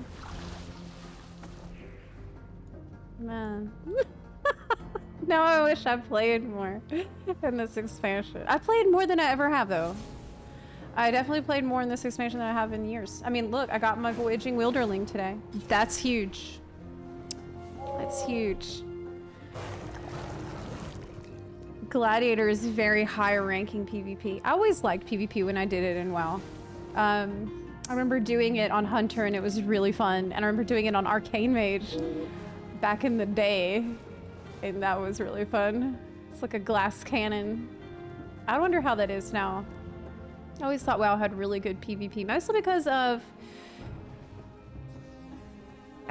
Man. Now I wish I played more in this expansion. I played more than I ever have, though. I definitely played more in this expansion than I have in years. I mean, look, I got my Voyaging Wilderling today. That's huge. That's huge. Gladiator is very high ranking PvP. I always liked PvP when I did it in WoW. I remember doing it on Hunter and it was really fun. And I remember doing it on Arcane Mage back in the day. And that was really fun. It's like a glass cannon. I wonder how that is now. I always thought WoW had really good PvP, mostly because of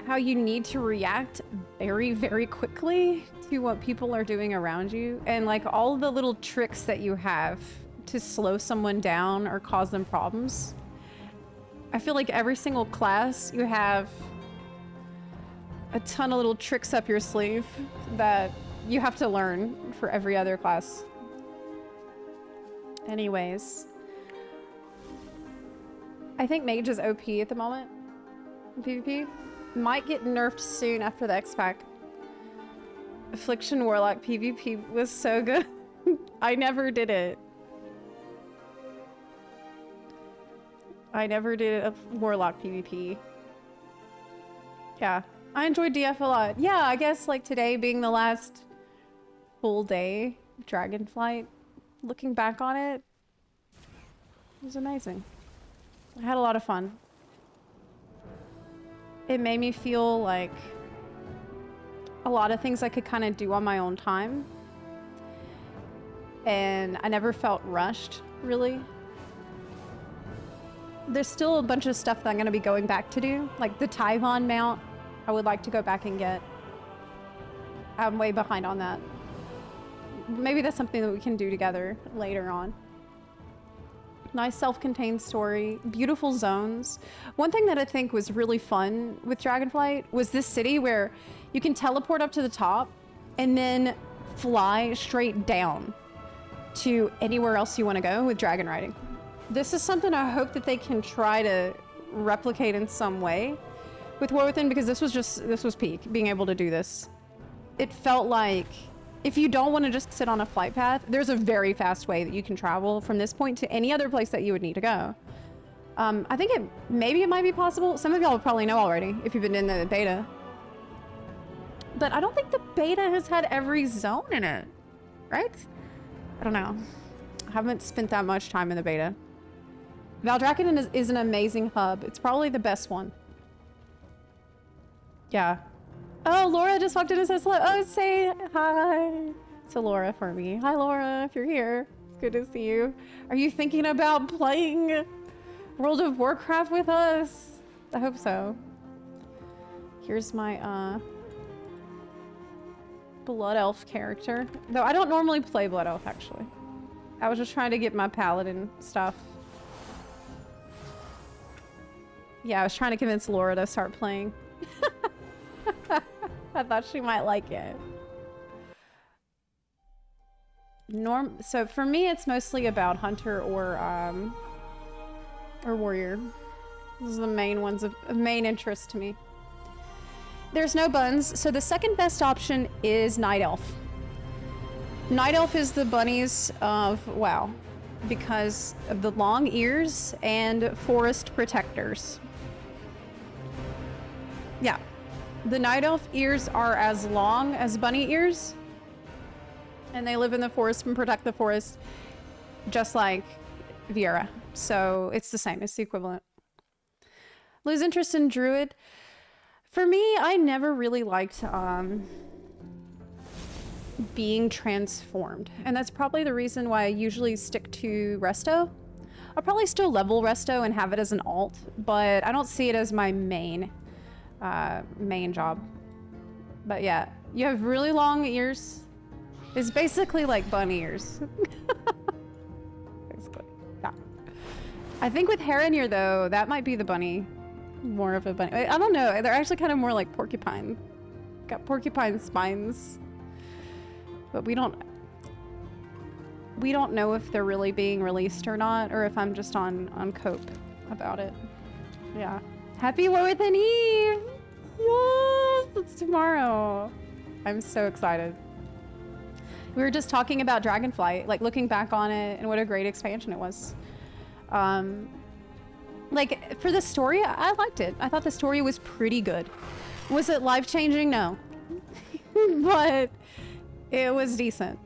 how you need to react very, very quickly to what people are doing around you. And like all the little tricks that you have to slow someone down or cause them problems. I feel like every single class you have a ton of little tricks up your sleeve that you have to learn for every other class. Anyways. I think Mage is OP at the moment in PvP. Might get nerfed soon after the X-Pack. Affliction Warlock PvP was so good. I never did it. I never did a Warlock PvP. Yeah. I enjoyed DF a lot. Yeah, I guess like today being the last full day of Dragonflight, looking back on it, it was amazing. I had a lot of fun. It made me feel like a lot of things I could kind of do on my own time. And I never felt rushed, really. There's still a bunch of stuff that I'm going to be going back to do, like the Tyvon mount. I would like to go back and get. I'm way behind on that. Maybe that's something that we can do together later on. Nice self-contained story, beautiful zones. One thing that I think was really fun with Dragonflight was this city where you can teleport up to the top and then fly straight down to anywhere else you want to go with dragon riding. This is something I hope that they can try to replicate in some way with War Within, because this was peak, being able to do this. It felt like if you don't want to just sit on a flight path, there's a very fast way that you can travel from this point to any other place that you would need to go. I think maybe it might be possible. Some of y'all will probably know already if you've been in the beta. But I don't think the beta has had every zone in it, right? I don't know. I haven't spent that much time in the beta. Valdrakken is an amazing hub. It's probably the best one. Yeah. Oh, Laura just walked in and says hello. Oh, say hi to Laura for me. Hi, Laura, if you're here. It's good to see you. Are you thinking about playing World of Warcraft with us? I hope so. Here's my Blood Elf character. Though I don't normally play Blood Elf, actually. I was just trying to get my paladin stuff. Yeah, I was trying to convince Laura to start playing. I thought she might like it. So for me, it's mostly about hunter or warrior. Those are the main ones of main interest to me. There's no buns, so the second best option is Night Elf. Night Elf is the bunnies of WoW because of the long ears and forest protectors. Yeah, the Night Elf ears are as long as bunny ears, and they live in the forest and protect the forest, just like Viera. So it's the same, it's the equivalent. Lose interest in Druid. For me, I never really liked being transformed, and that's probably the reason why I usually stick to Resto. I'll probably still level Resto and have it as an alt, but I don't see it as my main job. But yeah, you have really long ears. It's basically like bunny ears. Basically, yeah. I think with Heron though, that might be the bunny. More of a bunny. I don't know. They're actually kind of more like porcupine. Got porcupine spines. But we don't know if they're really being released or not, or if I'm just on cope about it. Yeah. Happy War Within Eve! Yes! It's tomorrow. I'm so excited. We were just talking about Dragonflight, like looking back on it and what a great expansion it was. Like, for the story, I liked it. I thought the story was pretty good. Was it life-changing? No. But it was decent.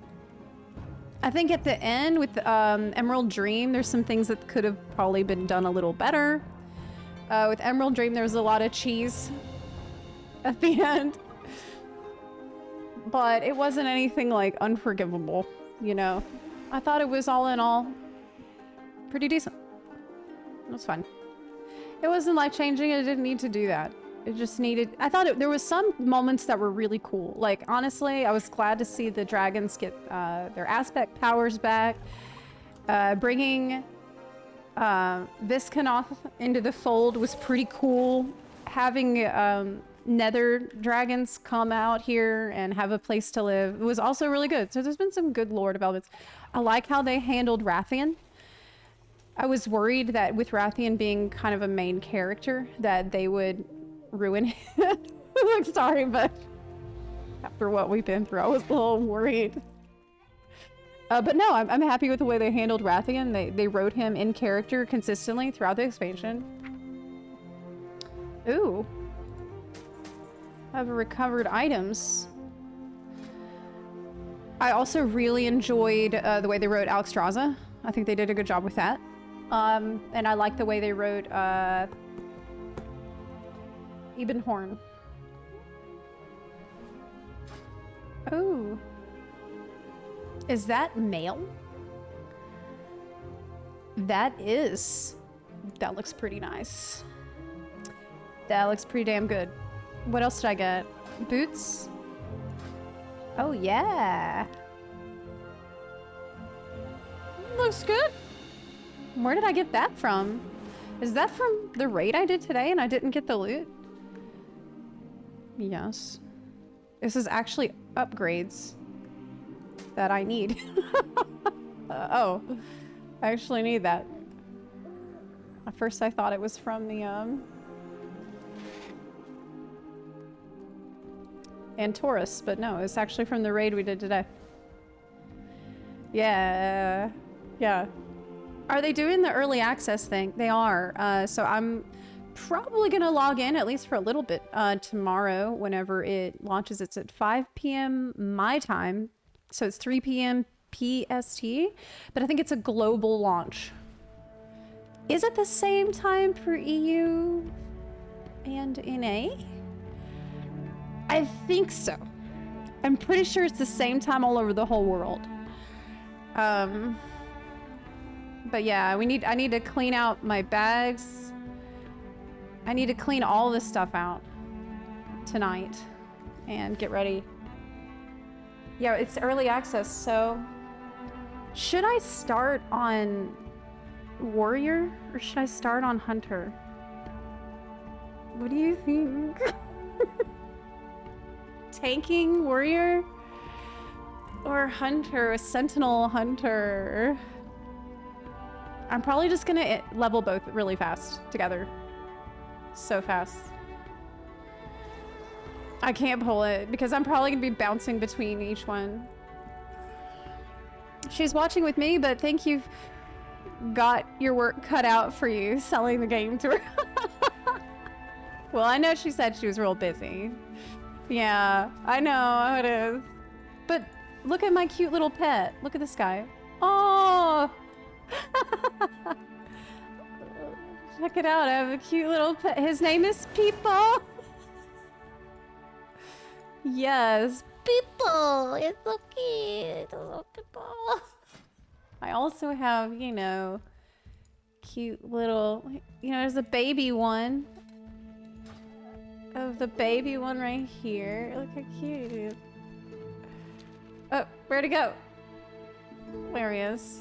I think at the end with Emerald Dream, there's some things that could have probably been done a little better. With Emerald Dream, there was a lot of cheese at the end. But it wasn't anything like unforgivable, you know? I thought it was all in all pretty decent. It was fun. It wasn't life-changing. It didn't need to do that. It just needed... I thought there was some moments that were really cool. Like, honestly, I was glad to see the dragons get their aspect powers back. Bringing Viscanoth into the fold was pretty cool. Having nether dragons come out here and have a place to live was also really good. So there's been some good lore developments. I like how they handled Rathian. I was worried that with Rathian being kind of a main character that they would ruin it. I'm sorry, but after what we've been through, I was a little worried. But no, I'm happy with the way they handled Rathian. They wrote him in character consistently throughout the expansion. Ooh. Have recovered items. I also really enjoyed the way they wrote Alexstrasza. I think they did a good job with that. And I like the way they wrote Ebenhorn. Oh. Is that male? That is. That looks pretty nice. That looks pretty damn good. What else did I get? Boots? Oh, yeah. Looks good. Where did I get that from? Is that from the raid I did today and I didn't get the loot? Yes. This is actually upgrades that I need. Oh, I actually need that. At first I thought it was from the, Antorus, but no, it's actually from the raid we did today. Yeah. Yeah. Are they doing the early access thing? They are. So I'm probably gonna log in at least for a little bit tomorrow whenever it launches. It's at 5 p.m. my time, so it's 3 p.m. PST, but I think it's a global launch. Is it the same time for EU and NA? I think so. I'm pretty sure it's the same time all over the whole world. But yeah, I need to clean out my bags. I need to clean all this stuff out tonight and get ready. Yeah, it's early access, so should I start on Warrior or should I start on Hunter? What do you think? Tanking Warrior or Hunter, a Sentinel Hunter? I'm probably just gonna level both really fast together. So fast. I can't pull it because I'm probably gonna be bouncing between each one. She's watching with me, but think you've got your work cut out for you selling the game to her. Well, I know she said she was real busy. Yeah, I know how it is. But look at my cute little pet. Look at this guy. Oh! Check it out. I have a cute little pet. His name is Peepo. Yes, Peepo. It's so cute. Oh, Peepo. I also have, you know, cute little, you know, there's a baby one. Of the baby one right here. Look how cute it is. Oh, where'd he go? There he is.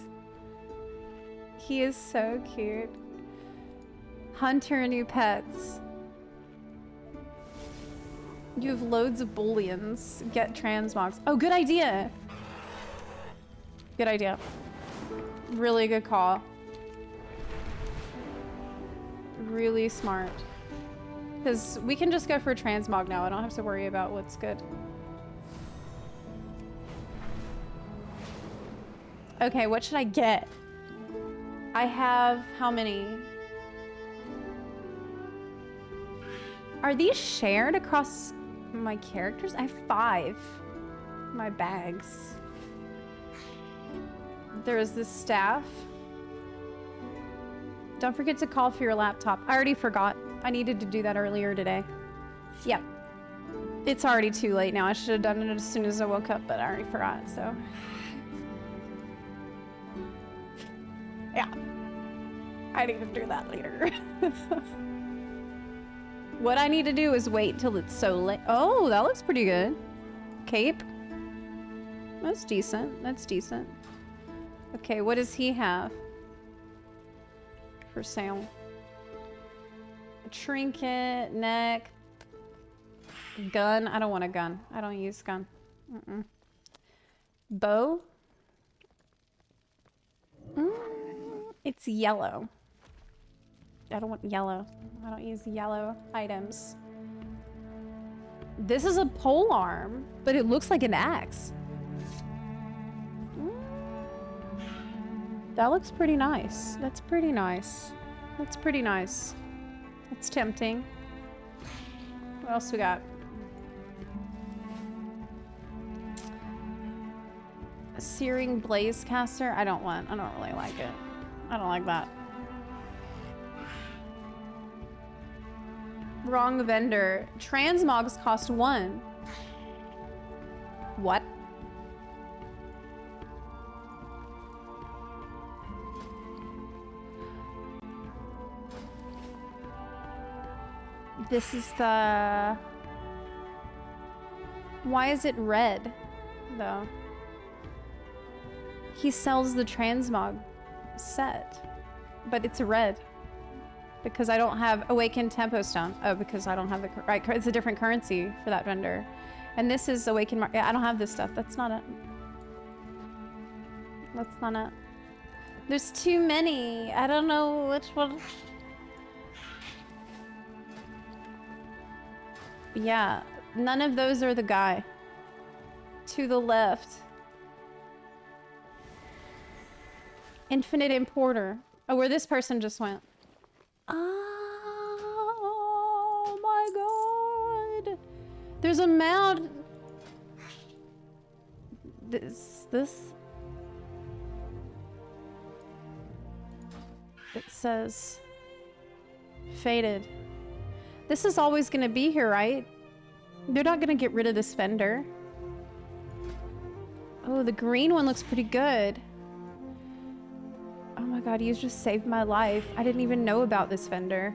He is so cute. Hunter new pets. You have loads of bullions. Get transmogs. Oh, good idea. Good idea. Really good call. Really smart. Because we can just go for transmog now. I don't have to worry about what's good. Okay, what should I get? I have how many? Are these shared across my characters? I have 5. My bags. There's this staff. Don't forget to call for your laptop. I already forgot. I needed to do that earlier today. Yep. It's already too late now. I should have done it as soon as I woke up, but I already forgot, so. Yeah. I need to do that later. What I need to do is wait till it's so late. Oh, that looks pretty good. Cape. That's decent. That's decent. Okay, what does he have for sale? A trinket, neck, gun. I don't want a gun. I don't use gun. Bow. It's yellow. I don't want yellow. I don't use yellow items. This is a pole arm, but it looks like an axe. That looks pretty nice. That's pretty nice. That's pretty nice. It's tempting. What else we got? A searing blaze caster? I don't really like it. I don't like that. Wrong vendor. Transmogs cost 1. What? This is the... Why is it red, though? He sells the transmog set, but it's red. Because I don't have Awakened Tempo Stone. Oh, because I don't have the... Right, it's a different currency for that vendor. And this is Awakened... Yeah, I don't have this stuff. That's not it. That's not it. There's too many. I don't know which one. Yeah, none of those are the guy. To the left. Infinite Importer. Oh, where this person just went. Oh my god. There's a mound. This. It says faded. This is always gonna be here, right? They're not gonna get rid of this fender. Oh, the green one looks pretty good. Oh my god, you just saved my life. I didn't even know about this fender.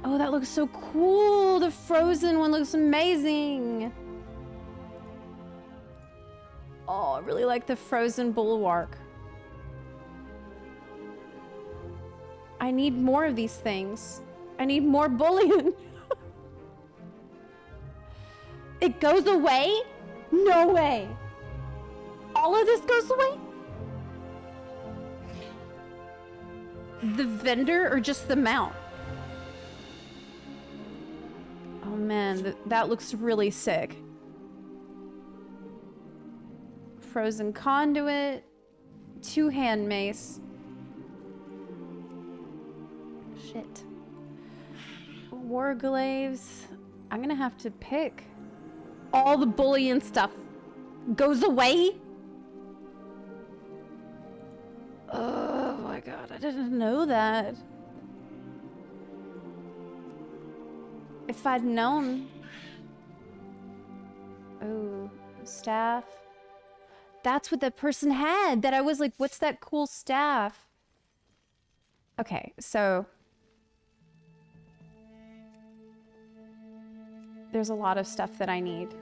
Oh, that looks so cool. The frozen one looks amazing. Oh, I really like the frozen bulwark. I need more of these things. I need more bullion. It goes away? No way. All of this goes away? The vendor or just the mount? Oh man, that looks really sick. Frozen conduit, two-hand mace. Shit. Warglaves. I'm gonna have to pick. All the bullion stuff goes away? Oh my god, I didn't know that. If I'd known. Oh, staff. That's what that person had. That I was like, what's that cool staff? Okay, so there's a lot of stuff that I need.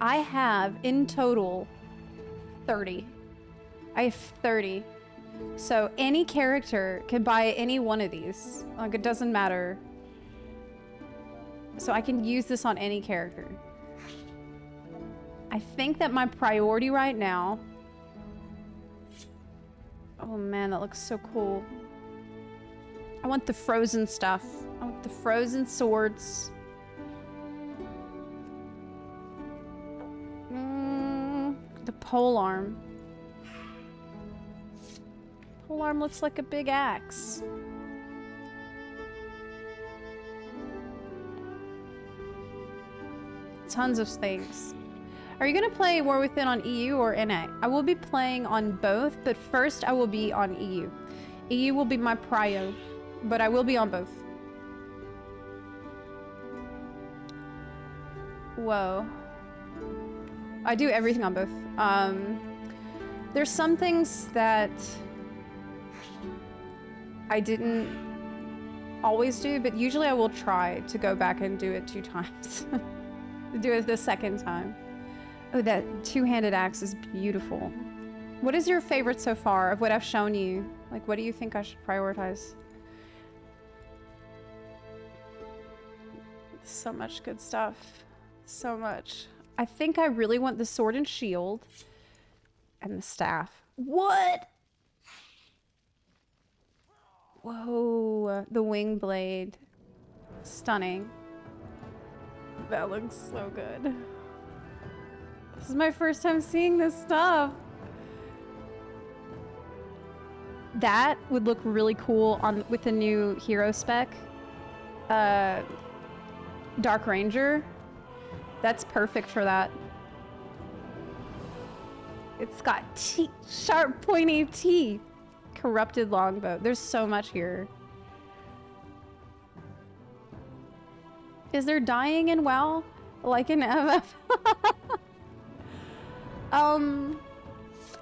I have in total 30. I have 30. So any character can buy any one of these. Like, it doesn't matter. So I can use this on any character. I think that my priority right now... Oh man, that looks so cool. I want the frozen stuff. I want the frozen swords. The polearm. Polearm looks like a big axe. Tons of things. Are you gonna play War Within on EU or NA? I will be playing on both, but first I will be on EU. EU will be my prio, but I will be on both. Whoa. I do everything on both. There's some things that I didn't always do, but usually I will try to go back and do it 2 times. Do it the second time. Oh, that two-handed axe is beautiful. What is your favorite so far of what I've shown you? Like, what do you think I should prioritize? So much good stuff. So much. I think I really want the sword and shield and the staff. What? Whoa, the wing blade. Stunning. That looks so good. This is my first time seeing this stuff. That would look really cool on with the new hero spec. Dark Ranger. That's perfect for that. It's got teeth, sharp, pointy teeth. Corrupted longbow. There's so much here. Is there dying in WoW? Like in FF?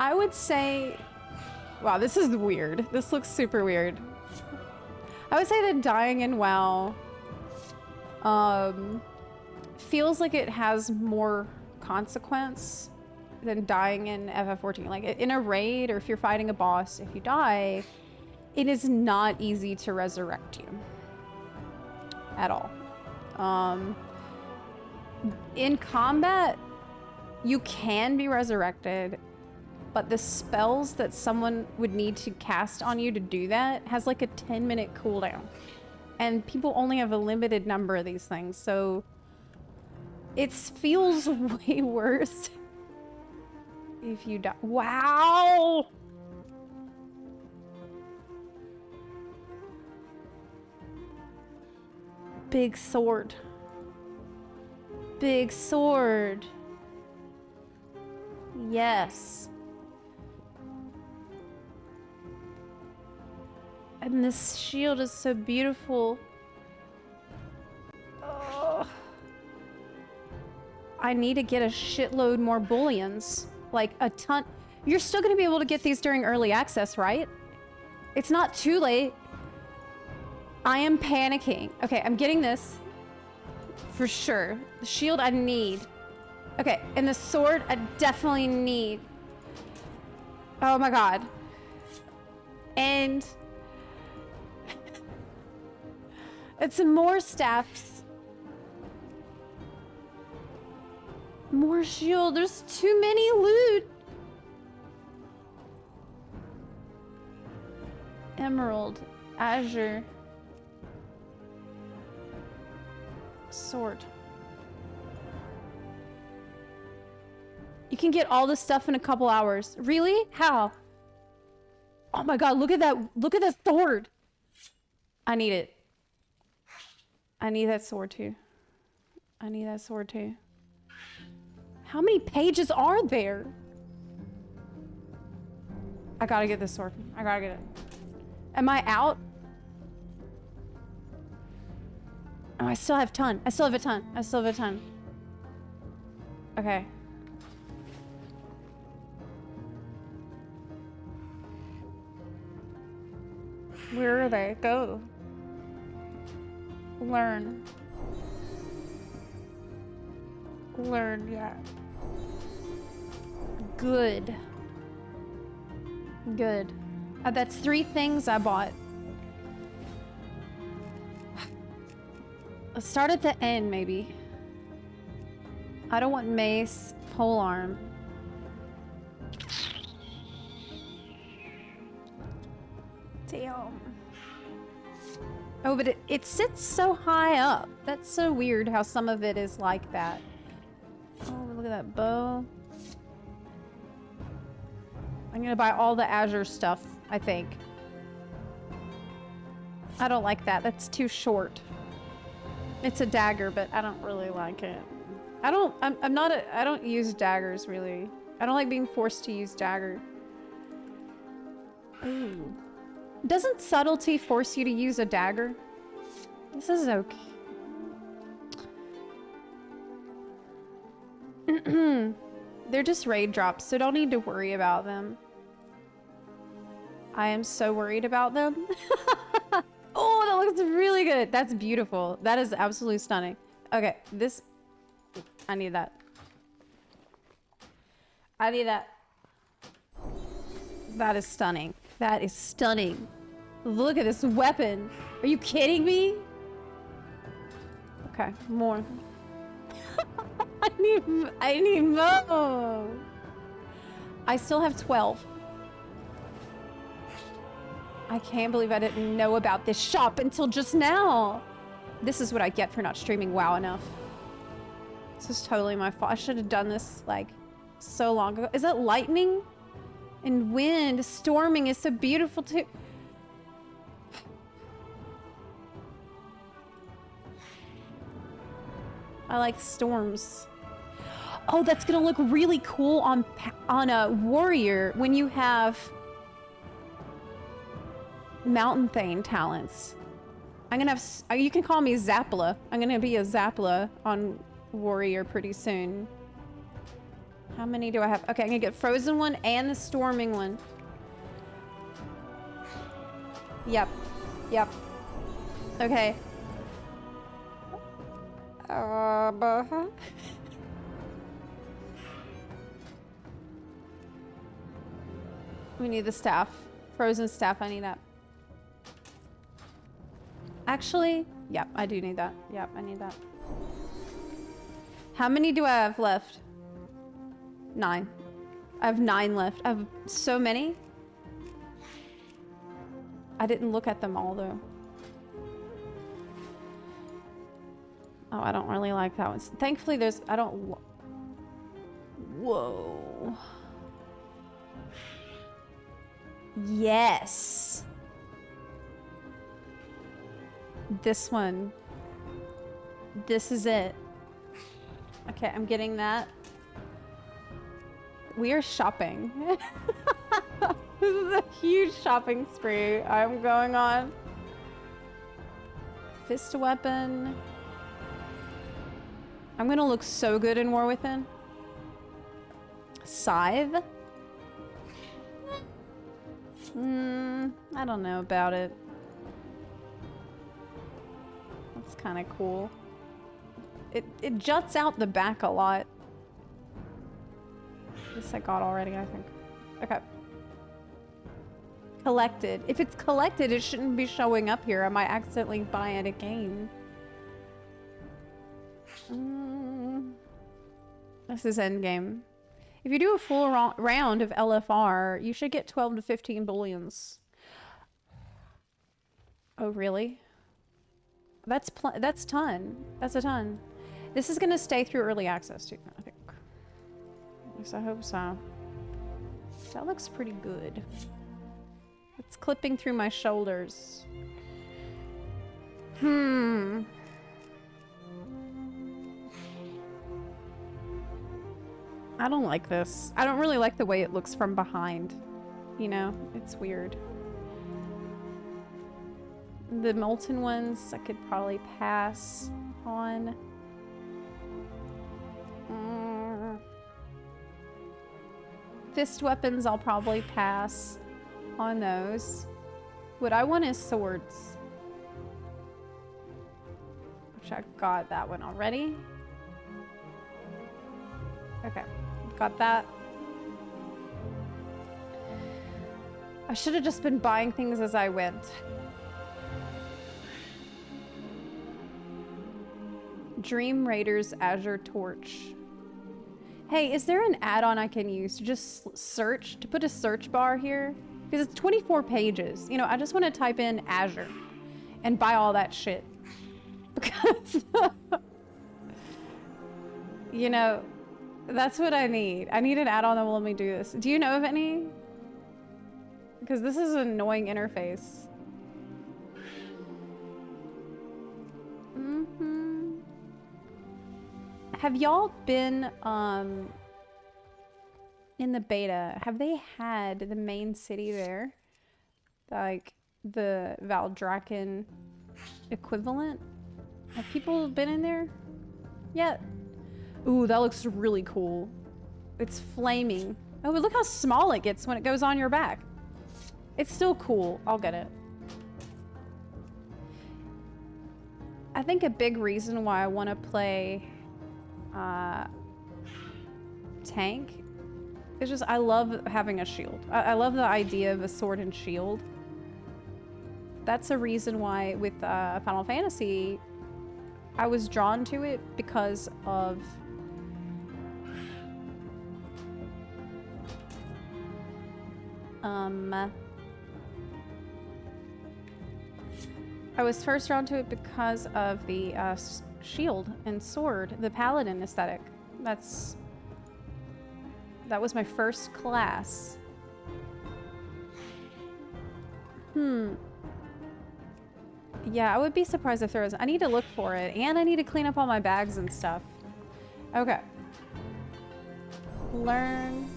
I would say... Wow, this is weird. This looks super weird. I would say that dying in WoW feels like it has more consequence than dying in FF14. Like in a raid, or if you're fighting a boss, if you die, it is not easy to resurrect you at all. In combat, you can be resurrected, but the spells that someone would need to cast on you to do that has like a 10-minute cooldown. And people only have a limited number of these things, so it feels way worse if you die. Wow! Big sword. Big sword. Yes. And this shield is so beautiful. Oh. I need to get a shitload more bullions. Like a ton. You're still going to be able to get these during early access, right? It's not too late. I am panicking. Okay, I'm getting this. For sure. The shield I need. Okay, and the sword I definitely need. Oh my god. And it's more staffs. More shield. There's too many loot. Emerald. Azure. Sword. You can get all this stuff in a couple hours. Really? How? Oh my god, look at that. Look at that sword. I need it. I need that sword too. I need that sword too. How many pages are there? I gotta get this sword. I gotta get it. Am I out? Oh, I still have a ton. I still have a ton. I still have a ton. Okay. Where are they? Go. Learn. Learn, yeah. Good. Good. That's 3 things I bought. Let's start at the end, maybe. I don't want mace, polearm. Damn. Oh, but it sits so high up. That's so weird how some of it is like that. Oh, look at that bow. I'm gonna buy all the Azure stuff, I think. I don't like that. That's too short. It's a dagger, but I don't really like it. I don't use daggers, really. I don't like being forced to use dagger. Ooh. Doesn't subtlety force you to use a dagger? This is okay. They're just raid drops, so don't need to worry about them. I am so worried about them. Oh, that looks really good. That's beautiful. That is absolutely stunning. Okay, this... I need that. I need that. That is stunning. That is stunning. Look at this weapon. Are you kidding me? Okay, more. I need more. I still have 12. I can't believe I didn't know about this shop until just now. This is what I get for not streaming WoW enough. This is totally my fault. I should have done this like so long ago. Is that lightning? And wind. Storming is so beautiful too. I like storms. Oh, that's gonna look really cool on a warrior when you have Mountain Thane talents. I'm gonna have, you can call me Zepla. I'm gonna be a Zepla on warrior pretty soon. How many do I have? Okay, I'm gonna get frozen one and the storming one. Yep. Yep. Okay. We need the staff. Frozen staff, I need that. Actually, yep, I do need that. Yep, I need that. How many do I have left? 9. I have 9 left. I have so many. I didn't look at them all though. Oh, I don't really like that one. Thankfully there's, I don't, whoa. Yes. This one. This is it. Okay, I'm getting that. We are shopping. This is a huge shopping spree I'm going on. Fist weapon. I'm gonna look so good in War Within. Scythe? I don't know about it. That's kind of cool. It juts out the back a lot. This I got already, I think. Okay. Collected. If it's collected, it shouldn't be showing up here. I might accidentally buy it again. This is endgame. If you do a full round of LFR, you should get 12 to 15 bullions. Oh, really? That's ton. That's a ton. This is gonna stay through early access too, I think. At least I hope so. That looks pretty good. It's clipping through my shoulders. I don't like this. I don't really like the way it looks from behind. You know, it's weird. The molten ones I could probably pass on. Fist weapons I'll probably pass on those. What I want is swords. Which I got that one already. Okay, got that. I should have just been buying things as I went. Dream Raiders Azure Torch. Hey, is there an add-on I can use to just search, to put a search bar here? Because it's 24 pages. You know, I just want to type in Azure and buy all that shit. Because, you know, that's what I need. I need an add-on that will let me do this. Do you know of any? Because this is an annoying interface. Have y'all been in the beta? Have they had the main city there? Like the Valdraken equivalent? Have people been in there yet? Ooh, that looks really cool. It's flaming. Oh, but look how small it gets when it goes on your back. It's still cool. I'll get it. I think a big reason why I want to play tank is just I love having a shield. I love the idea of a sword and shield. That's a reason why with Final Fantasy I was drawn to it because of I was first drawn to it because of the shield and sword, the paladin aesthetic. That was my first class. Yeah, I would be surprised if there was. I need to look for it, and I need to clean up all my bags and stuff. Okay. Learn.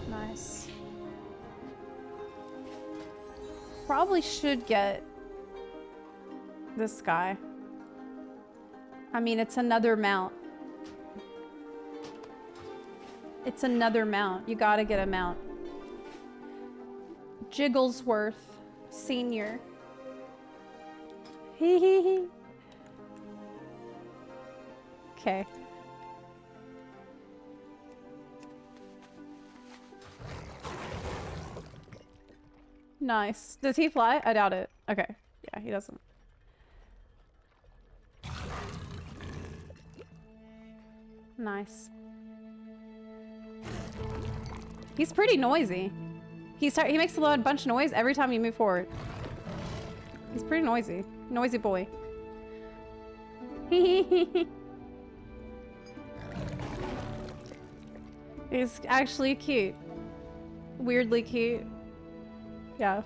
Nice. Probably should get this guy. I mean, it's another mount. It's another mount. You gotta get a mount. Jigglesworth Senior. Hee hee hee. Okay. Nice. Does he fly? I doubt it. Okay. Yeah, he doesn't. Nice. He's pretty noisy. He makes a bunch of noise every time you move forward. He's pretty noisy. Noisy boy. He's actually cute. Weirdly cute. Yeah.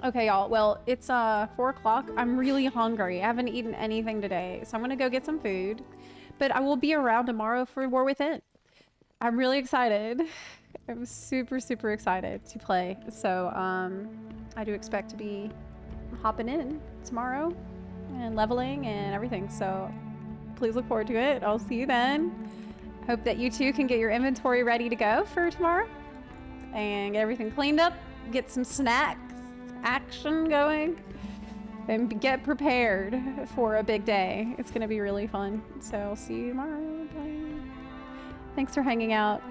Okay, y'all. Well, it's 4 o'clock. I'm really hungry. I haven't eaten anything today, so I'm gonna go get some food. But I will be around tomorrow for War Within. I'm really excited. I'm super, super excited to play. So, I do expect to be hopping in tomorrow and leveling and everything. So, please look forward to it. I'll see you then. Hope that you two can get your inventory ready to go for tomorrow and get everything cleaned up, get some snacks, action going, and get prepared for a big day. It's going to be really fun. So, I'll see you tomorrow. Bye. Thanks for hanging out.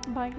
Bye.